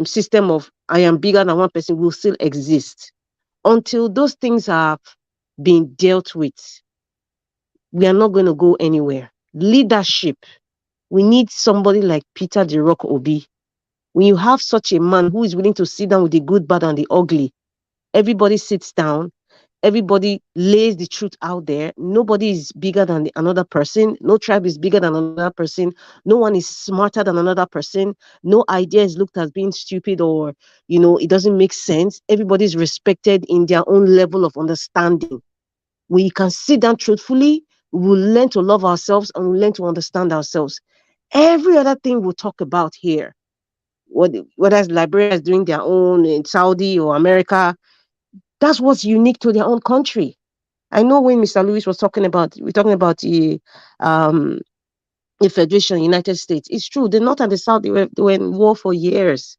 system of I am bigger than one person will still exist until those things have been dealt with. We are not going to go anywhere. Leadership. We need somebody like Peter the Rock Obi. When you have such a man who is willing to sit down with the good, bad, and the ugly, everybody sits down, everybody lays the truth out there. Nobody is bigger than another person. No tribe is bigger than another person. No one is smarter than another person. No idea is looked as being stupid or, it doesn't make sense. Everybody is respected in their own level of understanding. We can sit down truthfully, we will learn to love ourselves and we'll learn to understand ourselves. Every other thing we'll talk about here, whether Liberia is doing their own in Saudi or America, that's what's unique to their own country. I know when Mr. Lewis was we're talking about the Federation, United States. It's true. The North and the South, they were in war for years.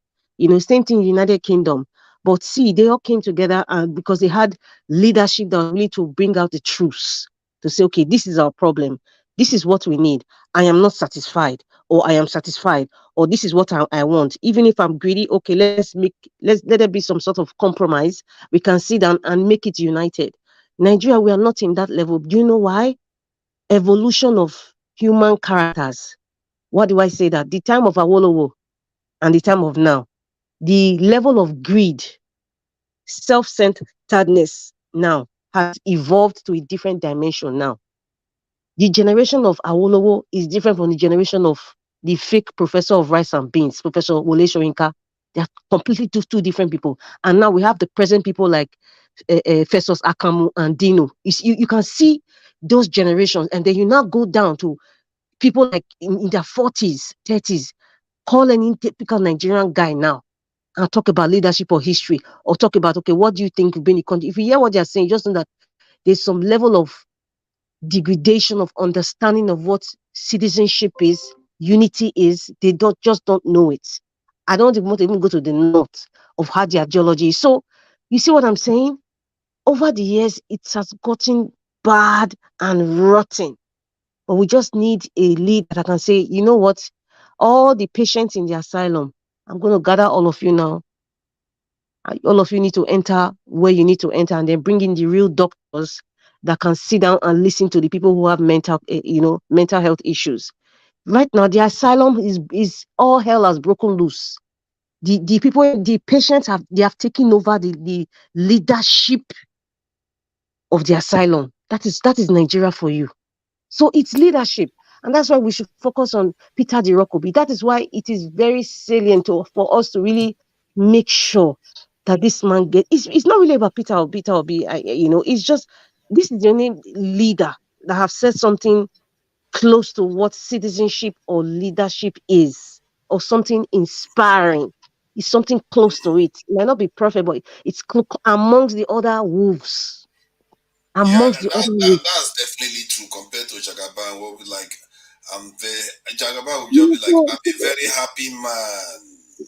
Same thing, United Kingdom. But see, they all came together and because they had leadership that was willing to bring out the truths, to say, okay, this is our problem. This is what we need. I am not satisfied, or I am satisfied, or this is what I want. Even if I'm greedy, okay, let there be some sort of compromise. We can sit down and make it united. Nigeria, we are not in that level. Do you know why? Evolution of human characters. What do I say that? The time of Awolowo and the time of now, the level of greed, self-centeredness now has evolved to a different dimension now. The generation of Awolowo is different from the generation of the fake professor of rice and beans, Professor Wole Soyinka. They are completely two different people. And now we have the present people like Festus Akamu and Dino. You can see those generations, and then you now go down to people like in their 40s, 30s, call any typical Nigerian guy now and talk about leadership or history, or talk about, okay, what do you think you've been in country? If you hear what they're saying, just know that there's some level of degradation of understanding of what citizenship is, unity is. They don't know it. I don't even want to even go to the north of how the ideology is. So you see what I'm saying? Over the years, it has gotten bad and rotten. But we just need a lead that can say, you know what? All the patients in the asylum, I'm going to gather all of you now. All of you need to enter where you need to enter, and then bring in the real doctors that can sit down and listen to the people who have mental health issues. Right now, the asylum is all hell has broken loose. The patients have taken over the leadership of the asylum. That is Nigeria for you. So it's leadership. And that's why we should focus on Peter Obi. That is why it is very salient for us to really make sure that this man it's not really about Peter Obi. It's just, this is the only leader that have said something close to what citizenship or leadership is, or something inspiring. It's something close to it. It might not be perfect, but it's amongst the other wolves. Yeah, Amongst the other wolves. that's definitely true compared to Jagaba and what we like. Jagaba would just be like, I'm a very happy man.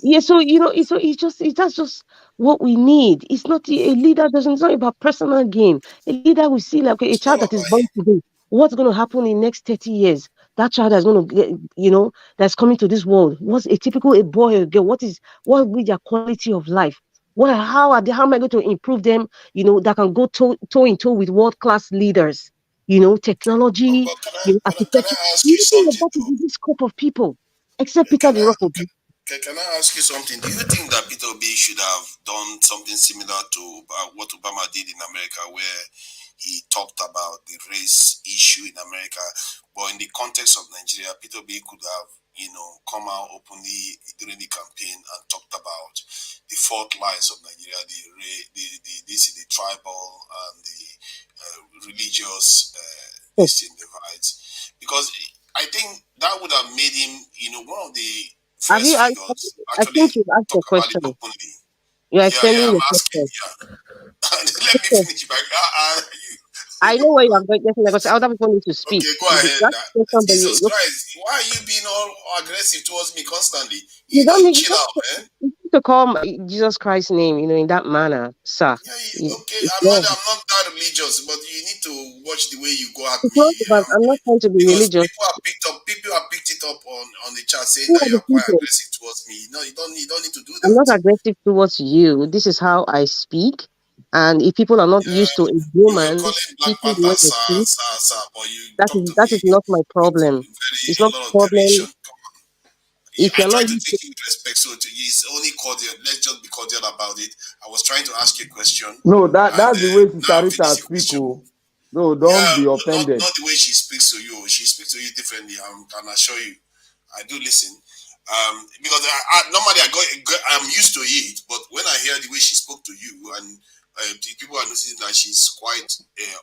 Yeah, so that's just what we need. It's not a leader doesn't. It's not about personal gain. A leader will see like a It's child all that is about born him. today. What's going to happen in the next 30 years? That child is going to get, that's coming to this world. What's a typical a boy or girl? What will be their quality of life? How am I going to improve them? That can go toe in toe with world class leaders. Technology, But can architecture. I ask you Nothing of something that is though? in this scope of people, except Peter Can the I Rock. can I ask you something? Do you think that Peter Obi should have done something similar to what Obama did in America, where he talked about the race issue in America, but in the context of Nigeria, Peter Obi could have, come out openly during the campaign and talked about the fault lines of Nigeria, the tribal and the religious this in divides, because I think that would have made him, one of the Have you? first figures I think actually you've asked talk your about it question. openly. You're Yeah, extending I'm your asking. question. Yeah, let me Okay. finish. I know where you are getting because other people need to speak. Okay, go You ahead. ask the question, but Jesus Christ, why are you being all aggressive towards me constantly? you You don't need to need chill out, man. to call Jesus Christ's name, in that manner, sir. Yeah, okay. It's I'm wrong. not that religious, but you need to watch the way you go at It's me. not about, I'm not trying to be Because religious. people have picked it up on the chat saying Who that are you the are quite people? aggressive towards me. No, you don't need to do I'm that. not aggressive towards you. This is how I speak. And if people are not used to a You were human calling Black speaking the way Panther I speak, sir, but you talk to that me is not my with problem. It's very a not lot of problem derision. if I you're try not to used to. take it with respect, so it's only cordial. Let's just be cordial about it. I was trying to ask you a question, No, and that's the way now Sister I've Rita finished your speak. question. Oh. No, Yeah, don't be offended. not the way she speaks to you. She speaks to you differently. I can assure you. I do listen. Because normally I'm used to it, but when I hear the way she spoke to you, and the people are noticing that she's quite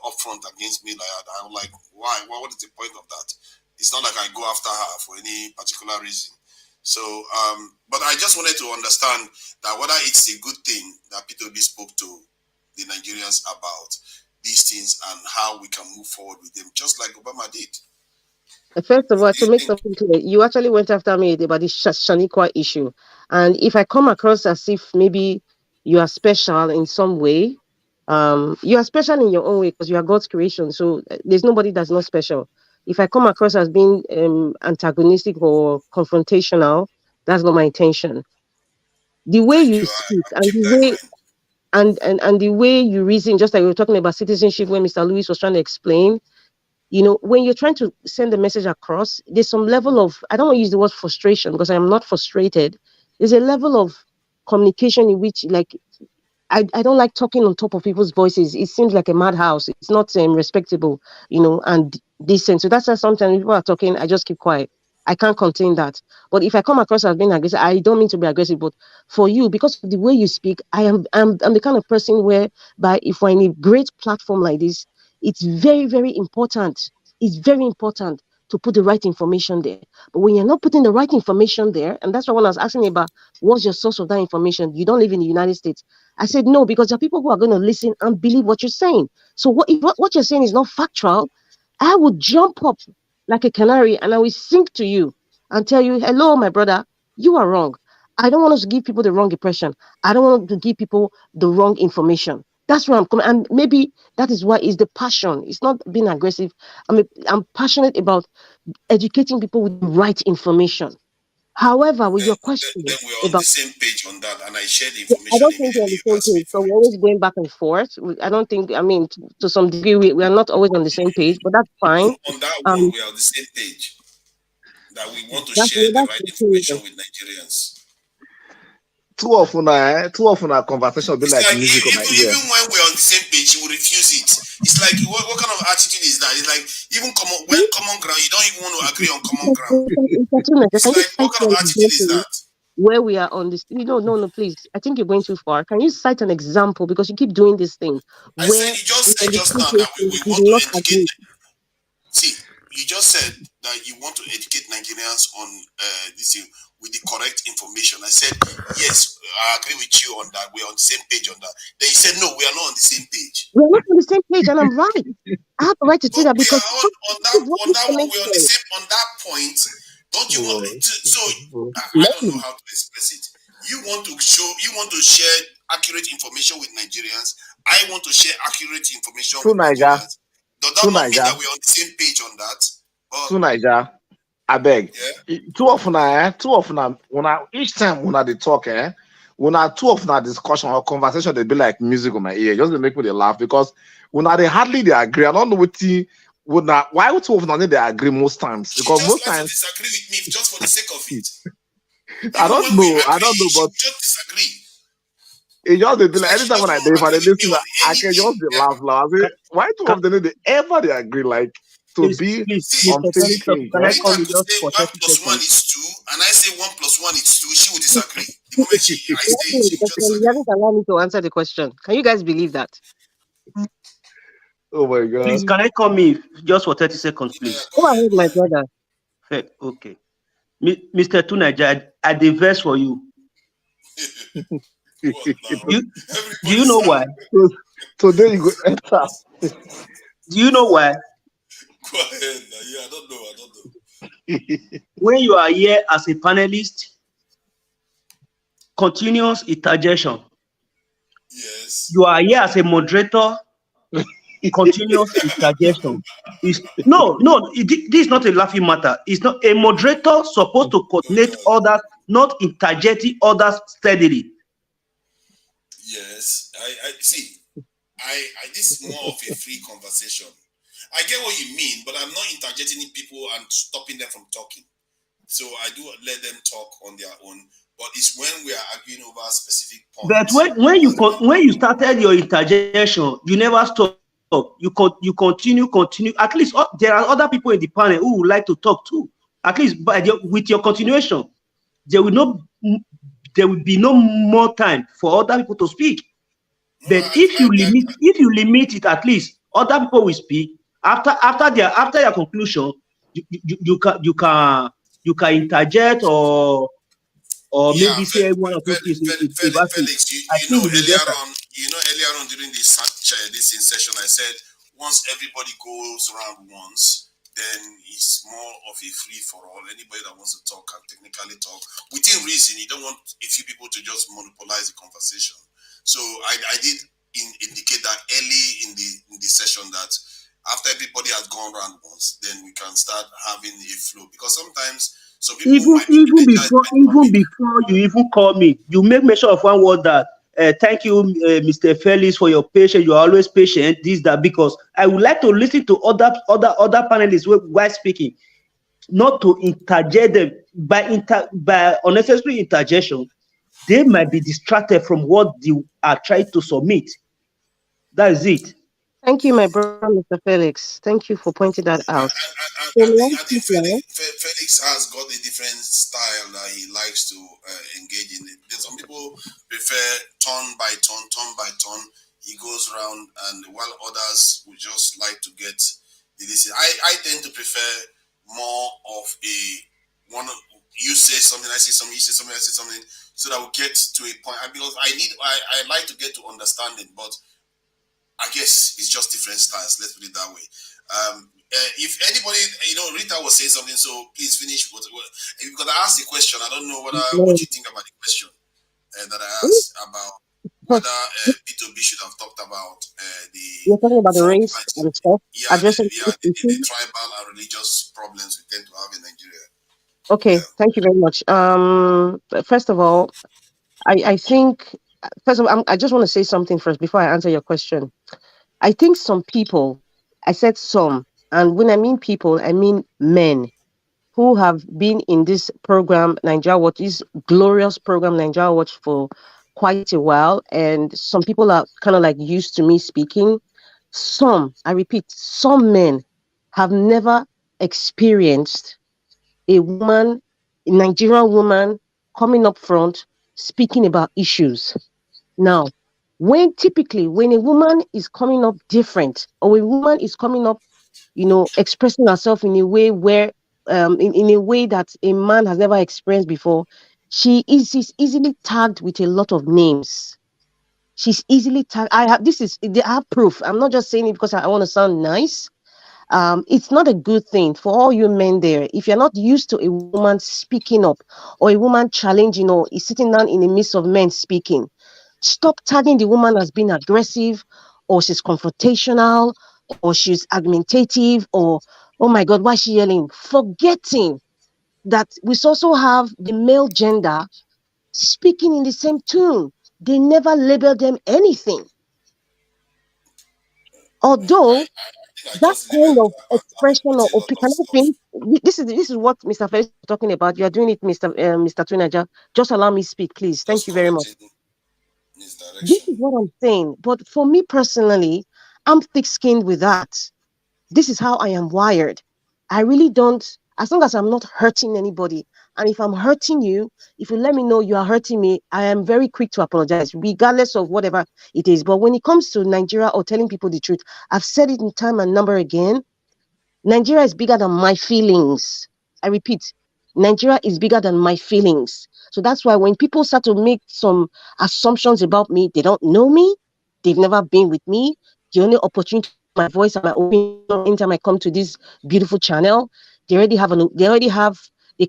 upfront against me, like I'm like, why? What is the point of that? It's not like I go after her for any particular reason. So, but I just wanted to understand that whether it's a good thing that Peter Obi spoke to the Nigerians about these things and how we can move forward with them, just like Obama did. First of all, Do you to make think? something clear, you actually went after me about the Shaniqua issue. And if I come across as if maybe you are special in some way, you are special in your own way because you are God's creation. So there's nobody that's not special. If I come across as being antagonistic or confrontational, that's not my intention. The way Thank you you. speak I'll and keep the that in way mind. and the way you reason, just like we were talking about citizenship when Mr. Lewis was trying to explain, when you're trying to send a message across, there's some level of, I don't want to use the word frustration because I'm not frustrated. There's a level of communication in which, like, I don't like talking on top of people's voices. It seems like a madhouse. It's not respectable, and decent. So that's why sometimes people are talking, I just keep quiet. I can't contain that. But if I come across as being aggressive, I don't mean to be aggressive. But for you, because of the way you speak, I'm the kind of person where, by if we're in a great platform like this, it's very, very important. It's very important to put the right information there. But when you're not putting the right information there, and that's why when I was asking about what's your source of that information, you don't live in the United States. I said, no, because there are people who are going to listen and believe what you're saying. So if what you're saying is not factual, I would jump up like a canary and I will sing to you and tell you, hello, my brother, you are wrong. I don't want us to give people the wrong impression. I don't want to give people the wrong information. That's where I'm coming. And maybe that is why it's the passion. It's not being aggressive. I'm passionate about educating people with the right information. However, with your question Then we're on the about, same page on that, and I shared the I information don't think we're on immediately the you same asked me page. So for we're it. always going back and forth. I don't think, to some degree, we are not always on the same page, but that's fine. On that one, Um, we are on the same page. That we want to that's, share the that's right the information thing. with Nigerians. Too often, conversation will be It's like like music on my ear. even when we're on the same page, you will refuse it. It's like what kind of attitude is that? It's like even when common ground, you don't even want to agree on common ground. It's Can you like what cite kind an of attitude is example that? where we are on this? No, please. I think you're going too far. Can you cite an example, because you keep doing this thing I said where you just we're said on the just same now page that and we we want do to not educate. agree? See, you just said that you want to educate Nigerians on this thing with the correct information. I said yes, I agree with you on that. We're on the same page on that. Then you said no, we are not on the same page. We're not on the same page, and I'm right. I have the right to say But that we because are on this is what that one. We're on the information. same on that point. Don't you want to? So I don't know No. how to express it. You want to show. You want to share accurate information with Nigerians. I want to share accurate information True with Niger, Nigerians. Does that true not mean that Niger, we're on the same page on that? But true Niger. I beg. yeah. Too often, each time when they talk, when I too often discussion or conversation, they be like music on my ear. Just to make me laugh because when they hardly they agree. I don't know why too often they agree most times She because just most likes to times disagree with me just for the sake of it. I Even don't when we know. I agree, don't know, she but just disagree. it just they be It's like like she anytime when doesn't I want to if I agree with me listen, on I can anything. just laugh. I say, why two of them they ever they agree like to Please, be please, See, on Mr. same Felix, page? can I anytime come in to just say for 1 30 plus 1 seconds? is 2, and I say 1 plus 1 is 2, she will disagree. The moment I You're say asking it, me she the will just question. You disagree. haven't allowed me to answer the question. Can you guys believe that? Oh my Please, god. can I come in just for 30 seconds, Yeah, please? go Go ahead, ahead, go my ahead. brother. Okay. Mr. Tunaja, I did verse for you. What now? You do you Everybody's know why? Today you go enter. Do you know why? go ahead now. Yeah, I don't know. When you are here as a panelist, continuous interjection. Yes. You are here as a moderator, continuous interjection. This is not a laughing matter. It's not a moderator supposed to Oh coordinate God. others, not interjecting others steadily. Yes. I see. This is more of a free conversation. I get what you mean, but I'm not interjecting in people and stopping them from talking. So I do let them talk on their own. But it's when we are arguing over specific But points. when you started your interjection, you never stop. You continue. At least there are other people in the panel who would like to talk too. At least with your continuation, there will be no more time for other people to speak. No, But if you limit it, at least other people will speak after your conclusion. You can interject or yeah, maybe say one or two things about it. Felix, I think will be better. earlier on during this session, I said once everybody goes around once, then it's more of a free for all. Anybody that wants to talk can technically talk within reason. You don't want a few people to just monopolize the conversation. So I did indicate that early in the session that after everybody has gone around once, then we can start having a flow, because sometimes some people might be Even energized by the topic. before you even call me, you make mention of one word that thank you, Mr. Felix, for your patience. You are always patient. This that because I would like to listen to other panelists while speaking, not to interject them by unnecessary interjection. They might be distracted from what you are trying to submit. That is it. Thank you, my brother, Mr. Felix. Thank you for pointing that out. So I think Felix has got a different style that he likes to engage in. There's some people prefer turn by turn. He goes around, and while others would just like to get the listen. I tend to prefer more of a one. you say something, I say something, you say something, I say something, so that we get to a point. Because I like to get to understanding, but I guess it's just different styles. Let's put it that way. If anybody, Rita was saying something, so please finish. Because I asked a question, I don't know what you think about the question that I asked about whether Peter Obi should have talked about the You're talking about the some race and stuff, addressing this the issue. tribal and religious problems we tend to have in Nigeria. Okay, thank you very much. First of all, I think first of all, I just want to say something first before I answer your question. I think some people, I said some, and when I mean people, I mean men who have been in this program, Nigeria Watch, this glorious program, Nigeria Watch, for quite a while. And some people are kind of like used to me speaking. Some, I repeat, some men have never experienced a woman, a Nigerian woman, coming up front speaking about issues. Now, when a woman is coming up different, or a woman is coming up, expressing herself in a way where, in a way that a man has never experienced before, she's easily tagged with a lot of names. She's easily tagged. I have proof. I'm not just saying it because I want to sound nice. It's not a good thing for all you men there. If you're not used to a woman speaking up or a woman challenging or is sitting down in the midst of men speaking, stop tagging the woman as being aggressive or she's confrontational or she's argumentative or, oh my God, why is she yelling? Forgetting that we also have the male gender speaking in the same tune. They never label them anything. Although that kind of expression or can I finish? This is what Mr. Ferris is talking about. You are doing it, Mr. Tunaja. Just allow me speak, please. Thank you very much. This is what I'm saying. But for me personally, I'm thick-skinned with that. This is how I am wired. I really don't, as long as I'm not hurting anybody. And if I'm hurting you, if you let me know you are hurting me, I am very quick to apologize, regardless of whatever it is. But when it comes to Nigeria or telling people the truth, I've said it in time and number again. Nigeria is bigger than my feelings. I repeat, Nigeria is bigger than my feelings. So that's why when people start to make some assumptions about me, they don't know me, they've never been with me. The only opportunity my voice and my opinion anytime I come to this beautiful channel, they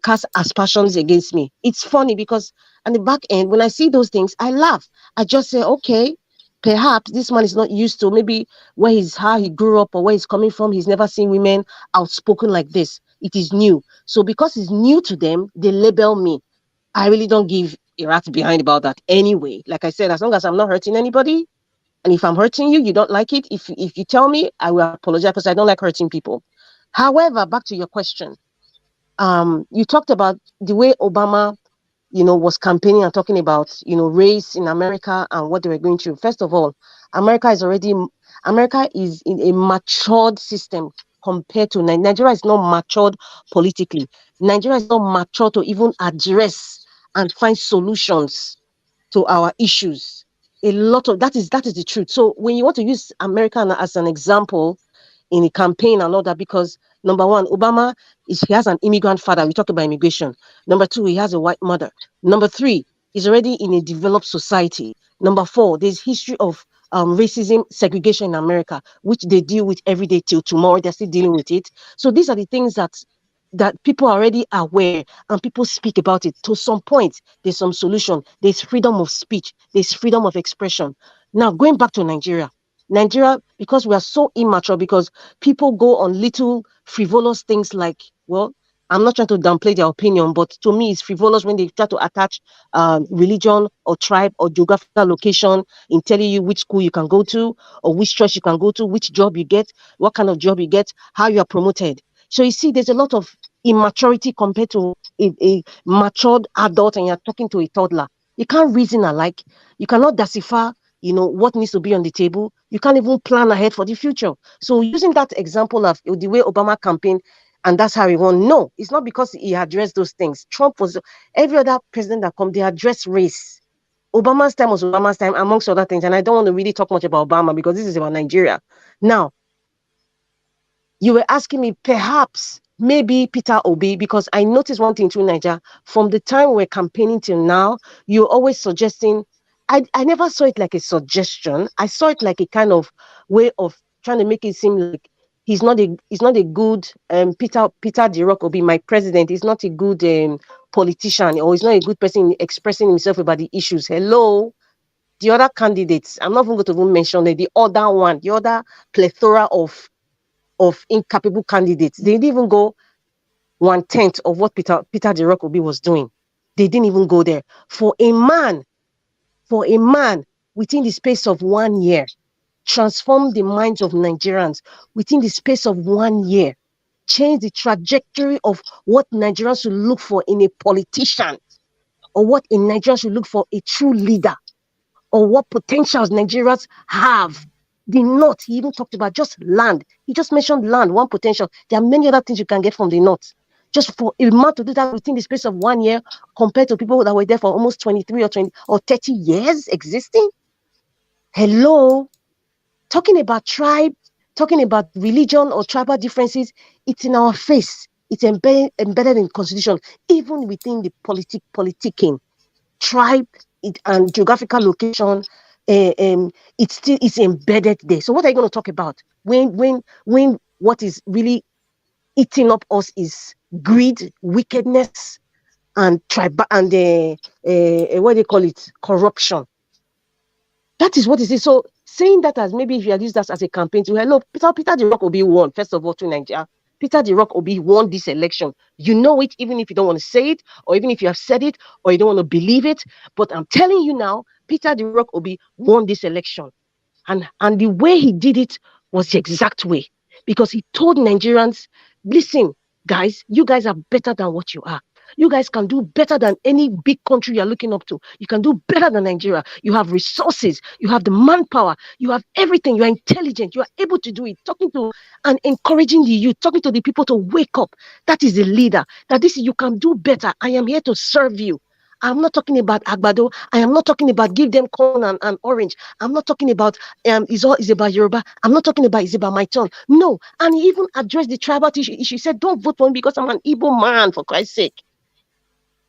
cast aspersions against me. It's funny because on the back end, when I see those things, I laugh. I just say, okay, perhaps this man is not used to maybe how he grew up or where he's coming from. He's never seen women outspoken like this. It is new. So because it's new to them, they label me. I really don't give a rat's behind about that anyway. Like I said, as long as I'm not hurting anybody, and if I'm hurting you, you don't like it. If you tell me, I will apologize because I don't like hurting people. However, back to your question. You talked about the way Obama was campaigning and talking about, race in America and what they were going through. First of all, America is in a matured system compared to Nigeria is not matured politically. Nigeria is not mature to even address and find solutions to our issues. A lot of that is the truth. So when you want to use America as an example in a campaign and all that, because number one, Obama he has an immigrant father. We talked about immigration. Number two, he has a white mother. Number three, he's already in a developed society. Number four, there's history of racism, segregation in America, which they deal with every day till tomorrow. They're still dealing with it. So these are the things that people are already aware and people speak about it. To some point, there's some solution. There's freedom of speech. There's freedom of expression. Now, going back to Nigeria, because we are so immature, because people go on little frivolous things like, well, I'm not trying to downplay their opinion, but to me, it's frivolous when they try to attach religion or tribe or geographical location in telling you which school you can go to or which church you can go to, which job you get, what kind of job you get, how you are promoted. So you see, there's a lot of immaturity compared to a matured adult, and you're talking to a toddler. You can't reason alike. You cannot decipher, what needs to be on the table. You can't even plan ahead for the future. So using that example of the way Obama campaigned, and that's how he won. No, it's not because he addressed those things. Trump was every other president that come, they address race. Obama's time was Obama's time, amongst other things. And I don't want to really talk much about Obama because this is about Nigeria. Now, you were asking me perhaps maybe Peter Obi, because I noticed one thing too, Niger, from the time we're campaigning till now, you're always suggesting. I never saw it like a suggestion. I saw it like a kind of way of trying to make it seem like he's not a good Peter De Rock Obi, my president. He's not a good politician, or he's not a good person expressing himself about the issues. Hello, the other candidates. I'm not even going to even mention it. The other one, the other plethora of incapable candidates. They didn't even go 1/10 of what Peter De Rock Obi was doing. They didn't even go there. For a man, within the space of 1 year, transform the minds of Nigerians within the space of 1 year, change the trajectory of what Nigerians should look for in a politician, or what in Nigeria should look for a true leader, or what potentials Nigerians have. The North, he even talked about just land. He just mentioned land, one potential. There are many other things you can get from the North. Just for a man to do that within the space of 1 year, compared to people that were there for almost 23 or 20 or 30 years existing. Hello, talking about tribe, talking about religion or tribal differences, it's in our face. It's embedded in constitution, even within the politicking. Tribe and geographical location, it's embedded there. So what are you going to talk about when what is really eating up us is greed, wickedness, and tribe, and what do they call it, corruption? That is what it is. So saying that as maybe if you had used that as a campaign to hello, Peter De Rock Obi won, first of all, to Nigeria. Peter De Rock Obi won this election. You know it, even if you don't want to say it, or even if you have said it, or you don't want to believe it. But I'm telling you now, Peter De Rock Obi won this election. And the way he did it was the exact way. Because he told Nigerians, listen, guys, you guys are better than what you are. You guys can do better than any big country you're looking up to. You can do better than Nigeria. You have resources. You have the manpower. You have everything. You are intelligent. You are able to do it. Talking to and encouraging the youth, talking to the people to wake up. That is the leader. That this you can do better. I am here to serve you. I'm not talking about Agbado. I am not talking about give them corn and orange. I'm not talking about it's about Yoruba. I'm not talking about it's about my turn. No. And he even addressed the tribal issue. He said, don't vote for me because I'm an Igbo man, for Christ's sake.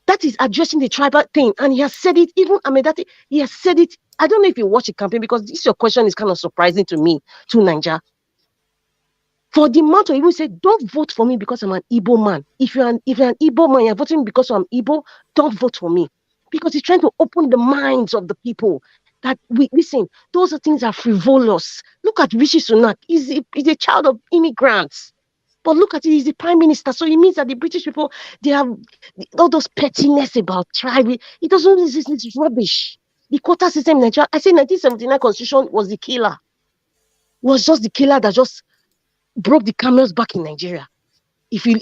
That is addressing the tribal thing. And he has said it, he has said it. I don't know if you watch the campaign, because this your question is kind of surprising to me, to Niger. For the man to even say, don't vote for me because I'm an Igbo man. If you're an Igbo man, you're voting because I'm Igbo, don't vote for me. Because he's trying to open the minds of the people that listen, those are things that are frivolous. Look at Rishi Sunak. He's a child of immigrants. But look at it, he's the prime minister. So it means that the British people, they have all those pettiness about tribe. It doesn't exist. It's rubbish. The quota system in Nigeria, I say 1979 constitution was the killer. Was just the killer that just broke the camel's back in Nigeria. If you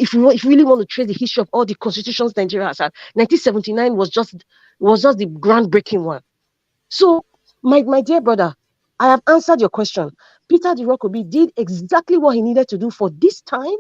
really want to trace the history of all the constitutions Nigeria has had, 1979 was just the groundbreaking one. So, my dear brother, I have answered your question. Peter De Rock Obi did exactly what he needed to do for this time.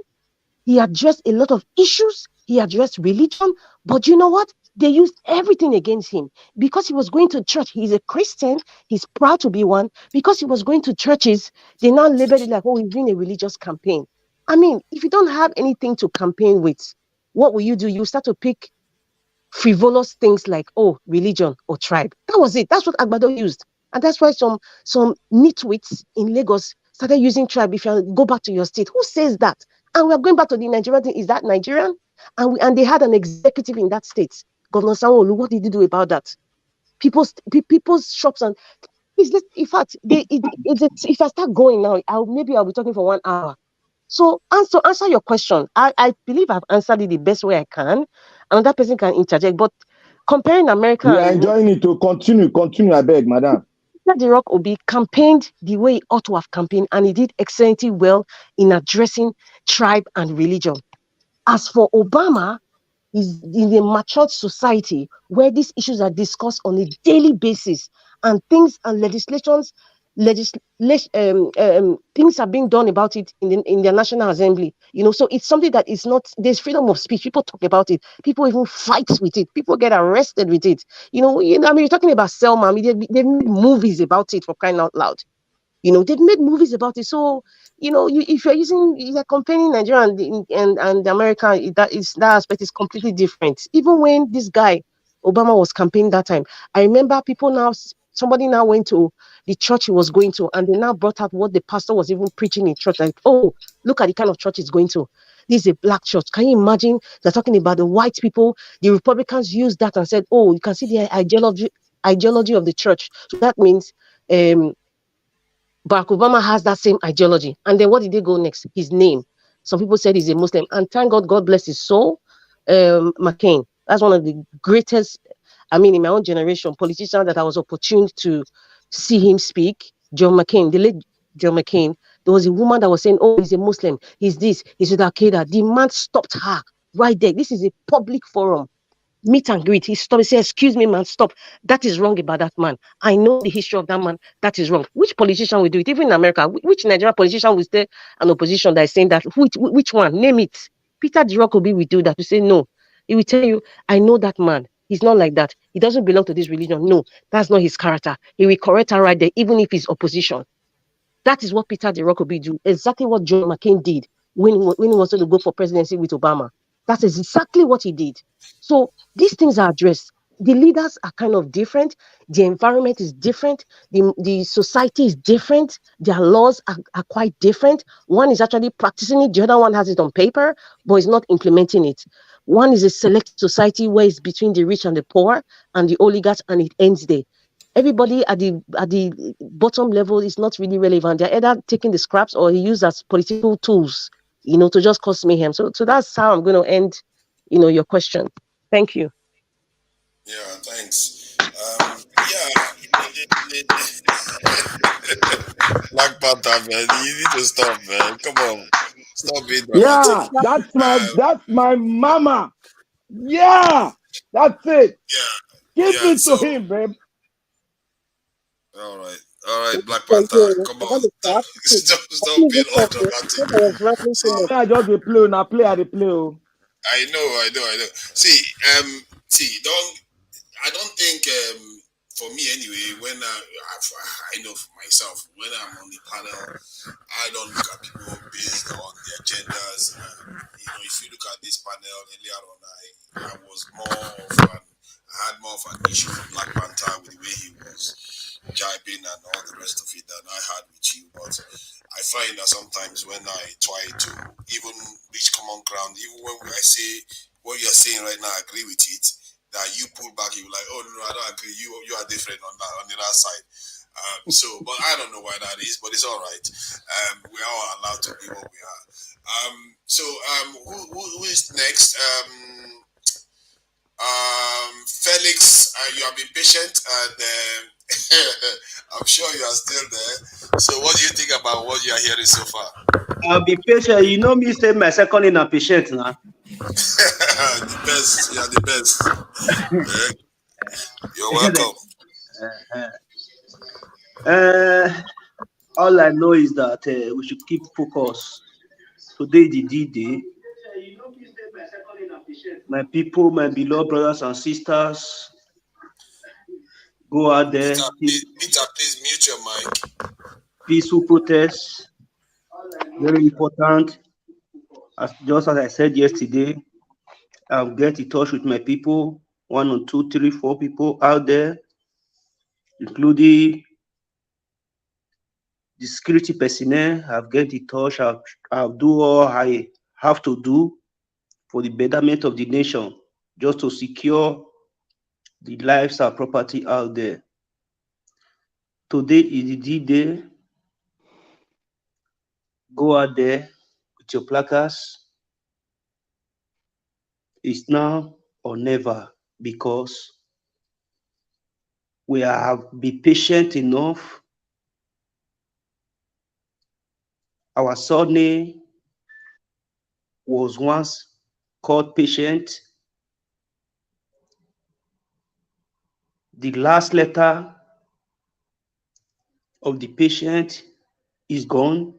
He addressed a lot of issues. He addressed religion. But you know what? They used everything against him. Because he was going to church. He's a Christian. He's proud to be one. Because he was going to churches, they now labeled it like, oh, he's doing a religious campaign. I mean, if you don't have anything to campaign with, what will you do? You start to pick frivolous things like, oh, religion or tribe. That was it. That's what Agbado used. And that's why some nitwits in Lagos started using tribe. If you go back to your state, who says that? And we're going back to the Nigerian thing. Is that Nigerian? And they had an executive in that state, Governor Sanwo-Olu. What did he do about that? People's shops and in fact, if I start going now, I'll be talking for 1 hour. So answer your question. I believe I've answered it the best way I can. Another person can interject, but comparing America, we are enjoying it. To continue. I beg, madam. Peter De Rock Obi campaigned the way he ought to have campaigned, and he did excellently well in addressing tribe and religion. As for Obama, is in a matured society where these issues are discussed on a daily basis, and things and things are being done about it in the National Assembly. So it's something that is not. There's freedom of speech. People talk about it. People even fight with it. People get arrested with it. I mean, you're talking about Selma. I mean, they've made movies about it, for crying out loud. They've made movies about it. So if you're comparing Nigeria and America, that aspect is completely different. Even when this guy Obama was campaigning that time, I remember somebody now went to the church he was going to, and they now brought out what the pastor was even preaching in church. Like, oh, look at the kind of church he's going to. This is a black church. Can you imagine? They're talking about the white people. The Republicans used that and said, oh, you can see the ideology of the church. So that means Barack Obama has that same ideology. And then what did they go next? His name. Some people said he's a Muslim. And thank God, God bless his soul. McCain. That's one of the greatest, in my own generation, politicians that I was opportune to see him speak. John McCain, the late John McCain. There was a woman that was saying, oh, he's a Muslim. He's this. He's with Al-Qaeda. The man stopped her right there. This is a public forum. Meet and greet. He stopped. He said, excuse me, man, stop. That is wrong about that man. I know the history of that man. That is wrong. Which politician will do it? Even in America, which Nigerian politician will stay an opposition that is saying that? Which one? Name it. Peter Obi will do that. To say no. He will tell you, I know that man. He's not like that. He doesn't belong to this religion. No, that's not his character. He will correct her right there, even if he's opposition. That is what Peter Obi do. Exactly what John McCain did when he wanted to go for presidency with Obama. That is exactly what he did. So these things are addressed. The leaders are kind of different. The environment is different. The society is different. Their laws are quite different. One is actually practicing it. The other one has it on paper, but is not implementing it. One is a select society where it's between the rich and the poor and the oligarchs, and it ends there. Everybody at the bottom level is not really relevant. They're either taking the scraps or used as political tools, to just cause mayhem. So that's how I'm going to end, your question. Thank you. Yeah, thanks. Black Panther, man, you need to stop, man. Come on, stop being dramatic. Yeah, that's my mama. Yeah, that's it. Give Yeah. it to him, babe. All right, Black Panther, come on, stop being all dramatic. See, I just dey play. Now play at the play. Oh. I know. See, I don't think, for me anyway, when I know for myself, when I'm on the panel, I don't look at people based on their genders. If you look at this panel earlier on, I was I had more of an issue with Black Panther with the way he was jibing and all the rest of it than I had with you. But I find that sometimes when I try to even reach common ground, even when I say what you're saying right now, I agree with it, that you pull back, you're like, oh no, I don't agree. You are different on the other side. But I don't know why that is, but it's all right. We are all allowed to be what we are. Who is next? Felix, you have been patient, and I'm sure you are still there. So, what do you think about what you are hearing so far? I'll be patient. You know me, say my second in a patient now. The best, you are the best. You're welcome. All I know is that we should keep focus. Today, the D-Day. My people, my beloved brothers and sisters, go out there. Peter, please mute your mic. Peaceful protest, very important. Just as I said yesterday, I'll get in touch with my people, 1 or 2, 3, 4 people out there, including the security personnel. I'll get in touch. I'll do all I have to do for the betterment of the nation, just to secure the lives and property out there. Today is the D-Day. Go out there with your placards. It's now or never, because we have been patient enough. Our surname was once called patient. The last letter of the patient is gone.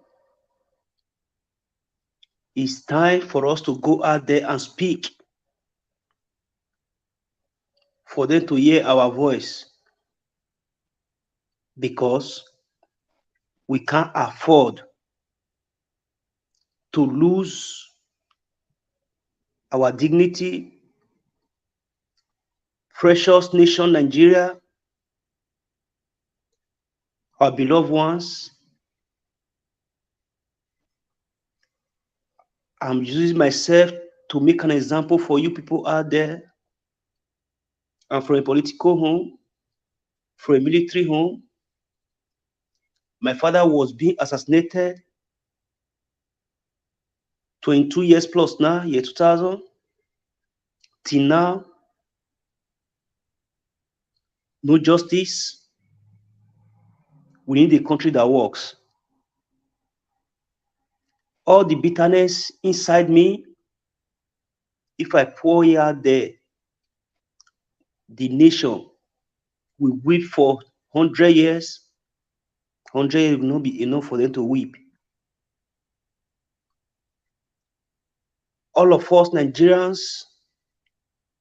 It's time for us to go out there and speak, for them to hear our voice, because we can't afford to lose our dignity, precious nation Nigeria, our beloved ones. I'm using myself to make an example for you people out there. I'm from a political home, from a military home. My father was being assassinated 22 years plus now, year 2000. Till now, no justice. We need a country that works. All the bitterness inside me, if I pour it out there, the nation will weep for 100 years. 100 years will not be enough for them to weep. All of us Nigerians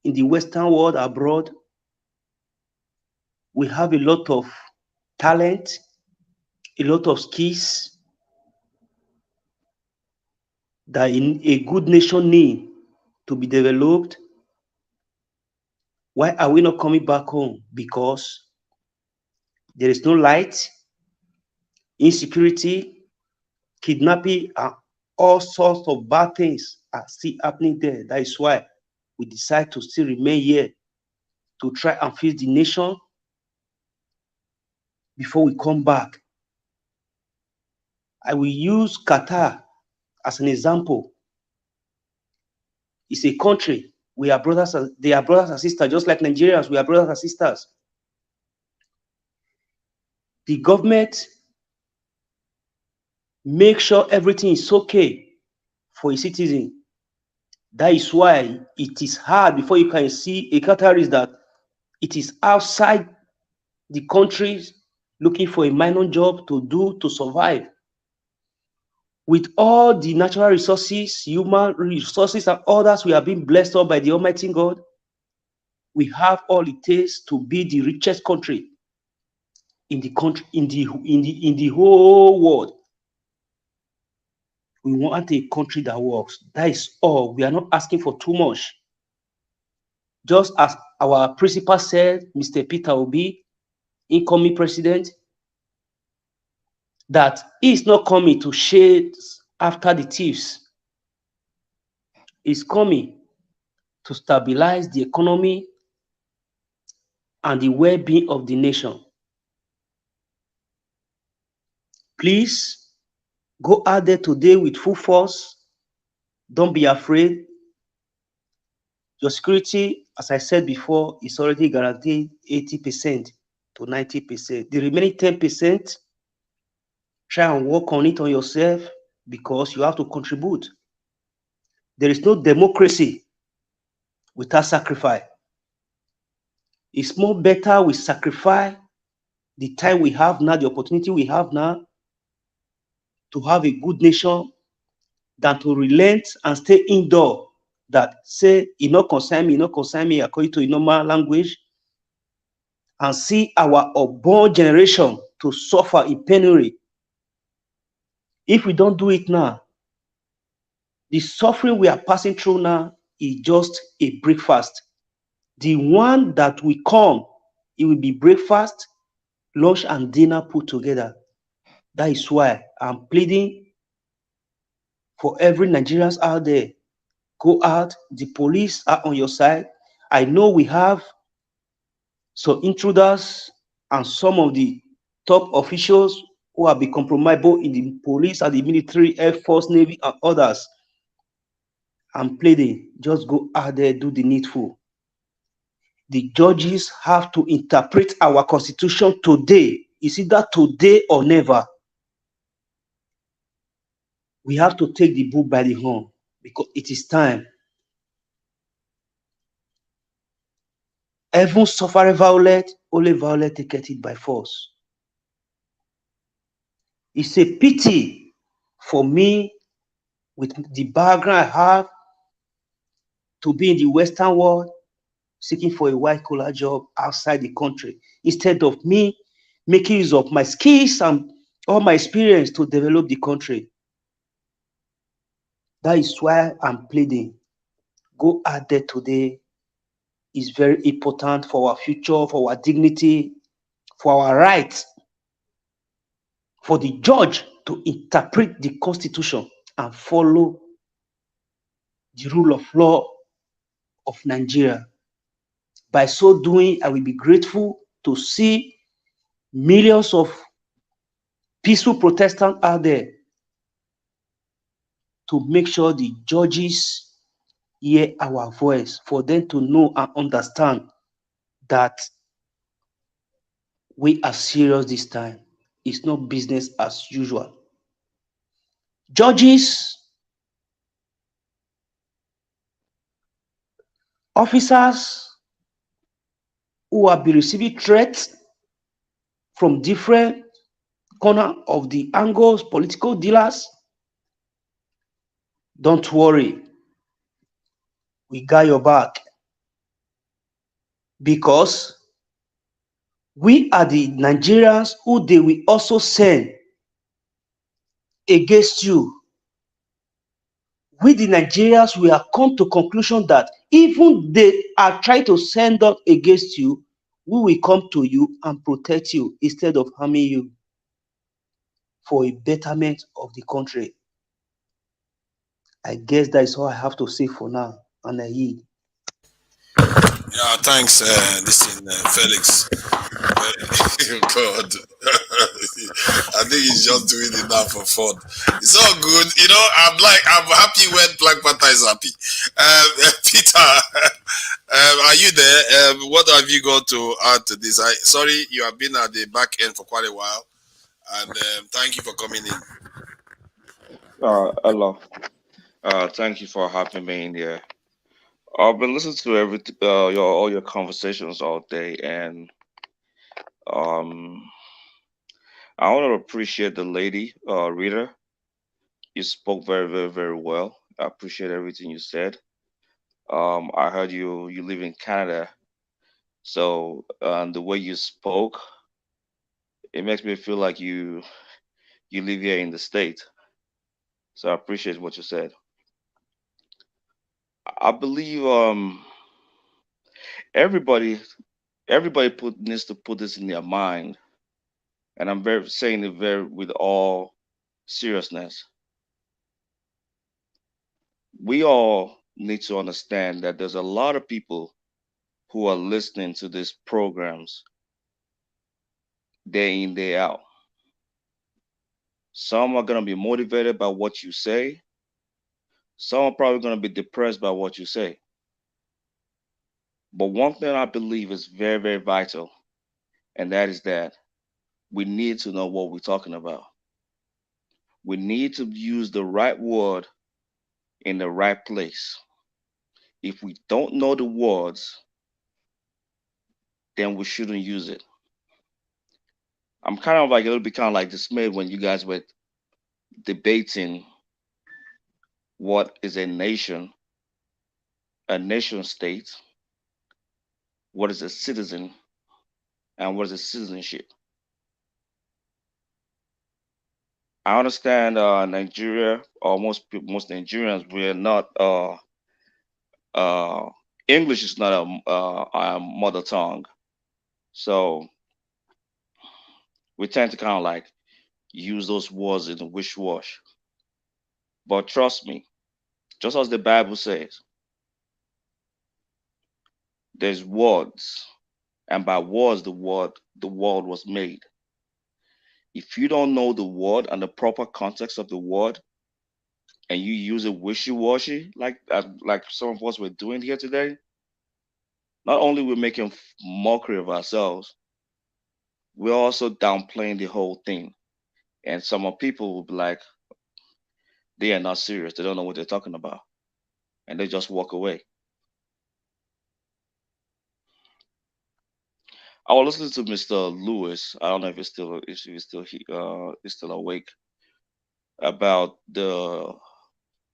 in the Western world, abroad, we have a lot of talent, a lot of skills that in a good nation need to be developed. Why are we not coming back home? Because there is no light, insecurity, kidnapping, and all sorts of bad things are still happening there. That is why we decide to still remain here to try and fix the nation before we come back. I will use Qatar as an example. It's a country. We are brothers. They are brothers and sisters, just like Nigerians. We are brothers and sisters. The government make sure everything is okay for a citizen. That is why it is hard before you can see a Qatar that it is outside the country looking for a minor job to do to survive. With all the natural resources, human resources, and others we have been blessed up by the Almighty God, we have all it takes to be the richest country in the country, in the whole world. We want a country that works. That is all. We are not asking for too much. Just as our principal said, Mr. Peter Obi, incoming president, that he is not coming to chase after the thieves. He's coming to stabilize the economy and the well-being of the nation. Please go out there today with full force. Don't be afraid. Your security, as I said before, is already guaranteed 80% to 90%. The remaining 10%, try and work on it on yourself because you have to contribute. There is no democracy without sacrifice. It's more better we sacrifice the time we have now, the opportunity we have now to have a good nation than to relent and stay indoor that say, it not concern me according to a normal language, and see our unborn generation to suffer in penury. If we don't do it now, the suffering we are passing through now is just a breakfast. The one that will come, it will be breakfast, lunch, and dinner put together. That is why I'm pleading for every Nigerians out there. Go out. The police are on your side. I know we have some intruders and some of the top officials who have been compromised both in the police and the military, Air Force, Navy, and others. I'm pleading, just go out there, do the needful. The judges have to interpret our constitution today. Is either today or never. We have to take the bull by the horn because it is time. Heaven suffer violence, only violence take it by force. It's a pity for me, with the background I have, to be in the Western world seeking for a white-collar job outside the country, instead of me making use of my skills and all my experience to develop the country. That is why I'm pleading. Go out there today is very important for our future, for our dignity, for our rights, for the judge to interpret the Constitution and follow the rule of law of Nigeria. By so doing, I will be grateful to see millions of peaceful Protestants out there to make sure the judges hear our voice, for them to know and understand that we are serious this time. It's not business as usual. Judges, officers who have been receiving threats from different corner of the angles, political dealers, don't worry, we got your back, because we are the Nigerians who they will also send against you. We the Nigerians, we have come to conclusion that even they are trying to send us against you, we will come to you and protect you instead of harming you, for a betterment of the country. I guess that is all I have to say for now, and I yield. Yeah, thanks, Felix. God, I think he's just doing it now for fun. It's all good, I'm happy when Black Panther is happy. Peter, are you there? What have you got to add to this? Sorry, you have been at the back end for quite a while, and thank you for coming in. Hello. Thank you for having me in here. I've been listening to all your conversations all day, and um, I want to appreciate the lady, Rita. You spoke very, very, very well. I appreciate everything you said. I heard you live in Canada, so the way you spoke, it makes me feel like you live here in the state. So I appreciate what you said. I believe everybody everybody needs to put this in their mind, and I'm very saying it very with all seriousness. We all need to understand that there's a lot of people who are listening to these programs day in, day out. Some are going to be motivated by what you say. Some are probably going to be depressed by what you say. But one thing I believe is very, very vital, and that is that we need to know what we're talking about. We need to use the right word in the right place. If we don't know the words, then we shouldn't use it. I'm kind of like a little bit kind of like dismayed when you guys were debating what is a nation state, what is a citizen, and what is a citizenship. I understand Nigeria, or most Nigerians, we're not uh, English is not our mother tongue, so we tend to kind of like use those words in a wish-wash. But trust me, just as the Bible says, there's words, and by words the world was made. If you don't know the word and the proper context of the word, and you use it wishy-washy, like some of us were doing here today, not only we're making mockery of ourselves, we're also downplaying the whole thing. And some of people will be like, they are not serious. They don't know what they're talking about, and they just walk away. I was listening to Mr. Lewis. I don't know if he's still awake, about the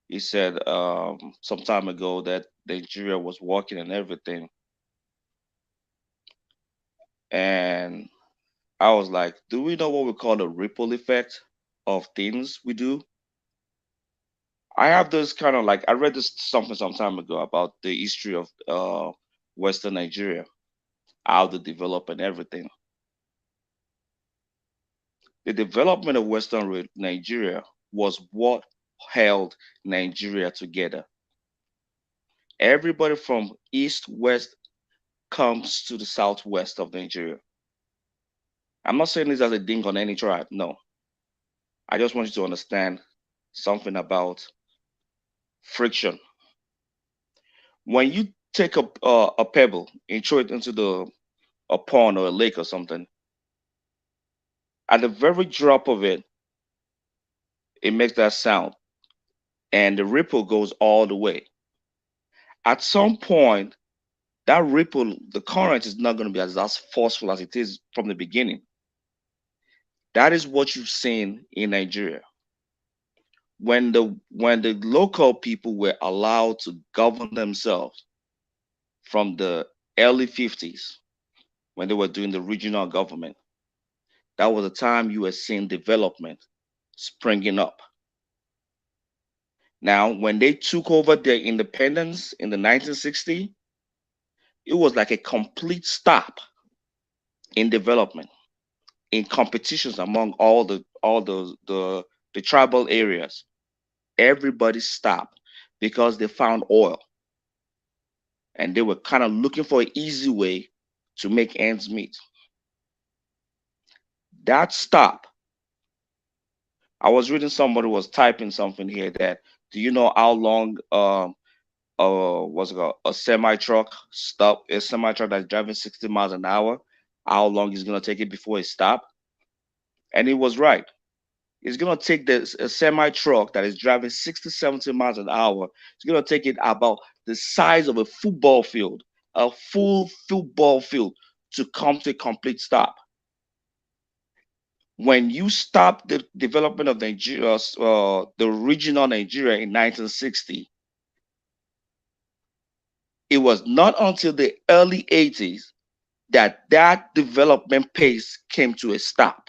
he said some time ago that Nigeria was walking and everything. And I was like, do we know what we call the ripple effect of things we do? I have this kind of like, I read this something some time ago about the history of Western Nigeria, how they develop and everything. The development of Western Nigeria was what held Nigeria together. Everybody from east, west comes to the southwest of Nigeria. I'm not saying this as a ding on any tribe, no. I just want you to understand something about friction. When you take a pebble and throw it into a pond or a lake or something, at the very drop of it, it makes that sound, and the ripple goes all the way. At some point, that ripple, the current is not going to be as forceful as it is from the beginning. That is what you've seen in Nigeria. When the local people were allowed to govern themselves from the early 50s, when they were doing the regional government, that was the time you were seeing development springing up. Now, when they took over their independence in the 1960s, it was like a complete stop in development, in competitions among all the tribal areas. Everybody stopped because they found oil, and they were kind of looking for an easy way to make ends meet. That stop. I was reading, somebody was typing something here that, do you know how long what's it called, a semi truck that's driving 60 miles an hour, how long it's gonna take it before it stops? And he was right. It's gonna take a semi truck that is driving 60, 70 miles an hour. It's gonna take it about the size of a football field, a full football field, to come to a complete stop. When you stop the development of Nigeria, the regional Nigeria in 1960, it was not until the early 80s that development pace came to a stop.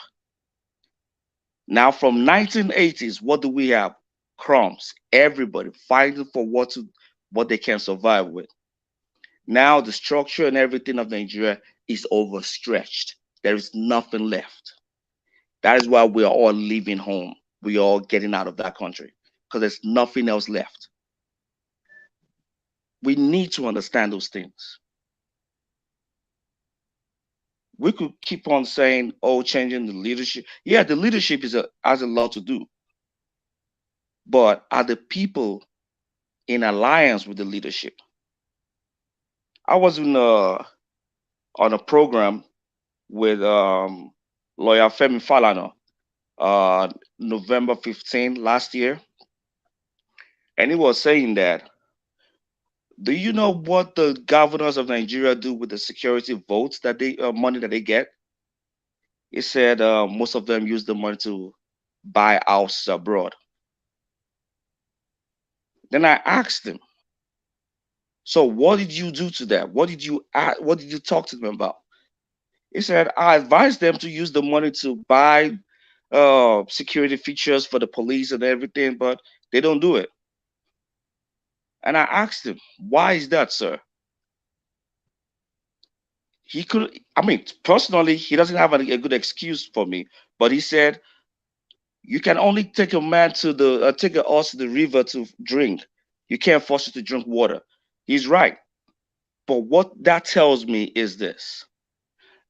Now, from 1980s, what do we have? Crumbs. Everybody fighting for what they can survive with. Now, the structure and everything of Nigeria is overstretched. There is nothing left. That is why we are all leaving home. We are all getting out of that country because there's nothing else left. We need to understand those things. We could keep on saying, oh, changing the leadership. Yeah, the leadership has a lot to do. But are the people in alliance with the leadership? I was on a program with lawyer Femi Falana, November 15 last year. And he was saying that, do you know what the governors of Nigeria do with the security votes that money that they get? He said most of them use the money to buy houses abroad. Then I asked him, so what did you do to that? What did you talk to them about? He said, I advised them to use the money to buy security features for the police and everything, but they don't do it. And I asked him, why is that, sir? Personally, he doesn't have a good excuse for me, but he said, you can only take a man to take a horse to the river to drink. You can't force it to drink water. He's right. But what that tells me is this: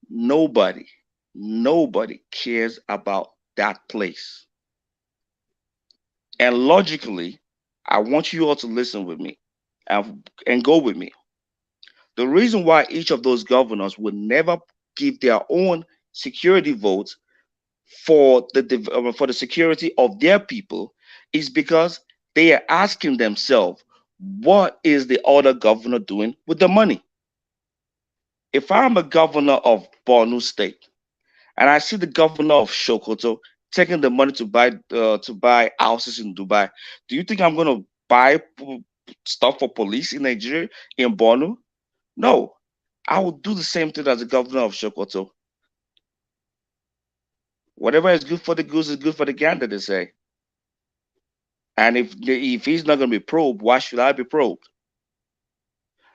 nobody cares about that place. And logically, I want you all to listen with me and go with me. The reason why each of those governors would never give their own security votes for the security of their people is because they are asking themselves, what is the other governor doing with the money? If I'm a governor of Borno State and I see the governor of Sokoto taking the money to buy houses in Dubai, do you think I'm going to buy stuff for police in Nigeria, in Borno? No, I will do the same thing as the governor of Sokoto. Whatever is good for the goose is good for the gander, they say. And if he's not going to be probed, why should I be probed?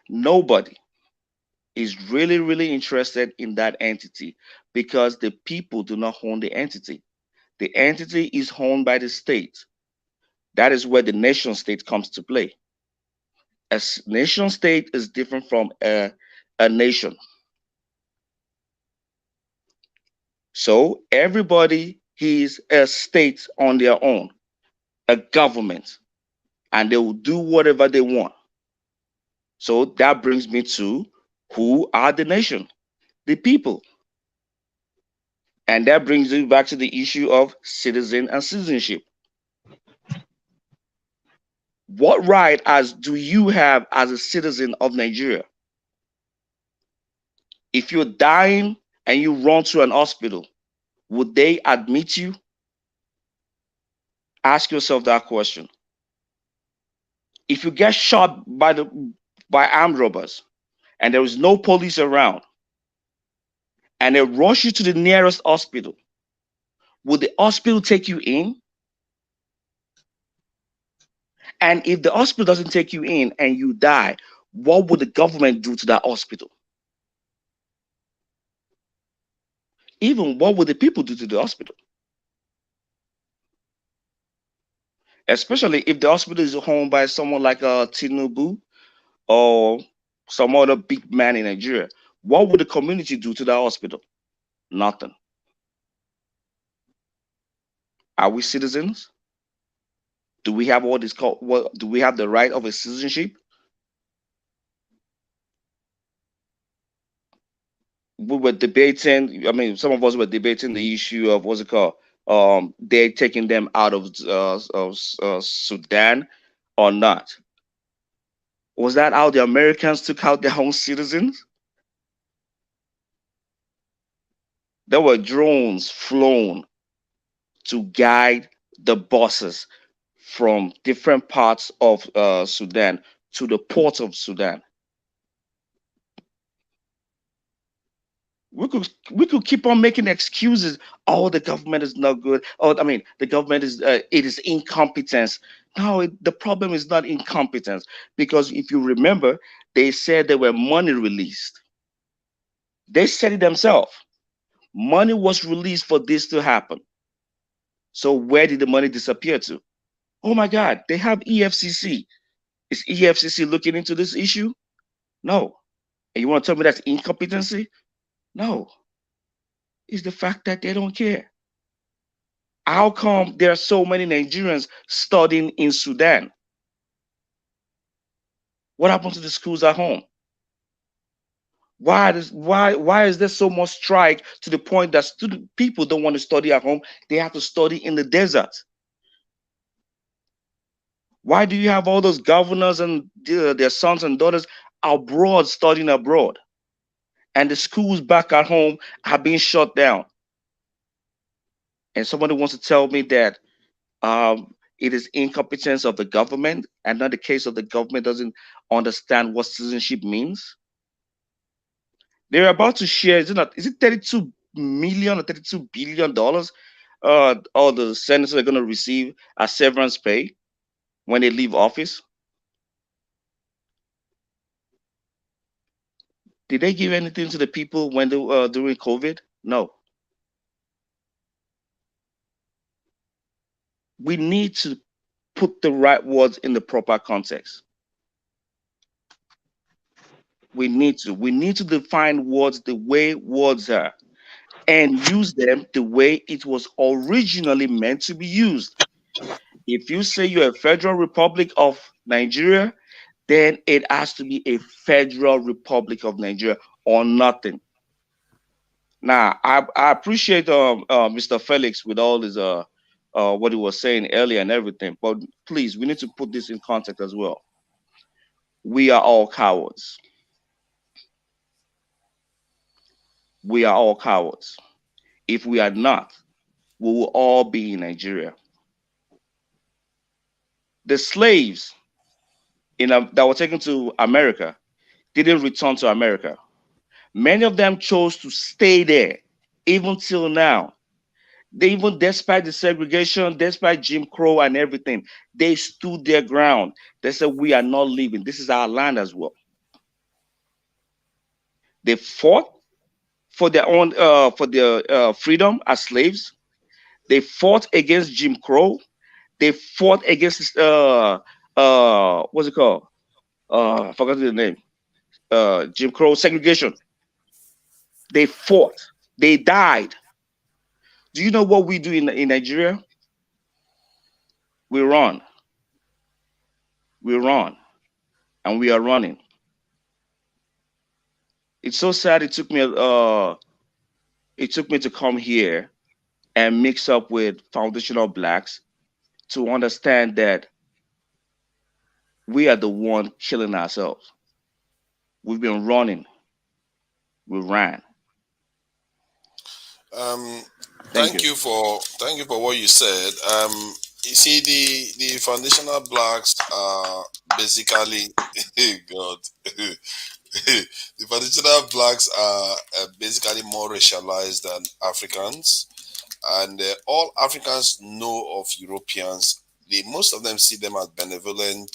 Nobody is really, really interested in that entity because the people do not own the entity. The entity is owned by the state. That is where the nation state comes to play. A nation state is different from a nation. So everybody is a state on their own, a government, and they will do whatever they want. So that brings me to who are the nation? The people. And that brings me back to the issue of citizen and citizenship. What right do you have as a citizen of Nigeria? If you're dying and you run to an hospital, would they admit you? Ask yourself that question. If you get shot by armed robbers and there is no police around and they rush you to the nearest hospital, would the hospital take you in? And if the hospital doesn't take you in and you die, what would the government do to that hospital? Even what would the people do to the hospital? Especially if the hospital is owned by someone like Tinubu or some other big man in Nigeria. What would the community do to that hospital? Nothing. Are we citizens? Do we have what is called, do we have the right of a citizenship? We were debating, I mean, some of us were debating the issue of what's it called? They're taking them out of Sudan or not. Was that how the Americans took out their own citizens? There were drones flown to guide the buses from different parts of Sudan to the port of Sudan. We could keep on making excuses. Oh, the government is not good. Oh, I mean, the government is it is incompetence. No, the problem is not incompetence, because if you remember, they said there were money released. They said it themselves. Money was released for this to happen. So where did the money disappear to? Oh my God, they have EFCC. Is EFCC looking into this issue? No. And you want to tell me that's incompetency? No. It's the fact that they don't care. How come there are so many Nigerians studying in Sudan? What happened to the schools at home? Why is there so much strike to the point that people don't want to study at home? They have to study in the desert. Why do you have all those governors and their sons and daughters abroad studying abroad, and the schools back at home are being shut down? And somebody wants to tell me that it is incompetence of the government and not the case of the government doesn't understand what citizenship means? They're about to share, is it 32 million or 32 billion dollars all the senators are going to receive as severance pay when they leave office? Did they give anything to the people when they during COVID? No. We need to put the right words in the proper context. We need to define words the way words are and use them the way it was originally meant to be used. If you say you're a Federal Republic of Nigeria, then it has to be a Federal Republic of Nigeria or nothing. Now, I appreciate Mr. Felix with all his what he was saying earlier and everything, but please, we need to put this in context as well. We are all cowards. We are all cowards. If we are not, we will all be in Nigeria. The slaves that were taken to America didn't return to America. Many of them chose to stay there, even till now. They even, despite the segregation, despite Jim Crow and everything, they stood their ground. They said, we are not leaving. This is our land as well. They fought for their own, for their freedom as slaves. They fought against Jim Crow. They fought against what's it called? I forgot the name. Jim Crow segregation. They fought. They died. Do you know what we do in Nigeria? We run. We run. And we are running. It's so sad. It took me to come here and mix up with foundational blacks to understand that we are the one killing ourselves. We've been running. We ran. Thank you for what you said. You see, the foundational blacks are basically God. The foundational blacks are basically more racialized than Africans, and all Africans know of Europeans. Most of them see them as benevolent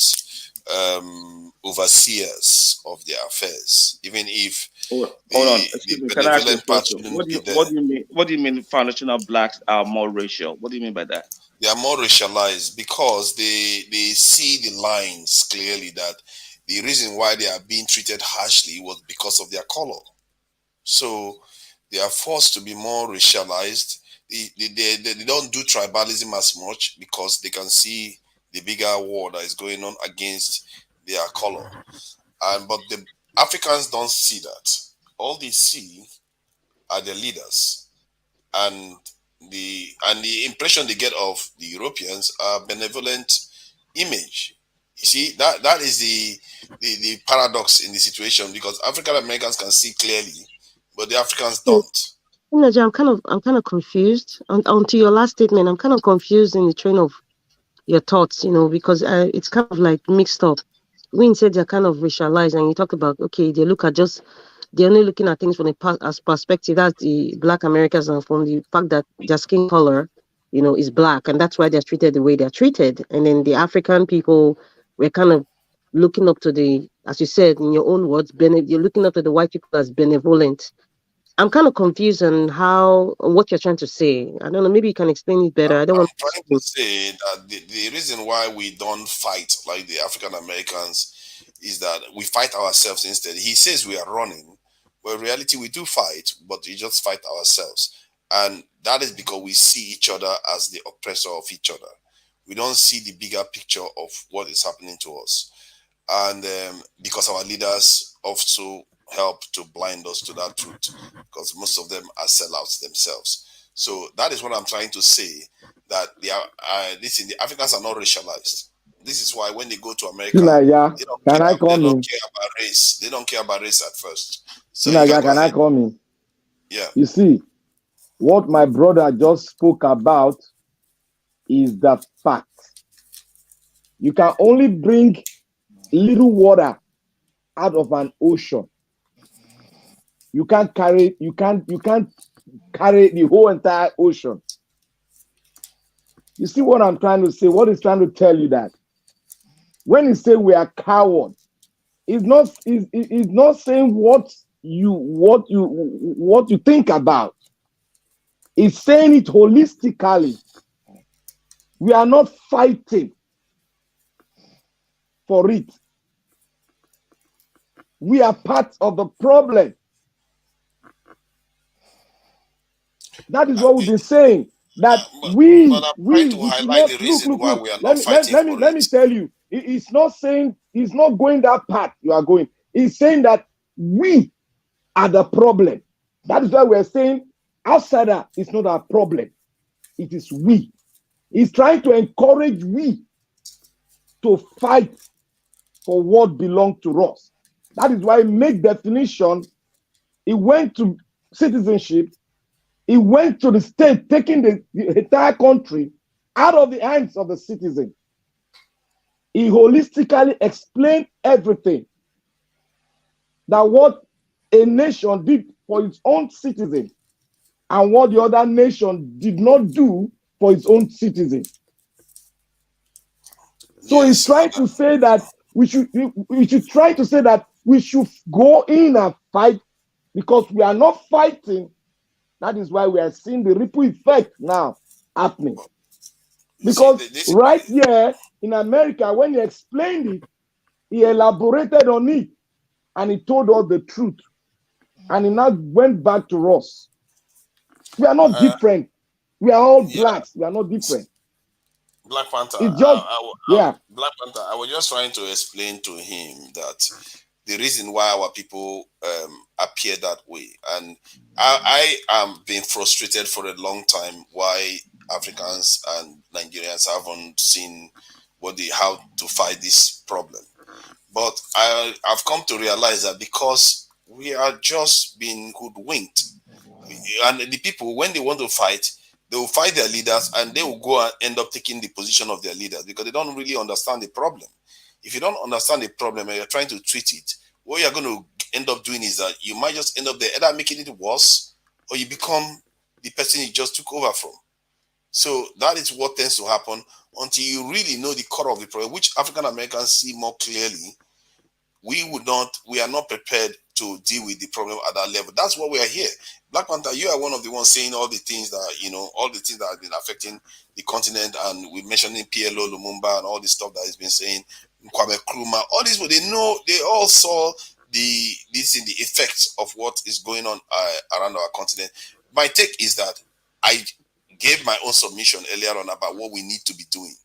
overseers of their affairs, even if Hold on, excuse me. Can I ask you a benevolent part question? shouldn't What do be you there. what do you mean? What do you mean foundational blacks are more racial? What do you mean by that? They are more racialized because they see the lines clearly that the reason why they are being treated harshly was because of their color. So they are forced to be more racialized. They don't do tribalism as much because they can see the bigger war that is going on against their color. But the Africans don't see that. All they see are the leaders, and the impression they get of the Europeans are benevolent image. You see, that is the paradox in the situation, because African Americans can see clearly, but the Africans don't. Naja, I'm kind of confused. Onto your last statement, I'm kind of confused in the train of your thoughts, because it's kind of like mixed up. When you said they're kind of racialized, and you talk about, okay, they're only looking at things from as perspective. That's the Black Americans, and from the fact that their skin color, is black, and that's why they're treated the way they're treated. And then the African people, we're kind of looking up to as you said in your own words, you're looking up to the white people as benevolent. I'm kind of confused on what you're trying to say. I don't know. Maybe you can explain it better. I don't want I'm trying to say that the reason why we don't fight like the African Americans is that we fight ourselves instead. He says we are running, but in reality we do fight, but we just fight ourselves. And that is because we see each other as the oppressor of each other. We don't see the bigger picture of what is happening to us. And because our leaders also help to blind us to that truth, because most of them are sellouts themselves. So that is what I'm trying to say, that the Africans are not racialized. This is why when they go to America, Sinaja, they don't can I care come in? about race. They don't care about race at first. So Sinaja, can I come in? Yeah. You see, what my brother just spoke about is the fact. You can only bring little water out of an ocean. You can't carry the whole entire ocean. You see what I'm trying to say? What is trying to tell you that when he say we are cowards, it's not saying what you think about. It's saying it holistically. We are not fighting for it. We are part of the problem. That is what we've been saying. That we should not look. Let me tell you. It's not saying it's not going that path you are going. It's saying that we are the problem. That is why we're saying outsider is not our problem. It is we. He's trying to encourage we to fight for what belongs to us. That is why he made definition. He went to citizenship. He went to the state, taking the entire country out of the hands of the citizen. He holistically explained everything. That what a nation did for its own citizen and what the other nation did not do for its own citizen. So he's trying to say that we should try to say that we should go in and fight because we are not fighting. That is why we are seeing the ripple effect now happening. Because right here in America, when he explained it, he elaborated on it and he told us the truth. And he now went back to us. We are not different. We are all blacks. We are not different. Black Panther. It's just, Black Panther. I was just trying to explain to him that the reason why our people appear that way, and I am being frustrated for a long time why Africans and Nigerians haven't seen how to fight this problem. But I've come to realize that because we are just being hoodwinked, and the people, when they want to fight, they will fight their leaders and they will go and end up taking the position of their leaders because they don't really understand the problem. If you don't understand the problem and you're trying to treat it, what you're going to end up doing is that you might just end up there either making it worse or you become the person you just took over from. So that is what tends to happen until you really know the core of the problem, which African Americans see more clearly. We are not prepared to deal with the problem at that level. That's why we are here. Black Panther, you are one of the ones saying all the things that, all the things that have been affecting the continent, and we're mentioning PLO, Lumumba, and all this stuff that he's been saying, Kwame Nkrumah, all these people, they all saw the effects of what is going on around our continent. My take is that I gave my own submission earlier on about what we need to be doing.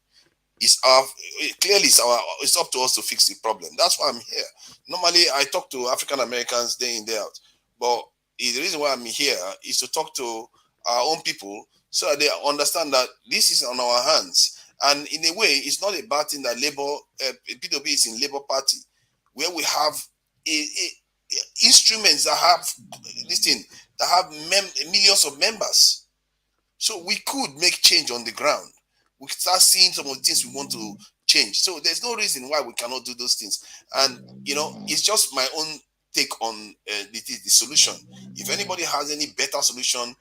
It's up to us to fix the problem. That's why I'm here. Normally, I talk to African Americans day in, day out. But the reason why I'm here is to talk to our own people so that they understand that this is on our hands. And in a way, it's not a bad thing that Peter Obi is in Labour Party, where we have instruments that have millions of members. So we could make change on the ground. We start seeing some of the things we want to change. So there's no reason why we cannot do those things. And, it's just my own take on the solution. If anybody has any better solution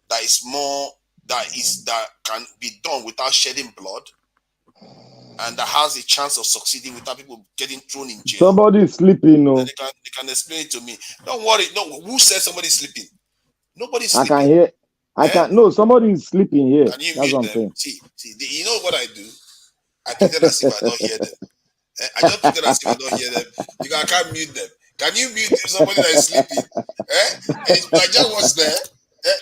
that can be done without shedding blood and that has a chance of succeeding without people getting thrown in jail. Somebody is sleeping, no. They can explain it to me. Don't worry. No, who said somebody's sleeping? Nobody's sleeping. I can hear. No, somebody is sleeping here. Can you That's mute what I'm them? saying. See, you know what I do? I pretend as if I don't hear them. I just pretend as if I don't hear them. I can't mute them. Can you mute somebody that is sleeping? If Nigeria was there,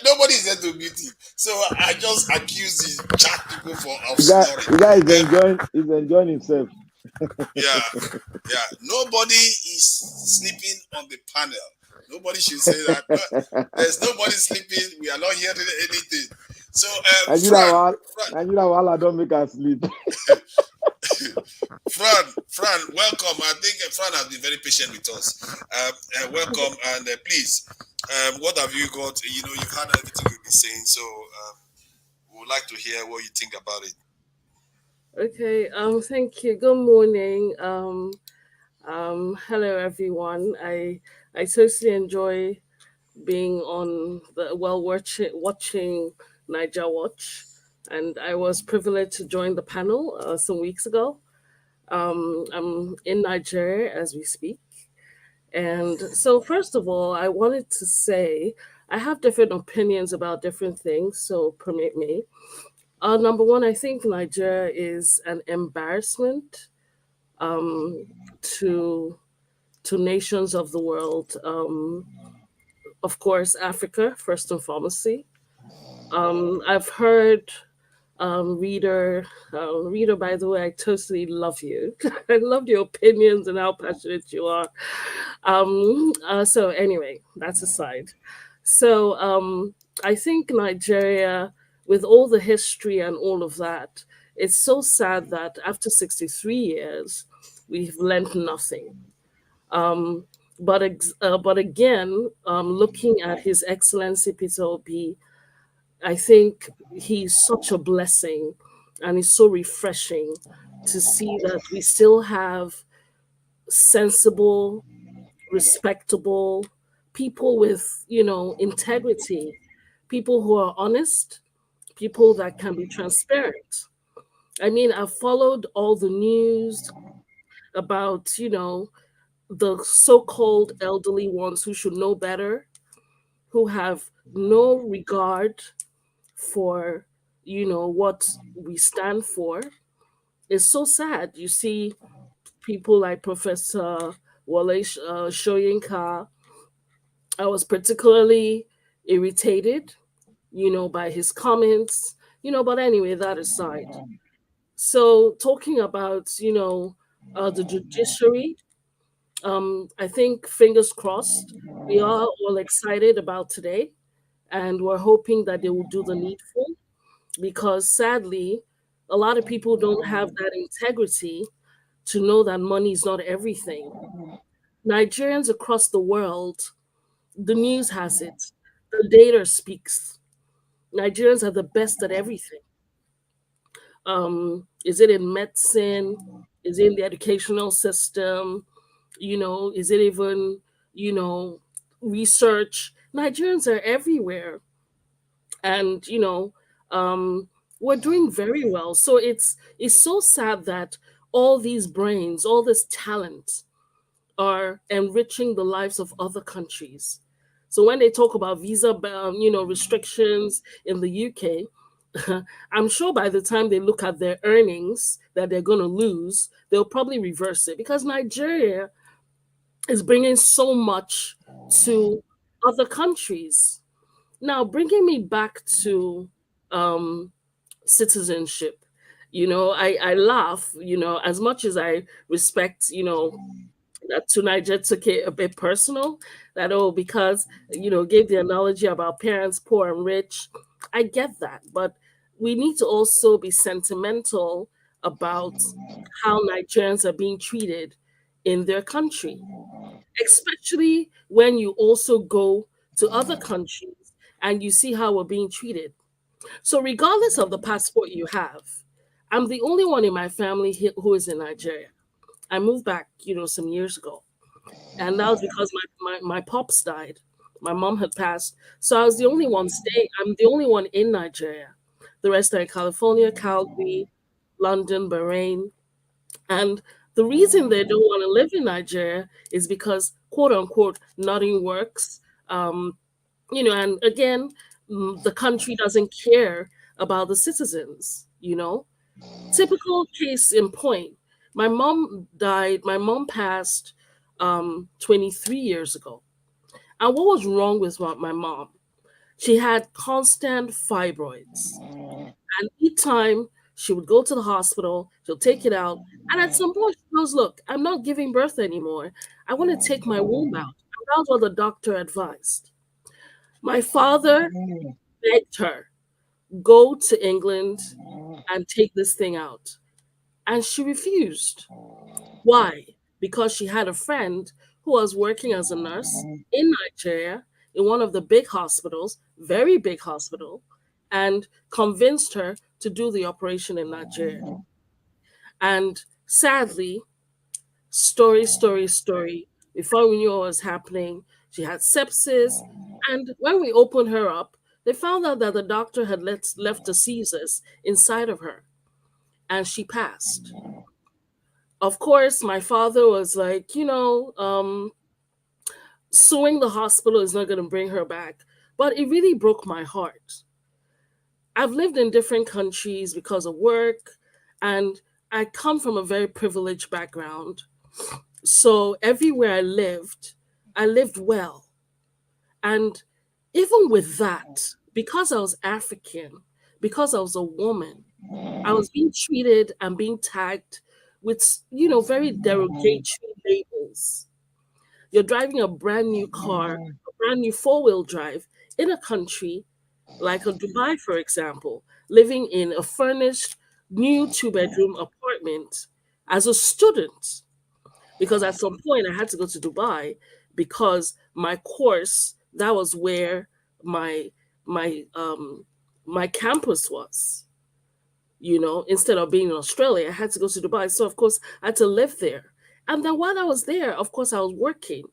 nobody is there to mute him. So I just accuse these chat people of snoring. The guy is enjoying himself. Yeah. Nobody is sleeping on the panel. Nobody should say that. There's nobody sleeping. We are not hearing anything. So, Nigeria don't make us sleep. Fran, welcome. I think Fran has been very patient with us. Welcome, and please, what have you got? You've heard everything you've been saying, so we would like to hear what you think about it. Okay. Thank you. Good morning. Hello, everyone. I totally enjoy being on watching Niger Watch, and I was privileged to join the panel some weeks ago. I'm in Nigeria as we speak, and so first of all, I wanted to say I have different opinions about different things, so permit me. Number one, I think Nigeria is an embarrassment to nations of the world. Of course, Africa, first and foremost. I've heard Reader, by the way, I totally love you. I love your opinions and how passionate you are. So anyway, that's aside. So I think Nigeria, with all the history and all of that, it's so sad that after 63 years, we've learned nothing. But again, looking at His Excellency Peter Obi, I think he's such a blessing, and it's so refreshing to see that we still have sensible, respectable people with, integrity, people who are honest, people that can be transparent. I mean, I've followed all the news about, the so-called elderly ones who should know better, who have no regard for, what we stand for. It's so sad. You see people like Professor Wale Soyinka. I was particularly irritated, by his comments, but anyway, that aside. So talking about, the judiciary, I think fingers crossed, we are all excited about today, and we're hoping that they will do the needful, because sadly, a lot of people don't have that integrity to know that money is not everything. Nigerians across the world, the news has it, the data speaks. Nigerians are the best at everything. Is it in medicine? Is it in the educational system? Is it even, you know, research? Nigerians are everywhere. And, we're doing very well. So it's so sad that all these brains, all this talent are enriching the lives of other countries. So when they talk about visa, restrictions in the UK, I'm sure by the time they look at their earnings that they're going to lose, they'll probably reverse it, because Nigeria is bringing so much to other countries. Now, bringing me back to um, citizenship, I laugh, as much as I respect, that Niger took it a bit personal, that, oh, because, gave the analogy about parents, poor and rich. I get that. But we need to also be sentimental about how Nigerians are being treated in their country, especially when you also go to other countries and you see how we're being treated. So, regardless of the passport you have, I'm the only one in my family who is in Nigeria. I moved back, some years ago. And that was because my pops died. My mom had passed. So I was the only one staying. I'm the only one in Nigeria. The rest are in California, Calgary, London, Bahrain. And the reason they don't want to live in Nigeria is because, quote unquote, nothing works. And again, the country doesn't care about the citizens. Typical case in point. My mom died, my mom passed 23 years ago. And what was wrong with my mom? She had constant fibroids. And each time she would go to the hospital, she'll take it out. And at some point, she goes, look, I'm not giving birth anymore. I want to take my womb out. And that was what the doctor advised. My father begged her, go to England and take this thing out. And she refused. Why? Because she had a friend who was working as a nurse in Nigeria in one of the big hospitals, very big hospital, and convinced her to do the operation in Nigeria. And sadly, story, before we knew what was happening, she had sepsis. And when we opened her up, they found out that the doctor had left the seizures inside of her, and she passed. Of course, my father was like, suing the hospital is not going to bring her back. But it really broke my heart. I've lived in different countries because of work, and I come from a very privileged background. So everywhere I lived well. And even with that, because I was African, because I was a woman, I was being treated and being tagged with, very derogatory labels. You're driving a brand new car, a brand new four-wheel drive in a country like a Dubai, for example, living in a furnished new two-bedroom apartment as a student. Because at some point I had to go to Dubai because my course, that was where my my um my campus was. Instead of being in Australia, I had to go to Dubai. So of course I had to live there. And then while I was there, of course I was working.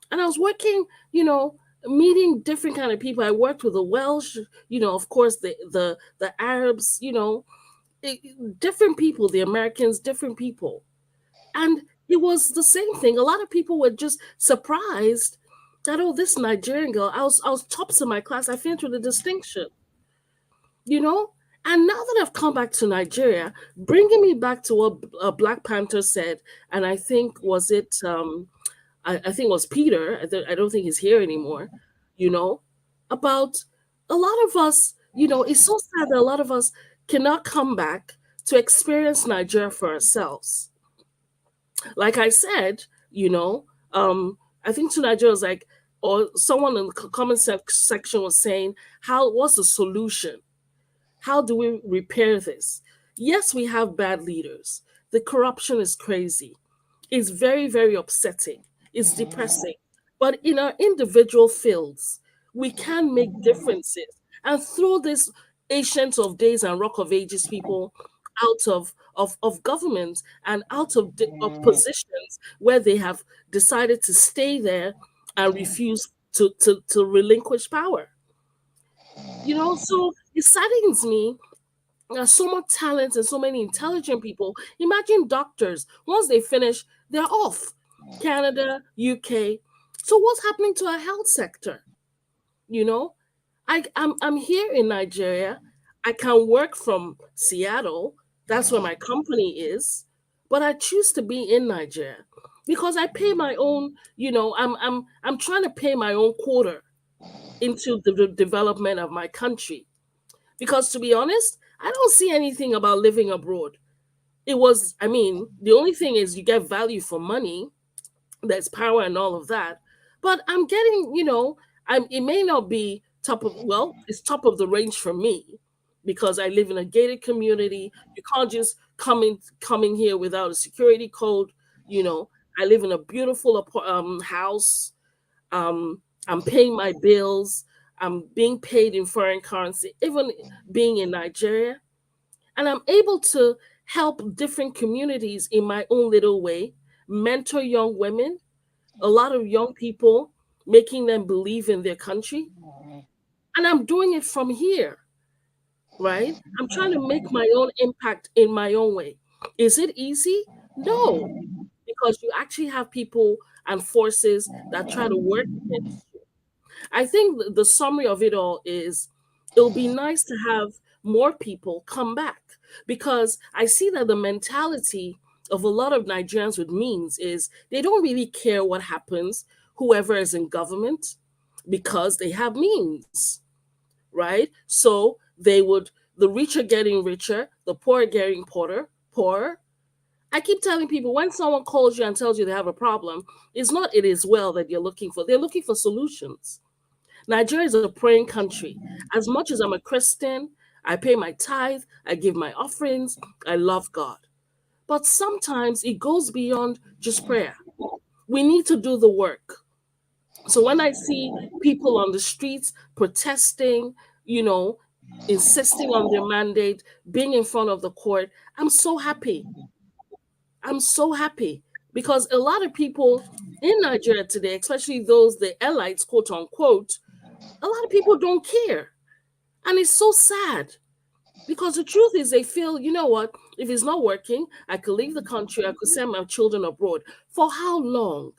And I was working, meeting different kind of people. I worked with the Welsh, of course, the Arabs, different people, the Americans, different people. And it was the same thing. A lot of people were just surprised that, oh, this Nigerian girl, I was tops in my class. I finished with a distinction, you know? And now that I've come back to Nigeria, bringing me back to what Black Panther said, and I think, was it, I think it was Peter, I don't think he's here anymore, about a lot of us, it's so sad that a lot of us cannot come back to experience Nigeria for ourselves. Like I said, I think to Nigeria was like, or someone in the comment section was saying, what's the solution? How do we repair this? Yes, we have bad leaders. The corruption is crazy. It's very, very upsetting. It's depressing. But in our individual fields, we can make differences and throw this Ancient of Days and Rock of Ages people out of government and out of positions where they have decided to stay there and refuse to relinquish power. So it saddens me. There's so much talent and so many intelligent people. Imagine doctors. Once they finish, they're off. Canada, UK. So what's happening to our health sector? I'm here in Nigeria. I can work from Seattle. That's where my company is. But I choose to be in Nigeria because I pay my own, I'm trying to pay my own quota into the development of my country. Because to be honest, I don't see anything about living abroad. The only thing is you get value for money, there's power and all of that. But I'm getting, it may not be it's top of the range for me because I live in a gated community. You can't just coming here without a security code. I live in a beautiful house. I'm paying my bills. I'm being paid in foreign currency, even being in Nigeria. And I'm able to help different communities in my own little way, mentor young women, a lot of young people, making them believe in their country. And I'm doing it from here, right? I'm trying to make my own impact in my own way. Is it easy? No, because you actually have people and forces that try to work against you. I think the summary of it all is it'll be nice to have more people come back because I see that the mentality of a lot of Nigerians with means is they don't really care what happens, whoever is in government, because they have means, right? So the rich are getting richer, the poor are getting poorer. I keep telling people when someone calls you and tells you they have a problem, it's not it is well that you're looking for. They're looking for solutions. Nigeria is a praying country. As much as I'm a Christian, I pay my tithe, I give my offerings, I love God. But sometimes it goes beyond just prayer. We need to do the work. So when I see people on the streets protesting, insisting on their mandate, being in front of the court, I'm so happy. I'm so happy because a lot of people in Nigeria today, especially the elites, quote unquote, a lot of people don't care. And it's so sad because the truth is they feel, you know what, if it's not working, I could leave the country, I could send my children abroad. For how long?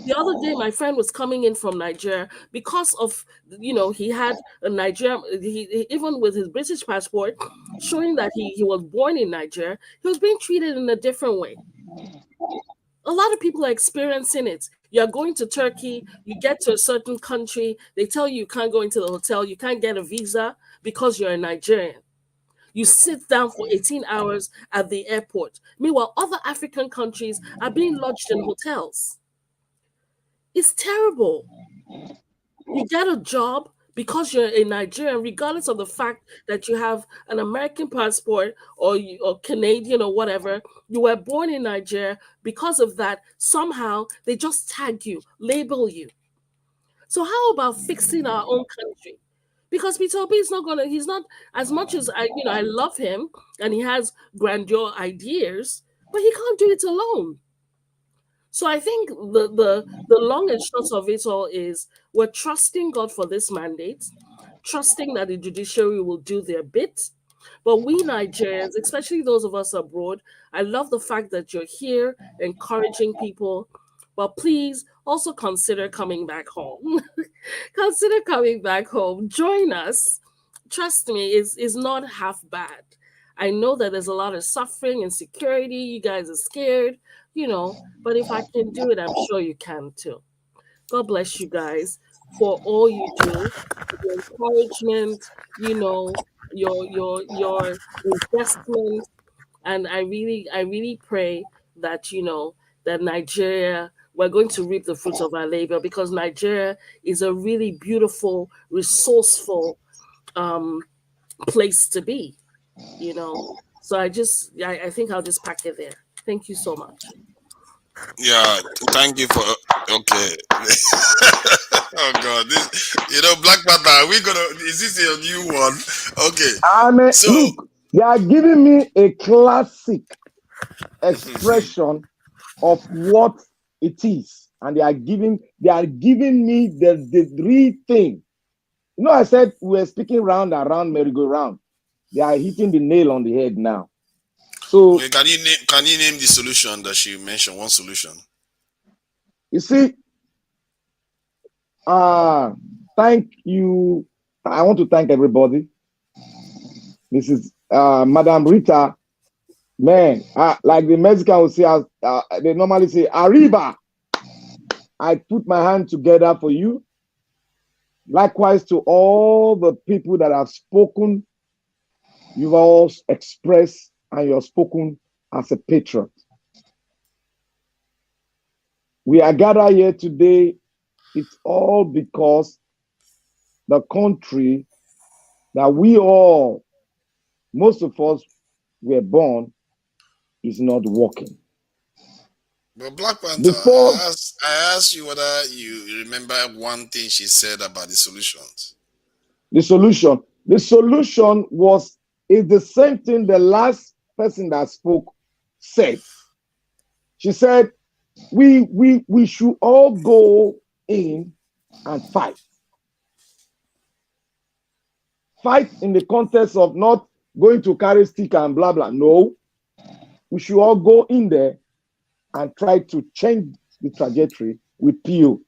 The other day, my friend was coming in from Nigeria because of, he had a Nigerian, even with his British passport, showing that he was born in Nigeria, he was being treated in a different way. A lot of people are experiencing it. You're going to Turkey, you get to a certain country, they tell you can't go into the hotel, you can't get a visa because you're a Nigerian. You sit down for 18 hours at the airport. Meanwhile, other African countries are being lodged in hotels. It's terrible. You get a job because you're a Nigerian, regardless of the fact that you have an American passport or Canadian or whatever. You were born in Nigeria. Because of that, somehow they just tag you, label you. So how about fixing our own country? Because Peter Obi is he's not, as much as I love him and he has grandeur ideas, but he can't do it alone. So I think the long and short of it all is we're trusting God for this mandate, trusting that the judiciary will do their bit. But we Nigerians, especially those of us abroad, I love the fact that you're here encouraging people. But please also consider coming back home. Consider coming back home. Join us. Trust me, it's not half bad. I know that there's a lot of suffering, insecurity. You guys are scared, but if I can do it, I'm sure you can too. God bless you guys for all you do, for your encouragement, your investment. And I really pray that that Nigeria, we're going to reap the fruits of our labor, because Nigeria is a really beautiful, resourceful place to be. So I think I'll just pack it there. Thank you so much. Yeah, thank you for. Okay. Oh God, this Black Panther. Are we gonna? Is this a new one? Okay. I mean, So look, they are giving me a classic expression of what it is, and they are giving me the real thing. I said we were speaking round and round, merry-go-round. They are hitting the nail on the head now. So okay, can you name the solution that she mentioned? One solution. you see, thank you. I want to thank everybody. This is Madam Rita. Man, like the Mexican will say, they normally say, Arriba. I put my hand together for you. Likewise to all the people that have spoken. You've all expressed and you're spoken as a patriot. We are gathered here today. It's all because the country that we all, most of us were born, is not working. But Black Panther, Before, I asked you whether you remember one thing she said about the solutions. the solution is the same thing the last person that spoke said. She said, we should all go in and fight. Fight in the context of not going to carry stick and blah, blah. No, we should all go in there and try to change the trajectory with PO.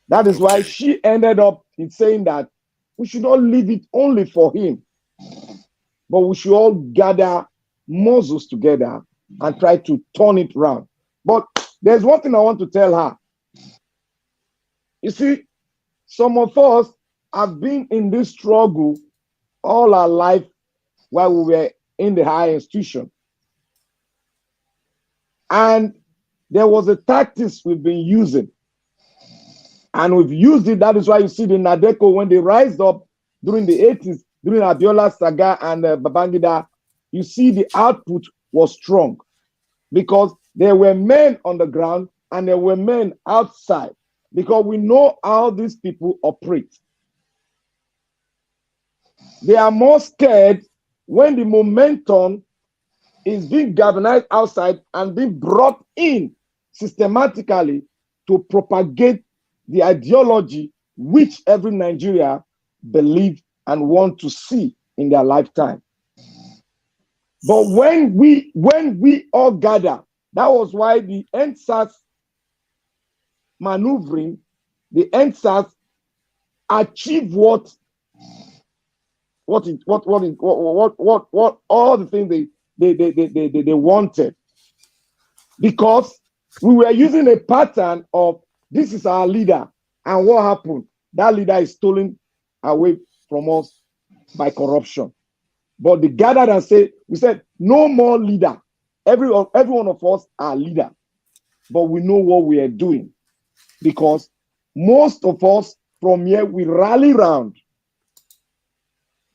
That is why she ended up in saying that we should not leave it only for him, but we should all gather muscles together and try to turn it around. But there's one thing I want to tell her. You see, some of us have been in this struggle all our life while we were in the higher institution. And there was a tactics we've been using. And we've used it. That is why you see the Nadeco, when they rise up during the 80s, during Abiola Saga and Babangida, you see the output was strong because there were men on the ground and there were men outside, because we know how these people operate. They are more scared when the momentum is being galvanized outside and being brought in systematically to propagate the ideology which every Nigeria believe and want to see in their lifetime. But when we all gather, that was why the NSAS maneuvering, the NSAS achieved what all the things they wanted, because we were using a pattern of this is our leader, and what happened? That leader is stolen away from us by corruption. But they gathered and we said no more leader. Every one of us are leader, but we know what we are doing, because most of us from here we rally round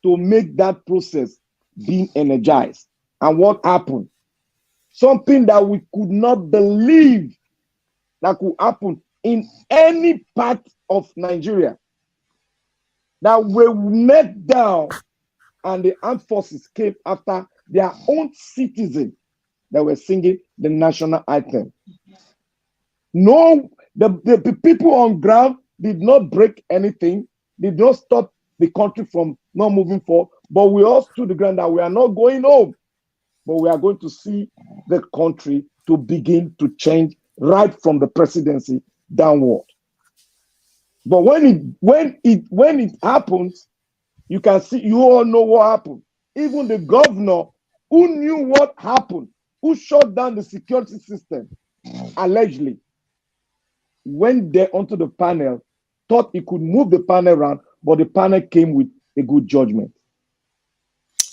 to make that process being energized. And what happened? Something that we could not believe that could happen in any part of Nigeria, that we met down and the armed forces came after their own citizens that were singing the national anthem. No, the people on ground did not break anything, did not stop the country from not moving forward, but we all stood the ground that we are not going home, but we are going to see the country to begin to change right from the presidency downward. But when it happens, you can see, you all know what happened. Even the governor who knew what happened, who shut down the security system, allegedly, went there onto the panel, thought he could move the panel around, but the panel came with a good judgment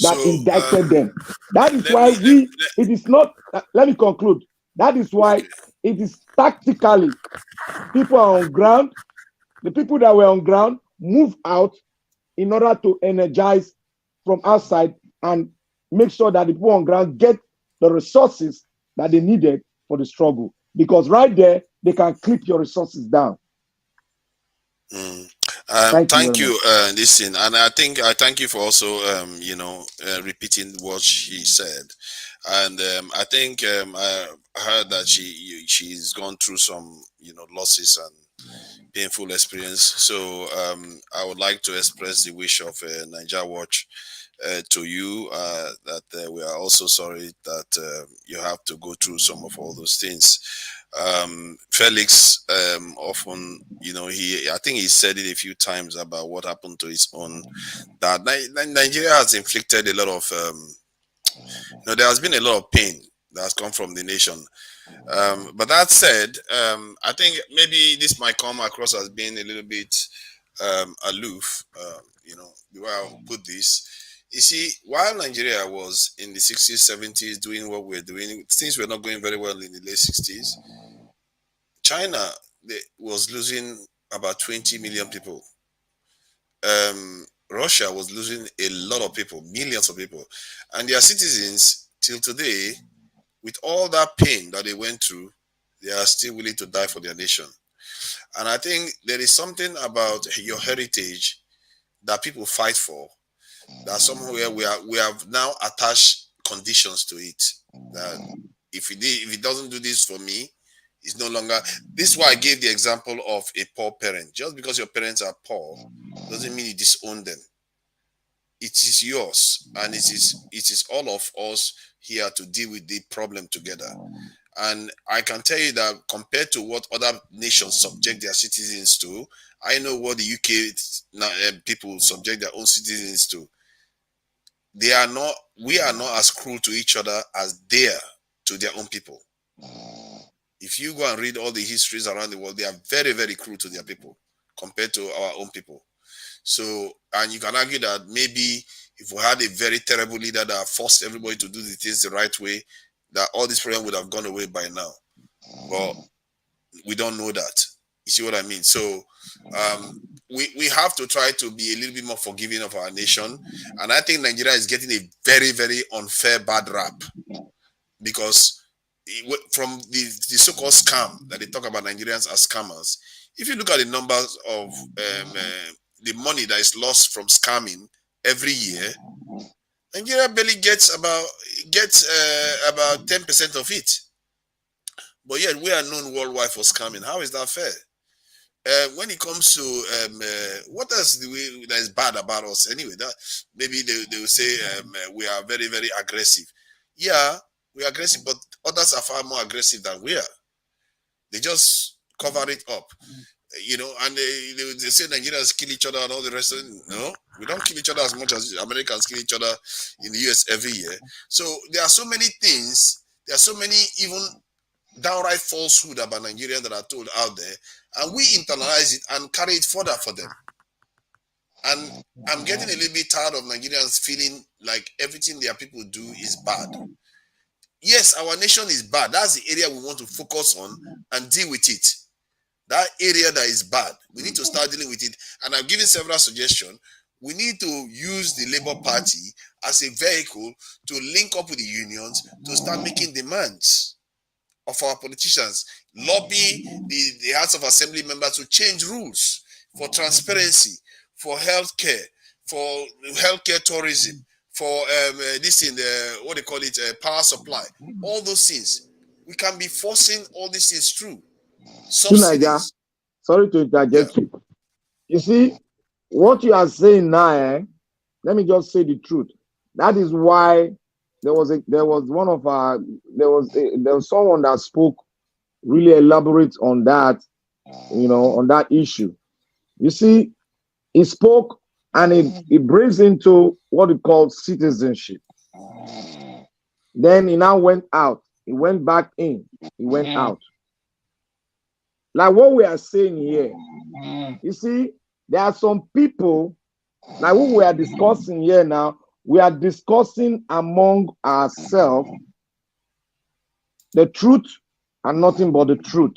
that indicted them. That is why it is not, let me conclude. That is why it is tactically, people are on ground, the people that were on ground move out in order to energize from outside and make sure that the people on ground get the resources that they needed for the struggle. Because right there, they can clip your resources down. Thank you, listen, and I thank you for also repeating what she said, and I think I heard that she's gone through some losses and painful experience. So I would like to express the wish of Niger Watch to you that we are also sorry that you have to go through some of all those things. Felix often, I think he said it a few times about what happened to his own dad. Nigeria has inflicted a lot of, there has been a lot of pain that has come from the nation. But that said, I think maybe this might come across as being a little bit aloof, the way I'll put this. You see, while Nigeria was in the 60s, 70s doing what we're doing, things were not going very well in the late 60s. China was losing about 20 million people. Russia was losing a lot of people, millions of people. And their citizens, till today, with all that pain that they went through, they are still willing to die for their nation. And I think there is something about your heritage that people fight for, that somewhere we have now attached conditions to it. That if it doesn't do this for me, it's no longer. This is why I gave the example of a poor parent. Just because your parents are poor doesn't mean you disown them. It is yours, and it is all of us here to deal with the problem together. And I can tell you that compared to what other nations subject their citizens to, I know what the UK people subject their own citizens to. We are not as cruel to each other as they are to their own people. If you go and read all the histories around the world, they are very, very cruel to their people compared to our own people. So, and you can argue that maybe if we had a very terrible leader that forced everybody to do the things the right way, that all this problem would have gone away by now. But we don't know that. You see what I mean? So we have to try to be a little bit more forgiving of our nation. And I think Nigeria is getting a very, very unfair bad rap, because from the so-called scam that they talk about Nigerians as scammers, if you look at the numbers of the money that is lost from scamming every year, Nigeria barely gets about 10% of it. But yet we are known worldwide for scamming. How is that fair? When it comes to what else that is bad about us anyway, that maybe they will say we are very, very aggressive. Yeah, we are aggressive, but others are far more aggressive than we are. They just cover it up, and they say Nigerians kill each other and all the rest of it. No, we don't kill each other as much as Americans kill each other in the US every year. So there are so many things, there are so many even downright falsehood about Nigerians that are told out there, and we internalize it and carry it further for them. And I'm getting a little bit tired of Nigerians feeling like everything their people do is bad. Yes, our nation is bad. That's the area we want to focus on and deal with it. That area that is bad, we need to start dealing with it. And I've given several suggestions. We need to use the Labour Party as a vehicle to link up with the unions to start making demands of our politicians, lobby the House of Assembly members to change rules for transparency, for healthcare, for healthcare tourism, for what they call it, power supply, all those things. We can be forcing all these things through. subsidies. Sorry to interject you. You see, what you are saying now, let me just say the truth. That is why there was someone that spoke really elaborate on that, on that issue. You see, he spoke and it brings into what we call citizenship. Then he now went out. He went back in. He went out. Like what we are saying here, you see, there are some people, like what we are discussing here now, we are discussing among ourselves the truth and nothing but the truth.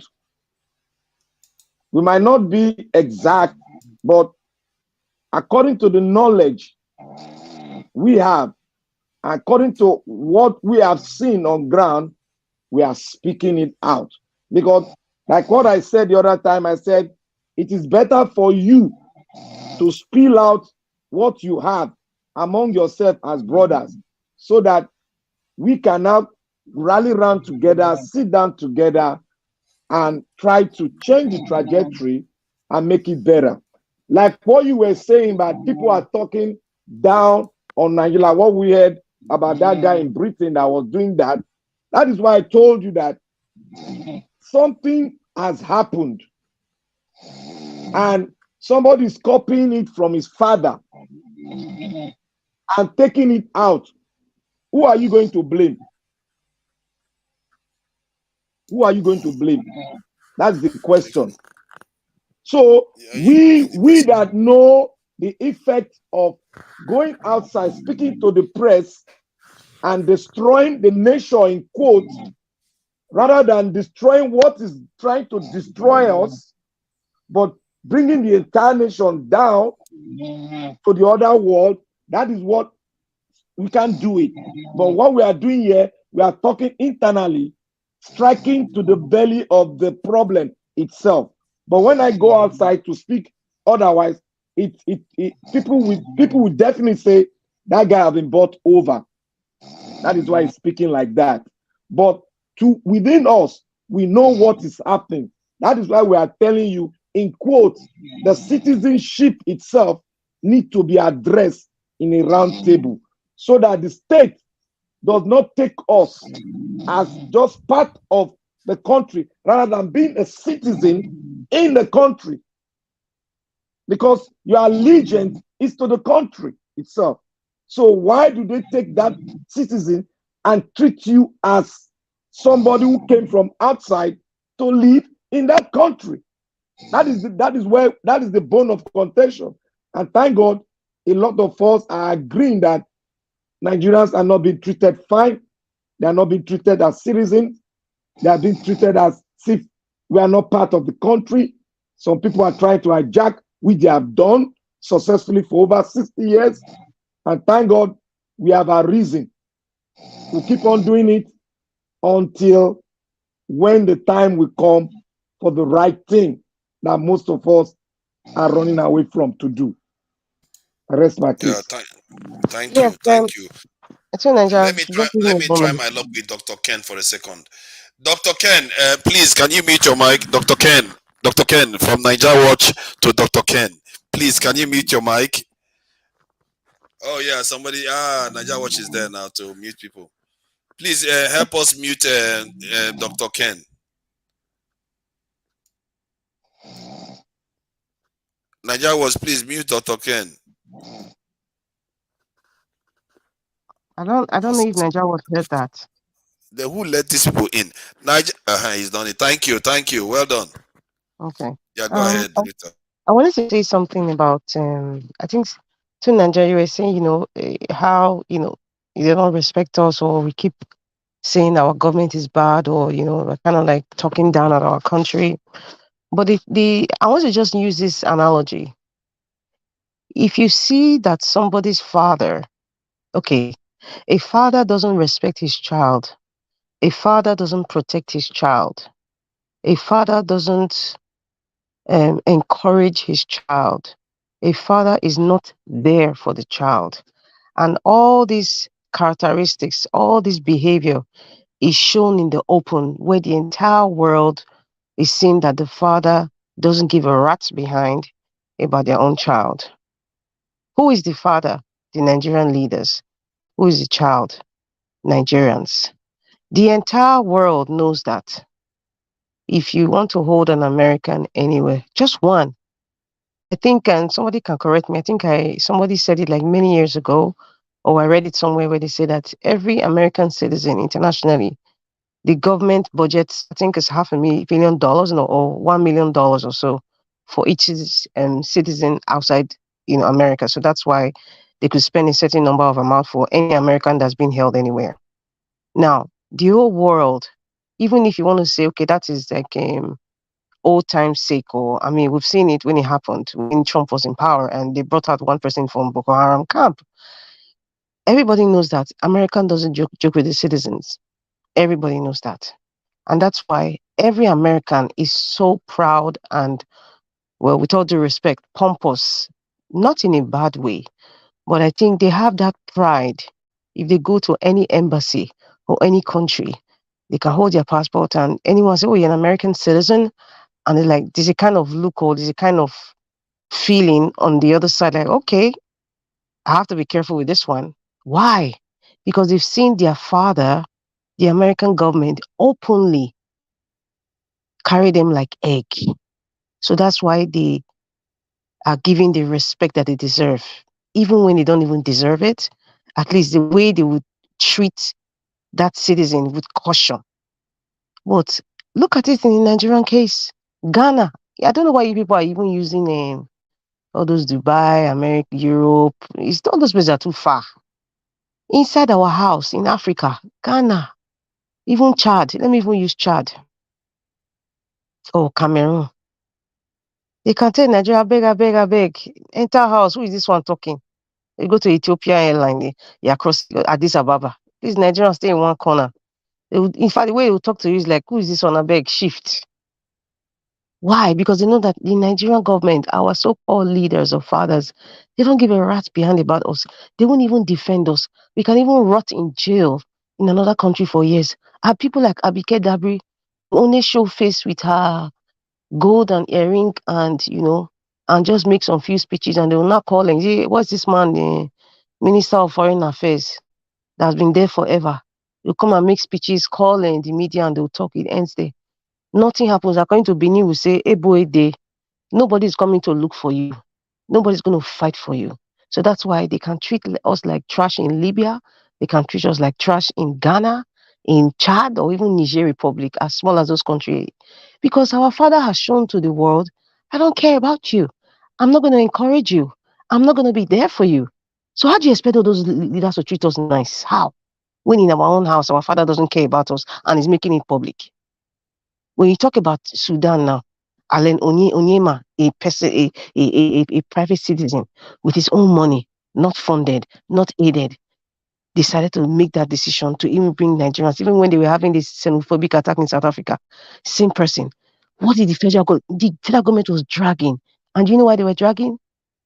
We might not be exact, but according to the knowledge we have, according to what we have seen on ground, we are speaking it out. Because like what I said the other time, I said, it is better for you to spill out what you have among yourself as brothers, so that we can now rally around together, sit down together, and try to change the trajectory and make it better. Like what you were saying, that people are talking down on Nigeria, what we heard about that guy in Britain that was doing that. That is why I told you that something has happened and somebody is copying it from his father and taking it out. Who are you going to blame? Who are you going to blame? That's the question. So we that know the effect of going outside, speaking to the press and destroying the nation in quotes, rather than destroying what is trying to destroy us, but bringing the entire nation down to the other world, that is what we can do it. But what we are doing here, we are talking internally, striking to the belly of the problem itself. But when I go outside to speak otherwise, people will definitely say that guy has been bought over. That is why he's speaking like that. But within us, we know what is happening. That is why we are telling you, in quotes, the citizenship itself needs to be addressed in a round table, so that the state does not take us as just part of the country, rather than being a citizen in the country. Because your allegiance is to the country itself. So why do they take that citizen and treat you as somebody who came from outside to live in that country? That is the bone of contention. And thank God, a lot of us are agreeing that Nigerians are not being treated fine. They are not being treated as citizens. They are being treated as if we are not part of the country. Some people are trying to hijack, which they have done successfully for over 60 years. And thank God, we have a reason to keep on doing it until when the time will come for the right thing that most of us are running away from to do. I rest my case. Thank you. Let me try my luck with Dr. Ken for a second. Dr. Ken, please, can you mute your mic? Dr. Ken, from Niger Watch to Dr. Ken. Please, can you mute your mic? Oh, yeah, somebody, Niger Watch is there now to mute people. Please help us mute Dr. Ken. Niger Watch, please mute Dr. Ken. I don't know if Nigeria would heard that. Who let these people in? Niger, he's done it. Thank you. Well done. Okay. Yeah, go ahead, Rita. I wanted to say something about I think to Nigeria, you were saying, how they don't respect us, or we keep saying our government is bad, or we're kind of like talking down at our country. But I want to just use this analogy. If you see that somebody's father, okay, a father doesn't respect his child, a father doesn't protect his child, a father doesn't encourage his child, a father is not there for the child, and all these characteristics, all this behavior is shown in the open, where the entire world It seems that the father doesn't give a rat's behind about their own child. Who is the father? The Nigerian leaders. Who is the child? Nigerians. The entire world knows that. If you want to hold an American anywhere, just one. I think, and somebody can correct me, I think somebody said it like many years ago, or I read it somewhere where they say that every American citizen internationally, the government budgets, I think it's $500,000 or $1 million or so for each citizen outside America. So that's why they could spend a certain number of amount for any American that's been held anywhere. Now, the whole world, even if you want to say, okay, that is like old time's sake, or I mean, we've seen it when it happened when Trump was in power and they brought out one person from Boko Haram camp. Everybody knows that American doesn't joke with the citizens. Everybody knows that. And that's why every American is so proud and, well, with all due respect, pompous, not in a bad way, but I think they have that pride. If they go to any embassy or any country, they can hold their passport and anyone say, oh, you're an American citizen. And they're like, there's a kind of look or there's a kind of feeling on the other side, like, okay, I have to be careful with this one. Why? Because they've seen their father, the American government, openly carry them like egg. So that's why they are giving the respect that they deserve. Even when they don't even deserve it, at least the way they would treat that citizen with caution. But look at it in the Nigerian case. Ghana. I don't know why you people are even using all those Dubai, America, Europe. It's all those places are too far. Inside our house in Africa, Ghana, even Chad. Let me even use Chad. Oh, Cameroon. They can tell Nigeria, I beg. Enter house. Who is this one talking? You go to Ethiopia airline, you across Addis Ababa. This Nigerian stay in one corner. In fact, the way they will talk to you is like, who is this one? I beg, shift. Why? Because they know that the Nigerian government, our so-called leaders or fathers, they don't give a rat's behind about us. They won't even defend us. We can even rot in jail in another country for years. Are people like Abike Dabri who only show face with her gold and earring and, and just make some few speeches and they will not call and say, what's this man, the Minister of Foreign Affairs that's been there forever? They'll come and make speeches, call in the media and they'll talk. It ends there. Nothing happens. According to Benin, we say, Ebo Ede, nobody's coming to look for you. Nobody's going to fight for you. So that's why they can treat us like trash in Libya. They can treat us like trash in Ghana, in Chad, or even Niger Republic, as small as those countries. Because our father has shown to the world, I don't care about you. I'm not going to encourage you. I'm not going to be there for you. So how do you expect all those leaders to treat us nice? How? When in our own house, our father doesn't care about us and is making it public. When you talk about Sudan now, Alain Onyema, a person, a private citizen with his own money, not funded, not aided, decided to make that decision to even bring Nigerians, even when they were having this xenophobic attack in South Africa. Same person. What did the federal government was dragging? And you know why they were dragging?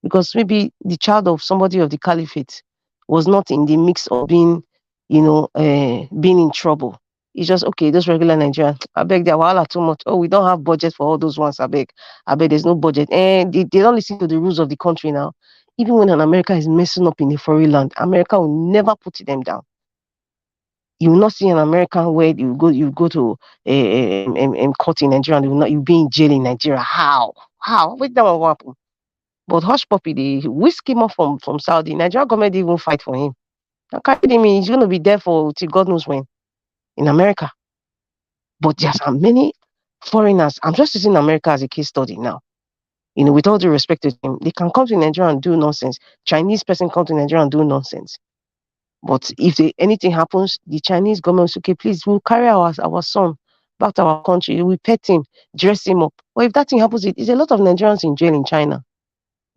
Because maybe the child of somebody of the caliphate was not in the mix of being, being in trouble. It's just, okay, those regular Nigerians, I beg, they're wahala too much. Oh, we don't have budget for all those ones, I beg, there's no budget. And they don't listen to the rules of the country now. Even when an American is messing up in a foreign land, America will never put them down. You will not see an American where you go to a court in Nigeria and you'll be in jail in Nigeria. How? Wait, that will happen. But Hush Puppy, they whisk him off from Saudi. Nigerian government didn't even fight for him. Now, carry him, he's going to be there for till God knows when in America. But there are many foreigners. I'm just using America as a case study now. With all due respect to them, they can come to Nigeria and do nonsense. Chinese person come to Nigeria and do nonsense. But if anything happens, the Chinese government will say, okay, please, we'll carry our son back to our country. We pet him, dress him up. But if that thing happens, it's a lot of Nigerians in jail in China.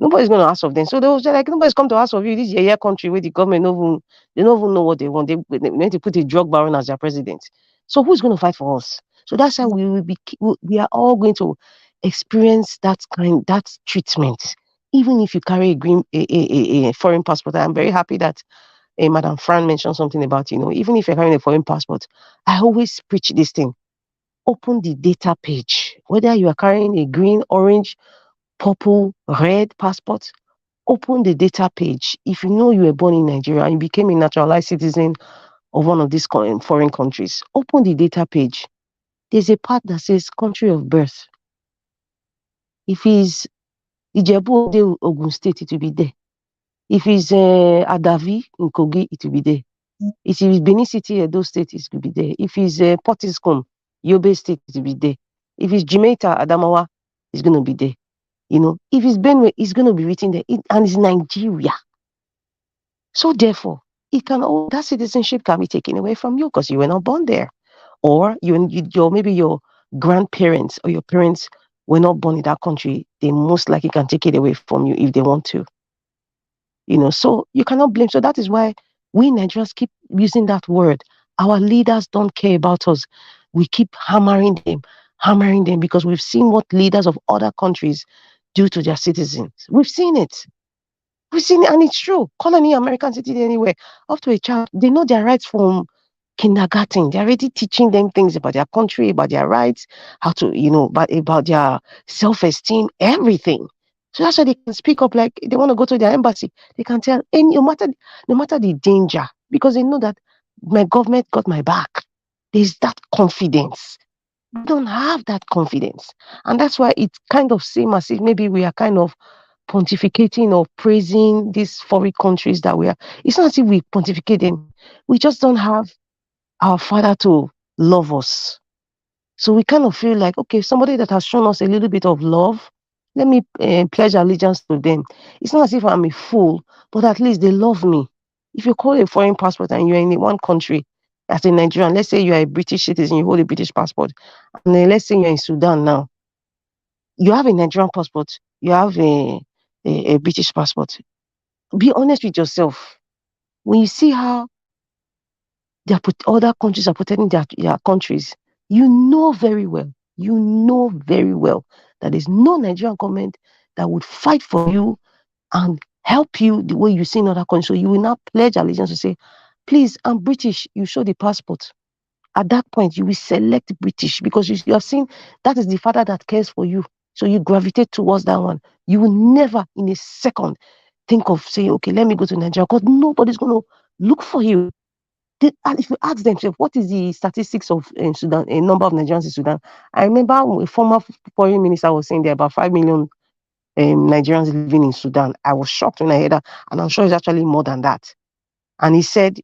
Nobody's going to ask of them. So they will say, like, nobody's come to ask of you. This is a country where the government they don't even know what they want. They need to put a drug baron as their president. So who's going to fight for us? So that's how we are all going to experience that treatment. Even if you carry a foreign passport. I'm very happy that Madam Fran mentioned something about, even if you're carrying a foreign passport, I always preach this thing. open the data page. Whether you are carrying a green, orange, purple, red passport, open the data page. If you know you were born in Nigeria and you became a naturalized citizen of one of these foreign countries, open the data page. There's a part that says country of birth. If it's Ijebu Ode, Ogun State, it will be there. If it's Adavi in Kogi, it will be there. If it's Benin City, Edo State, it will be there. If it's Potiskum, Yobe State, it will be there. If it's Jamaica, Adamawa, it's going to be there. You know, if it's Benue, it's going to be written there. And it's Nigeria. So therefore, that citizenship can be taken away from you because you were not born there. Or maybe your grandparents or your parents were not born in that country. They most likely can take it away from you if they want to. You know, so you cannot blame. So that is why we Nigerians keep using that word. Our leaders don't care about us. We keep hammering them because we've seen what leaders of other countries do to their citizens. We've seen it. And it's true. Call any American citizen anywhere. Up to a child, they know their rights from kindergarten. They're already teaching them things about their country, about their rights, how to, about their self-esteem, everything. So that's why they can speak up like they want to go to their embassy. They can tell no matter the danger, because they know that my government got my back. There's that confidence. We don't have that confidence. And that's why it kind of seems as if maybe we are kind of pontificating or praising these foreign countries that we are. It's not as if we pontificate them. We just don't have our Father to love us. So we kind of feel like, okay, somebody that has shown us a little bit of love, let me pledge allegiance to them. It's not as if I'm a fool, but at least they love me. If you call a foreign passport and you're in one country as a Nigerian, let's say you're a British citizen, you hold a British passport, and then let's say you're in Sudan now. You have a Nigerian passport, you have a British passport. Be honest with yourself. When you see how other countries are protecting their countries, you know very well that there's no Nigerian government that would fight for you and help you the way you see in other countries. So you will not pledge allegiance to say, please, I'm British, you show the passport. At that point, you will select British because you have seen that is the father that cares for you. So you gravitate towards that one. You will never in a second think of saying, okay, let me go to Nigeria, because nobody's going to look for you. And if you ask them, what is the statistics of Sudan, a number of Nigerians in Sudan? I remember a former foreign minister was saying there are about 5 million Nigerians living in Sudan. I was shocked when I heard that, and I'm sure it's actually more than that. And he said,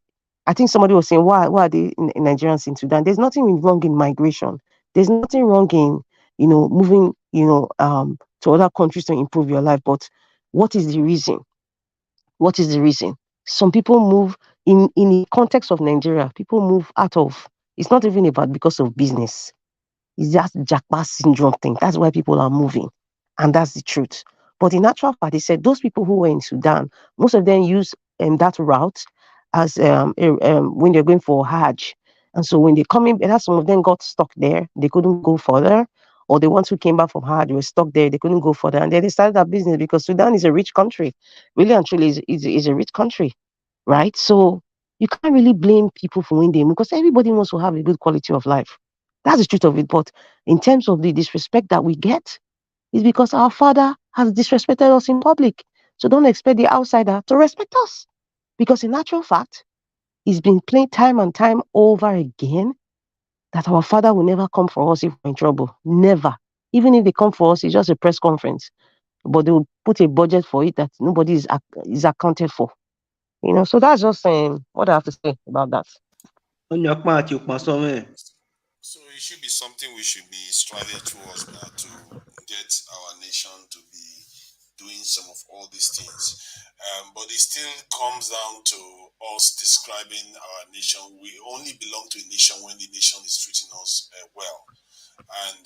I think somebody was saying, why are they Nigerians in Sudan? There's nothing wrong in migration. There's nothing wrong in, moving, to other countries to improve your life. But what is the reason? What is the reason? Some people move in the context of Nigeria. People move out of. It's not even about because of business. It's just Jackpot syndrome thing. That's why people are moving, and that's the truth. But in actual fact, they said those people who were in Sudan, most of them use that route as when they're going for Hajj. And so when they come in, that's some of them got stuck there. They couldn't go further. Or the ones who came back from Hajj were stuck there. They couldn't go further. And then they started that business because Sudan is a rich country. Really and truly is a rich country, right? So you can't really blame people for when they move because everybody wants to have a good quality of life. That's the truth of it. But in terms of the disrespect that we get, is because our Father has disrespected us in public. So don't expect the outsider to respect us. Because in actual fact, it's been playing time and time over again that our Father will never come for us if we're in trouble. Never. Even if they come for us, it's just a press conference. But they will put a budget for it that nobody is accounted for. So that's just what I have to say about that. So it should be something we should be striving towards now to get our nation to be doing some of all these things. But it still comes down to us describing our nation. We only belong to a nation when the nation is treating us well. And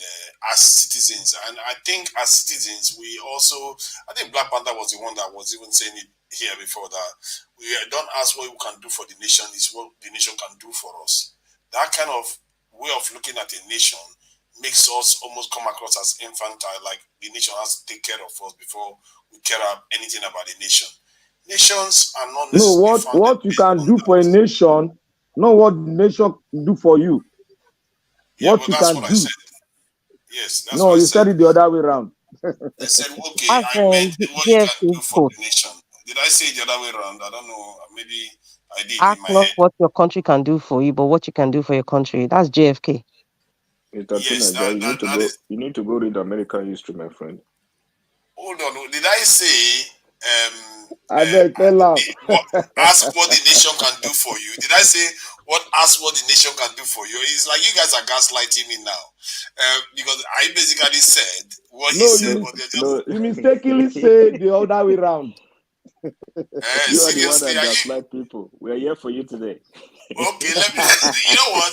as citizens, and I think as citizens, I think Black Panther was the one that was even saying it here before, that we don't ask what we can do for the nation, is what the nation can do for us. That kind of way of looking at a nation makes us almost come across as infantile, like the nation has to take care of us before we care about anything about the nation. Nations are not necessarily what you can do for a nation, not what the nation do for you. what you can do. Yes, that's No, what I you said. said it the other way around. I said, okay, As I meant what you can JFK do for quote. the nation. Did I say it the other way around? I don't know. Maybe I did Ask in my not head. what your country can do for you, but what you can do for your country. That's JFK. Mr. Yes, Tinaja, that is. you need to go read American history, my friend. Hold on. Did I say I beg, tell out. ask what the nation can do for you? Did I say ask what the nation can do for you? It's like you guys are gaslighting me now, because I basically said what he said, but they're just You mistakenly say the other way around. You are the one seriously. that gaslight people. We are here for you today. Okay, let me. You know what?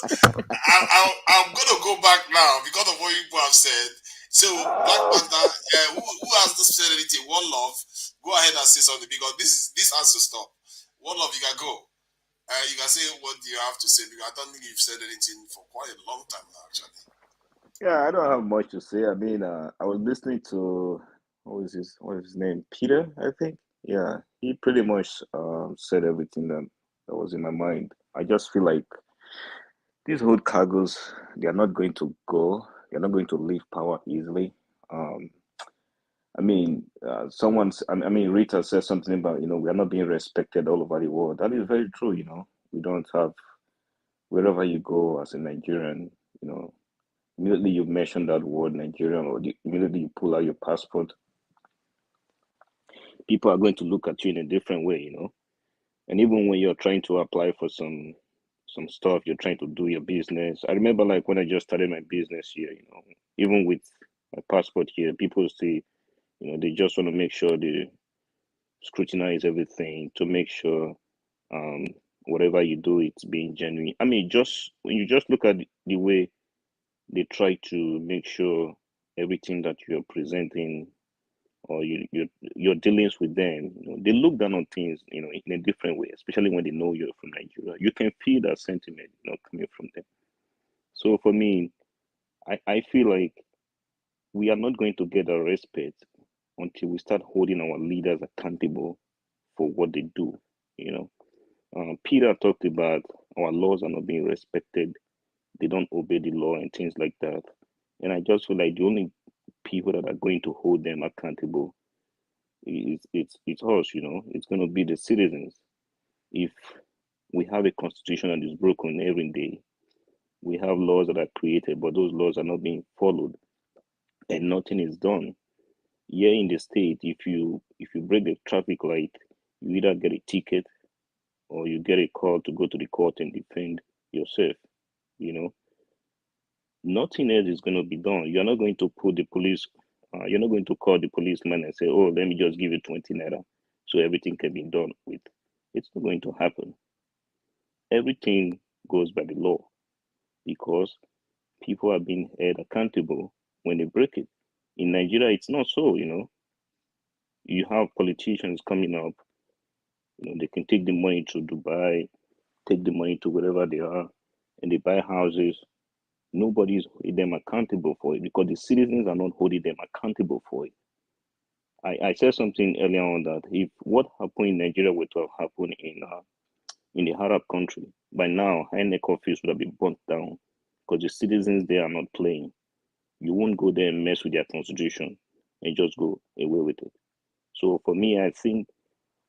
I'm gonna go back now because of what you people have said. So Black Panther, who has not said anything? One Love, go ahead and say something because this has to stop. One Love, you can go. You can say what you have to say because I don't think you've said anything for quite a long time now, actually. Yeah, I don't have much to say. I mean, I was listening to what is his name? Peter, I think. Yeah, he pretty much said everything that was in my mind. I just feel like these old cargoes, they are not going to go. They're not going to leave power easily. I mean, Rita said something about, we are not being respected all over the world. That is very true, We don't have, wherever you go as a Nigerian, immediately you mention that word Nigerian or immediately you pull out your passport, people are going to look at you in a different way, And even when you're trying to apply for some stuff, you're trying to do your business. I remember like when I just started my business here, even with my passport here, people say, they just want to make sure they scrutinize everything to make sure whatever you do, it's being genuine. I mean, just when you just look at the way they try to make sure everything that you're presenting or your dealings with them, they look down on things, in a different way, especially when they know you're from Nigeria. You can feel that sentiment, coming from them. So for me, I feel like we are not going to get our respect until we start holding our leaders accountable for what they do. Peter talked about our laws are not being respected. They don't obey the law and things like that. And I just feel like the only people that are going to hold them accountable it's us. It's going to be the citizens. If we have a constitution that is broken every day, we have laws that are created, but those laws are not being followed, and nothing is done. Here in the state, if you break the traffic light, you either get a ticket or you get a call to go to the court and defend yourself. Nothing else is going to be done. You're not going to put the police. You're not going to call the policeman and say, "Oh, let me just give you 20 naira, so everything can be done with." It's not going to happen. Everything goes by the law because people are being held accountable when they break it. In Nigeria, it's not so. You have politicians coming up. They can take the money to Dubai, take the money to wherever they are, and they buy houses. Nobody's holding them accountable for it because the citizens are not holding them accountable for it. I said something earlier on that if what happened in Nigeria were to have happened in the Arab country, by now INEC office would have been burnt down because the citizens there are not playing. You won't go there and mess with their constitution and just go away with it. So for me, I think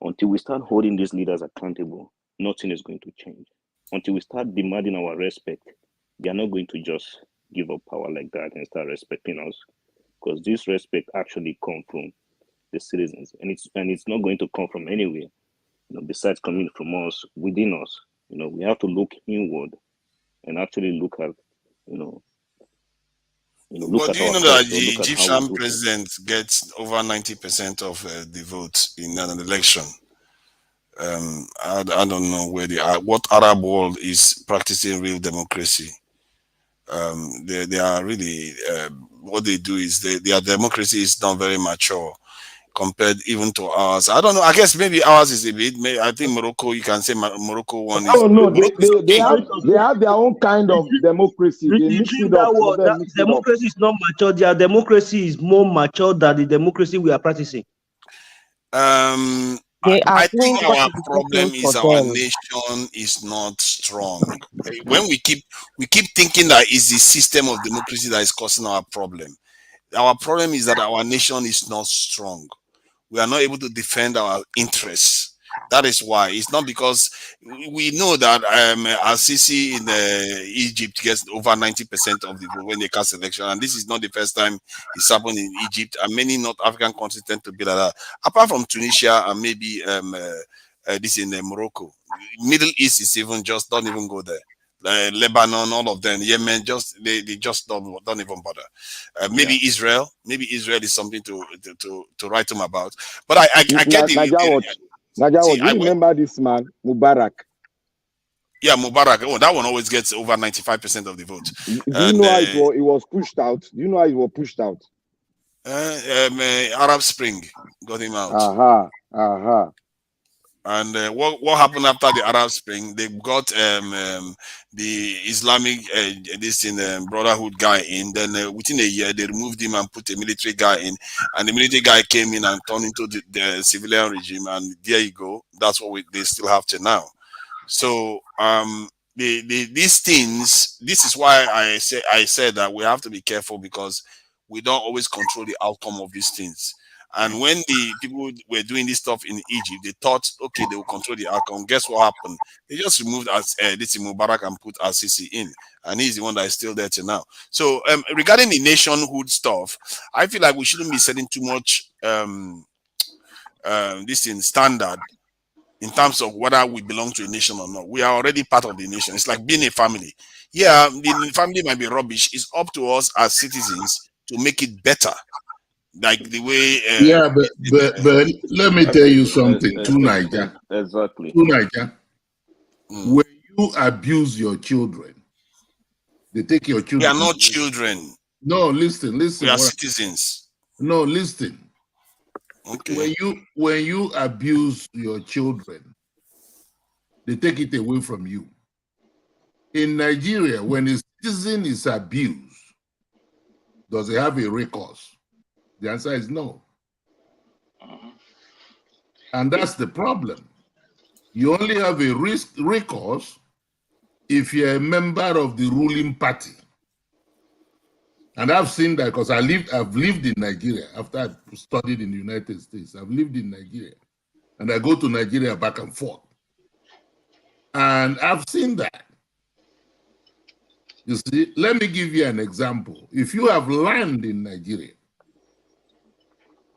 until we start holding these leaders accountable, nothing is going to change. Until we start demanding our respect, they are not going to just give up power like that and start respecting us, because this respect actually comes from the citizens, and it's not going to come from anywhere, besides coming from us, within us. We have to look inward and actually look at, look But at do you know that ourselves or the look at how we Egyptian do things. president gets over 90% of the vote in an election? I don't know where they are. What Arab world is practicing real democracy? They are really what they do is their democracy is not very mature compared even to ours. I don't know. I guess maybe ours is a bit. I think Morocco. You can say Morocco one is. Oh no, Morocco is they okay. have their own kind of democracy. They mix it up. Some of them mix it up. Democracy is not mature. Their democracy is more mature than the democracy we are practicing. They are I doing think what our is working problem for is our them. nation is not strong. When we keep thinking that it's the system of democracy that is causing our problem. Our problem is that our nation is not strong. We are not able to defend our interests. That is why. It's not because we know that Al-Sisi in Egypt gets over 90% of the vote when they cast election, and this is not the first time it's happened in Egypt, and many North African countries tend to be like that. Apart from Tunisia and maybe this in Morocco, Middle East is even just don't even go there. Lebanon, all of them, Yemen, just they just don't even bother. Maybe Israel is something to write them about. But I get the Naja watch. Naja see, watch. You remember this man, Mubarak? Yeah, Mubarak. Oh, that one always gets over 95% of the vote. Do you know how it was pushed out? Do you know how it was pushed out? Arab Spring got him out. Aha. And what happened after the Arab Spring? They got the Islamic this in Brotherhood guy in. Then within a year, they removed him and put a military guy in. And the military guy came in and turned into the civilian regime. And there you go. That's what they still have to now. So these things. This is why I said that we have to be careful, because we don't always control the outcome of these things. And when the people were doing this stuff in Egypt, they thought, okay, they will control the outcome. Guess what happened? They just removed this Mubarak and put Al-Sisi in, and he's the one that is still there till now. So regarding the nationhood stuff, I feel like we shouldn't be setting too much this in standard in terms of whether we belong to a nation or not. We are already part of the nation. It's like being a family. Yeah, the family might be rubbish. It's up to us as citizens to make it better. Like the way but let me tell you something to Niger. Exactly. To Niger. When you abuse your children, they take your children. We are not children. No, listen. We are citizens. No, listen. Okay. When you abuse your children, they take it away from you. In Nigeria, when a citizen is abused, does he have a recourse? The answer is no. And that's the problem. You only have a recourse if you're a member of the ruling party. And I've seen that because I've lived in Nigeria after I studied in the United States. I've lived in Nigeria. And I go to Nigeria back and forth. And I've seen that. You see, let me give you an example. If you have land in Nigeria,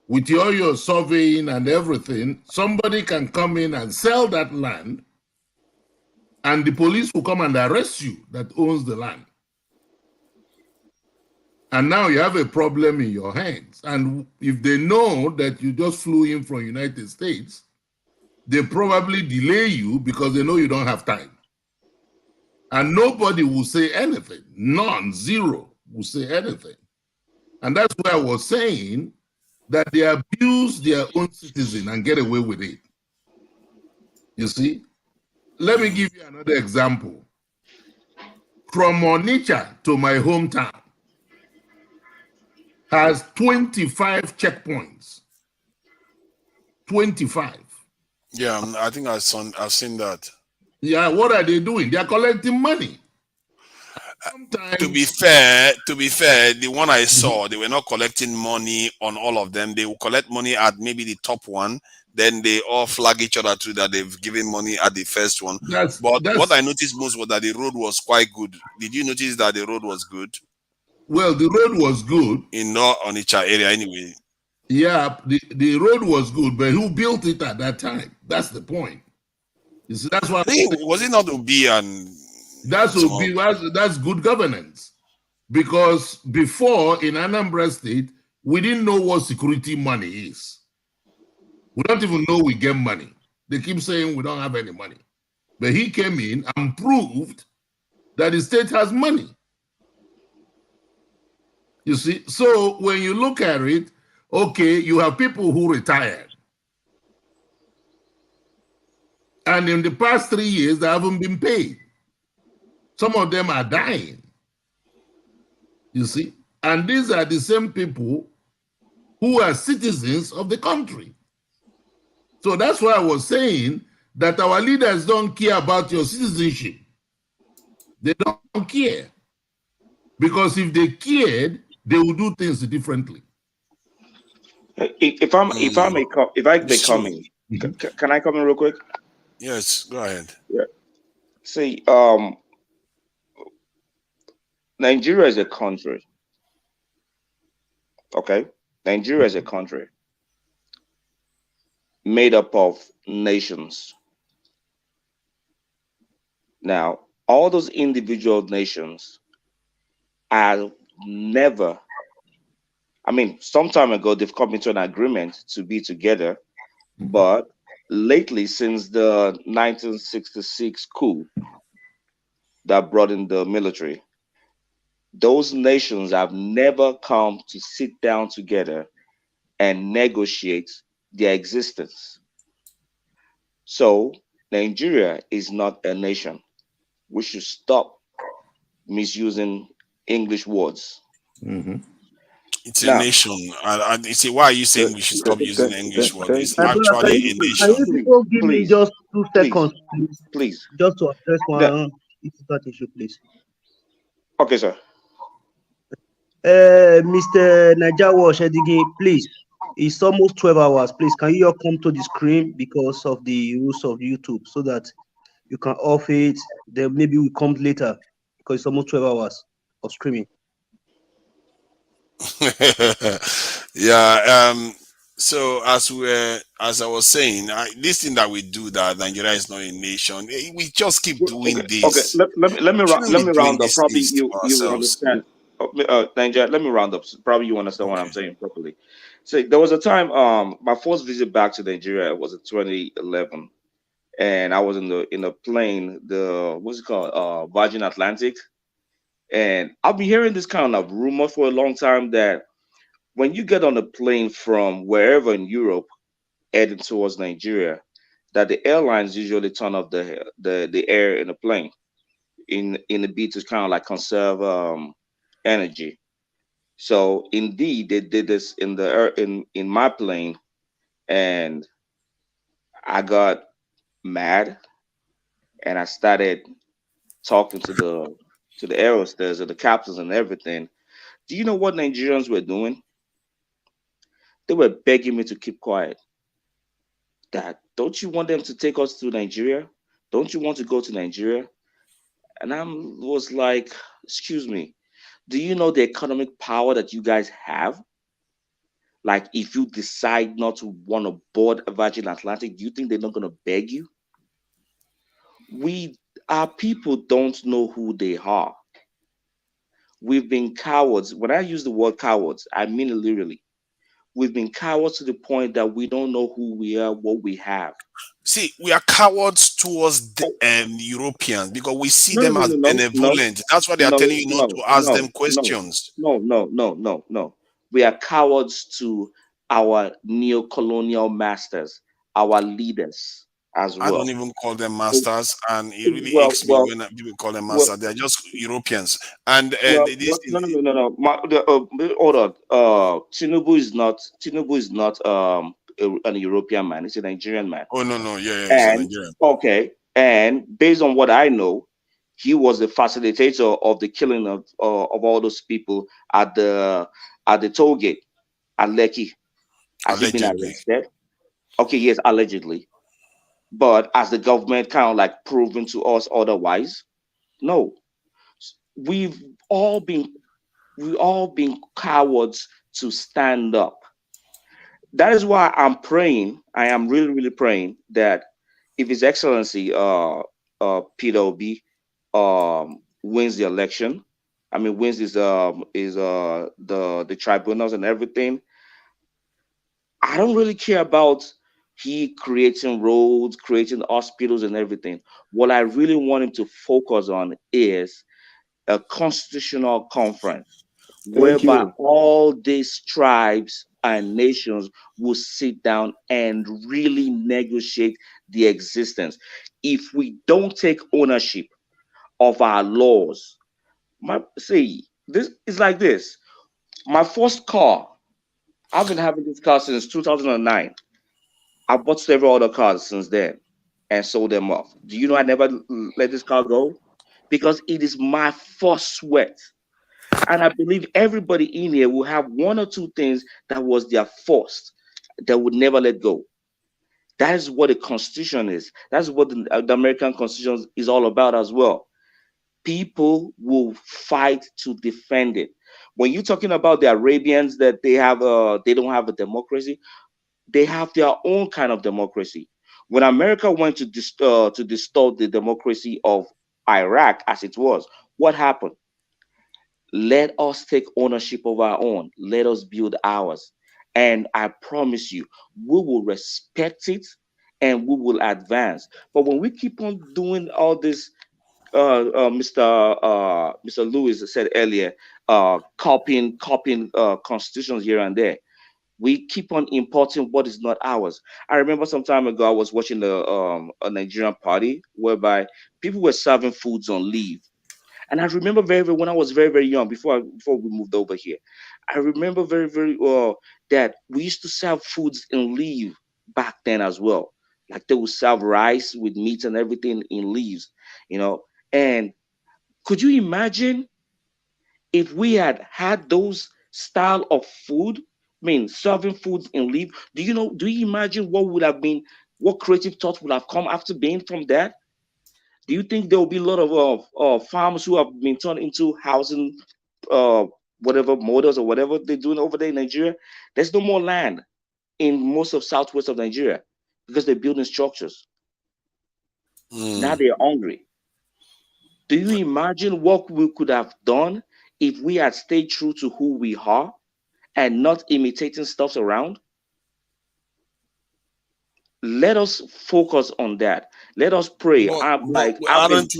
with all your surveying and everything, somebody can come in and sell that land, and the police will come and arrest you that owns the land. And now you have a problem in your hands. And if they know that you just flew in from the United States, they probably delay you because they know you don't have time. And nobody will say anything. None, zero will say anything. And that's why I was saying that they abuse their own citizen and get away with it. You see? Let me give you another example. From Onitsha to my hometown has 25 checkpoints. 25. Yeah, I think I've seen that. Yeah, what are they doing? They are collecting money. To be fair, the one I saw, they were not collecting money on all of them. They will collect money at maybe the top one. Then they all flag each other too that they've given money at the first one. But what I noticed most was that the road was quite good. Did you notice that the road was good? Well, the road was good. In North Onitsha area anyway. Yeah, the road was good, but who built it at that time? That's the point. You see, that's why was it not Obi and that's good governance. Because before in Anambra State, we didn't know what security money is. We don't even know we get money. They keep saying we don't have any money. But he came in and proved that the state has money. You see, so when you look at it, okay, you have people who retired. And in the past 3 years, they haven't been paid. Some of them are dying. You see? And these are the same people who are citizens of the country. So that's why I was saying that our leaders don't care about your citizenship. They don't care. Because if they cared, they would do things differently. If I may come in, can I come in real quick? Yes, go ahead. Yeah. See, Nigeria is a country. Okay, Nigeria is a country made up of nations. Now, all those individual nations are never, I mean, some time ago, they've come into an agreement to be together, but lately, since the 1966 coup that brought in the military, those nations have never come to sit down together and negotiate their existence. So, Nigeria is not a nation. We should stop misusing English words. It's a Now, nation. And you see, why are you saying we should stop using English word? It's My brother, actually a can you nation. people give me just 2 seconds, please? Please. Just to address Yeah. one important issue, please. Okay, sir. Mr. Najawa Shedige, please. It's almost 12 hours. Please, can you all come to the screen because of the rules of YouTube so that you can off it? Then maybe we come later because it's almost 12 hours of streaming. Yeah. So as I was saying, this thing that we do, that Nigeria is not a nation, we just keep doing Okay. this. Let me Shouldn't be doing round up. these Probably things to you will ourselves. understand. Nigeria, let me round up. Probably you understand what I'm saying properly. So there was a time, my first visit back to Nigeria was in 2011, and I was in a plane, what's it called, Virgin Atlantic, and I've been hearing this kind of rumor for a long time that when you get on a plane from wherever in Europe heading towards Nigeria, that the airlines usually turn off the air in the plane in the bid to kind of like conserve energy. So indeed, they did this in my plane, and I got mad, and I started talking to the air hostess and the captains and everything. Do you know what Nigerians were doing? They were begging me to keep quiet. That don't you want them to take us to Nigeria? Don't you want to go to Nigeria? And I was like, excuse me, do you know the economic power that you guys have? Like, if you decide not to want to board a Virgin Atlantic, do you think they're not going to beg you? Our people don't know who they are. We've been cowards. When I use the word cowards, I mean it literally. We've been cowards to the point that we don't know who we are, what we have. See, we are cowards towards the Europeans because we see No, them no, as no, no, no, benevolent. That's why they are no, telling you not no, to ask no, them questions. no. We are cowards to our neo-colonial masters, our leaders as I don't well. even call them masters, and it really Well, aches me well, when people call them well, masters. They are just Europeans. And this thing, no. Hold on. Tinubu is not an European man. He's a Nigerian man. oh no, yeah, he's a And Nigerian. okay, and based on what I know, he was the facilitator of the killing of all those people at the toll gate at Lekki. Has he been Allegedly. arrested? Okay, yes, allegedly. But has the government kind of like proven to us otherwise? No. We've all been cowards to stand up. That is why I'm praying. I am really, really praying that if His Excellency Peter Obi wins the election, I mean wins the tribunals and everything. I don't really care about he creating roads, creating hospitals and everything. What I really want him to focus on is a constitutional conference Thank whereby you. all these tribes and nations will sit down and really negotiate the existence. If we don't take ownership of our laws, this is like this. My first car, I've been having this car since 2009. I bought several other cars since then and sold them off. Do you know I never let this car go? Because it is my first sweat. And I believe everybody in here will have one or two things that was their first that would never let go. That is what the Constitution is. That's what the American Constitution is all about as well. People will fight to defend it. When you're talking about the Arabians that they don't have a democracy, they have their own kind of democracy. When America went to distort the democracy of Iraq as it was, what happened? Let us take ownership of our own. Let us build ours. And I promise you, we will respect it and we will advance. But when we keep on doing all this, Mr. Lewis said earlier, copying constitutions here and there, we keep on importing what is not ours. I remember some time ago I was watching a Nigerian party whereby people were serving foods on leave. And I remember very when I was very young, before we moved over here, I remember very well that we used to serve foods in leaf back then as well. Like they would serve rice with meat and everything in leaves, you know. And could you imagine if we had those style of food? I mean, serving foods in leaf. Do you imagine what would have been, what creative thought would have come after being from that? Do you think there will be a lot of farms who have been turned into housing, whatever models or whatever they're doing over there in Nigeria? There's no more land in most of southwest of Nigeria because they're building structures. Now they're hungry. Do you imagine what we could have done if we had stayed true to who we are and not imitating stuff around? Let us focus on that. Let us pray. Aren't we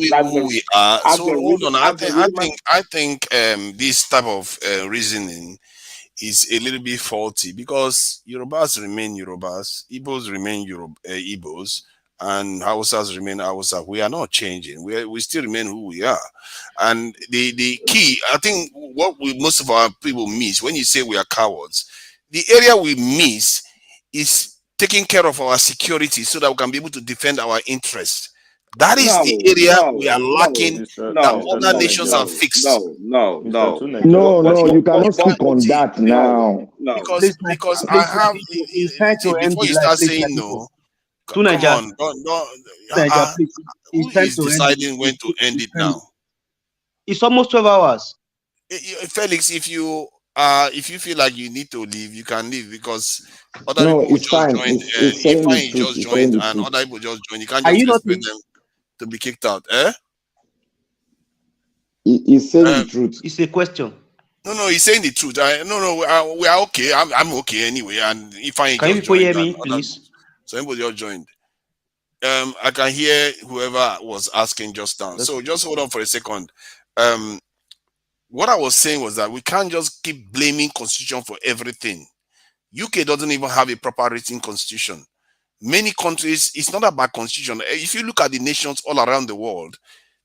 who we are? So hold on. I think this type of reasoning is a little bit faulty because Yorubas remain Yorubas, Igbos remain Igbos, and Hausas remain Hausa. We are not changing. We still remain who we are. And the key, I think, what most of our people miss when you say we are cowards, the area we miss is taking care of our security so that we can be able to defend our interests. That is the area we are lacking that other nations have fixed. No, you cannot speak on that now. Because I have before you start saying no, come on, who is deciding when to end it now? It's almost 12 hours. Felix, if you feel like you need to leave, you can leave because other people will just join. If you just joined and other people just join, you can't just expect them to be kicked out. He's saying the truth. It's a question. No, he's saying the truth. We are okay. I'm okay anyway. And if I can just you hear me, please? So anybody just joined. I can hear whoever was asking just now. So just hold on for a second. What I was saying was that we can't just keep blaming constitution for everything. UK doesn't even have a proper written constitution. Many countries, it's not about constitution. If you look at the nations all around the world,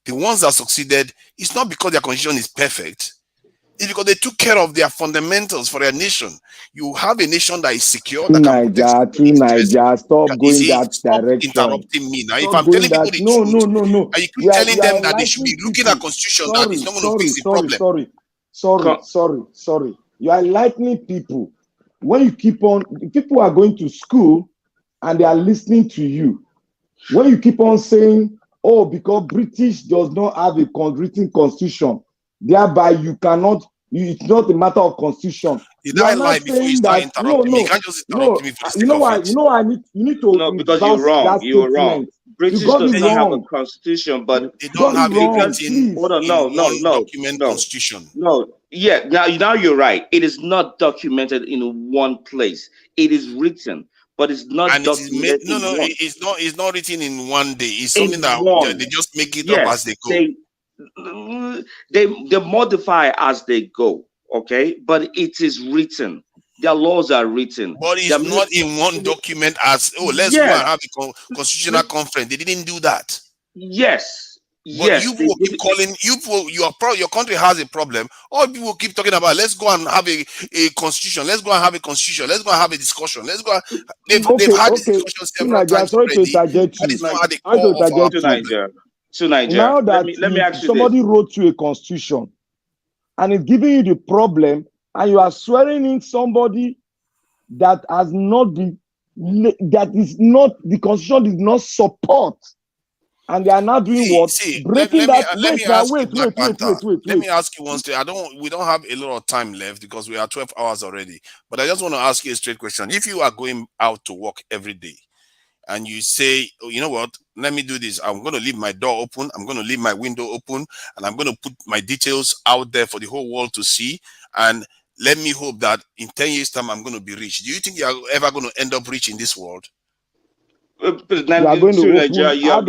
the ones that succeeded, it's not because their constitution is perfect. It's because they took care of their fundamentals for their nation. You have a nation that is secure, that can protect Niger, stop going that stop direction. Interrupting me now. If I'm telling people the truth, no. and you keep telling them that they should be looking at constitution, that is not going to fix the problem. Sorry. You are enlightening people. When you keep on, people are going to school and they are listening to you. When you keep on saying, oh, because British does not have a written constitution, thereby you cannot, it's not a matter of constitution. Did I lie before you start interrupting me? You can't just interrupt me for the sake of it. You need to. No, because you're wrong. You're wrong. British does not have a constitution, but they don't have a written document constitution. No, yeah. Now you're right. It is not documented in one place. It is written, but it's not documented. It's not written in one day. It's something that they just make it up as they go. They modify as they go. Okay, but it is written. Their laws are written. But it's not in one document as, let's go and have a constitutional conference. They didn't do that. Yes. But Yes, you will keep calling your country has a problem. All people keep talking about let's go and have a constitution. Let's go and have a constitution. Let's go and have a discussion. Let's go. They've had this discussion several times Sorry to already. interject That you. is not at the Sorry to core of our interject problem. To Niger. Now that let me ask you this. somebody wrote you a constitution and is giving you the problem, and you are swearing in somebody that has not been, that is not, the constitution did not support, and they are now doing breaking that. Let me ask you, Black Panther. Wait. Let me ask you one thing. We don't have a lot of time left because we are 12 hours already. But I just want to ask you a straight question. If you are going out to work every day and you say, oh, you know what, let me do this. I'm going to leave my door open. I'm going to leave my window open, and I'm going to put my details out there for the whole world to see. And let me hope that in 10 years time, I'm going to be rich. Do you think you're ever going to end up rich in this world? You are going to open.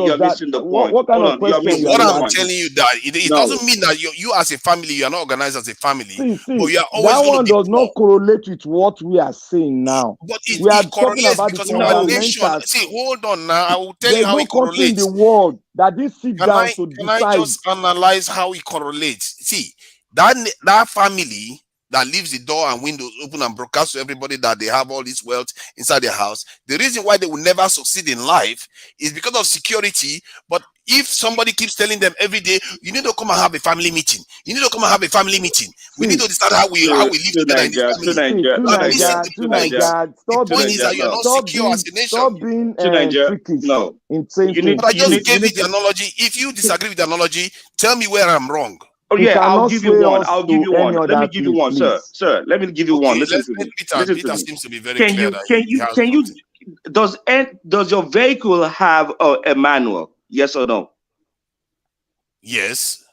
You're missing the point. What kind of question? What I'm telling you that it doesn't mean that you as a family, you are not organized as a family. See, but you are always that going one to be does not correlate with what we are saying now. But we are it talking about because the our nation. fundamentals. See, hold on now. I will tell There's you how no it country in correlates. the world that didn't sit down to Can decide. I just analyze how it correlates? See, that family that leaves the door and windows open and broadcast to everybody that they have all this wealth inside their house. The reason why they will never succeed in life is because of security. But if somebody keeps telling them every day, you need to come and have a family meeting. You need to come and have a family meeting. We need to decide how we live together in this family. The point is that you are not secure as a nation. Stop being freakish in saying things. But I just gave you the analogy. If you disagree with the analogy, tell me where I'm wrong. Oh yeah, I'll give you one. Let me give you one, sir. Sir, let me give you one. Listen to me. Peter seems to be very clear. Does your vehicle have a manual? Yes or no? Yes.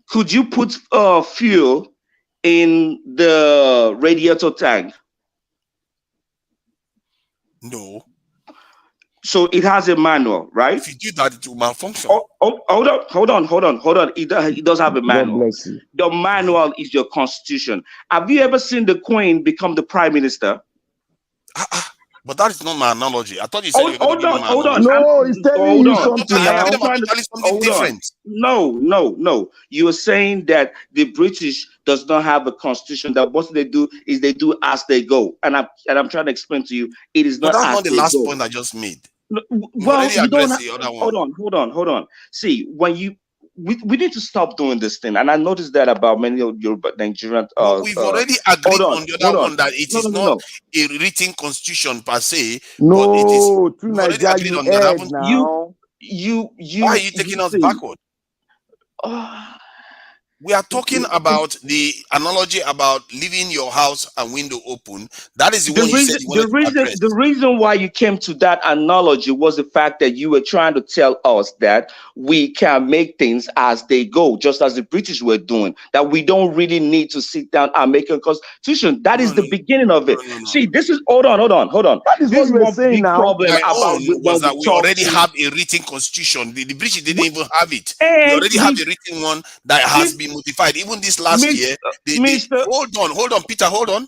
Could you put fuel in the radiator tank? No. So it has a manual, right? If you do that, it will malfunction. Hold on. It does have a manual. God bless you. The manual is your constitution. Have you ever seen the Queen become the prime minister? But that is not my analogy. I thought you said hold on. No, he's telling you something now. Something different. No. You are saying that the British does not have a constitution. That what they do is they do as they go. And I'm trying to explain to you, it is not. But that's as not the they last go. point I just made. Well, you don't have, the other one. Hold on. See, when we need to stop doing this thing, and I noticed that about many of your Nigerian. We've already agreed on the other one that it is not a written constitution per se. No, but it is. To Nigeria, you that now. Why are you taking us backward? We are talking about the analogy about leaving your house and window open. That is the one you said you wanted to address. The reason why you came to that analogy was the fact that you were trying to tell us that we can make things as they go, just as the British were doing, that we don't really need to sit down and make a constitution. That is the beginning of it. See, this is, hold on. That is what you were saying now. Problem about was that we already have a written constitution. The British didn't even have it. We already have a written one that has been modified. Even this last year, hold on, Peter, hold on.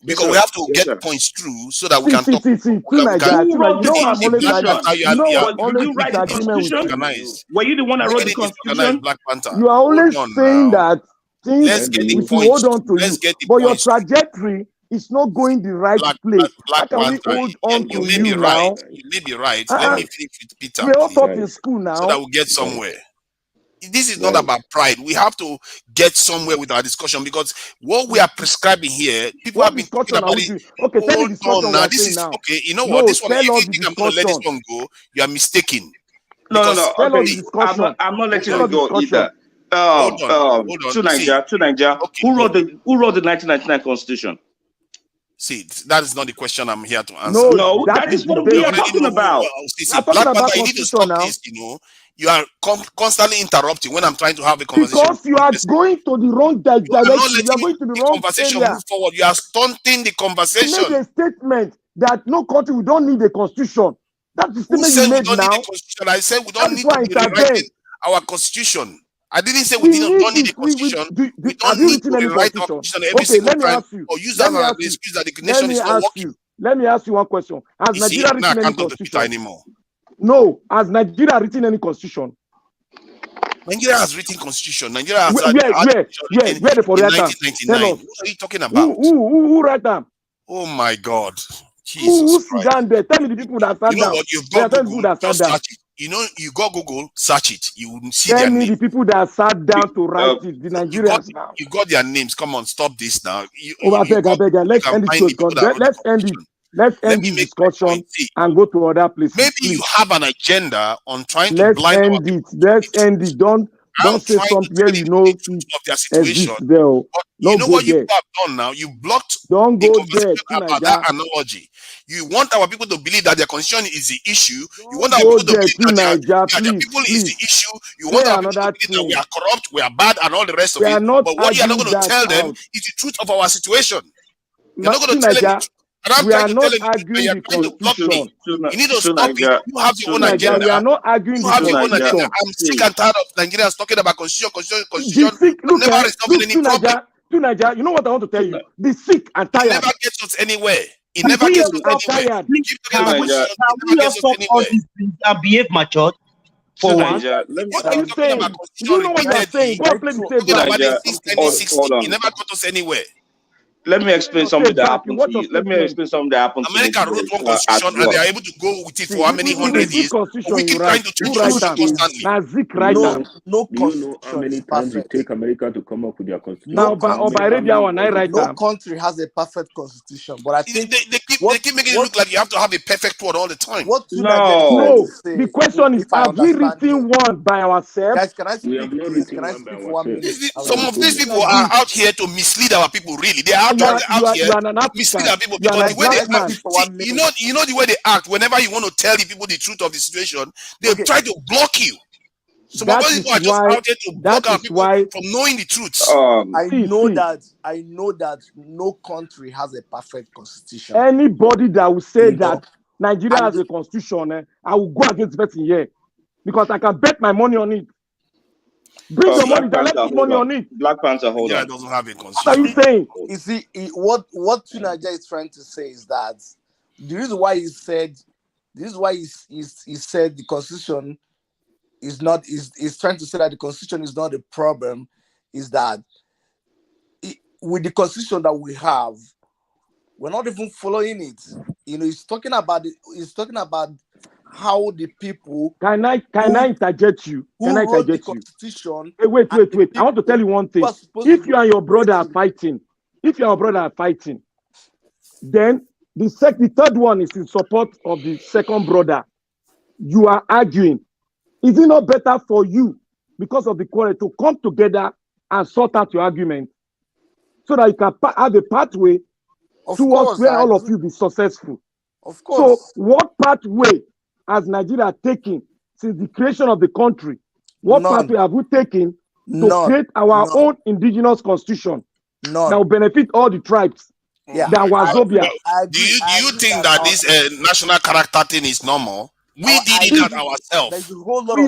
Because we have to get points through so that we can talk. Were you the one that wrote the constitution? Black Panther. You are always saying that things let's get the points. Hold on to you, but your trajectory is not going the right place. Black How can we hold on to you now? You may be right. Let me finish with Peter. We all taught in school now, so that we get somewhere. This is not about pride. We have to get somewhere with our discussion because what we are prescribing here, people have been talking about it. Okay, tell the discussion now. This is okay. You know what? This one, if you think I'm going to let this one go, you are mistaken. No. Okay. I'm not letting it go either. Hold on. To Nigeria. Who wrote the 1999 Constitution? See, that is not the question I'm here to answer. No, that is what we are talking about. Black Panther, you need to stop this, You are constantly interrupting when I'm trying to have a conversation. Because you are going to the wrong direction. You are going to the wrong conversation area. Move forward. You are stunting the conversation. You made a statement that no country, we don't need a constitution. That's the statement you made now. I said we don't need to be rewriting our constitution. I didn't say we don't need a constitution. We don't need to rewrite our constitution every single time or use that as an excuse that the nation is not working. Let me ask you one question. Has Nigeria written any constitution anymore? No. Has Nigeria written any constitution? Nigeria has written constitution. Nigeria has Where had where the for in that time? Tell 1999. us. What are you talking about? Who write them? Oh my God. Who Jesus sit Christ. down there? Tell me the people that sat You know down. what? You've There got are people Google, that sat just down. search it. You know, you got Google, search it. You will see Tell their me name. the people that sat down to write it. The Nigerians now. You got their names. Come on, stop this now. I beg. Let's end this people that wrote Let's the end it. Let's Let end me this make my discussion point. See, and go to other places. maybe please. you have an agenda on trying to Let's blind our end it. Let's end it. Don't say something where you know of their situation. exist there. But No, you know go what you there. have done now? You blocked Don't the go conversation there, about that analogy. You want our people to believe that their constitution is the issue. You want our go people to there believe that Niger, their people is the issue. You want Say our people to another believe that we thing. are corrupt, we are bad, and all the rest of We it. are not But what you are not arguing going to that tell them out. is the truth of our situation. You're not going to tell them Niger, the truth. And I'm we trying are to not tell them, arguing you're the trying to block me. constitution. You need to stop it. You have your own agenda. We are not arguing You the have your own agenda. constitution. I'm sick and tired of Nigerians talking about constitution, Look, never resolving any problem. Niger, you know what I want to tell you? The sick and tired. It never gets us anywhere. It The never sick gets us and anywhere. tired. You keep talking about constitution, Can it never we gets just us stop all anywhere. these things and behave matured for once? What are you talking about constitution You know what you are saying? Go and play the tape talking back. about this since 1960. It never got us anywhere. Let me explain something that happened to What's your you. Let me explain something that happened to me America wrote one today, at constitution and they work. are able to go with it for how many hundred years? Constitution We keep you trying write. to change Who the write constitution that? constantly. Now Zik write that. No Do you know how constitution many is times it perfect. take America to come up with their constitution? Now, by radio one, I write No that. country has a perfect constitution, but I think they keep making it look like you have to have a perfect word all the time. What No, the question is, if I have we understand written one by ourselves? Guys, can I We speak, have not please? written Can I one by speak for 1 minute? ourselves. Some of these people are out here to mislead our people. Really, they are out here to mislead our people because the way they act. You know the way they act. Whenever you want to tell the people the truth of the situation, they try to block you. Some of these people are just out here to block our people from knowing the truth. I know that no country has a perfect constitution. Anybody that will say that Nigeria has a constitution, I will go against the person here because I can bet my money on it. Bring your money, let's put money on it. Black Panther, hold on. Doesn't have a constitution. What are you saying? You see, what Nigeria is trying to say is that the reason why he said the constitution is not is trying to say that the constitution is not a problem is that with the constitution that we have, we're not even following it. You know, he's talking about how the people can I interject you? Can I wrote the interject you? constitution. Hey, wait. I want to tell you one thing. If you and your brother are fighting, then the third one is in support of the second brother. You are arguing. Is it not better for you, because of the quarrel, to come together and sort out your argument so that you can have a pathway towards where all of you be successful? Of course. So what pathway has Nigeria taken since the creation of the country? What pathway have we taken to create our own indigenous constitution that will benefit all the tribes? Yeah. That Wazobia. Do you think that this national character thing is normal? We did it ourselves. There's a whole lot of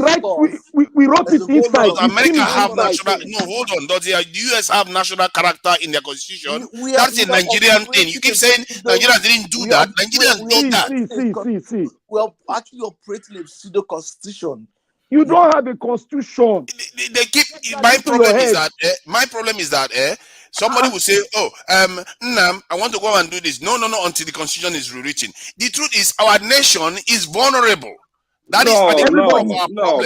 we wrote it inside. Does America have national? No, hold on. Does the US have national character in their constitution? That's a Nigerian thing. You keep saying Nigerians didn't do that. Nigerians did that. See. We're actually operating a pseudo constitution. You don't have a constitution. They keep. My problem is that. Somebody will say, "Oh, Nnam, I want to go and do this." No, until the constitution is rewritten. The truth is, our nation is vulnerable. That is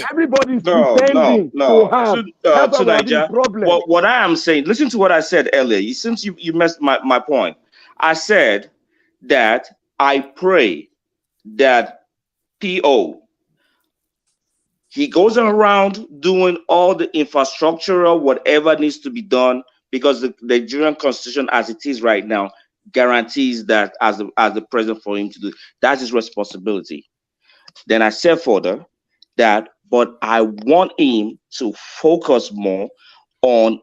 everybody's pretending to have. That's to Nigeria. problem. What I am saying, listen to what I said earlier. Since you missed my point, I said that I pray that PO, he goes around doing all the infrastructural, whatever needs to be done, because the Nigerian constitution as it is right now guarantees that as the president for him to do. That's his responsibility. Then I said further that, but I want him to focus more on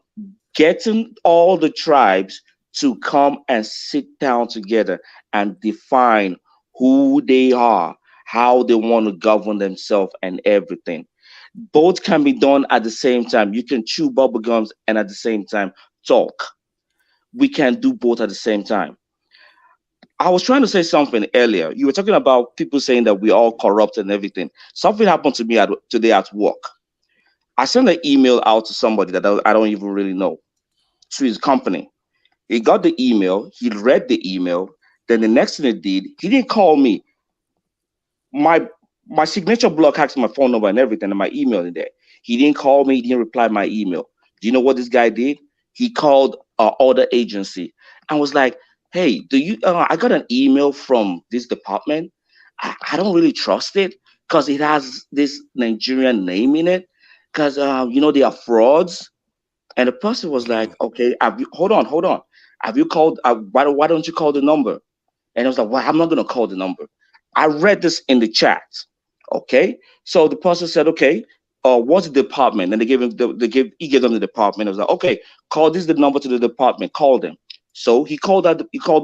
getting all the tribes to come and sit down together and define who they are, how they want to govern themselves and everything. Both can be done at the same time. You can chew bubble gums and at the same time talk. We can do both at the same time. I was trying to say something earlier. You were talking about people saying that we're all corrupt and everything. Something happened to me today at work. I sent an email out to somebody that I don't even really know, to his company. He got the email. He read the email. Then the next thing he did, he didn't call me. My signature block has my phone number and everything and my email in there. He didn't call me. He didn't reply my email. Do you know what this guy did? He called our other agency and was like, "Hey, do you? I got an email from this department. I don't really trust it because it has this Nigerian name in it. Because they are frauds." And the person was like, "Okay, hold on. Have you called? Why don't you call the number?" And I was like, "Well, I'm not gonna call the number." I read this in the chat. Okay, so the person said, "Okay, what's the department?" And he gave them the department. I was like, "Okay, call this is the number to the department. Call them." So he called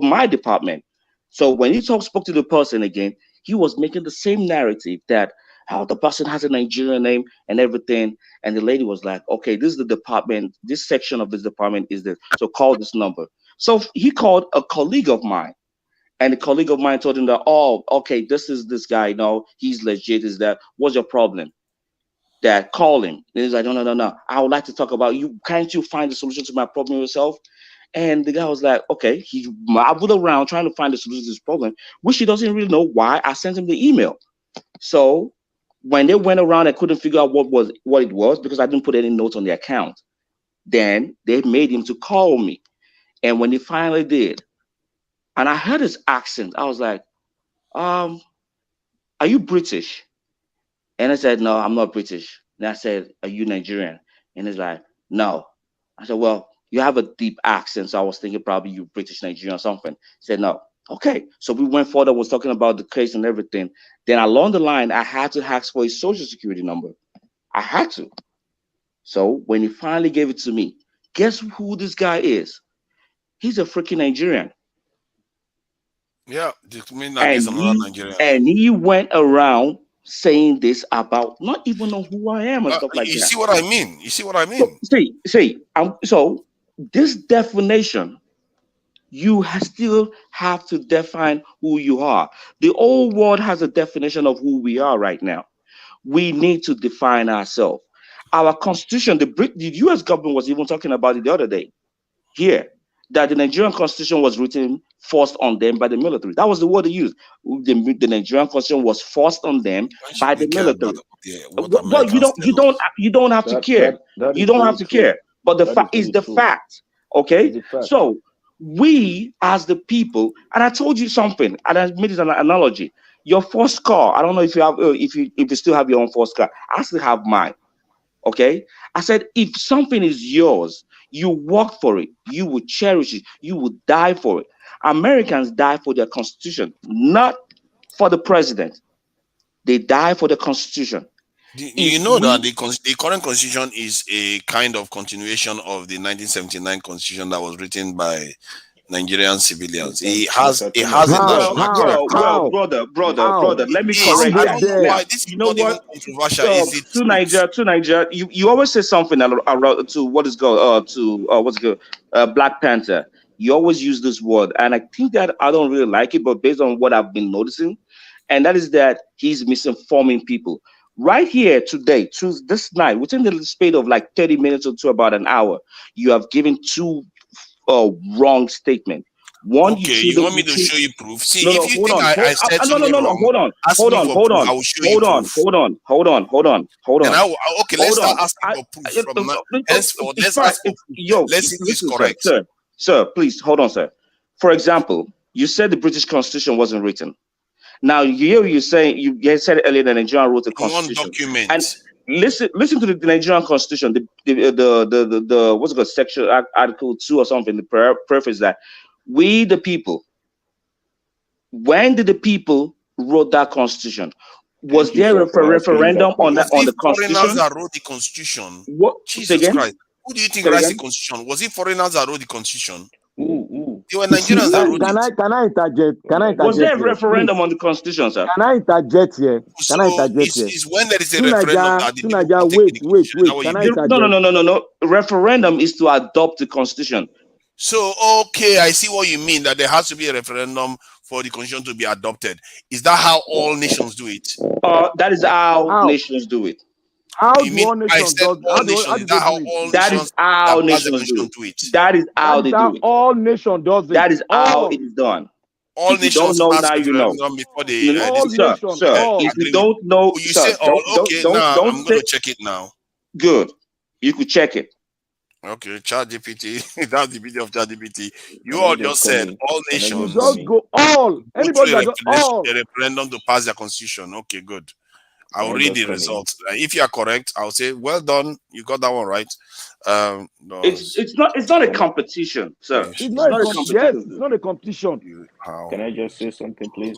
my department. So when he spoke to the person again, he was making the same narrative that how the person has a Nigerian name and everything. And the lady was like, "Okay, this is the department. This section of this department is this. So call this number." So he called a colleague of mine. And a colleague of mine told him that, "Oh, okay, this is this guy. No, he's legit. Is that what's your problem?" That call him. And he's like, "No. I would like to talk about you. Can't you find the solution to my problem yourself?" And the guy was like, okay, he marveled around trying to find the solution to this problem, which he doesn't really know why I sent him the email. So when they went around and couldn't figure out what it was because I didn't put any notes on the account, then they made him to call me. And when he finally did, and I heard his accent, I was like, are you British? And I said, "No, I'm not British." And I said, "Are you Nigerian?" And he's like, "No." I said, "Well, you have a deep accent, so I was thinking probably you British Nigerian or something." He said, "No." Okay. So we went further, was talking about the case and everything. Then along the line, I had to ask for his social security number. I had to. So when he finally gave it to me, guess who this guy is? He's a freaking Nigerian. Yeah, this means that there's another Nigerian. And he went around saying this about not even know who I am and stuff like that. You see what I mean? You see what I mean? So this definition, you still have to define who you are. The whole world has a definition of who we are right now. We need to define ourselves. Our constitution, the US government was even talking about it the other day here, that the Nigerian constitution was written forced on them by the military. That was the word they used. The Nigerian constitution was forced on them by the military. Well, you don't have to care. You don't have to care. But the fact is the fact. Okay. So we as the people, and I told you something, and I made it an analogy. Your first car, I don't know if you have if you still have your own first car. I still have mine. Okay. I said if something is yours, you work for it, you will cherish it, you will die for it. Americans die for their constitution, not for the president. They die for the constitution. You know that the current constitution is a kind of continuation of the 1979 constitution that was written by Nigerian civilians. It has a national. Brother. Let me correct that. I don't know why this is not even controversial. Is it to Nigeria? You always say something around to what is called Black Panther. You always use this word, and I think that I don't really like it, but based on what I've been noticing, and that is that he's misinforming people. Right here today, to this night, within the space of like 30 minutes or to about an hour, you have given two wrong statement. One, okay, you want me to show you proof? See, if you think I said something wrong, hold on. I will show you proof. Hold on. Okay, let's start asking for proof from now. Henceforth, let's ask for proof. Let's see who is correct. Sir, please hold on, sir. For example, you said the British Constitution wasn't written. Now you say you said earlier that Nigeria wrote the Constitution. One document. And listen to the Nigerian Constitution, the what's it called, section Article 2 or something. The preface that we the people. When did the people wrote that Constitution? Was there a referendum on the Constitution? Foreigners that wrote the Constitution. What? Jesus Christ! Who do you think writes the Constitution? Was it foreigners that wrote the Constitution? They were Nigerians that wrote it. Can I interject? Was there a referendum on the Constitution, sir? Can I interject here? It's when there is a referendum that the people wait. Can I interject? No. Referendum is to adopt the Constitution. So, okay, I see what you mean, that there has to be a referendum for the Constitution to be adopted. Is that how all nations do it? That is how nations do it. How You do mean all I nations said does all how nations? Is do they that how do it? all That is nations how that pass the nations do constitution it. do it? That is That how is they how do it. all nation does it. That is how All it is done. All If you don't nations know pass now, you know. referendum before they all this nation, all. If you agree with. don't know, Oh, you say sir, all? Okay, now don't I'm going say to check it now. good. You could check it. Okay, ChatGPT. That's the video of ChatGPT. You Can I all just just come said in? all Can I You just come nations just in? go all. go Anybody through that just all. a referendum to pass their constitution. Okay, good. Can I'll I read just the come in? results. If you are correct, I'll say, well done. You got that one right. It's not a Can competition, sir. It's It's not a not a yes, competition. it's not a competition. Can I just say something, please?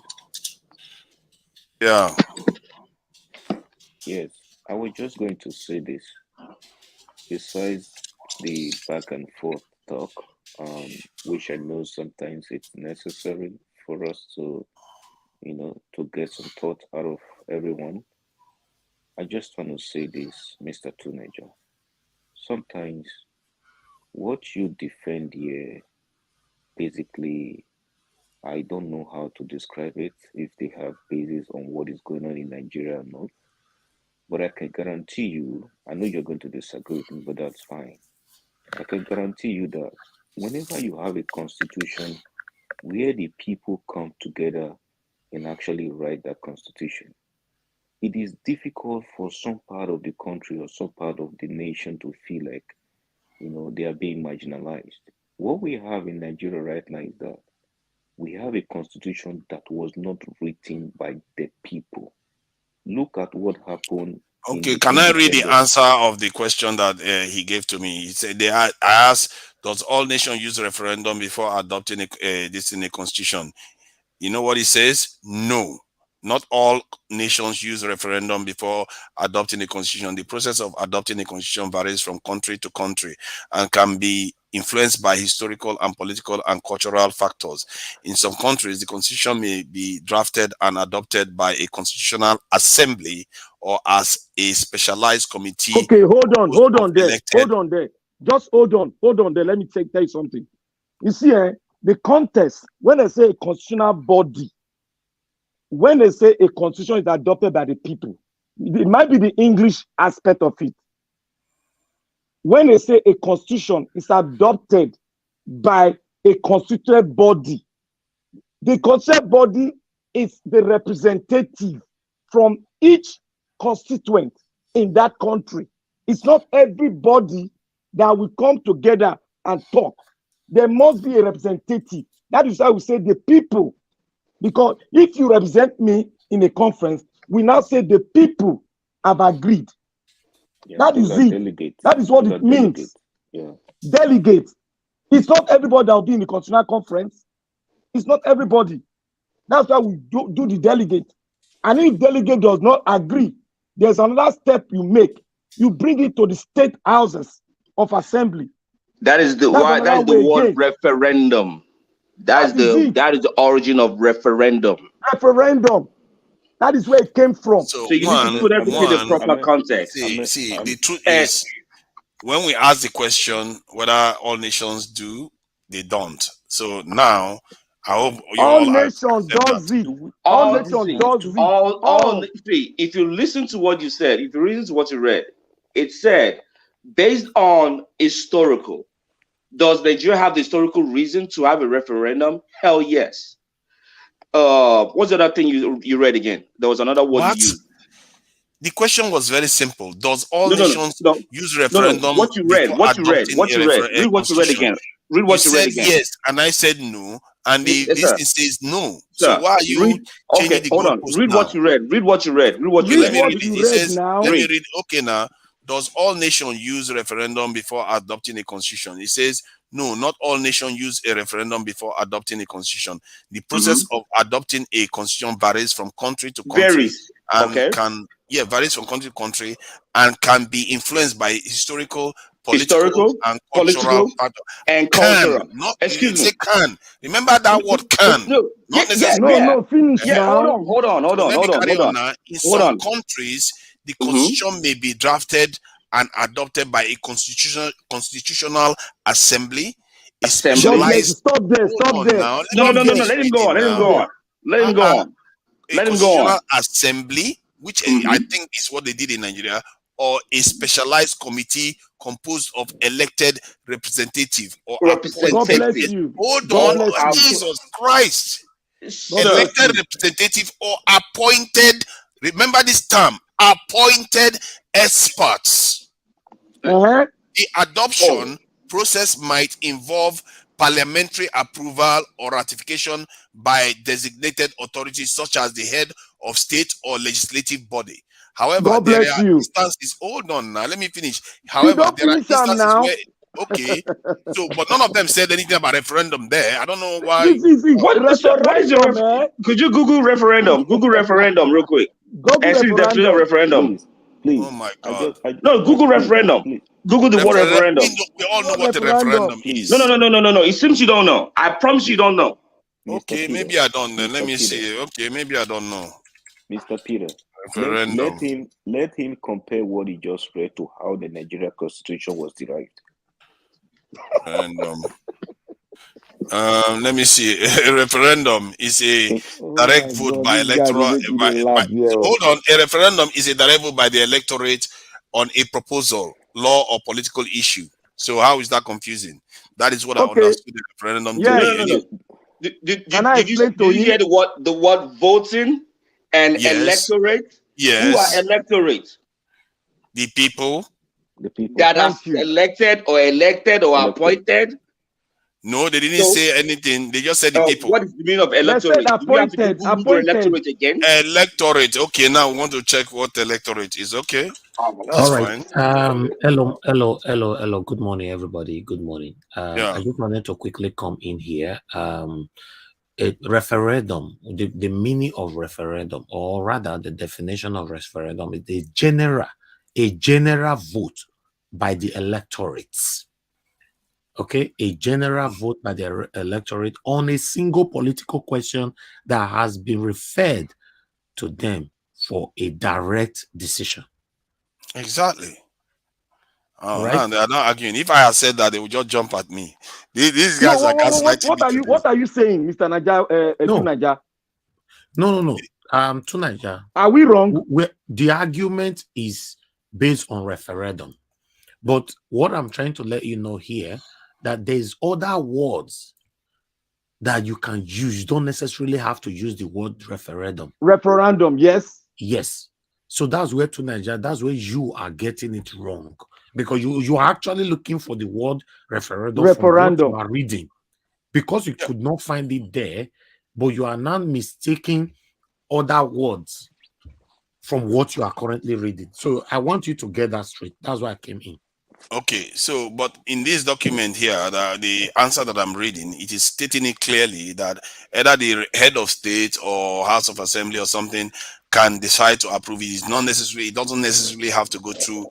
Yeah. Yes, I was just going to say this. Besides the back and forth talk, which I know sometimes it's necessary for us to, to get some thought out of everyone. I just want to say this, Mr. Tuneja. Sometimes what you defend here, basically, I don't know how to describe it, if they have basis on what is going on in Nigeria or not. But I can guarantee you, I know you're going to disagree with me, but that's fine. I can guarantee you that whenever you have a constitution where the people come together and actually write that constitution, it is difficult for some part of the country or some part of the nation to feel like, they are being marginalized. What we have in Nigeria right now is that we have a constitution that was not written by the people. Look at what happened in Okay, the can I read the independence. answer of the question that he gave to me? He said, I asked, does all nations use referendum before adopting this in a constitution? You know what he says? No. Not all nations use referendum before adopting a constitution. The process of adopting a constitution varies from country to country and can be influenced by historical and political and cultural factors. In some countries, the constitution may be drafted and adopted by a constitutional assembly or as a specialized committee. Okay, hold on there. Elected. Hold on there. Just hold on there. Let me tell you something. You see, the context, when I say a constitutional body, when they say a constitution is adopted by the people, it might be the English aspect of it. When they say a constitution is adopted by a constituted body, the constituted body is the representative from each constituent in that country. It's not everybody that will come together and talk. There must be a representative. That is why we say the people. Because if you represent me in a conference, we now say the people have agreed. Yeah, that is it. Delegates. That is what it means. Yeah. Delegates. It's not everybody that will be in the constitutional conference. It's not everybody. That's why we do the delegate. And if delegate does not agree, there's another step you make. You bring it to the state houses of assembly. That is the word referendum. That is the origin of referendum. Referendum. That is where it came from. So you need to put everything in the proper context. See, the truth is, when we ask the question whether all nations do, they don't. So now, I hope you all nations does it. All nations does it. All. If you listen to what you said, if you listen to what you read, it said, based on historical, does Nigeria have the historical reason to have a referendum? Hell yes. What's the other thing you read again? There was another word you used. The question was very simple. Does all nations use referendum? What you read? What you read? Read what you read again. Read what you read again. Yes, and I said no, and this says no. Sir, so why are you changing the hold on. Read what you read. Read what you read. Read what you read. Let me read. Okay, now. Does all nations use referendum before adopting a constitution? It says, no, not all nations use a referendum before adopting a constitution. The process of adopting a constitution varies from country to country varies from country to country and can be influenced by historical, political and cultural factors. And cultural. Excuse me. Can. Remember that word can. Not necessarily. Finish now. Hold on. In some countries, the constitution may be drafted and adopted by a constitutional assembly. Stop there. No. Let him go on. Let him go on. A constitutional assembly, which I think is what they did in Nigeria, or a specialized committee composed of elected representative or appointed. God bless you. Hold God on, bless you. Jesus Christ. God bless Elected you. representative or appointed, remember this term, appointed experts. Uh-huh. The adoption process might involve parliamentary approval or ratification by designated authorities such as the head of state or legislative body. However, God there bless are you. instances, hold on now, let me finish. You However, don't there are finish am instances now. where, okay, so, but none of them said anything about referendum there. I don't know why. See. What is the Referendum, Could you Google referendum? Google referendum real quick. Google And see the definition of referendum. Please, please. Oh my I God. No, Google please, referendum. please. Google the word referendum. We all know What what a referendum? referendum is. No. It seems you don't know. I promise you don't know. Okay, Mr. Peter, maybe I don't know. Let Mr. me Peter, see. Okay, maybe I don't know. Mr. Peter, Referendum. let him compare what he just read to how the Nigerian Constitution was derived. Referendum. Let me see. A referendum is a direct vote by electoral. Hold on. A referendum is a direct vote by the electorate on a proposal, law, or political issue. So how is that confusing? That is what I understood the referendum to be. No. Did you hear the word voting and Yes. electorate? Yes. Who are electorate? The people. That are elected or appointed. No, they didn't say anything. They just said the people. What is the meaning of electorate? Do we have to Google electorate again? Electorate. Okay, now we want to check what electorate is. Okay. That's All right. fine. Hello. Good morning, everybody. Good morning. Yeah. I just wanted to quickly come in here. A referendum, the meaning of referendum, or rather the definition of referendum, is a general vote by the electorates. Okay, a general vote by the electorate on a single political question that has been referred to them for a direct decision. Exactly. Oh, right? no, they are not arguing. If I had said that, they would just jump at me. These guys are gaslighting me. What are you saying, Mr. Naja? No. Naja? No. To Naija. Are we wrong? The argument is based on referendum. But what I'm trying to let you know here, that there's other words that you can use. You don't necessarily have to use the word referendum. Referendum, yes. Yes. So that's where to Nigeria, that's where you are getting it wrong. Because you are actually looking for the word referendum from what you are reading. Because you could not find it there, but you are now mistaking other words from what you are currently reading. So I want you to get that straight. That's why I came in. Okay, so but in this document here, the answer that I'm reading, it is stating it clearly that either the head of state or House of Assembly or something can decide to approve it. It's not necessarily, it doesn't necessarily have to go through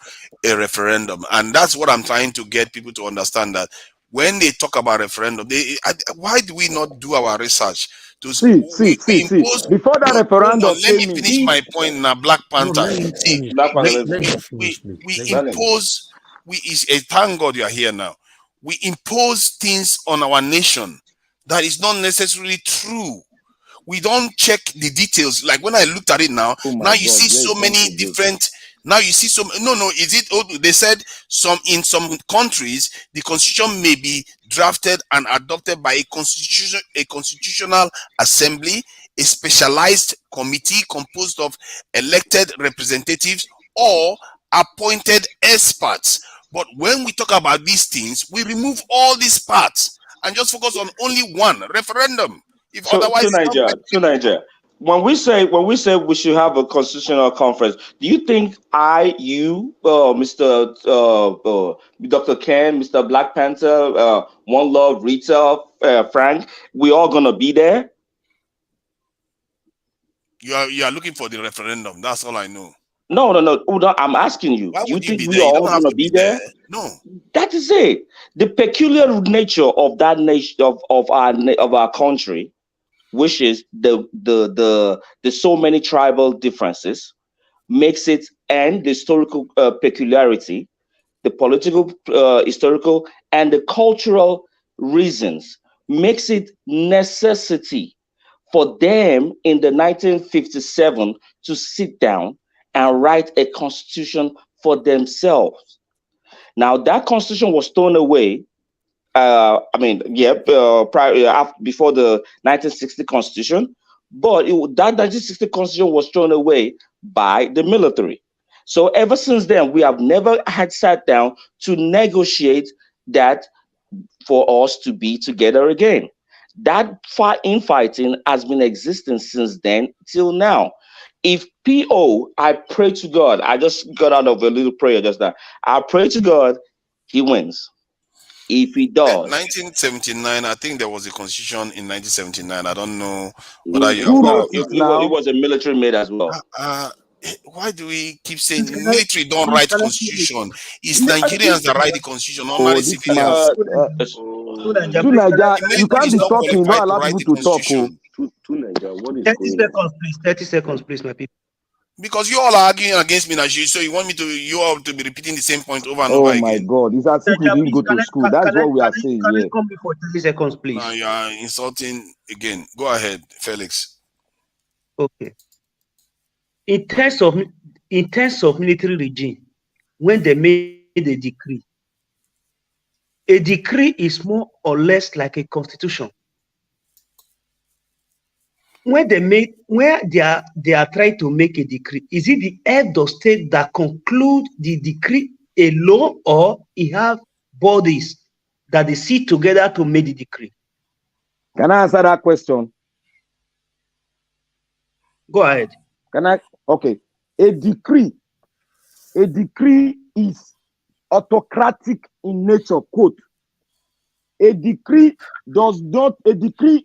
a referendum. And that's what I'm trying to get people to understand, that when they talk about referendum, why do we not do our research? See. Before that referendum, let me finish my point now, Black Panther. Thank God you are here now. We impose things on our nation that is not necessarily true. We don't check the details. Like when I looked at it now, you see so many different. Now you see some. They said in some countries the constitution may be drafted and adopted by a constitutional assembly, a specialized committee composed of elected representatives or appointed experts. But when we talk about these things, we remove all these parts and just focus on only one referendum. If otherwise, to Nigeria. When we say we should have a constitutional conference, do you think Mr. Dr. Ken, Mr. Black Panther, One Love, Rita, Frank, we all gonna be there? You are looking for the referendum. That's all I know. No. I'm asking you. Why Do you would you think be we there? are You all don't have gonna to be there? No. That is it. The peculiar nature of that nation of our country, which is the so many tribal differences, makes it, and the historical peculiarity, the political, historical, and the cultural reasons makes it necessity for them in the 1957 to sit down and write a constitution for themselves. Now that constitution was thrown away. Before the 1960 constitution, but that 1960 constitution was thrown away by the military. So ever since then, we have never had sat down to negotiate that for us to be together again. That infighting has been existing since then till now. If I pray to God, I just got out of a little prayer just now. I pray to God, he wins. If he does, 1979, I think there was a constitution in 1979. I don't know whether you are. It was a military made as well. Why do we keep saying military don't write constitution? It's Nigerians that write the constitution, normally civilians. You can't be talking, you're not allowed people to talk. What is 30 seconds, please. 30 seconds, please, my people. Because you all are arguing against me, Nigeria, so you want me to you all to be repeating the same point over and over again. Oh my God, it's as if we didn't go to school. That's what we are saying here. Can I come before 30 seconds, please? You are insulting again. Go ahead, Felix. Okay. In terms of military regime, when they made a decree is more or less like a constitution. When they are trying to make a decree, is it the head of state that conclude the decree alone, or he have bodies that they sit together to make the decree? Can I answer that question? Go ahead. Okay. A decree is autocratic in nature, quote. A decree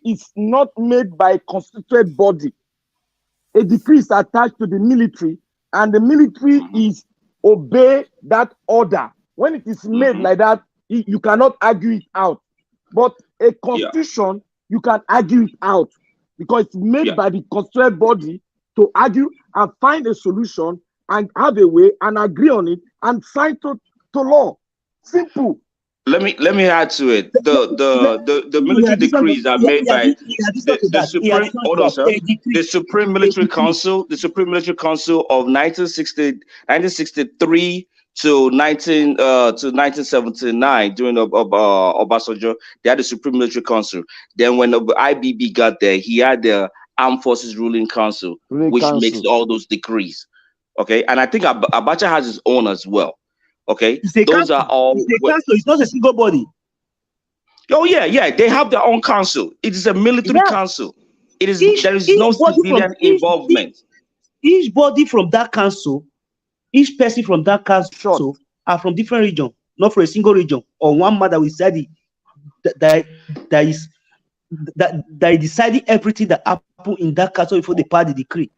is not made by a constituted body. A decree is attached to the military, and the military is obey that order. When it is made like that, you cannot argue it out. But a constitution, you can argue it out because it's made by the constituted body to argue and find a solution and have a way and agree on it and sign to law. Simple. Let me add to it. The military decrees are made by the Supreme. Hold on, sir. The Supreme Military Council. The Supreme Military Council of 1963 to 1979 during Obasanjo. They had the Supreme Military Council. Then when the IBB got there, he had the Armed Forces Ruling Council, makes all those decrees. Okay, and I think Abacha has his own as well. Okay, those are all. It's not a single body. Oh yeah, they have their own council. It is a military council. There is no civilian involvement. Each body from that council, each person from that council are from different regions, not from a single region or one man that we said that decided everything that happened in that council before they passed the decree.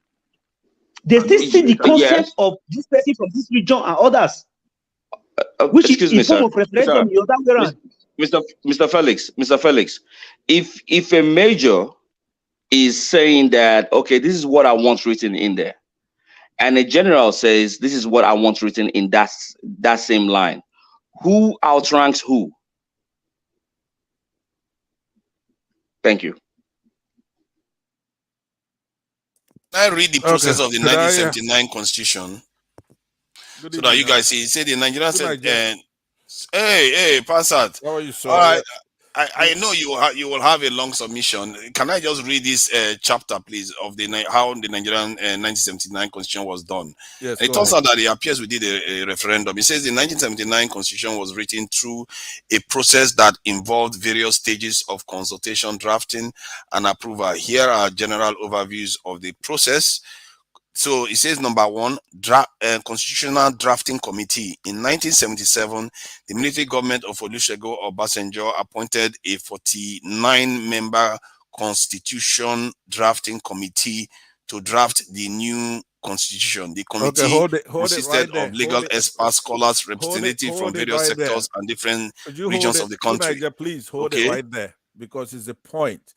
They still see the concept of this person from this region and others. Which excuse is me, sir. Mr. Felix, if a major is saying that, okay, this is what I want written in there, and a general says this is what I want written in that same line, who outranks who? Thank you. I read the process of the 1979 Constitution. Good so evening, that you guys see. Say the Nigerian said, hey, Passat. How are you, sir? All right. I know you will have a long submission. Can I just read this chapter, please, of how the Nigerian 1979 Constitution was done? Yes. It turns out that it appears we did a referendum. It says the 1979 Constitution was written through a process that involved various stages of consultation, drafting, and approval. Here are general overviews of the process. So it says number one, Constitutional Drafting Committee. In 1977, the military government of Olusegun Obasanjo appointed a 49-member Constitution Drafting Committee to draft the new constitution. The committee consisted of legal experts, scholars, representatives from various sectors and different regions of the country. Niger, please hold it right there, because it's a point.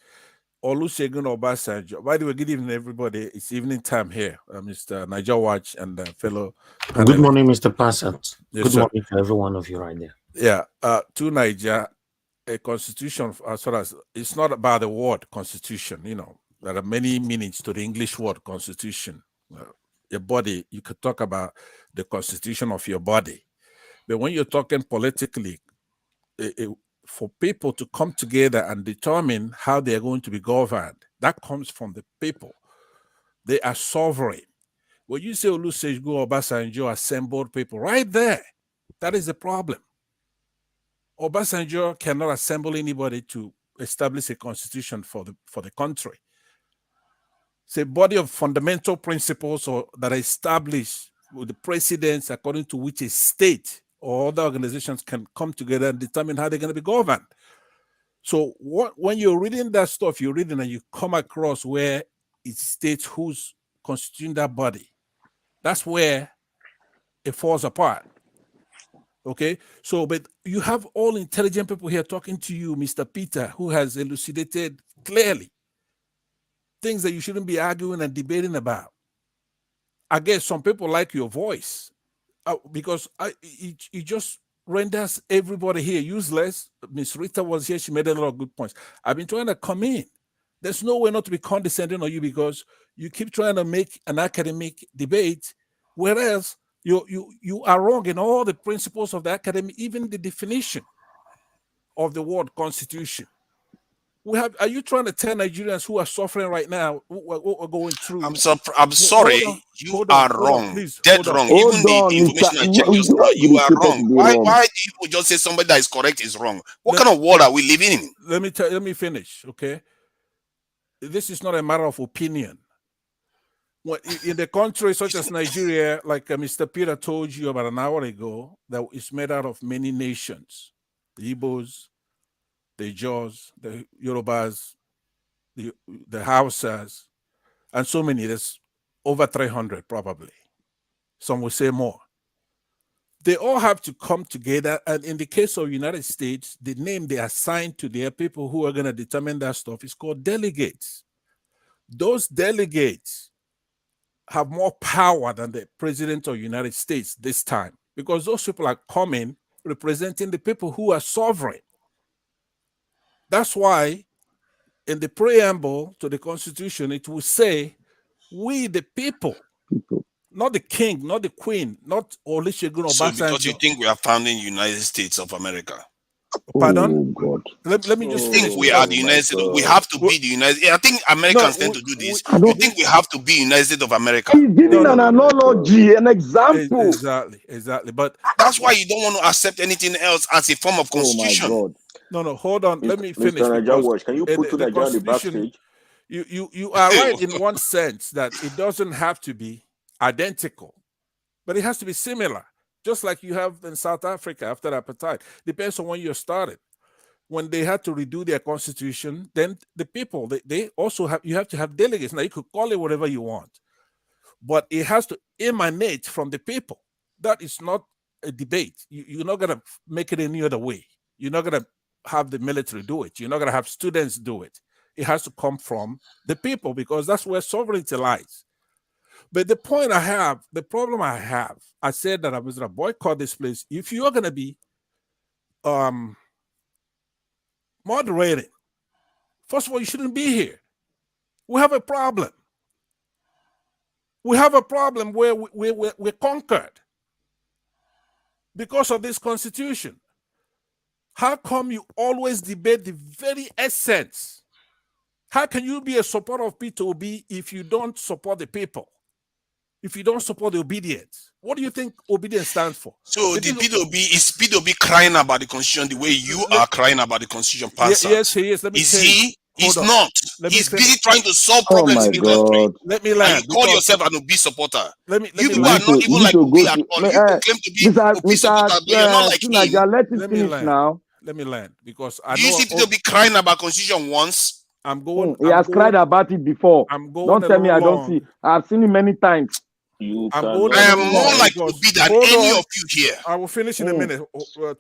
Olusegun Obasanjo. By the way, good evening, everybody. It's evening time here, Mr. Niger Watch and fellow panelists. Good morning, Mr. Passant. Yes, good sir. morning to every one of you right there. Yeah, to Niger, a constitution, as far as it's not about the word constitution. You know, there are many meanings to the English word constitution. your body, you could talk about the constitution of your body. But when you're talking politically, for people to come together and determine how they are going to be governed, that comes from the people. They are sovereign. When you say Olusegun Obasanjo assembled people, right there, that is the problem. Obasanjo cannot assemble anybody to establish a constitution for the country. It's a body of fundamental principles that are established with the precedents according to which a state or other organizations can come together and determine how they're going to be governed. So when you're reading that stuff, you're reading and you come across where it states who's constituting that body. That's where it falls apart. Okay, so but you have all intelligent people here talking to you, Mr. Peter, who has elucidated clearly things that you shouldn't be arguing and debating about. I guess some people like your voice because it just renders everybody here useless. Miss Rita was here; she made a lot of good points. I've been trying to come in. There's no way not to be condescending on you because you keep trying to make an academic debate, whereas you are wrong in all the principles of the academy, even the definition of the word constitution. Are you trying to tell Nigerians who are suffering right now, what we're going through? I'm sorry, you are wrong, please, dead wrong. Hold Even on, the information I checked just now, you are wrong. Why do you just say somebody that is correct is wrong? What kind of world are we living in? Let me finish, okay? This is not a matter of opinion. In the country such as Nigeria, like Mr. Peter told you about an hour ago, that is made out of many nations: the Igbos, the Jaws, the Yorubas, the Hausas, and so many. There's over 300 probably. Some will say more. They all have to come together, and in the case of United States, the name they assign to their people who are going to determine that stuff is called delegates. Those delegates have more power than the president of the United States this time, because those people are coming representing the people who are sovereign. That's why in the preamble to the Constitution, it will say, we the people, not the king, not the queen, not Olusegun Obasanjo. So because you think we are founding United States of America? Pardon? Oh, God. Let me just finish. I think we are the United States. We have to be the United. I think Americans tend to do this. You think we have to be United States of America? He's giving an analogy, an example. Exactly. But that's why you don't want to accept anything else as a form of constitution. Oh my God. No, hold on. Let me finish. Mr. Niger Watch, can you put to Nigeria on the backstage? You are right in one sense that it doesn't have to be identical, but it has to be similar, just like you have in South Africa after apartheid. Depends on when you started. When they had to redo their constitution, then the people, they also have, you have to have delegates. Now, you could call it whatever you want, but it has to emanate from the people. That is not a debate. You're not going to make it any other way. You're not going to have the military do it. You're not going to have students do it. It has to come from the people, because that's where sovereignty lies. But the problem I have, I said that I was going to boycott this place. If you are going to be moderating, first of all, you shouldn't be here. We have a problem. We have a problem where we're conquered because of this constitution. How come you always debate the very essence? How can you be a supporter of Peter Obi if you don't support the people? If you don't support the obedience? What do you think obedience stands for? So the Peter Obi crying about the constitution the way you are crying about the constitution, Pansa? Yes, he is. Let me tell you. He's not. He's busy trying to solve problems in the country. Let me land. And you call yourself an Obi supporter. You people are not even like Obi at all. You claim to be Obi supporter, but you're not like him. Let him finish now. Let me land, because I know. You see Peter Obi crying about constitution once? He has cried about it before. Don't tell me I don't see. I've seen it many times. I am more like Obi than any of you here. I will finish in a minute.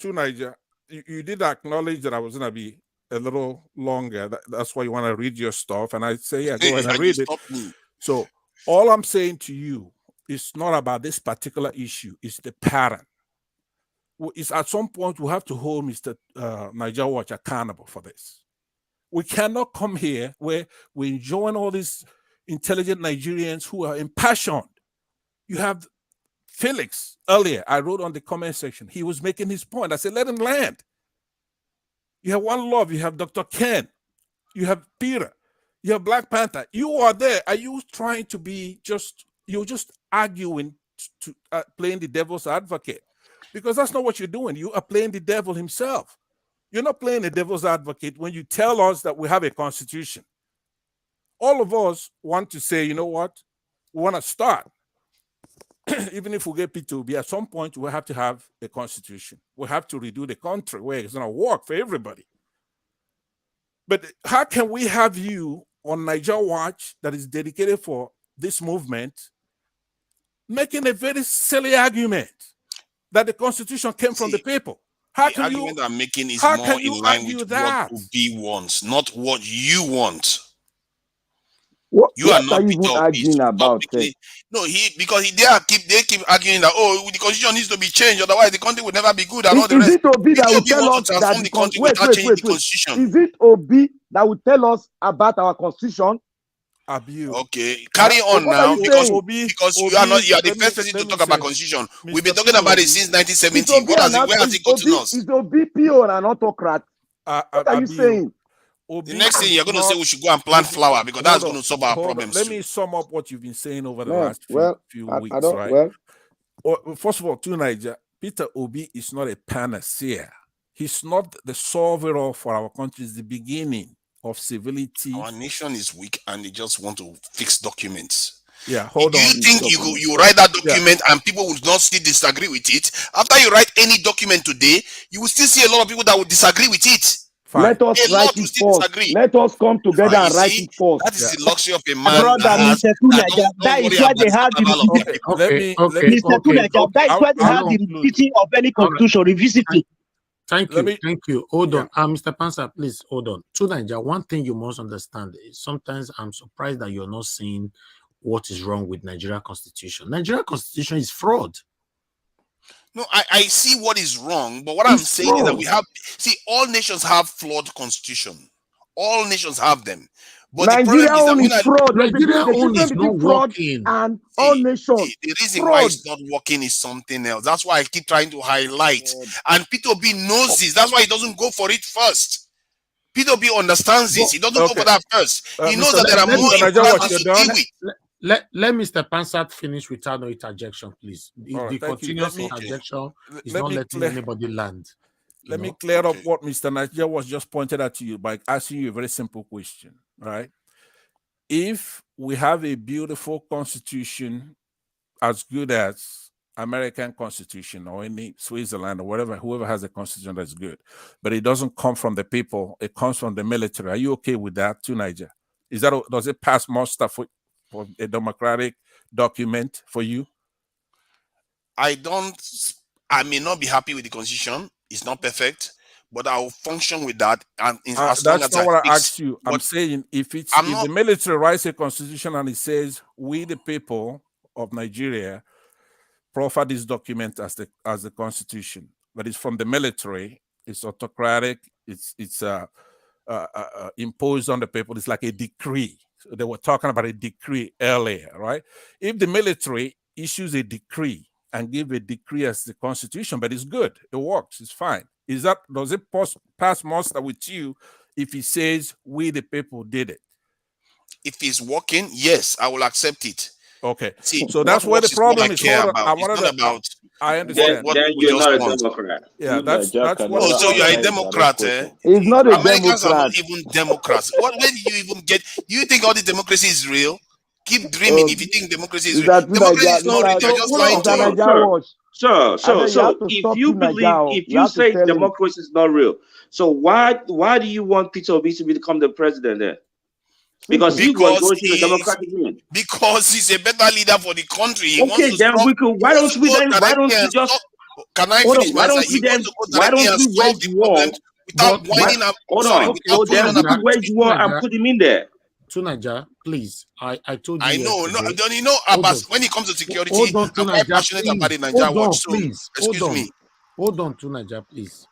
To Niger, you did acknowledge that I was going to be a little longer. That's why you want to read your stuff. And I say, yeah, go ahead and read it. So all I'm saying to you is not about this particular issue. It's the pattern. It's at some point we have to hold Mr. Niger Watch accountable for this. We cannot come here where we're enjoying all these intelligent Nigerians who are impassioned You have Felix earlier. I wrote on the comment section. He was making his point. I said, let him land. You have One Love. You have Dr. Ken. You have Peter. You have Black Panther. You are there. Are you trying to be you're just arguing to playing the devil's advocate? Because that's not what you're doing. You are playing the devil himself. You're not playing the devil's advocate when you tell us that we have a constitution. All of us want to say, you know what? We want to start. Even if we get Peter Obi, at some point we have to have a constitution. We have to redo the country where it's going to work for everybody. But how can we have you on Niger Watch that is dedicated for this movement making a very silly argument that the constitution came from the people? How the can argument you, I'm making is how more can in you line argue with that? what Obi wants, not what you want. What You are are not you Peter even Obi. arguing Stop about? making it. No, they keep arguing that the constitution needs to be changed, otherwise the country will never be good and all the Is rest. it Obi that Peter will Obi tell wants us to that transform the the country wait, without changing the constitution. Is it Obi that will tell us about our constitution? Okay, carry on What are now you because saying? you are the first person to talk about constitution. We've been talking about it since 1970. Where has it gotten us? Is Obi pure and an autocrat? What are you saying? The next thing you're going to say we should go and plant flower because that's going to solve our problems. Let me sum up what you've been saying over the Man, last few weeks, I don't, right? Well, first of all, to Niger, Peter Obi is not a panacea. He's not the solver for our country. It's the beginning of civility. Our nation is weak and they just want to fix documents. Yeah, hold on. Do you think you write that document and people will not still disagree with it? After you write any document today, you will still see a lot of people that will disagree with it. Let us write it first. Let us come together and write it first. That is the luxury of a man Brother, that has. Mr. Tunaja, that is why they have the Mr. Tunaja, that is why they have the revisiting of any constitution, revisiting. Thank you. Hold on. Mr. Pansa, please hold on. To Nigeria, one thing you must understand is sometimes I'm surprised that you're not seeing what is wrong with Nigeria Constitution. Nigeria Constitution is fraud. No, I see what is wrong, but what I'm saying is that all nations have flawed constitution. All nations have them. But Nigeria own is fraud. Nigeria own is not working. And all nations. The reason why it's not working is something else. That's why I keep trying to highlight. And Peter Obi knows this. That's why he doesn't go for it first. Peter Obi understands this. He doesn't go for that first. He knows that there are more important things to deal with. Let Mr. Pansat finish without no interjection, please. The continuous interjection is not letting anybody land. Let me clear up what Mr. Nigeria was just pointed out to you by asking you a very simple question, right? If we have a beautiful constitution as good as American Constitution or any Switzerland or whatever, whoever has a constitution that's good, but it doesn't come from the people, it comes from the military. Are you okay with that too, Niger? Does it pass muster for a democratic document for you? I may not be happy with the constitution. It's not perfect, but I'll function with that. And that's not what I asked you. I'm saying if the military writes a constitution and it says we the people of Nigeria proffer this document as the constitution, but it's from the military, it's autocratic, it's imposed on the people. It's like a decree. So they were talking about a decree earlier, right? If the military issues a decree and give a decree as the constitution, but it's good, it works, it's fine. Does it pass muster with you if he says we the people did it? If it's working, yes, I will accept it. Okay, so that's where the problem is. I understand. Then you're not a Democrat. Yeah, that's what. Oh, so you're a Democrat, eh? He's not a Americans Democrat. are not even Democrats. Where do you even get? Do you think all the democracy is real? Keep dreaming if you think democracy is real. Democracy is not real. You're just lying to you. So if you believe, if you say democracy is not real, so why do you want Peter Obi to become the president then? Because he was going to the Democratic Union. Because he's a better leader for the country. Okay, then why don't we just can I finish? Why don't we wage war without whining up? Hold on. So then we could wage war and put him in there. To Nigeria, please. I told you. I know. Don't you know, Abbas, when it comes to security, I'm quite passionate about the Nigeria watch. So excuse me. Hold on to Nigeria, please.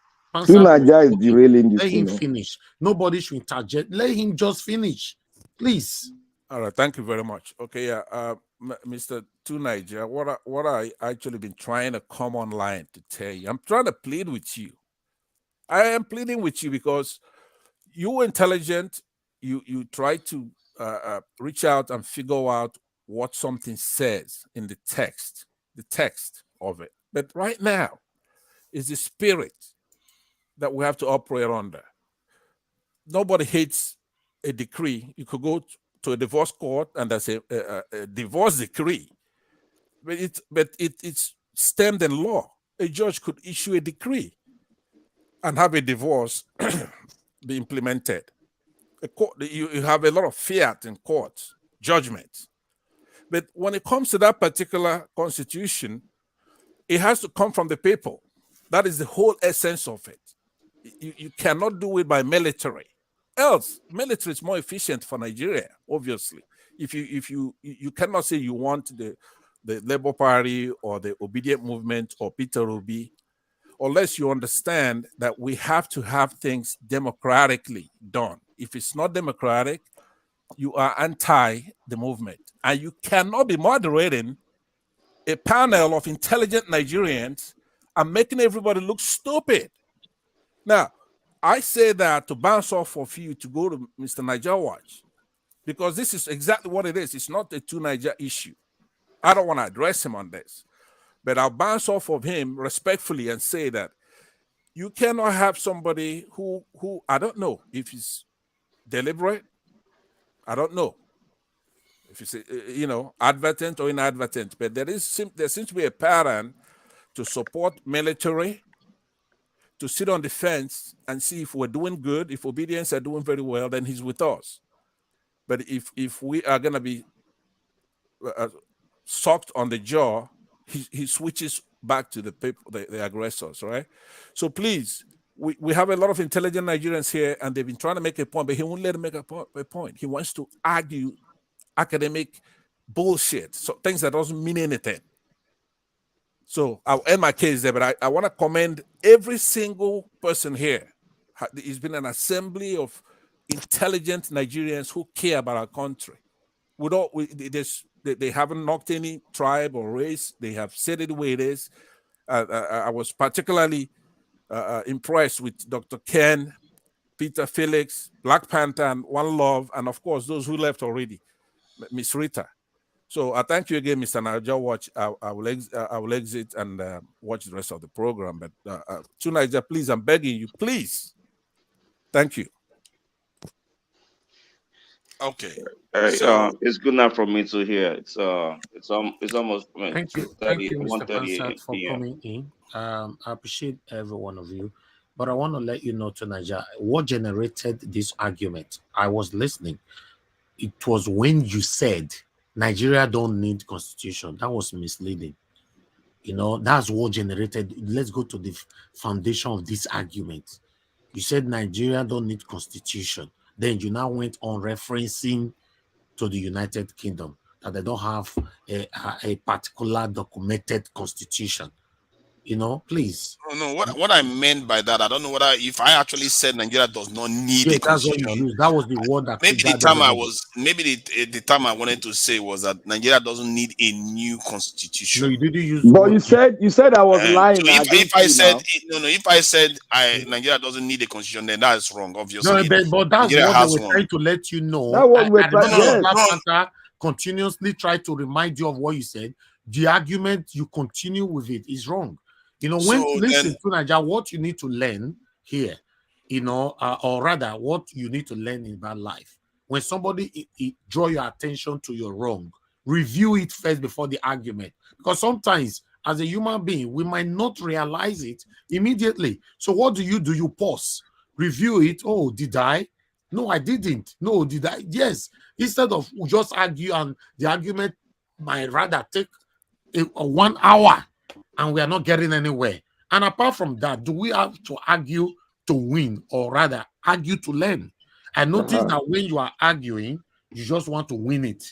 To Nigeria is derailing this. Let him finish. Nobody should interject. Let him just finish. Please. All right. Thank you very much. Okay. Yeah. Mr. To Niger, what I actually been trying to come online to tell you, I'm trying to plead with you. I am pleading with you because you're intelligent. You try to reach out and figure out what something says in the text of it. But right now, is the spirit that we have to operate under. Nobody hates a decree. You could go to a divorce court and there's a divorce decree, but it's stemmed in law. A judge could issue a decree and have a divorce be implemented. A court, you have a lot of fiat in courts, judgments. But when it comes to that particular constitution, it has to come from the people. That is the whole essence of it. You cannot do it by military. Else, military is more efficient for Nigeria, obviously. If you cannot say you want the Labour Party or the Obedient Movement or Peter Obi, unless you understand that we have to have things democratically done. If it's not democratic, you are anti the movement. And you cannot be moderating a panel of intelligent Nigerians and making everybody look stupid. Now, I say that to bounce off of you to go to Mr. Niger Watch, because this is exactly what it is. It's not a two Niger issue. I don't want to address him on this, but I'll bounce off of him respectfully and say that you cannot have somebody who I don't know if it's deliberate. I don't know if it's advertent or inadvertent, but there seems to be a pattern to support military, to sit on the fence and see if we're doing good. If obedience are doing very well, then he's with us. But if we are going to be socked on the jaw, he switches back to the people, the aggressors, right? So please, we have a lot of intelligent Nigerians here, and they've been trying to make a point, but he won't let them make a point. He wants to argue academic bullshit, so things that doesn't mean anything. So I'll end my case there, but I want to commend every single person here. It's been an assembly of intelligent Nigerians who care about our country. They haven't knocked any tribe or race. They have said it the way it is. I was particularly impressed with Dr. Ken, Peter Felix, Black Panther, and One Love, and of course, those who left already, Miss Rita. So I thank you again, Mr. Niger Watch. I will exit and watch the rest of the program. But to Niger, please, I'm begging you, please. Thank you. Okay. It's good enough for me to hear. It's almost. Thank you, Mr. Pansat, for coming in. I appreciate every one of you, but I want to let you know, to Niger, what generated this argument. I was listening. It was when you said Nigeria don't need constitution. That was misleading. That's what generated. Let's go to the foundation of this argument. You said Nigeria don't need constitution. Then you now went on referencing to the United Kingdom that they don't have a particular documented constitution. Please. No, what I meant by that, I don't know if I actually said Nigeria does not need a constitution. That's what you used. That was the word that maybe the term I wanted to say was that Nigeria doesn't need a new constitution. No, you didn't use. But you said I was lying. So if I said Nigeria doesn't need a constitution, then that's wrong. Obviously, no, but that's Nigeria what has we were trying to let you know. That's what we're trying. Continuously try to remind you of what you said. The argument you continue with it is wrong. Listen to Nigeria, what you need to learn here, or rather, what you need to learn in that life. When somebody draw your attention to your wrong, review it first before the argument. Because sometimes, as a human being, we might not realize it immediately. So what do? You pause, review it. Oh, did I? No, I didn't. No, did I? Yes. Instead of just argue, and the argument might rather take 1 hour, and we are not getting anywhere. And apart from that, do we have to argue to win, or rather argue to learn? I notice that when you are arguing, you just want to win it.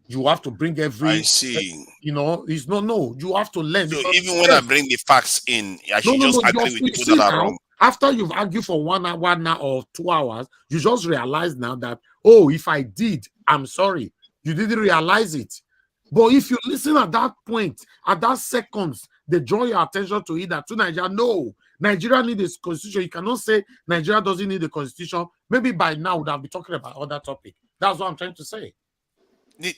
You have to bring every. I see. It's no. You have to learn. So even when I bring the facts in, I should just agree with people that are wrong. After you've argued for 1 hour now or 2 hours, you just realize now that, oh, if I did, I'm sorry. You didn't realize it. But if you listen at that point, at that seconds, they draw your attention to it that to Nigeria, no, Nigeria needs a constitution. You cannot say Nigeria doesn't need a constitution. Maybe by now we'd have been talking about other topic. That's what I'm trying to say.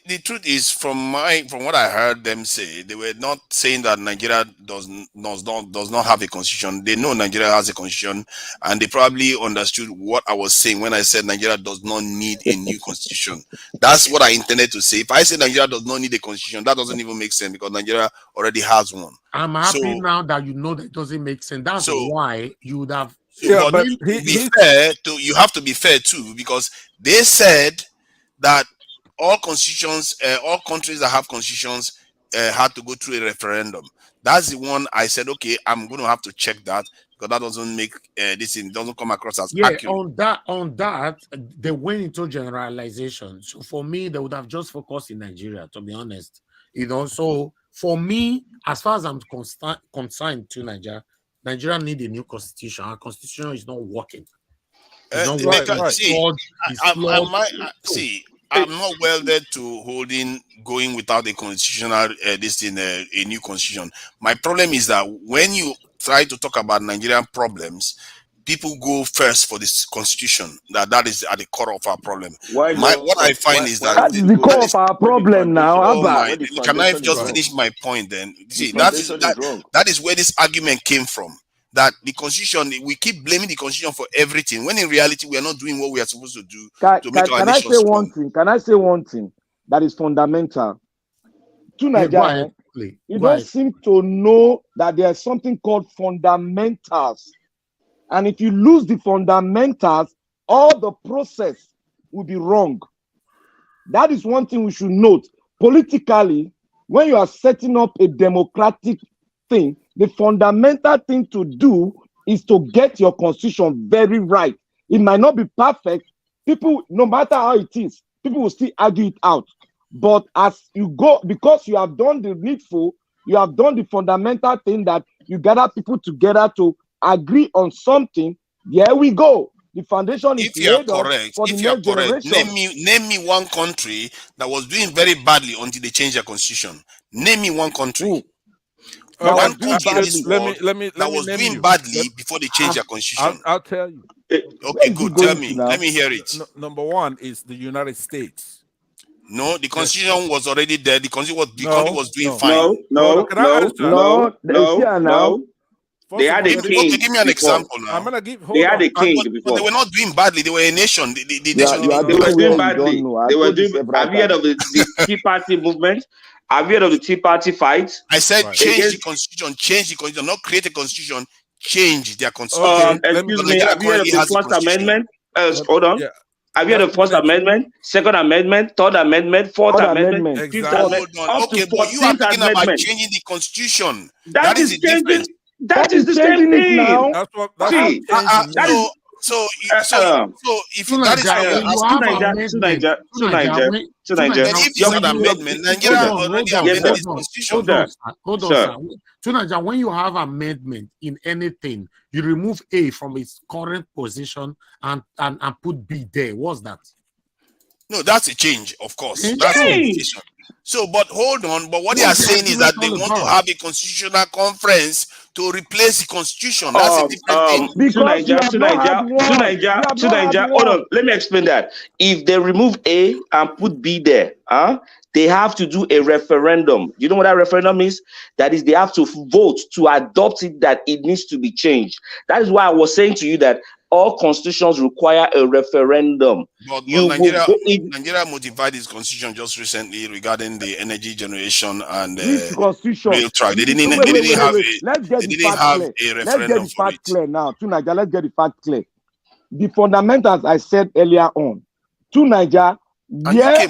The truth is, from what I heard them say, they were not saying that Nigeria does not have a constitution. They know Nigeria has a constitution, and they probably understood what I was saying when I said Nigeria does not need a new constitution. That's what I intended to say. If I say Nigeria does not need a constitution, that doesn't even make sense because Nigeria already has one. I'm happy now that you know that it doesn't make sense. That's why you would have. But you have to be fair too, because they said that all constitutions, all countries that have constitutions had to go through a referendum. That's the one I said, okay, I'm going to have to check that because that doesn't make this thing doesn't come across as accurate. On that, they went into generalization. So for me, they would have just focused in Nigeria, to be honest. So for me, as far as I'm concerned to Nigeria need a new constitution. Our constitution is not working. I'm not welded to going without a constitutional a new constitution. My problem is that when you try to talk about Nigerian problems, people go first for this constitution. That is at the core of our problem. What I find is that the core of our problem now. Can I just finish my point then? See, that is where this argument came from. That the constitution, we keep blaming the constitution for everything, when in reality we are not doing what we are supposed to do to make our nation strong. Can I say one thing that is fundamental to Nigeria? You don't seem to know that there's something called fundamentals, and if you lose the fundamentals, all the process will be wrong. That is one thing we should note. Politically, when you are setting up a democratic thing, the fundamental thing to do is to get your constitution very right. It might not be perfect. People, no matter how it is, people will still argue it out. But as you go, because you have done the needful, you have done the fundamental thing that you gather people together to agree on something. Here we go. The foundation is laid for the next generation. Name me one country that was doing very badly until they changed their constitution. Name me one country. One country in this world that was doing badly before they changed their constitution. I'll tell you. Okay, good. Tell me. Let me hear it. Number one is the United States. No, the constitution was already there. The country was doing fine. No. They had a king. Okay, give me an example now. I'm gonna give. They had a king but before. they were not doing badly. They were a nation. They were doing badly. They were doing. Have you heard of the Tea Party movement? Have you heard of the Tea Party fight? I said change the constitution, not create a constitution, change their constitution. Excuse me, have you heard of the First Amendment? Hold on. Have you heard of the First Amendment, Second Amendment, Third Amendment, Fourth Amendment, Fifth Amendment, up to 14th Amendment? Changing the constitution. That is changing. That is the same thing. That's what. So if that is Nigeria, if you have amendment, Nigeria already amended its constitution. Hold on, sir. To Nigeria, when you have amendment in anything, you remove A from its current position and put B there. What's that? No, that's a change, of course. That's a position. So, but hold on. But what they are saying is that they want to have a constitutional conference to replace the constitution. That's a different thing. To Nigeria. Hold on. Let me explain that. If they remove A and put B there, they have to do a referendum. You know what that referendum is? That is, they have to vote to adopt it, that it needs to be changed. That is why I was saying to you that all constitutions require a referendum. But Nigeria modified its constitution just recently regarding the energy generation and rail track. They didn't have a referendum. Let's get the fact clear now. To Nigeria, let's get the fact clear. The fundamentals I said earlier on. To Nigeria, where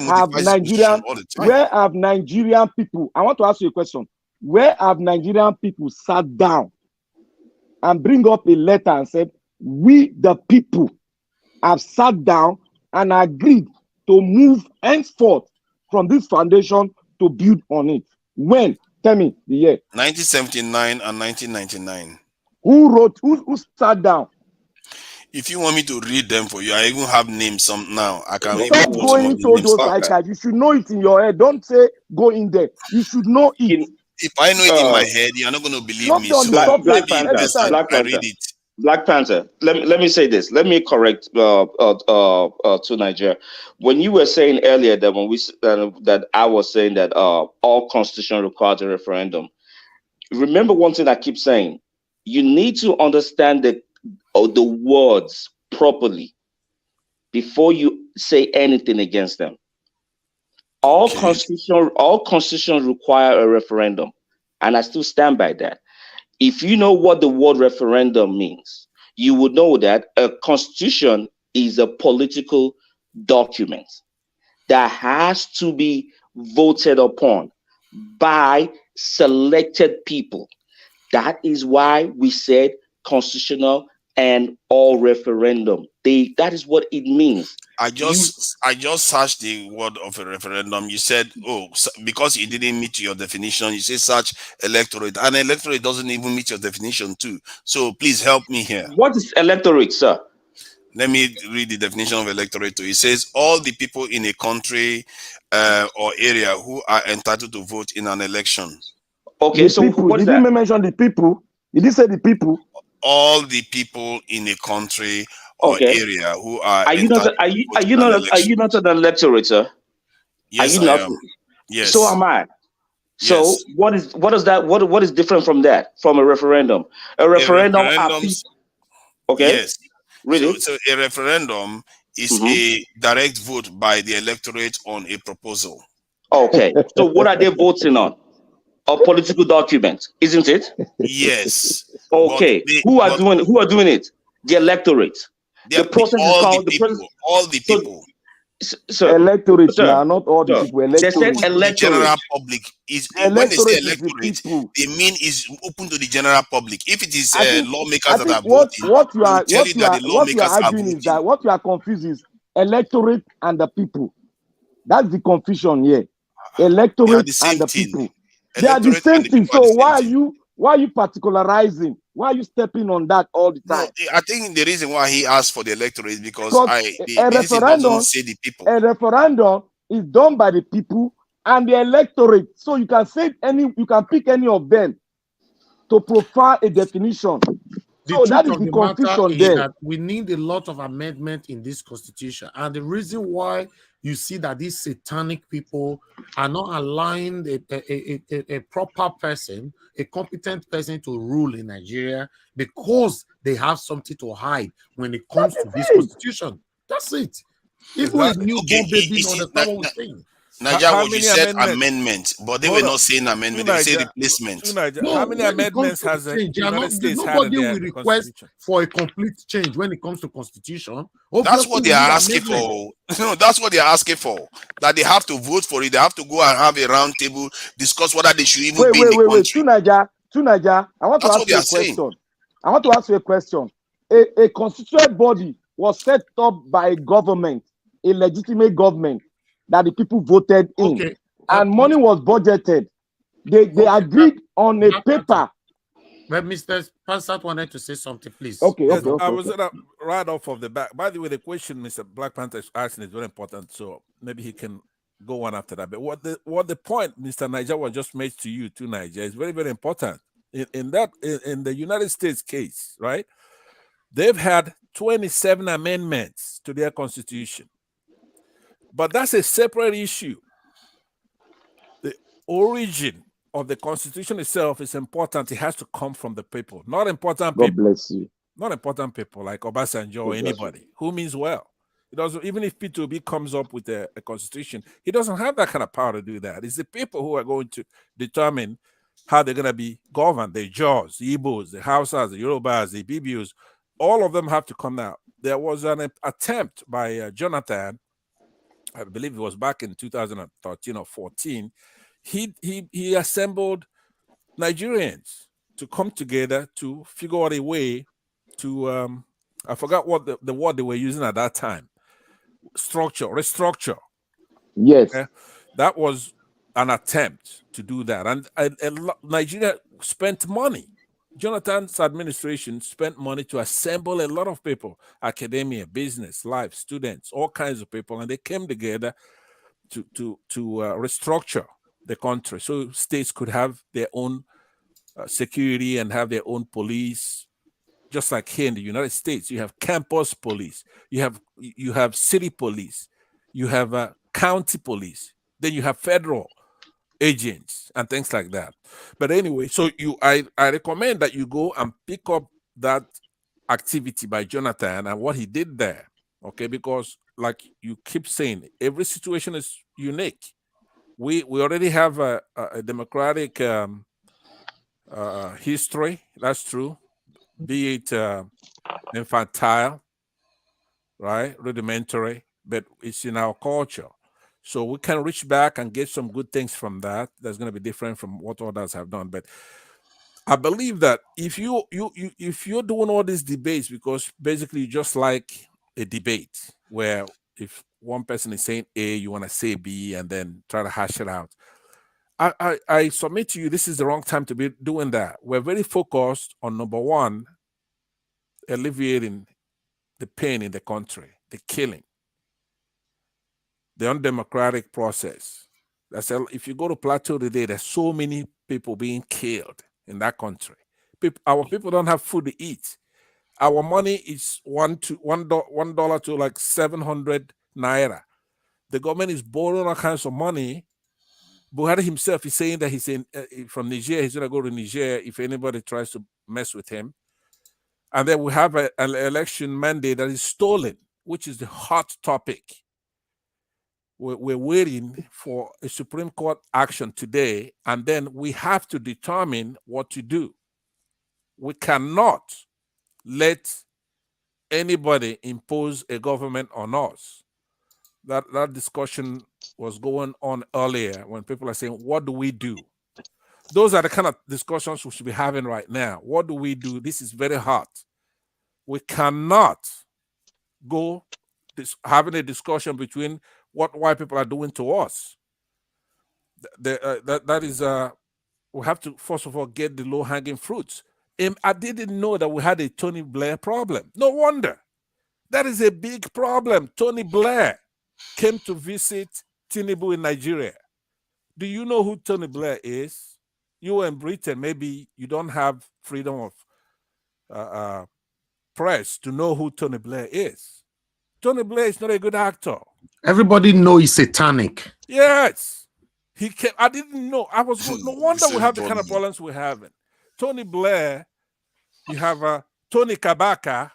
have Nigerian people? I want to ask you a question. Where have Nigerian people sat down and bring up a letter and said, we the people have sat down and agreed to move henceforth from this foundation to build on it? When? Tell me the year. 1979 and 1999. Who sat down? If you want me to read them for you, I even have names some now. I can even Stop put some going of the into names. those itinerary. You should know it in your head. Don't say go in there. You should know it. If I know it in my head, you're not going to believe Not me. on So the surface. maybe Every best time. I read it. Black Panther. Let me say this. Let me correct to Nigeria. When you were saying earlier that that I was saying that all constitution requires a referendum. Remember one thing I keep saying. You need to understand the words properly before you say anything against them. All constitutions require a referendum, and I still stand by that. If you know what the word referendum means, you would know that a constitution is a political document that has to be voted upon by selected people. That is why we said constitutional and all referendum. That is what it means. I just searched the word of a referendum. You said, because it didn't meet your definition, you say search electorate. And electorate doesn't even meet your definition too. So please help me here. What is electorate, sir? Let me read the definition of electorate too. It says all the people in a country or area who are entitled to vote in an election. Okay, so what is that? Did he mention the people? Did he say the people? All the people in a country or area who are you not entitled are you not an electorate, sir? Yes, are you I not? am. Yes. So am I. So yes. what is that? What is different from that? From a referendum? A referendum. Okay. Yes. Really? So a referendum is a direct vote by the electorate on a proposal. Okay. So what are they voting on? A political document, isn't it? Yes. Okay. Who are doing it? The electorate. The process is called all the people. So electorate now, not all the people. They said The electorate. general public is when they say electorate, they mean is open to the general public. If it is lawmakers that are voting, what you are voting. is that what you are confused is electorate and the people. That's the confusion here. Electorate and the people. They are the same thing. So why are you particularizing? Why are you stepping on that all the time? No, I think the reason why he asked for the electorate is because a referendum doesn't say the people. A referendum is done by the people and the electorate. So you can pick any of them to profile a definition. So that is the confusion there. That we need a lot of amendment in this constitution, and the reason why you see that these satanic people are not allowing a proper person, a competent person to rule in Nigeria, because they have something to hide when it comes to this constitution. That's it. Even a newborn baby understand what we're saying. Nigeria, you said amendment, but they were not saying amendment. They say replacement. No, how many amendments has the United States had in their will request for a complete change when it comes to constitution. That's what they are asking for. No, that's what they are asking for. That they have to vote for it. They have to go and have a round table, discuss whether they should even be in the country. Tunaja, I want to ask you a question. I want to ask you a question. A constituent body was set up by a government, a legitimate government that the people voted in, and money was budgeted. They agreed on a paper. But Mr. Passat wanted to say something, please. Okay. I was gonna right off of the back. By the way, the question Mr. Black Panther is asking is very important, so maybe he can go on after that. But what the point Mr. Niger was just made to you, to Niger, is very, very important. In the United States case, right? They've had 27 amendments to their constitution. But that's a separate issue. The origin of the constitution itself is important. It has to come from the people, not important people. God bless you. Not important people like Obasanjo or anybody who means well. It doesn't, even if Peter Obi comes up with a constitution, he doesn't have that kind of power to do that. It's the people who are going to determine how they're going to be governed. The Jaws, the Igbos, the Hausas, the Yorubas, the Bibius, all of them have to come out. There was an attempt by Jonathan, I believe it was back in 2013 or 14. He assembled Nigerians to come together to figure out a way to I forgot what the word they were using at that time. Restructure. Yes. Okay? That was an attempt to do that. And Nigeria spent money Jonathan's administration spent money to assemble a lot of people, academia, business, life, students, all kinds of people, and they came together to restructure the country so states could have their own security and have their own police. Just like here in the United States, you have campus police, you have city police, you have county police, then you have federal agents and things like that. But anyway, so I recommend that you go and pick up that activity by Jonathan and what he did there. Okay, because like you keep saying, every situation is unique. We already have a democratic history. That's true. Be it infantile, right, rudimentary, but it's in our culture. So we can reach back and get some good things from that. That's going to be different from what others have done. But I believe that if you're doing all these debates, because basically you just like a debate where if one person is saying A, you want to say B, and then try to hash it out. I submit to you, this is the wrong time to be doing that. We're very focused on number one, alleviating the pain in the country, the killing, the undemocratic process. If you go to Plateau today, there's so many people being killed in that country. Our people don't have food to eat. Our money is $1 to like 700 naira. The government is borrowing all kinds of money. Buhari himself is saying that he's from Niger. He's going to go to Niger if anybody tries to mess with him. And then we have an election mandate that is stolen, which is the hot topic. We're waiting for a Supreme Court action today, and then we have to determine what to do. We cannot let anybody impose a government on us. That discussion was going on earlier when people are saying, what do we do? Those are the kind of discussions we should be having right now. What do we do? This is very hot. We cannot go having a discussion between what white people are doing to us. That is, we have to, first of all, get the low-hanging fruits. I didn't know that we had a Tony Blair problem. No wonder. That is a big problem. Tony Blair came to visit Tinubu in Nigeria. Do you know who Tony Blair is? You were in Britain. Maybe you don't have freedom of press to know who Tony Blair is. Tony Blair is not a good actor. Everybody know he's satanic. Yes. He came. I didn't know. I was no wonder we have the kind of problems we're having. Tony Blair, you have Tony Kabaka,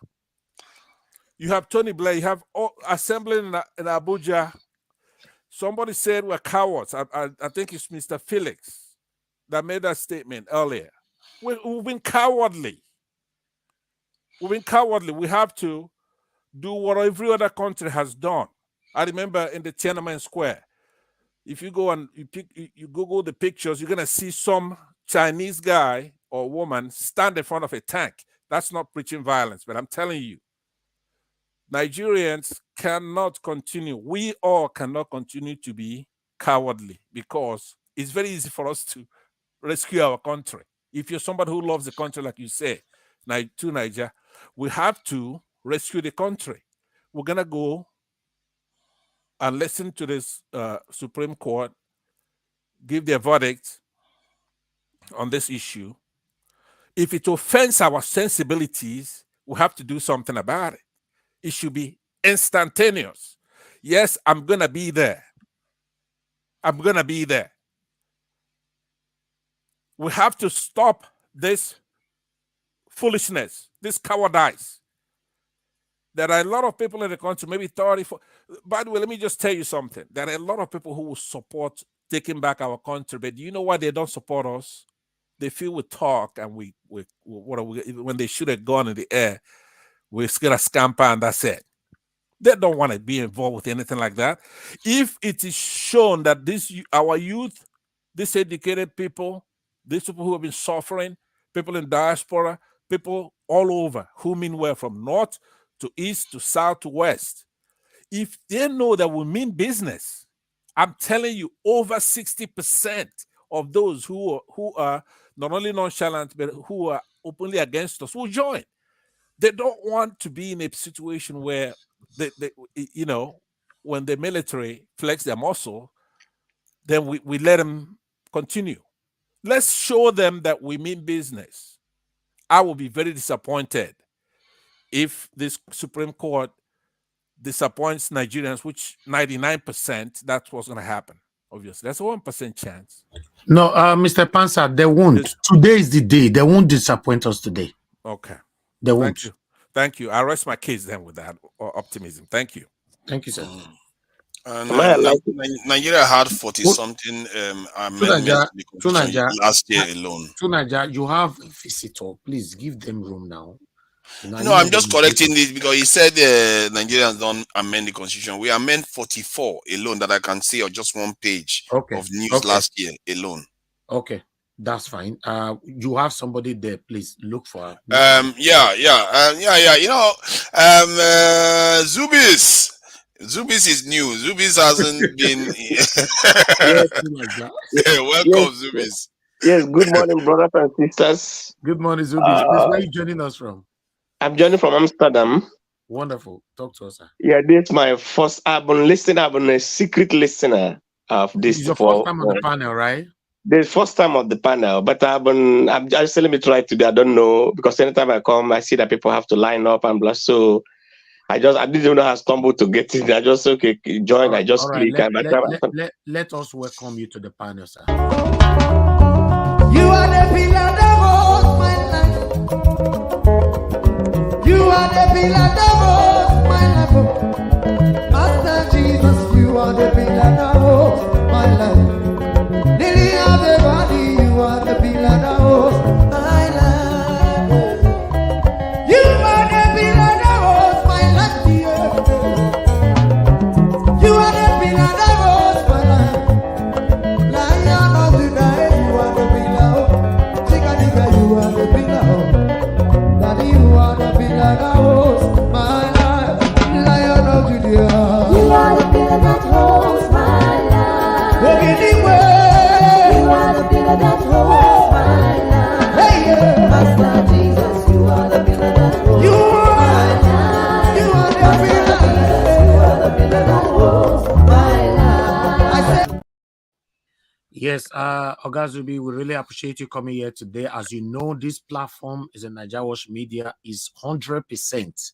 you have Tony Blair, you have assembling in Abuja. Somebody said we're cowards. I think it's Mr. Felix that made that statement earlier. We've been cowardly. We've been cowardly. We have to do what every other country has done. I remember in the Tiananmen Square, if you go and you Google the pictures, you're going to see some Chinese guy or woman stand in front of a tank. That's not preaching violence, but I'm telling you, Nigerians cannot continue. We all cannot continue to be cowardly because it's very easy for us to rescue our country. If you're somebody who loves the country, like you say, to Niger, we have to rescue the country. We're going to go and listen to this Supreme Court give their verdict on this issue. If it offends our sensibilities, we have to do something about it. It should be instantaneous. Yes, I'm going to be there. I'm going to be there. We have to stop this foolishness, this cowardice. There are a lot of people in the country, maybe 34. By the way, let me just tell you something. There are a lot of people who will support taking back our country, but do you know why they don't support us? They feel we talk and when they shoot a gun in the air, we're gonna scamper and that's it. They don't want to be involved with anything like that. If it is shown that our youth, these educated people, these people who have been suffering, people in diaspora, people all over who mean well from north to east to south to west, if they know that we mean business, I'm telling you, over 60% of those who are not only nonchalant, but who are openly against us will join. They don't want to be in a situation where they you know, when the military flex their muscle, then we let them continue. Let's show them that we mean business. I will be very disappointed if this Supreme Court disappoints Nigerians, which 99%, that's what's going to happen. Obviously, that's a 1% chance. No, Mr. Pansa, they won't. Today is the day. They won't disappoint us today. Okay. They won't. Thank you. Thank you. I rest my case then with that optimism. Thank you. Thank you, sir. And Nigeria had 40-something amendments to the Constitution last year alone. To Nigeria, you have a visitor. Please give them room now. No, I'm just correcting this because he said Nigerians don't amend the Constitution. We amend 44 alone that I can see on just one page of news last year alone. Okay, that's fine. You have somebody there. Please look for her. Yeah. You know, Zubis is new. Zubis hasn't been. Welcome, Zubis. Yes, good morning, brothers and sisters. Good morning, Zubis. Please, where are you joining us from? I'm joining from Amsterdam. Wonderful. Talk to us, sir. Yeah, this is my first. I've been a secret listener of this. It's your first time on the panel, right? The first time of the panel, but I'm just let me try today. I don't know, because anytime I come, I see that people have to line up and blah. So I didn't even know how I stumbled to get in. I just join. I just click. Let us welcome you to the panel, sir. You are the pillar that holds my life. You are the pillar that holds my life. Master Jesus, you are the pillar that holds my life. Lily of the valley, you are the pillar that holds my life. You are the pillar that holds my life, dear. You are the pillar that holds my life. Lion of the night, you are the pillar. Chicken, you are the pillar. Daddy, you are the pillar that holds my life. Lion of Judea. You are the pillar that holds my life. You are the pillar that holds my life. Hey, yeah. Master Jesus, you are the pillar that holds my life. You are the pillar. You are the pillar that holds my life. Yes, Ogazubi, we really appreciate you coming here today. As you know, this platform is a Nigeria Watch Media, is 100%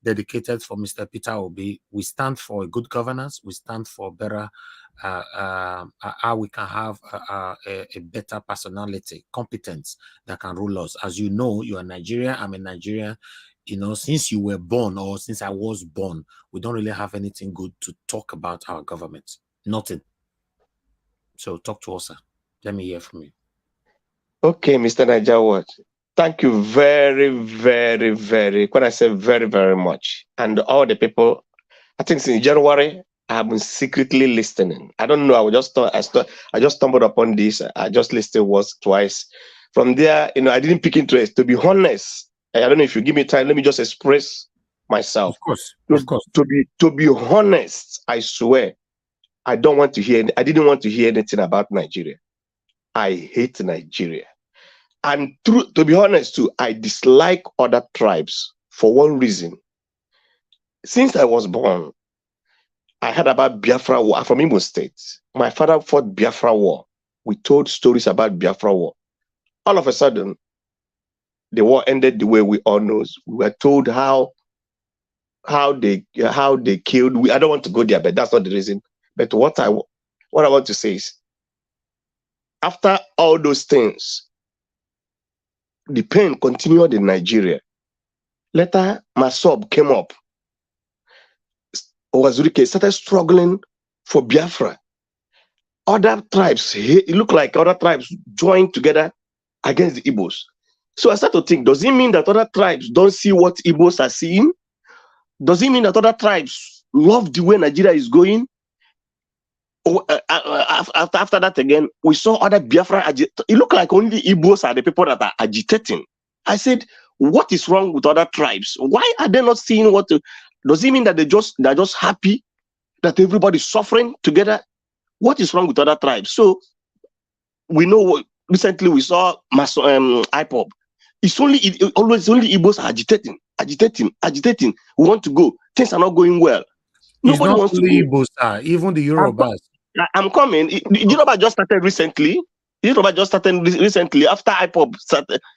dedicated for Mr. Peter Obi. We stand for a good governance. We stand for better, how we can have a better personality, competence that can rule us. As you know, you are Nigerian. I'm a Nigerian. You know, since you were born, or since I was born, we don't really have anything good to talk about our government. Nothing. So talk to us, sir. Let me hear from you. Okay, Mr. Nigeria Watch. Thank you very, very, very, when I say very, very much. And all the people, I think since January, I have been secretly listening. I don't know, I just stumbled upon this. I just listened once, twice. From there, you know, I didn't pick interest. To be honest, I don't know if you give me time, let me just express myself. Of course. To be honest, I swear, I didn't want to hear anything about Nigeria. I hate Nigeria. And to be honest too, I dislike other tribes for one reason. Since I was born, I heard about Biafra War. I'm from Imo State. My father fought Biafra War. We told stories about Biafra War. All of a sudden, the war ended the way we all know. We were told how they killed. I don't want to go there, but that's not the reason. But what I want to say is, after all those things, the pain continued in Nigeria. Later, Masob came up. Owazurike started struggling for Biafra. Other tribes, it looked like other tribes joined together against the Igbos. So I started to think, does it mean that other tribes don't see what Igbos are seeing? Does it mean that other tribes love the way Nigeria is going? After that again, we saw other Biafra it looked like only Igbos are the people that are agitating. I said, what is wrong with other tribes? Why are they not seeing what? Does it mean that they're just happy that everybody's suffering together? What is wrong with other tribes? So we know recently we saw IPOB It's only Igbos are agitating. We want to go. Things are not going well. Nobody wants to go. Igbos, even the Yorubas. I'm coming. The Yoruba just started recently. After IPOP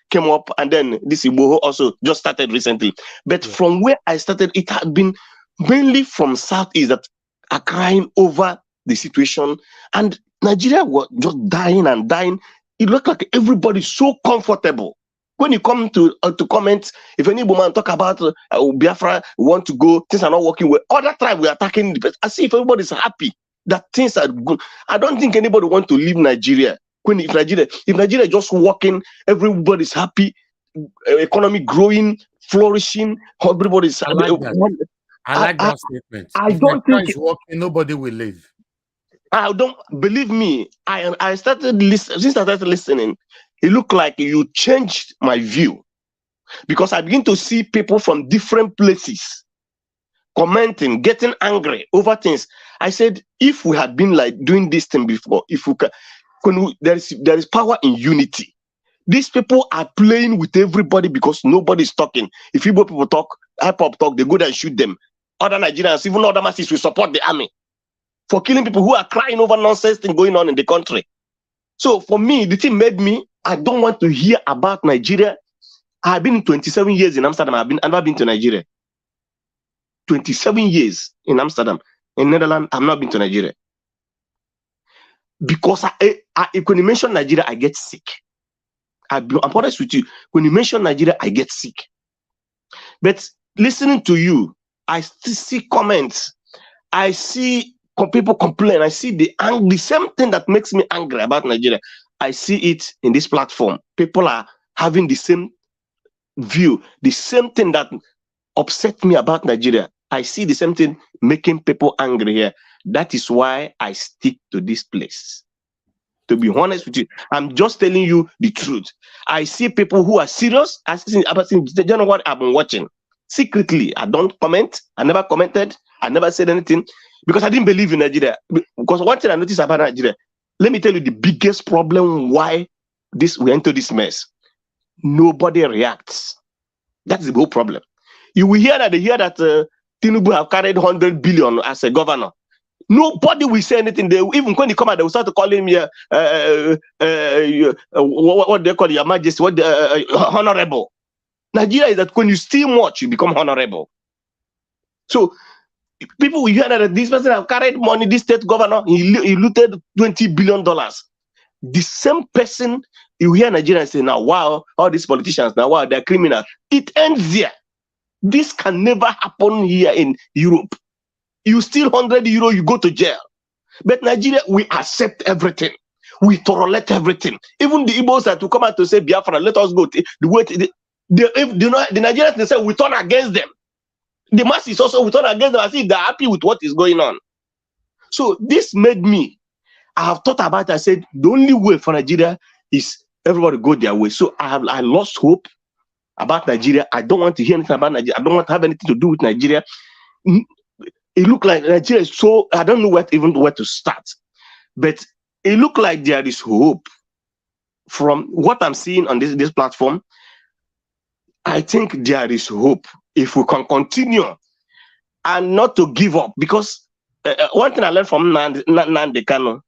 came up, and then this Igbo also just started recently. But from where I started, it had been mainly from Southeast that are crying over the situation, and Nigeria was just dying and dying. It looked like everybody's so comfortable. When you come to comment, if any woman talk about Biafra want to go, things are not working well. Other tribe we are attacking. I see if everybody's happy that things are good. I don't think anybody want to leave Nigeria. If Nigeria is just working, everybody's happy, economy growing, flourishing, everybody's I like that. I like that statement. If Nigeria is working, nobody will leave. I don't believe me. I started listening. Since I started listening, it looked like you changed my view, because I begin to see people from different places commenting, getting angry over things. I said, if we had been like doing this thing before, if we can, there is power in unity. These people are playing with everybody because nobody's talking. If Igbo people talk, IPOP talk, they go there and shoot them. Other Nigerians, even other masses, will support the army for killing people who are crying over nonsense thing going on in the country. So for me, the thing made me, I don't want to hear about Nigeria. I've been 27 years in Amsterdam. I've never been to Nigeria. 27 years in Amsterdam. In Netherlands, I've not been to Nigeria. Because when you mention Nigeria, I get sick. I'm honest with you. When you mention Nigeria, I get sick. But listening to you, I still see comments. I see people complain. I see the same thing that makes me angry about Nigeria. I see it in this platform. People are having the same view, the same thing that upset me about Nigeria. I see the same thing making people angry here. That is why I stick to this place. To be honest with you, I'm just telling you the truth. I see people who are serious. I see about you know what I've been watching secretly. I don't comment. I never commented. I never said anything because I didn't believe in Nigeria. Because one thing I noticed about Nigeria, let me tell you the biggest problem why we enter this mess. Nobody reacts. That's the whole problem. You will hear that Tinubu have carried 100 billion as a governor. Nobody will say anything. Even when they come out, they will start to call him what they call Your Majesty, honorable. Nigeria is that when you steal much, you become honorable. So people will hear that this person have carried money, this state governor, he looted $20 billion. The same person you hear Nigerians say now, wow, all these politicians now, wow, they're criminals. It ends there. This can never happen here in Europe. You steal 100 euro, you go to jail. But Nigeria, we accept everything. We tolerate everything. Even the Igbos that will come out to say Biafra, let us go. The Nigerians, they say we turn against them. The masses also, we turn against them as if they're happy with what is going on. So this made me, I have thought about it. I said, the only way for Nigeria is everybody go their way. So I lost hope about Nigeria. I don't want to hear anything about Nigeria. I don't want to have anything to do with Nigeria. It looked like Nigeria is so, I don't know where to start. But it looked like there is hope. From what I'm seeing on this platform, I think there is hope if we can continue and not to give up. Because one thing I learned from Nnamdi Kanu,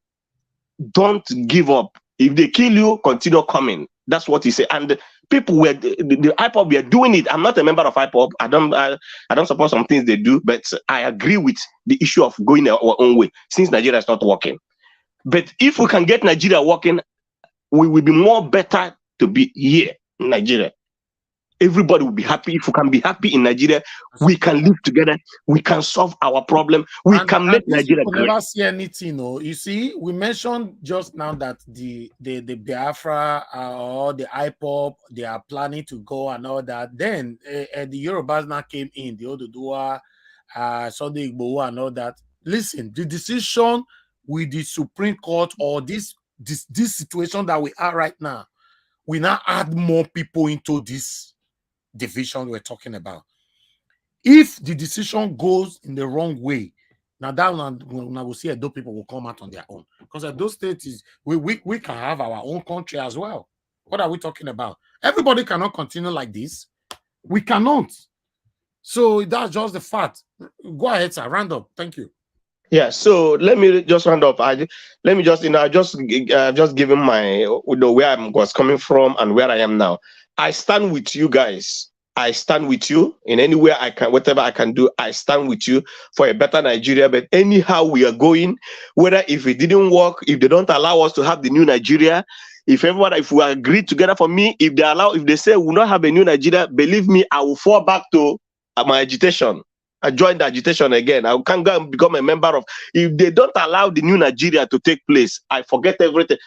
don't give up. If they kill you, continue coming. That's what he said. And people were the IPOP were doing it. I'm not a member of IPOP. I don't support some things they do, but I agree with the issue of going our own way since Nigeria is not working. But if we can get Nigeria working, we will be more better to be here in Nigeria. Everybody will be happy. If we can be happy in Nigeria, we can live together. We can solve our problem. We can make Nigeria great. Never see anything. No, you see, we mentioned just now that the Biafra or the IPOP, they are planning to go and all that. Then the Yorubas now came in, the Oduduwa, Sunday Igboho and all that. Listen, the decision with the Supreme Court or this situation that we are right now, we now add more people into this division we're talking about. If the decision goes in the wrong way, now that when I will see those people will come out on their own, because at those states we can have our own country as well. What are we talking about? Everybody cannot continue like this. We cannot. So that's just the fact. Go ahead, sir. Round up. Thank you. Yeah, so let me just round up. Let me just, I just given my, where I was coming from and where I am now. I stand with you guys. I stand with you in any way I can, whatever I can do. I stand with you for a better Nigeria. But anyhow we are going, whether if it didn't work, if they don't allow us to have the new Nigeria, if we agree together, for me, if they say we will not have a new Nigeria, believe me, I will fall back to my agitation. I joined the agitation again. I can't go and become a member of. If they don't allow the new Nigeria to take place, I forget everything.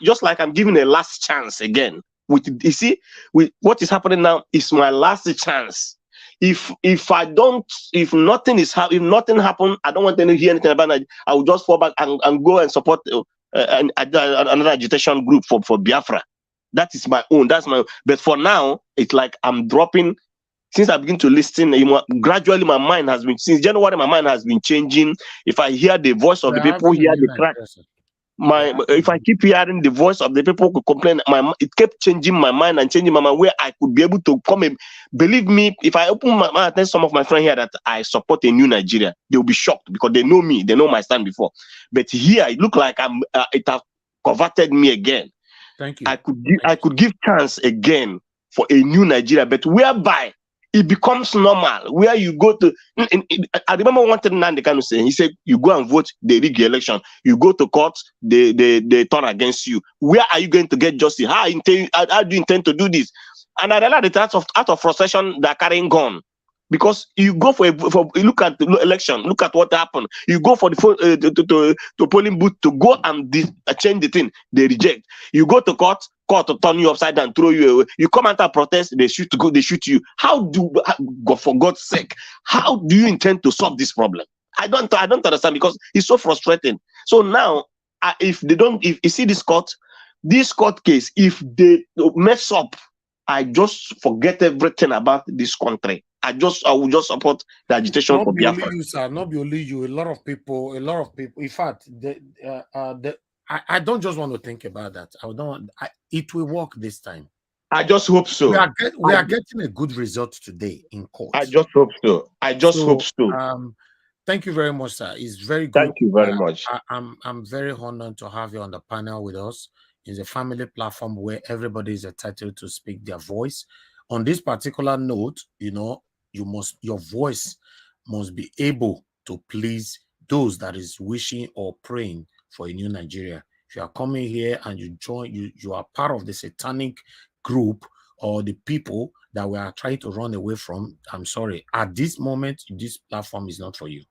Just like I'm giving a last chance again. With what is happening now is my last chance. If nothing happens, I don't want to hear anything about it. I will just fall back and go and support another agitation group for Biafra. That is my own. But for now, it's like I'm dropping. Since I begin to listen, gradually my mind has been, since January, my mind has been changing. If I hear the voice of the people, hear the crack. If I keep hearing the voice of the people who complain, it kept changing my mind and changing my mind where I could be able to come and believe me. If I open my mouth, tell some of my friends here that I support a new Nigeria, they will be shocked because they know me, they know my stand before. But here it look like it has converted me again. Thank you. I could give chance again for a new Nigeria, but whereby it becomes normal, where you go to. I remember one thing Nandi Kanu saying. He said, "You go and vote, they rig the election. You go to court, they turn against you. Where are you going to get justice? How do you intend to do this?" And I realized that out of frustration, they're carrying gun. Because you go look at the election, look at what happened. You go for the to polling booth to go and change the thing, they reject. You go to court to turn you upside down, throw you away. You come out and protest, they shoot you. For God's sake, how do you intend to solve this problem? I don't understand, because it's so frustrating. So now, if you see this court case, if they mess up, I just forget everything about this country. I will just support the agitation for Biafra. Not only you, sir. Not only you. A lot of people. In fact, I don't just want to think about that. It will work this time. I just hope so. We are getting a good result today in court. I just hope so. Hope so. Thank you very much, sir. It's very good. Thank you very much. I'm very honored to have you on the panel with us. It's a family platform where everybody is entitled to speak their voice. On this particular note, your voice must be able to please those that is wishing or praying for a new Nigeria. If you are coming here and you are part of the satanic group or the people that we are trying to run away from, I'm sorry. At this moment, this platform is not for you.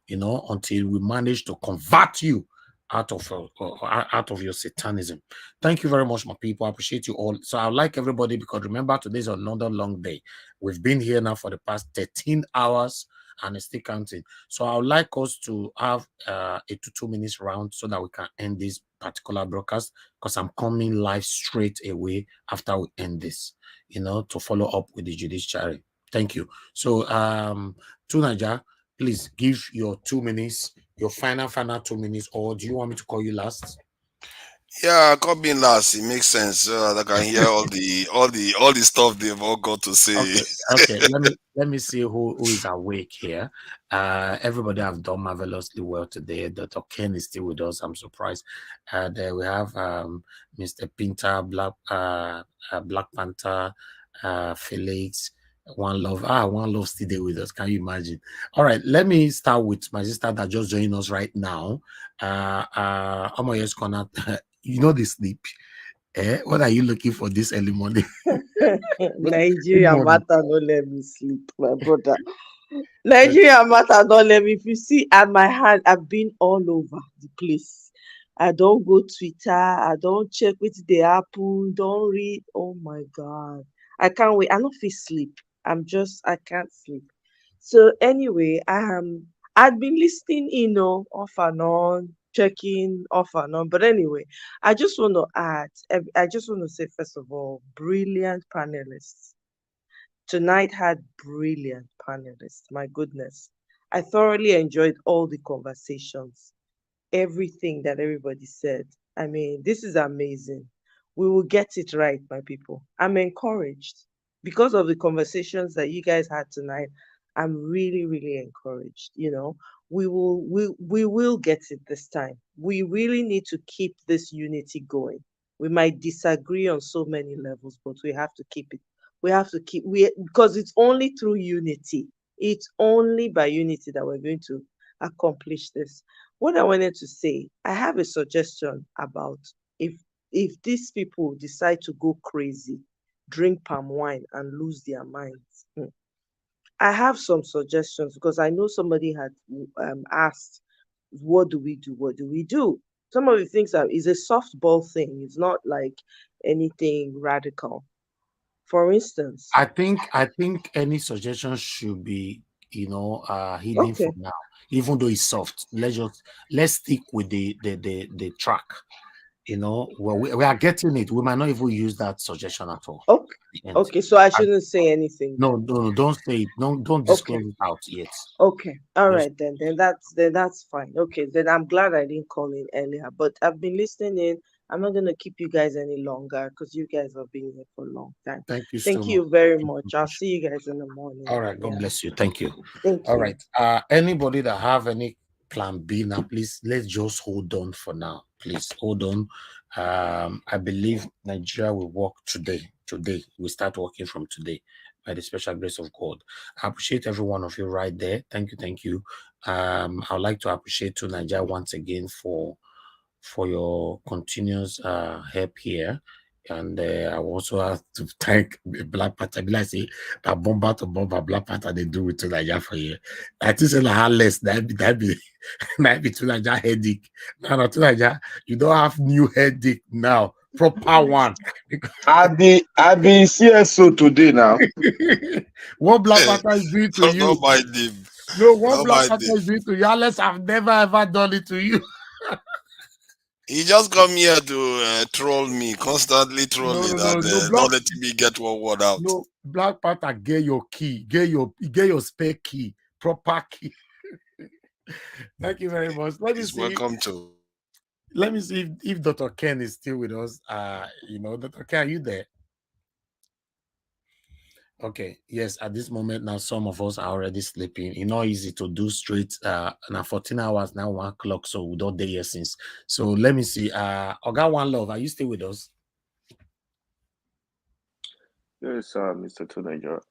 Until we manage to convert you out of your satanism. Thank you very much, my people. I appreciate you all. So I like everybody, because remember, today's another long day. We've been here now for the past 13 hours and it's still counting. So I would like us to have a 2 minutes round so that we can end this particular broadcast, because I'm coming live straight away after we end this, to follow up with the judiciary. Thank you. So Tunaja, please give your 2 minutes, your final 2 minutes, or do you want me to call you last? Yeah, call me last. It makes sense. I can hear all the stuff they've all got to say. Okay. Let me see who is awake here. Everybody have done marvelously well today. Dr. Ken is still with us. I'm surprised. There we have Mr. Pinter, Black Panther, Felix. One love still there with us. Can you imagine? All right, let me start with my sister that just joined us right now. Omoye's corner. The sleep. What are you looking for this early morning? Nigeria matter, don't let me sleep, my brother. Nigeria matter, don't let me. If you see at my hand, I've been all over the place. I don't go Twitter. I don't check what they happen. Don't read. Oh my God. I can't wait. I don't feel sleep. I can't sleep. So anyway, I'd been listening, off and on, checking off and on. But anyway, I just want to say, first of all, brilliant panelists. Tonight had brilliant panelists. My goodness. I thoroughly enjoyed all the conversations, everything that everybody said. I mean, this is amazing. We will get it right, my people. I'm encouraged because of the conversations that you guys had tonight. I'm really, really encouraged. We will get it this time. We really need to keep this unity going. We might disagree on so many levels, but we have to keep it. We have to keep because it's only through unity. It's only by unity that we're going to accomplish this. What I wanted to say, I have a suggestion about if if these people decide to go crazy, drink palm wine and lose their minds. I have some suggestions because I know somebody had asked, what do we do? What do we do? Some of the things is a softball thing. It's not like anything radical. For instance, I think any suggestion should be, hidden for okay, now, even though it's soft. Let's stick with the track. Well, we are getting it. We might not even use that suggestion at all. okay, so I shouldn't say anything then. No, don't say it. Don't Okay. disclose it out yet. Okay. All Yes. right then. Then that's fine. Okay. Then I'm glad I didn't call in earlier. But I've been listening in. I'm not gonna keep you guys any longer because you guys have been here for a long time. Thank you so Thank much. you very much. I'll see you guys in the morning. All right. God Yeah. bless you. Thank you. Thank All you. right. Anybody that have any plan B now, please, let's just hold on for now. Please hold on. I believe Nigeria will work today. Today, we start working from today by the special grace of God. I appreciate every one of you right there. Thank you. Thank you. I would like to appreciate to Nigeria once again for your continuous help here. And I also have to thank Black Panther. Like say that bomber to bomber Black Panther they do with to Nigeria for you. I think say like less that be might be to Nigeria headache. Now to Nigeria, you don't have new headache now. Proper one. I be CSO today now. What Black Panther is doing to you? Don't mind him. No, what Don't Black mind Panther him. is doing to you, unless I've never ever done it to you. He just come here to troll me, constantly trolling, No, and not letting me get one word out. No, Black Panther, get your key, get your spare key, proper key. Thank you very much. He's welcome to. Let me see if Dr. Ken is still with us. Dr. Ken, are you there? Okay, yes, at this moment now, some of us are already sleeping. It's not easy to do straight now 14 hours, now 1 o'clock, so we don't day here since. So let me see. Oga One Love, are you still with us? Yes, Mr. Niger.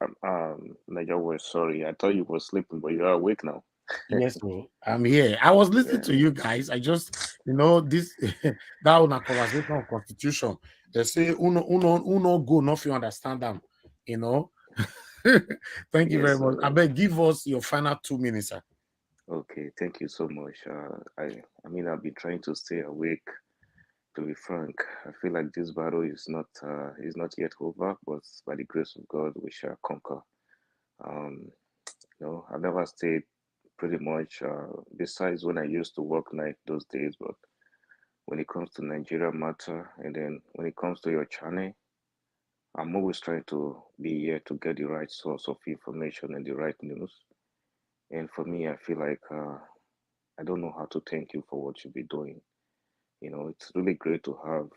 Niger was sorry. I thought you were sleeping, but you are awake now. Yes, bro. I'm here. I was listening to you guys. I just, this that on a conversation on constitution. They say uno go, not if you understand them. Thank you very much. I beg, give us your final 2 minutes, sir. Okay, thank you so much. I mean, I've been trying to stay awake. To be frank, I feel like this battle is not yet over, but by the grace of God, we shall conquer. I never stayed pretty much. Besides when I used to work night those days, but when it comes to Nigeria matter, and then when it comes to your channel, I'm always trying to be here to get the right source of information and the right news. And for me, I feel like I don't know how to thank you for what you've been doing. It's really great to have,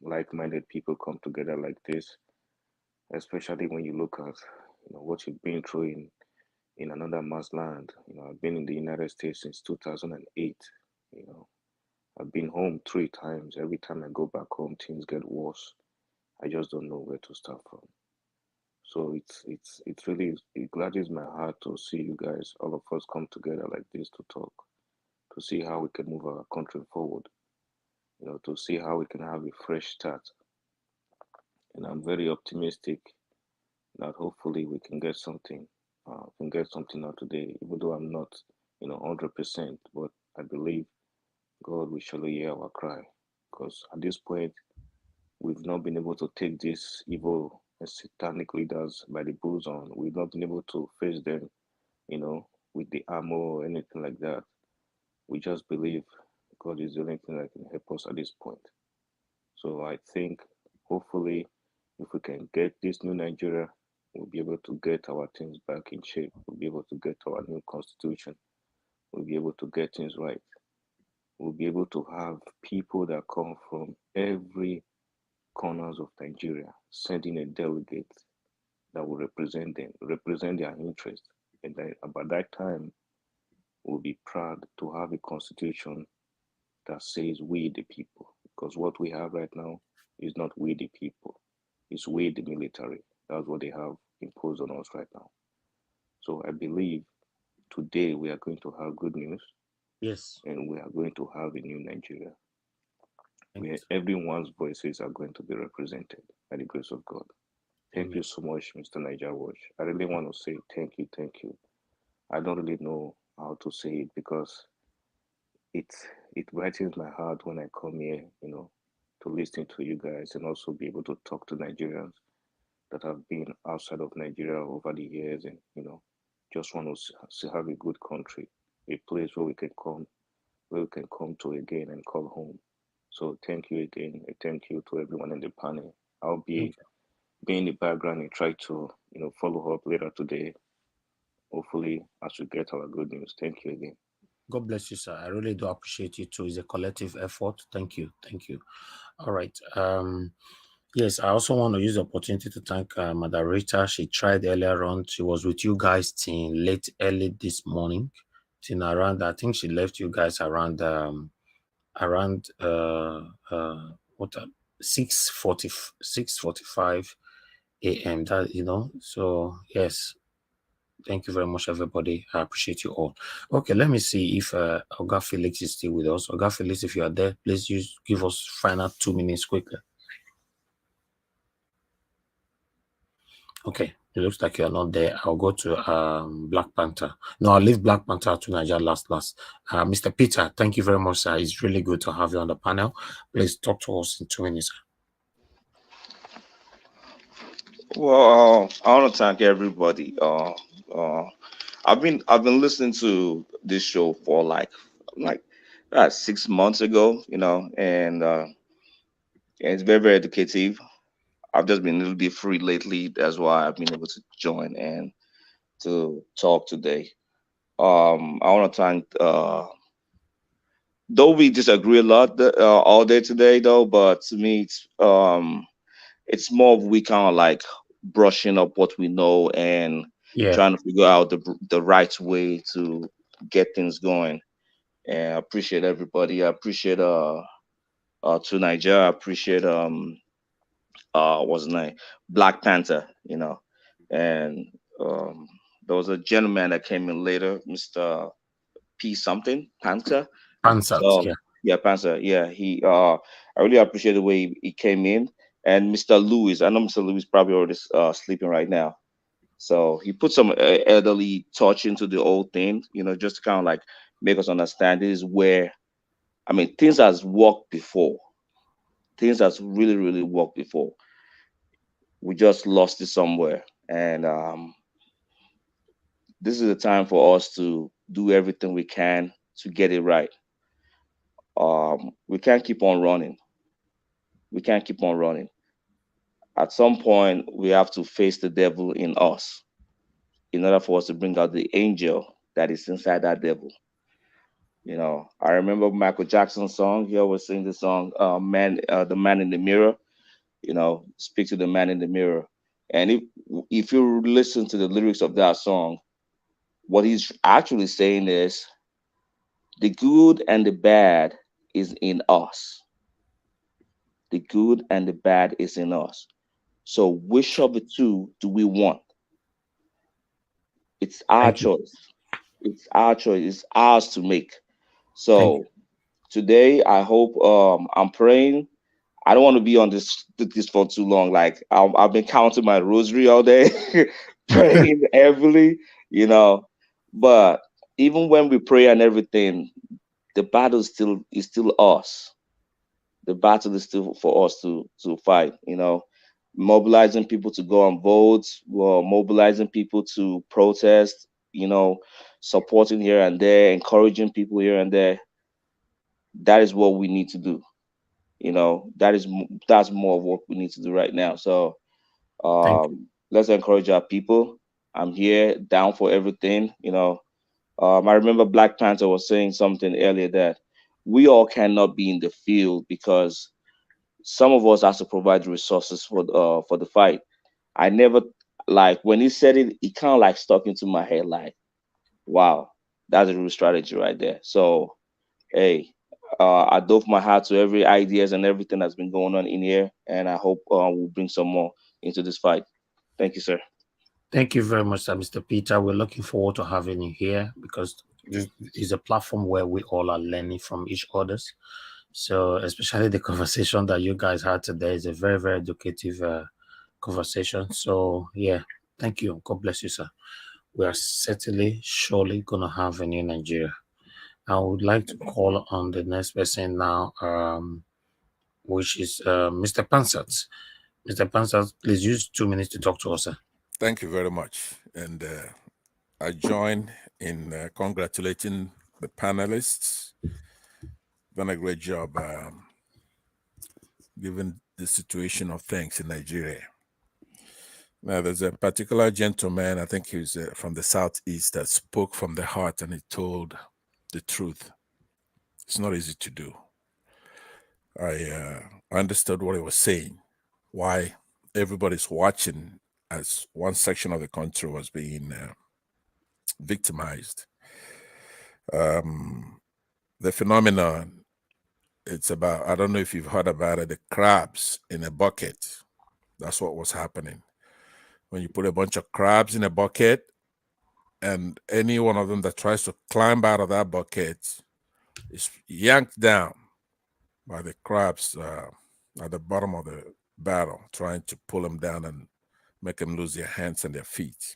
like-minded people come together like this, especially when you look at, what you've been through in another man's land. I've been in the United States since 2008. I've been home 3 times. Every time I go back home, things get worse. I just don't know where to start from. So it's really, it gladdens my heart to see you guys, all of us come together like this to talk, to see how we can move our country forward, to see how we can have a fresh start. And I'm very optimistic that hopefully we can get something, out today, even though I'm not, 100%, but I believe God will surely hear our cry, because at this point, we've not been able to take these evil and satanic leaders by the bulls on. We've not been able to face them, with the armor or anything like that. We just believe God is the only thing that can help us at this point. So I think hopefully if we can get this new Nigeria, we'll be able to get our things back in shape. We'll be able to get our new constitution. We'll be able to get things right. We'll be able to have people that come from every corners of Nigeria, sending a delegate that will represent them, represent their interests. And by that time, we'll be proud to have a constitution that says we the people. Because what we have right now is not we the people, it's we the military. That's what they have imposed on us right now. So I believe today we are going to have good news. Yes. And we are going to have a new Nigeria where everyone's voices are going to be represented by the grace of God. Thank you so much, Mr. Niger Watch. I really want to say thank you, thank you. I don't really know how to say it because it it brightens my heart when I come here, to listen to you guys and also be able to talk to Nigerians that have been outside of Nigeria over the years, and just want to have a good country, a place where we can come to again and call home. So thank you again. Thank you to everyone in the panel. I'll be in the background and try to follow up later today. Hopefully, as we get our good news. Thank you again. God bless you, sir. I really do appreciate you too. It's a collective effort. Thank you. Thank you. All right. Yes, I also want to use the opportunity to thank Madam Rita. She tried earlier on. She was with you guys till early this morning. Till around, I think she left you guys around what 6:45 a.m. That so yes. Thank you very much, everybody. I appreciate you all. Okay, let me see if Oga Felix is still with us. Oga Felix, if you are there, please give us final 2 minutes quickly. Okay, it looks like you're not there. I'll go to Black Panther. No, I'll leave Black Panther to Nigeria last. Mr. Peter, thank you very much, sir. It's really good to have you on the panel. Please talk to us in 2 minutes. Well, I want to thank everybody. I've been listening to this show for like 6 months ago, and it's very, very educative. I've just been a little bit free lately. That's why I've been able to join and to talk today. I want to thank. Though we disagree a lot all day today, though, but to me, it's more of we kind of like brushing up what we know and trying to figure out the right way to get things going. And I appreciate everybody. I appreciate to Nigeria. I appreciate what's his name, Black Panther. And there was a gentleman that came in later, Mr. P something Panther. Yeah, Panther. Yeah, I really appreciate the way he came in. And Mr. Lewis, I know Mr. Lewis probably already sleeping right now. So he put some elderly touch into the whole thing, just to kind of like make us understand this is where, things has worked before. Things has really, really worked before. We just lost it somewhere. And this is the time for us to do everything we can to get it right. We can't keep on running. We can't keep on running. At some point, we have to face the devil in us in order for us to bring out the angel that is inside that devil. I remember Michael Jackson's song. He always sing the song, the man in the mirror. Speak to the man in the mirror. And if you listen to the lyrics of that song, what he's actually saying is the good and the bad is in us. The good and the bad is in us. So which of the two do we want? It's our choice. It's our choice. It's ours to make. So today, I hope I'm praying. I don't want to be on this for too long. Like I've been counting my rosary all day, praying heavily, But even when we pray and everything, the battle is still us. The battle is still for us to fight. Mobilizing people to go on votes, mobilizing people to protest. Supporting here and there, encouraging people here and there. That is what we need to do. That's more of what we need to do right now. So let's encourage our people. I'm here, down for everything. I remember Black Panther was saying something earlier that we all cannot be in the field because some of us has to provide resources for the fight. I never, like, when he said it, it kind of like stuck into my head, like, wow, that's a real strategy right there. So, hey, I doff my hat to every ideas and everything that's been going on in here, and I hope we'll bring some more into this fight. Thank you, sir. Thank you very much, Mr. Peter. We're looking forward to having you here because this is a platform where we all are learning from each other's. So, especially the conversation that you guys had today is a very, very educative conversation. So, yeah, thank you. God bless you, sir. We are certainly, surely going to have a new Nigeria. I would like to call on the next person now, which is Mr. Pansat. Mr. Pansat, please use 2 minutes to talk to us, sir. Thank you very much. And I join in congratulating the panelists. Done a great job given the situation of things in Nigeria. Now, there's a particular gentleman, I think he was from the Southeast, that spoke from the heart and he told the truth. It's not easy to do. I understood what he was saying, why everybody's watching as one section of the country was being victimized. The phenomenon, it's about, I don't know if you've heard about it, the crabs in a bucket. That's what was happening. When you put a bunch of crabs in a bucket, and any one of them that tries to climb out of that bucket is yanked down by the crabs at the bottom of the barrel, trying to pull them down and make them lose their hands and their feet.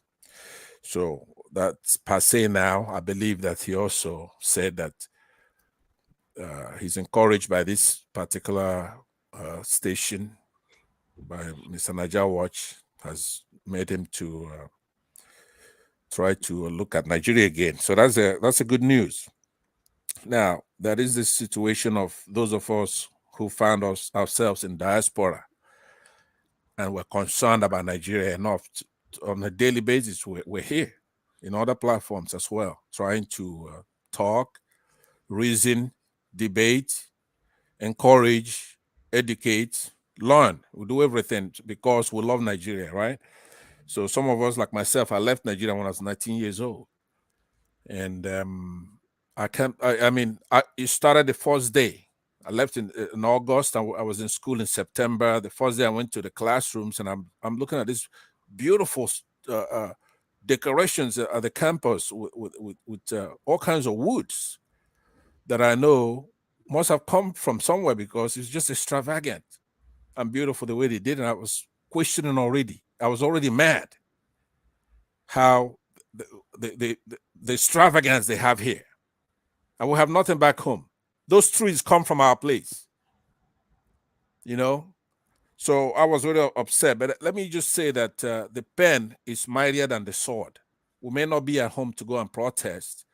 So that's passé now. I believe that he also said that he's encouraged by this particular station, by Mr. Niger Watch, has made him to try to look at Nigeria again. So that's a good news. Now, that is the situation of those of us who found ourselves in diaspora and we're concerned about Nigeria enough on a daily basis. We're here in other platforms as well, trying to talk, reason, debate, encourage, educate, learn. We do everything because we love Nigeria, right? So some of us, like myself, I left Nigeria when I was 19 years old. And it started the first day. I left in August. I was in school in September. The first day I went to the classrooms, and I'm looking at this beautiful decorations at the campus with all kinds of woods that I know must have come from somewhere because it's just extravagant and beautiful the way they did. And I was questioning already. I was already mad how the extravagance they have here. And we have nothing back home. Those trees come from our place, you know? So I was really upset. But let me just say that the pen is mightier than the sword. We may not be at home to go and protest,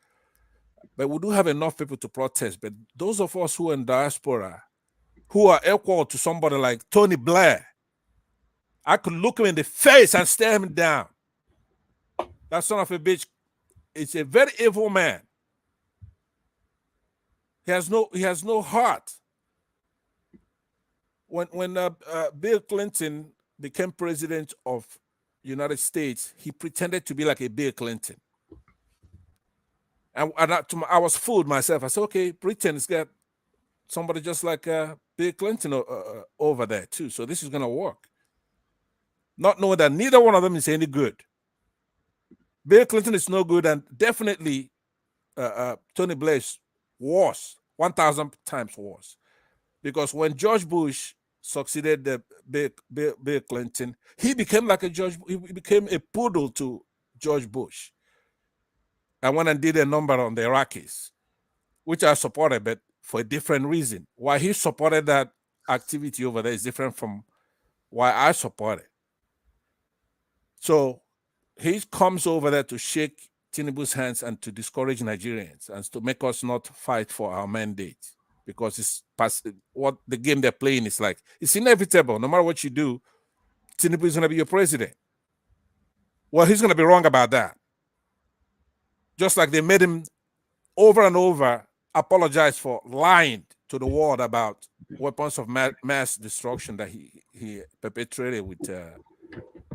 but we do have enough people to protest. But those of us who are in diaspora, who are equal to somebody like Tony Blair, I could look him in the face and stare him down. That son of a bitch is a very evil man. He has no heart. When Bill Clinton became president of the United States, he pretended to be like a Bill Clinton. And I was fooled myself. I said, okay, Britain's got somebody just like Bill Clinton over there too. So this is going to work. Not knowing that neither one of them is any good. Bill Clinton is no good, and definitely Tony Blair is worse, 1,000 times worse. Because when George Bush succeeded Bill Clinton, he became like he became a poodle to George Bush. I went and did a number on the Iraqis, which I supported, but for a different reason. Why he supported that activity over there is different from why I support it. So he comes over there to shake Tinubu's hands and to discourage Nigerians and to make us not fight for our mandate, because it's what the game they're playing is like. It's inevitable. No matter what you do, Tinubu is going to be your president. Well, he's going to be wrong about that. Just like they made him over and over apologize for lying to the world about weapons of mass destruction that he perpetrated with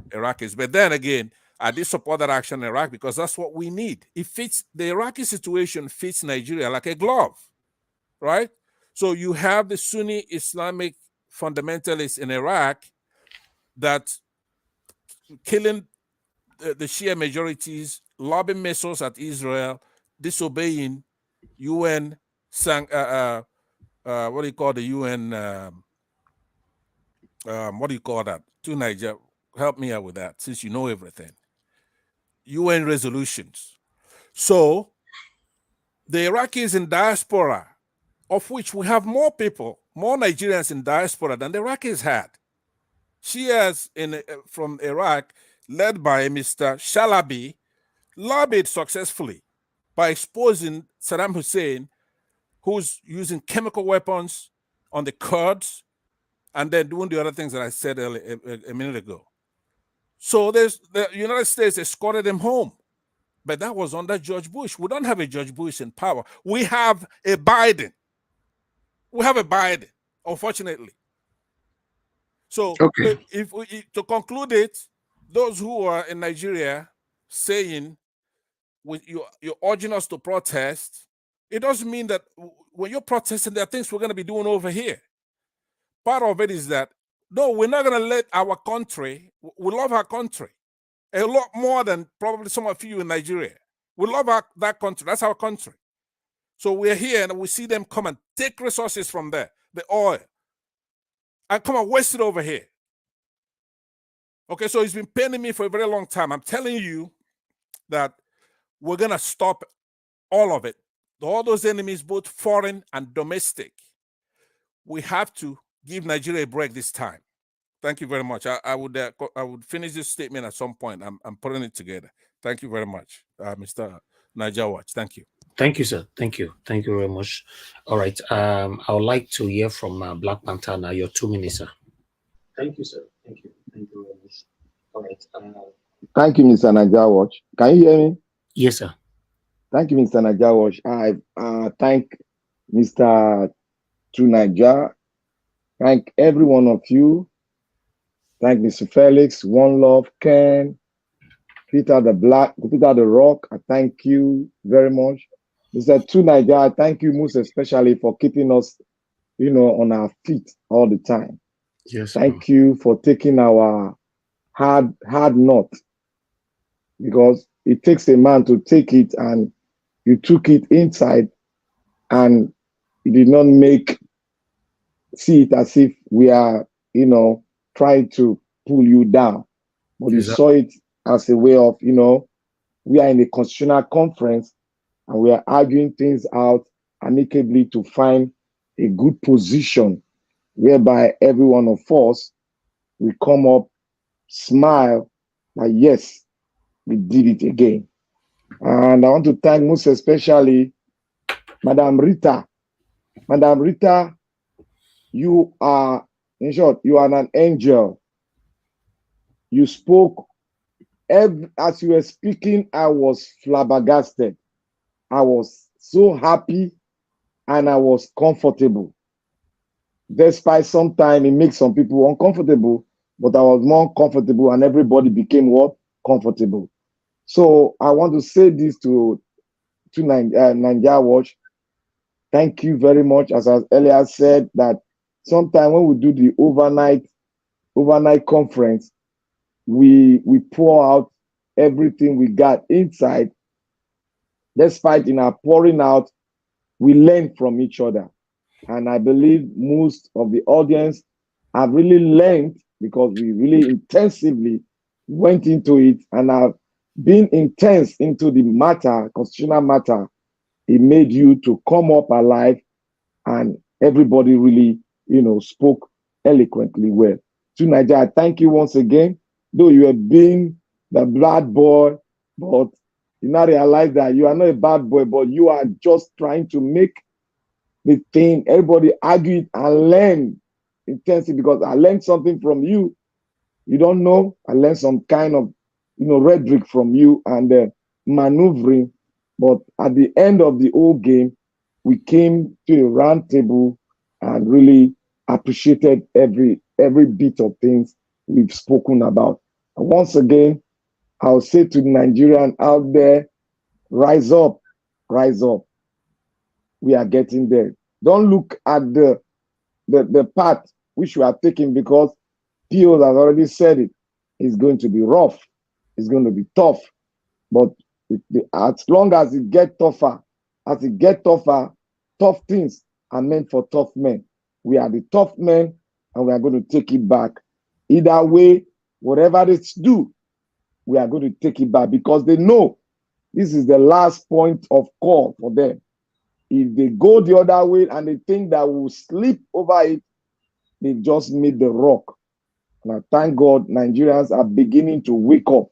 Iraqis. But then again, I did support that action in Iraq because that's what we need. It fits, the Iraqi situation fits Nigeria like a glove, right? So you have the Sunni Islamic fundamentalists in Iraq that killing the Shia majorities, lobbing missiles at Israel, disobeying UN, what do you call the UN, what do you call that? To Niger, help me out with that since you know everything. UN resolutions. So the Iraqis in diaspora, of which we have more people, more Nigerians in diaspora than the Iraqis had. Shias from Iraq, led by Mr. Shalabi, lobbied successfully by exposing Saddam Hussein, who's using chemical weapons on the Kurds, and then doing the other things that I said earlier, a minute ago. So the United States escorted him home, but that was under George Bush. We don't have a George Bush in power. We have a Biden. We have a Biden, unfortunately. So if to conclude it, those who are in Nigeria saying you're urging us to protest, it doesn't mean that when you're protesting, there are things we're going to be doing over here. Part of it is that, no, we're not going to let our country, we love our country a lot more than probably some of you in Nigeria. We love that country. That's our country. So we're here and we see them come and take resources from there, the oil, and come and waste it over here. Okay, so it's been paining me for a very long time. I'm telling you that we're going to stop all of it. All those enemies, both foreign and domestic. We have to give Nigeria a break this time. Thank you very much. I would finish this statement at some point. I'm putting it together. Thank you very much, Mr. Niger Watch. Thank you. Thank you, sir. Thank you. Thank you very much. All right. I would like to hear from Black Panther now. Your 2 minutes, sir. Thank you, sir. Thank you. Thank you very much. All right. Thank you, Mr. Niger Watch. Can you hear me? Yes, sir. Thank you, Mr. Niger Watch. I thank Mr. Niger. Thank every one of you. Thank Mr. Felix, One Love, Ken, Peter the Rock. I thank you very much. Mr. Niger, I thank you most especially for keeping us, on our feet all the time. Yes. Thank you for taking our hard knot, because it takes a man to take it, and you took it inside, and you did not see it as if we are, trying to pull you down, but you saw it as a way of, we are in a constitutional conference and we are arguing things out amicably to find a good position whereby every one of us will come up, smile, like, yes, we did it again. And I want to thank most especially Madam Rita. Madam Rita, you are, in short, you are an angel. You spoke, as you were speaking, I was flabbergasted. I was so happy and I was comfortable. Despite sometimes it makes some people uncomfortable, but I was more comfortable and everybody became what? Comfortable. So I want to say this to Niger Watch. Thank you very much. As I earlier said, that sometimes when we do the overnight conference, we pour out everything we got inside. Despite in our pouring out, we learn from each other. And I believe most of the audience have really learned, because we really intensively went into it and have been intense into the matter, constitutional matter. It made you to come up alive, and everybody really, spoke eloquently well. To Nigeria, I thank you once again. Though you have been the bad boy, but you now realize that you are not a bad boy, but you are just trying to make the thing, everybody argue it and learn intensely, because I learned something from you. You don't know, I learned some kind of, rhetoric from you and maneuvering. But at the end of the whole game, we came to a round table and really appreciated every bit of things we've spoken about. And once again, I'll say to the Nigerian out there, rise up, rise up. We are getting there. Don't look at the path which we are taking, because PO has already said it. It's going to be rough. It's going to be tough. But as long as it gets tougher, tough things are meant for tough men. We are the tough men, and we are going to take it back. Either way, whatever they do, we are going to take it back, because they know this is the last point of call for them. If they go the other way and they think that we'll sleep over it, they just made the rock. And I thank God Nigerians are beginning to wake up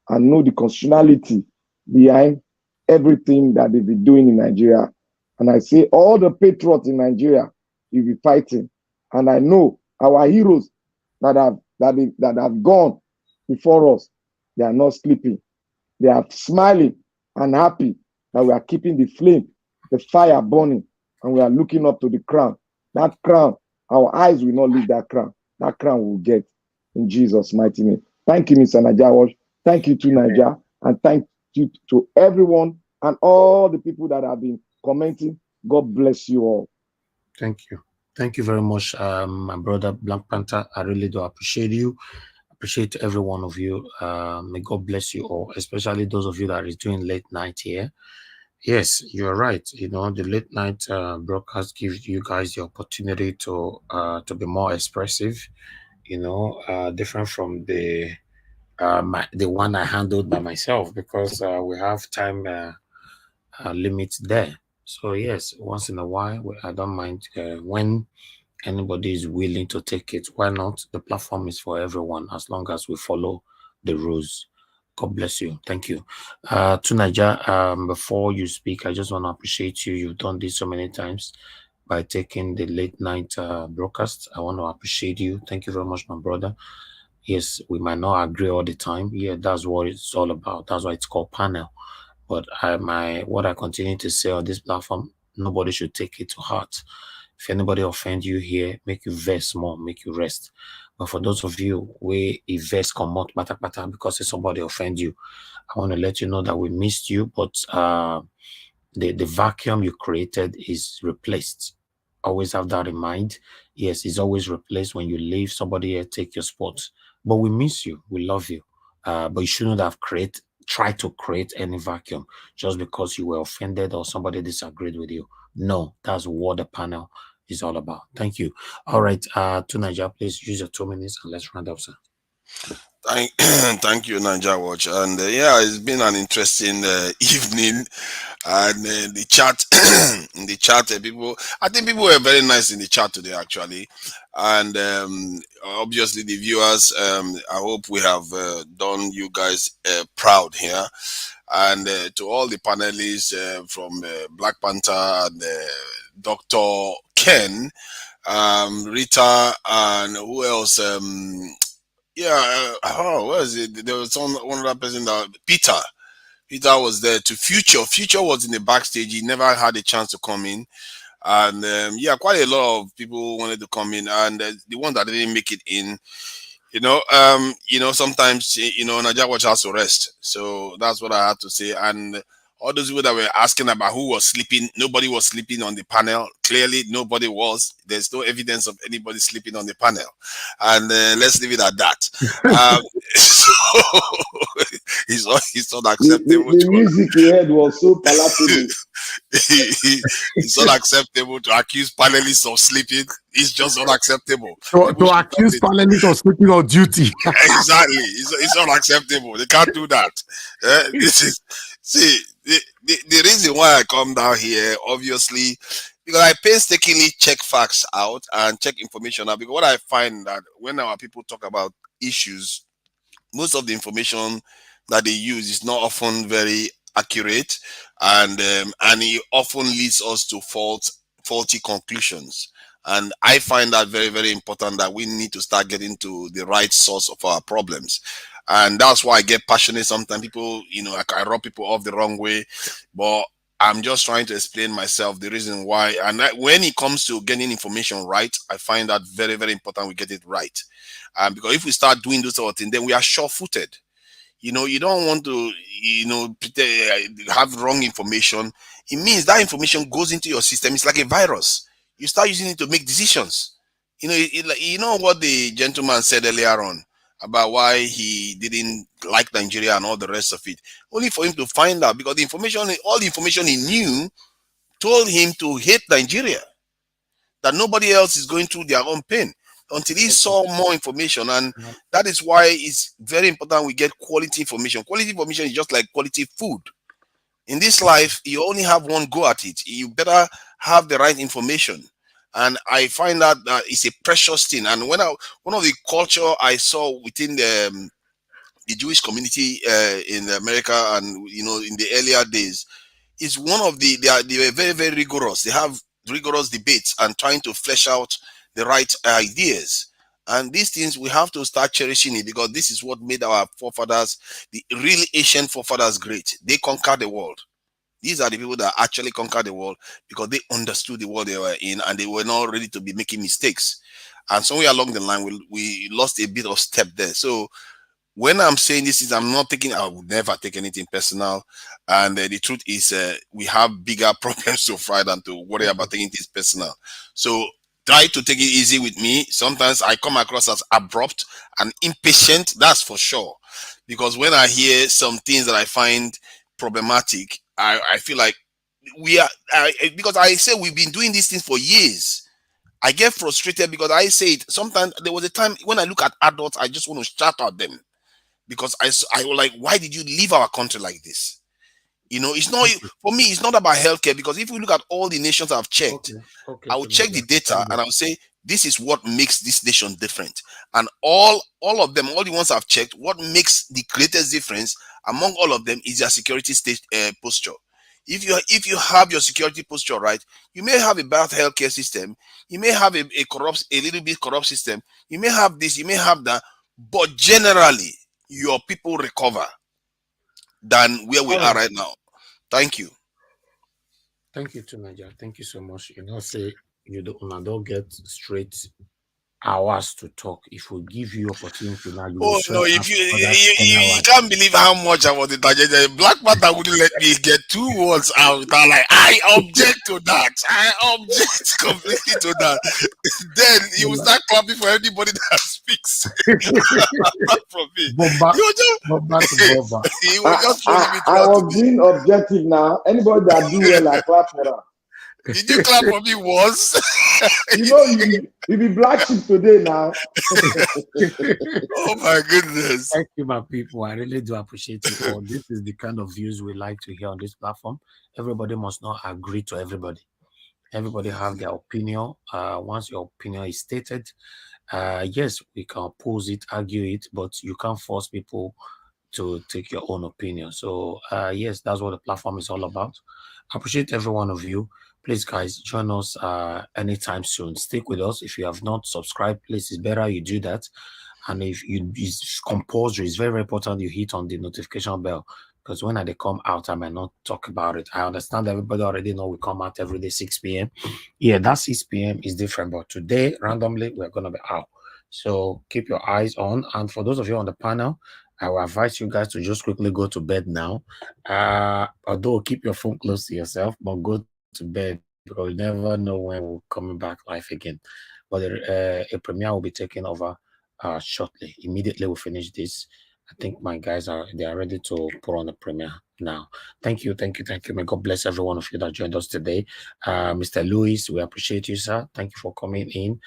and know the constitutionality behind everything that they've been doing in Nigeria. And I say all the patriots in Nigeria will be fighting. And I know our heroes that have gone before us, they are not sleeping. They are smiling and happy that we are keeping the flame, the fire burning, and we are looking up to the crown. That crown, our eyes will not leave that crown. That crown will get in Jesus' mighty name. Thank you, Mr. Najawash. Thank you to Naija, and thank you to everyone and all the people that have been commenting. God bless you all. Thank you. Thank you very much, my brother Black Panther. I really do appreciate you. Appreciate every one of you. May God bless you all, especially those of you that is doing late night here. Yes, you're right. You know, the late night broadcast gives you guys the opportunity to be more expressive. You know, different from the one I handled by myself, because we have time limits there. So yes, once in a while, I don't mind when anybody is willing to take it. Why not? The platform is for everyone, as long as we follow the rules. God bless you. Thank you. To Naija, before you speak, I just want to appreciate you. You've done this so many times by taking the late night broadcast. I want to appreciate you. Thank you very much, my brother. Yes, we might not agree all the time. Yeah, that's what it's all about. That's why it's called panel. But what I continue to say on this platform, nobody should take it to heart. If anybody offend you here, make you vex more, make you rest. But for those of you where a vex come out pata because somebody offend you, I want to let you know that we missed you, but the vacuum you created is replaced. Always have that in mind. Yes, it's always replaced. When you leave, somebody here take your spot. But we miss you. We love you. But you shouldn't have tried to create any vacuum just because you were offended or somebody disagreed with you. No, that's what the panel is all about. Thank you. All right, to Nigeria, please use your 2 minutes and let's round up, sir. Thank you, Niger Watch. And yeah, it's been an interesting evening. And the chat, in the chat, I think people were very nice in the chat today, actually. And obviously, the viewers, I hope we have done you guys proud here. And to all the panelists from Black Panther and Dr. Ken, Rita, and who else? Where is it? There was one other person that Peter was there. To Future was in the backstage. He never had a chance to come in, and quite a lot of people wanted to come in, and the ones that didn't make it in, sometimes Nigeria Watch has to rest. So that's what I had to say. And all those people that were asking about who was sleeping, nobody was sleeping on the panel. Clearly, nobody was. There's no evidence of anybody sleeping on the panel. And let's leave it at that. So it's unacceptable. The music he heard was so palatable. It's unacceptable to accuse panelists of sleeping. It's just unacceptable. To accuse panelists of sleeping on duty. Exactly. It's unacceptable. They can't do that. The reason why I come down here, obviously, because I painstakingly check facts out and check information out. Because what I find that when our people talk about issues, most of the information that they use is not often very accurate, and it often leads us to faulty conclusions. And I find that very, very important, that we need to start getting to the right source of our problems. And that's why I get passionate sometimes. People, I rub people off the wrong way. But I'm just trying to explain myself the reason why. And when it comes to getting information right, I find that very, very important we get it right. Because if we start doing those sort of things, then we are sure-footed. You know, you don't want to, have wrong information. It means that information goes into your system. It's like a virus. You start using it to make decisions. You know what the gentleman said earlier on about why he didn't like Nigeria and all the rest of it. Only for him to find out, because all the information he knew told him to hate Nigeria, that nobody else is going through their own pain, until he saw more information. And that is why it's very important we get quality information. Quality information is just like quality food. In this life, you only have one go at it. You better have the right information. And I find that it's a precious thing. And one of the culture I saw within the Jewish community in America, and in the earlier days, is one of they were very, very rigorous. They have rigorous debates and trying to flesh out the right ideas. And these things we have to start cherishing it, because this is what made our forefathers, the really ancient forefathers, great. They conquered the world. These are the people that actually conquered the world because they understood the world they were in, and they were not ready to be making mistakes. And somewhere along the line, we lost a bit of step there. So when I'm saying this, I would never take anything personal. And the truth is, we have bigger problems to fight than to worry about taking things personal. So try to take it easy with me. Sometimes I come across as abrupt and impatient, that's for sure. Because when I hear some things that I find problematic, I feel like because I say we've been doing these things for years. I get frustrated because I say it. Sometimes there was a time when I look at adults, I just want to shout at them, because I was like, why did you leave our country like this? It's not, for me, it's not about healthcare, because if we look at all the nations I've checked, I will check the data and I'll say, this is what makes this nation different. And all of them, all the ones I've checked, what makes the greatest difference among all of them is their security state posture. If you have your security posture right, you may have a bad healthcare system, you may have a little bit corrupt system, you may have this, you may have that, but generally your people recover than where we are right now. Thank you. Thank you to Nigeria. Thank you so much. Say you don't get straight hours to talk. If we give you opportunity now, you oh no, if you can't believe how much I was in Nigeria. Black Panther wouldn't let me get 2 words out. I'm like, I object to that. I object completely to that. Then you will start clapping for anybody that speaks. From me. He was just following me I was being objective now. Anybody that do well, I clap for her. Did you clap for me once? You be black sheep today now. Oh my goodness. Thank you, my people. I really do appreciate it all. This is the kind of views we like to hear on this platform. Everybody must not agree to everybody. Everybody have their opinion. Once your opinion is stated, yes, we can oppose it, argue it, but you can't force people to take your own opinion. So yes, that's what the platform is all about. I appreciate every one of you. Please, guys, join us anytime soon. Stick with us. If you have not subscribed, please, it's better you do that. And if it's compulsory, it's very, very important you hit on the notification bell, because when they come out, I might not talk about it. I understand everybody already know we come out every day 6 p.m. Yeah, that 6 p.m. is different, but today, randomly, we're going to be out. So keep your eyes on. And for those of you on the panel, I will advise you guys to just quickly go to bed now. Although keep your phone close to yourself, but go to bed, because you never know when we're coming back live again. But a premiere will be taken over shortly. Immediately we finish this, I think my guys are ready to put on the premiere now. Thank you. May God bless every one of you that joined us today. Mr. Lewis, we appreciate you, sir. Thank you for coming in.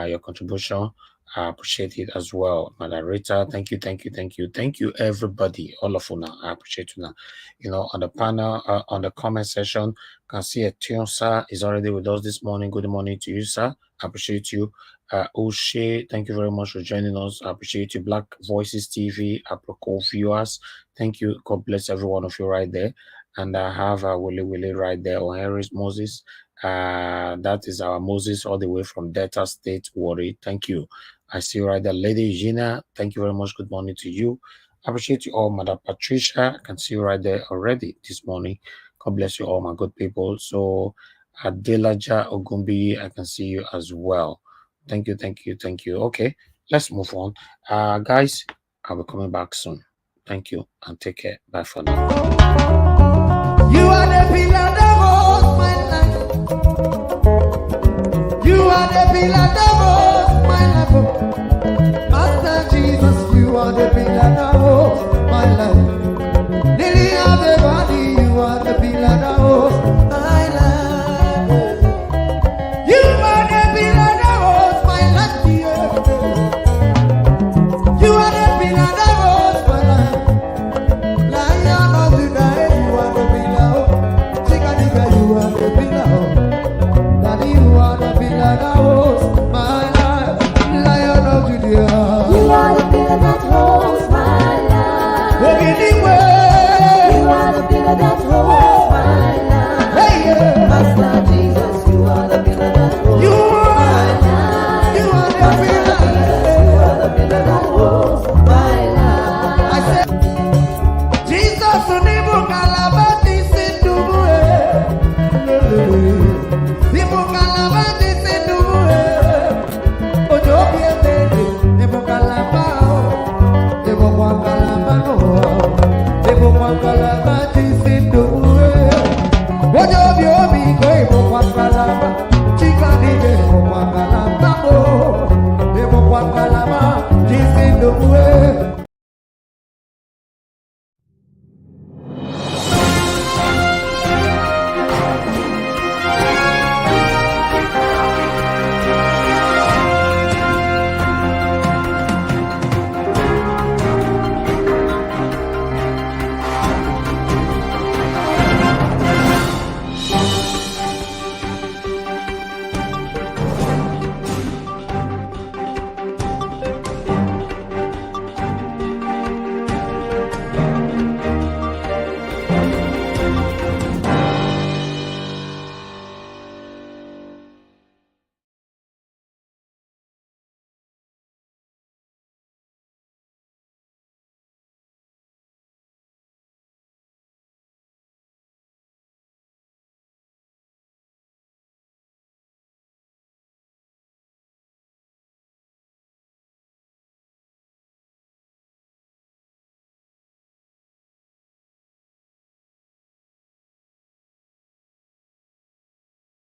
Your contribution, I appreciate it as well. Moderator, thank you, everybody, all of you now. I appreciate you now. On the panel, on the comment section, can see a Tion, sir, is already with us this morning. Good morning to you, sir. I appreciate you. O'Shea, thank you very much for joining us. I appreciate you. Black Voices TV, Aproko viewers, thank you. God bless every one of you right there. And I have Willie right there on Harris Moses. That is our Moses all the way from Delta State, Warri. Thank you. I see you right there. Lady Eugenia, thank you very much. Good morning to you. I appreciate you all. Madam Patricia, I can see you right there already this morning. God bless you all, my good people. So Adelaja Ogumbi, I can see you as well. Thank you, thank you, thank you. Okay, let's move on. Guys, I'll be coming back soon. Thank you and take care. Bye for now. You are the pillar that holds my life. You are the pillar that holds my life. Master Jesus, you are the pillar that holds my life.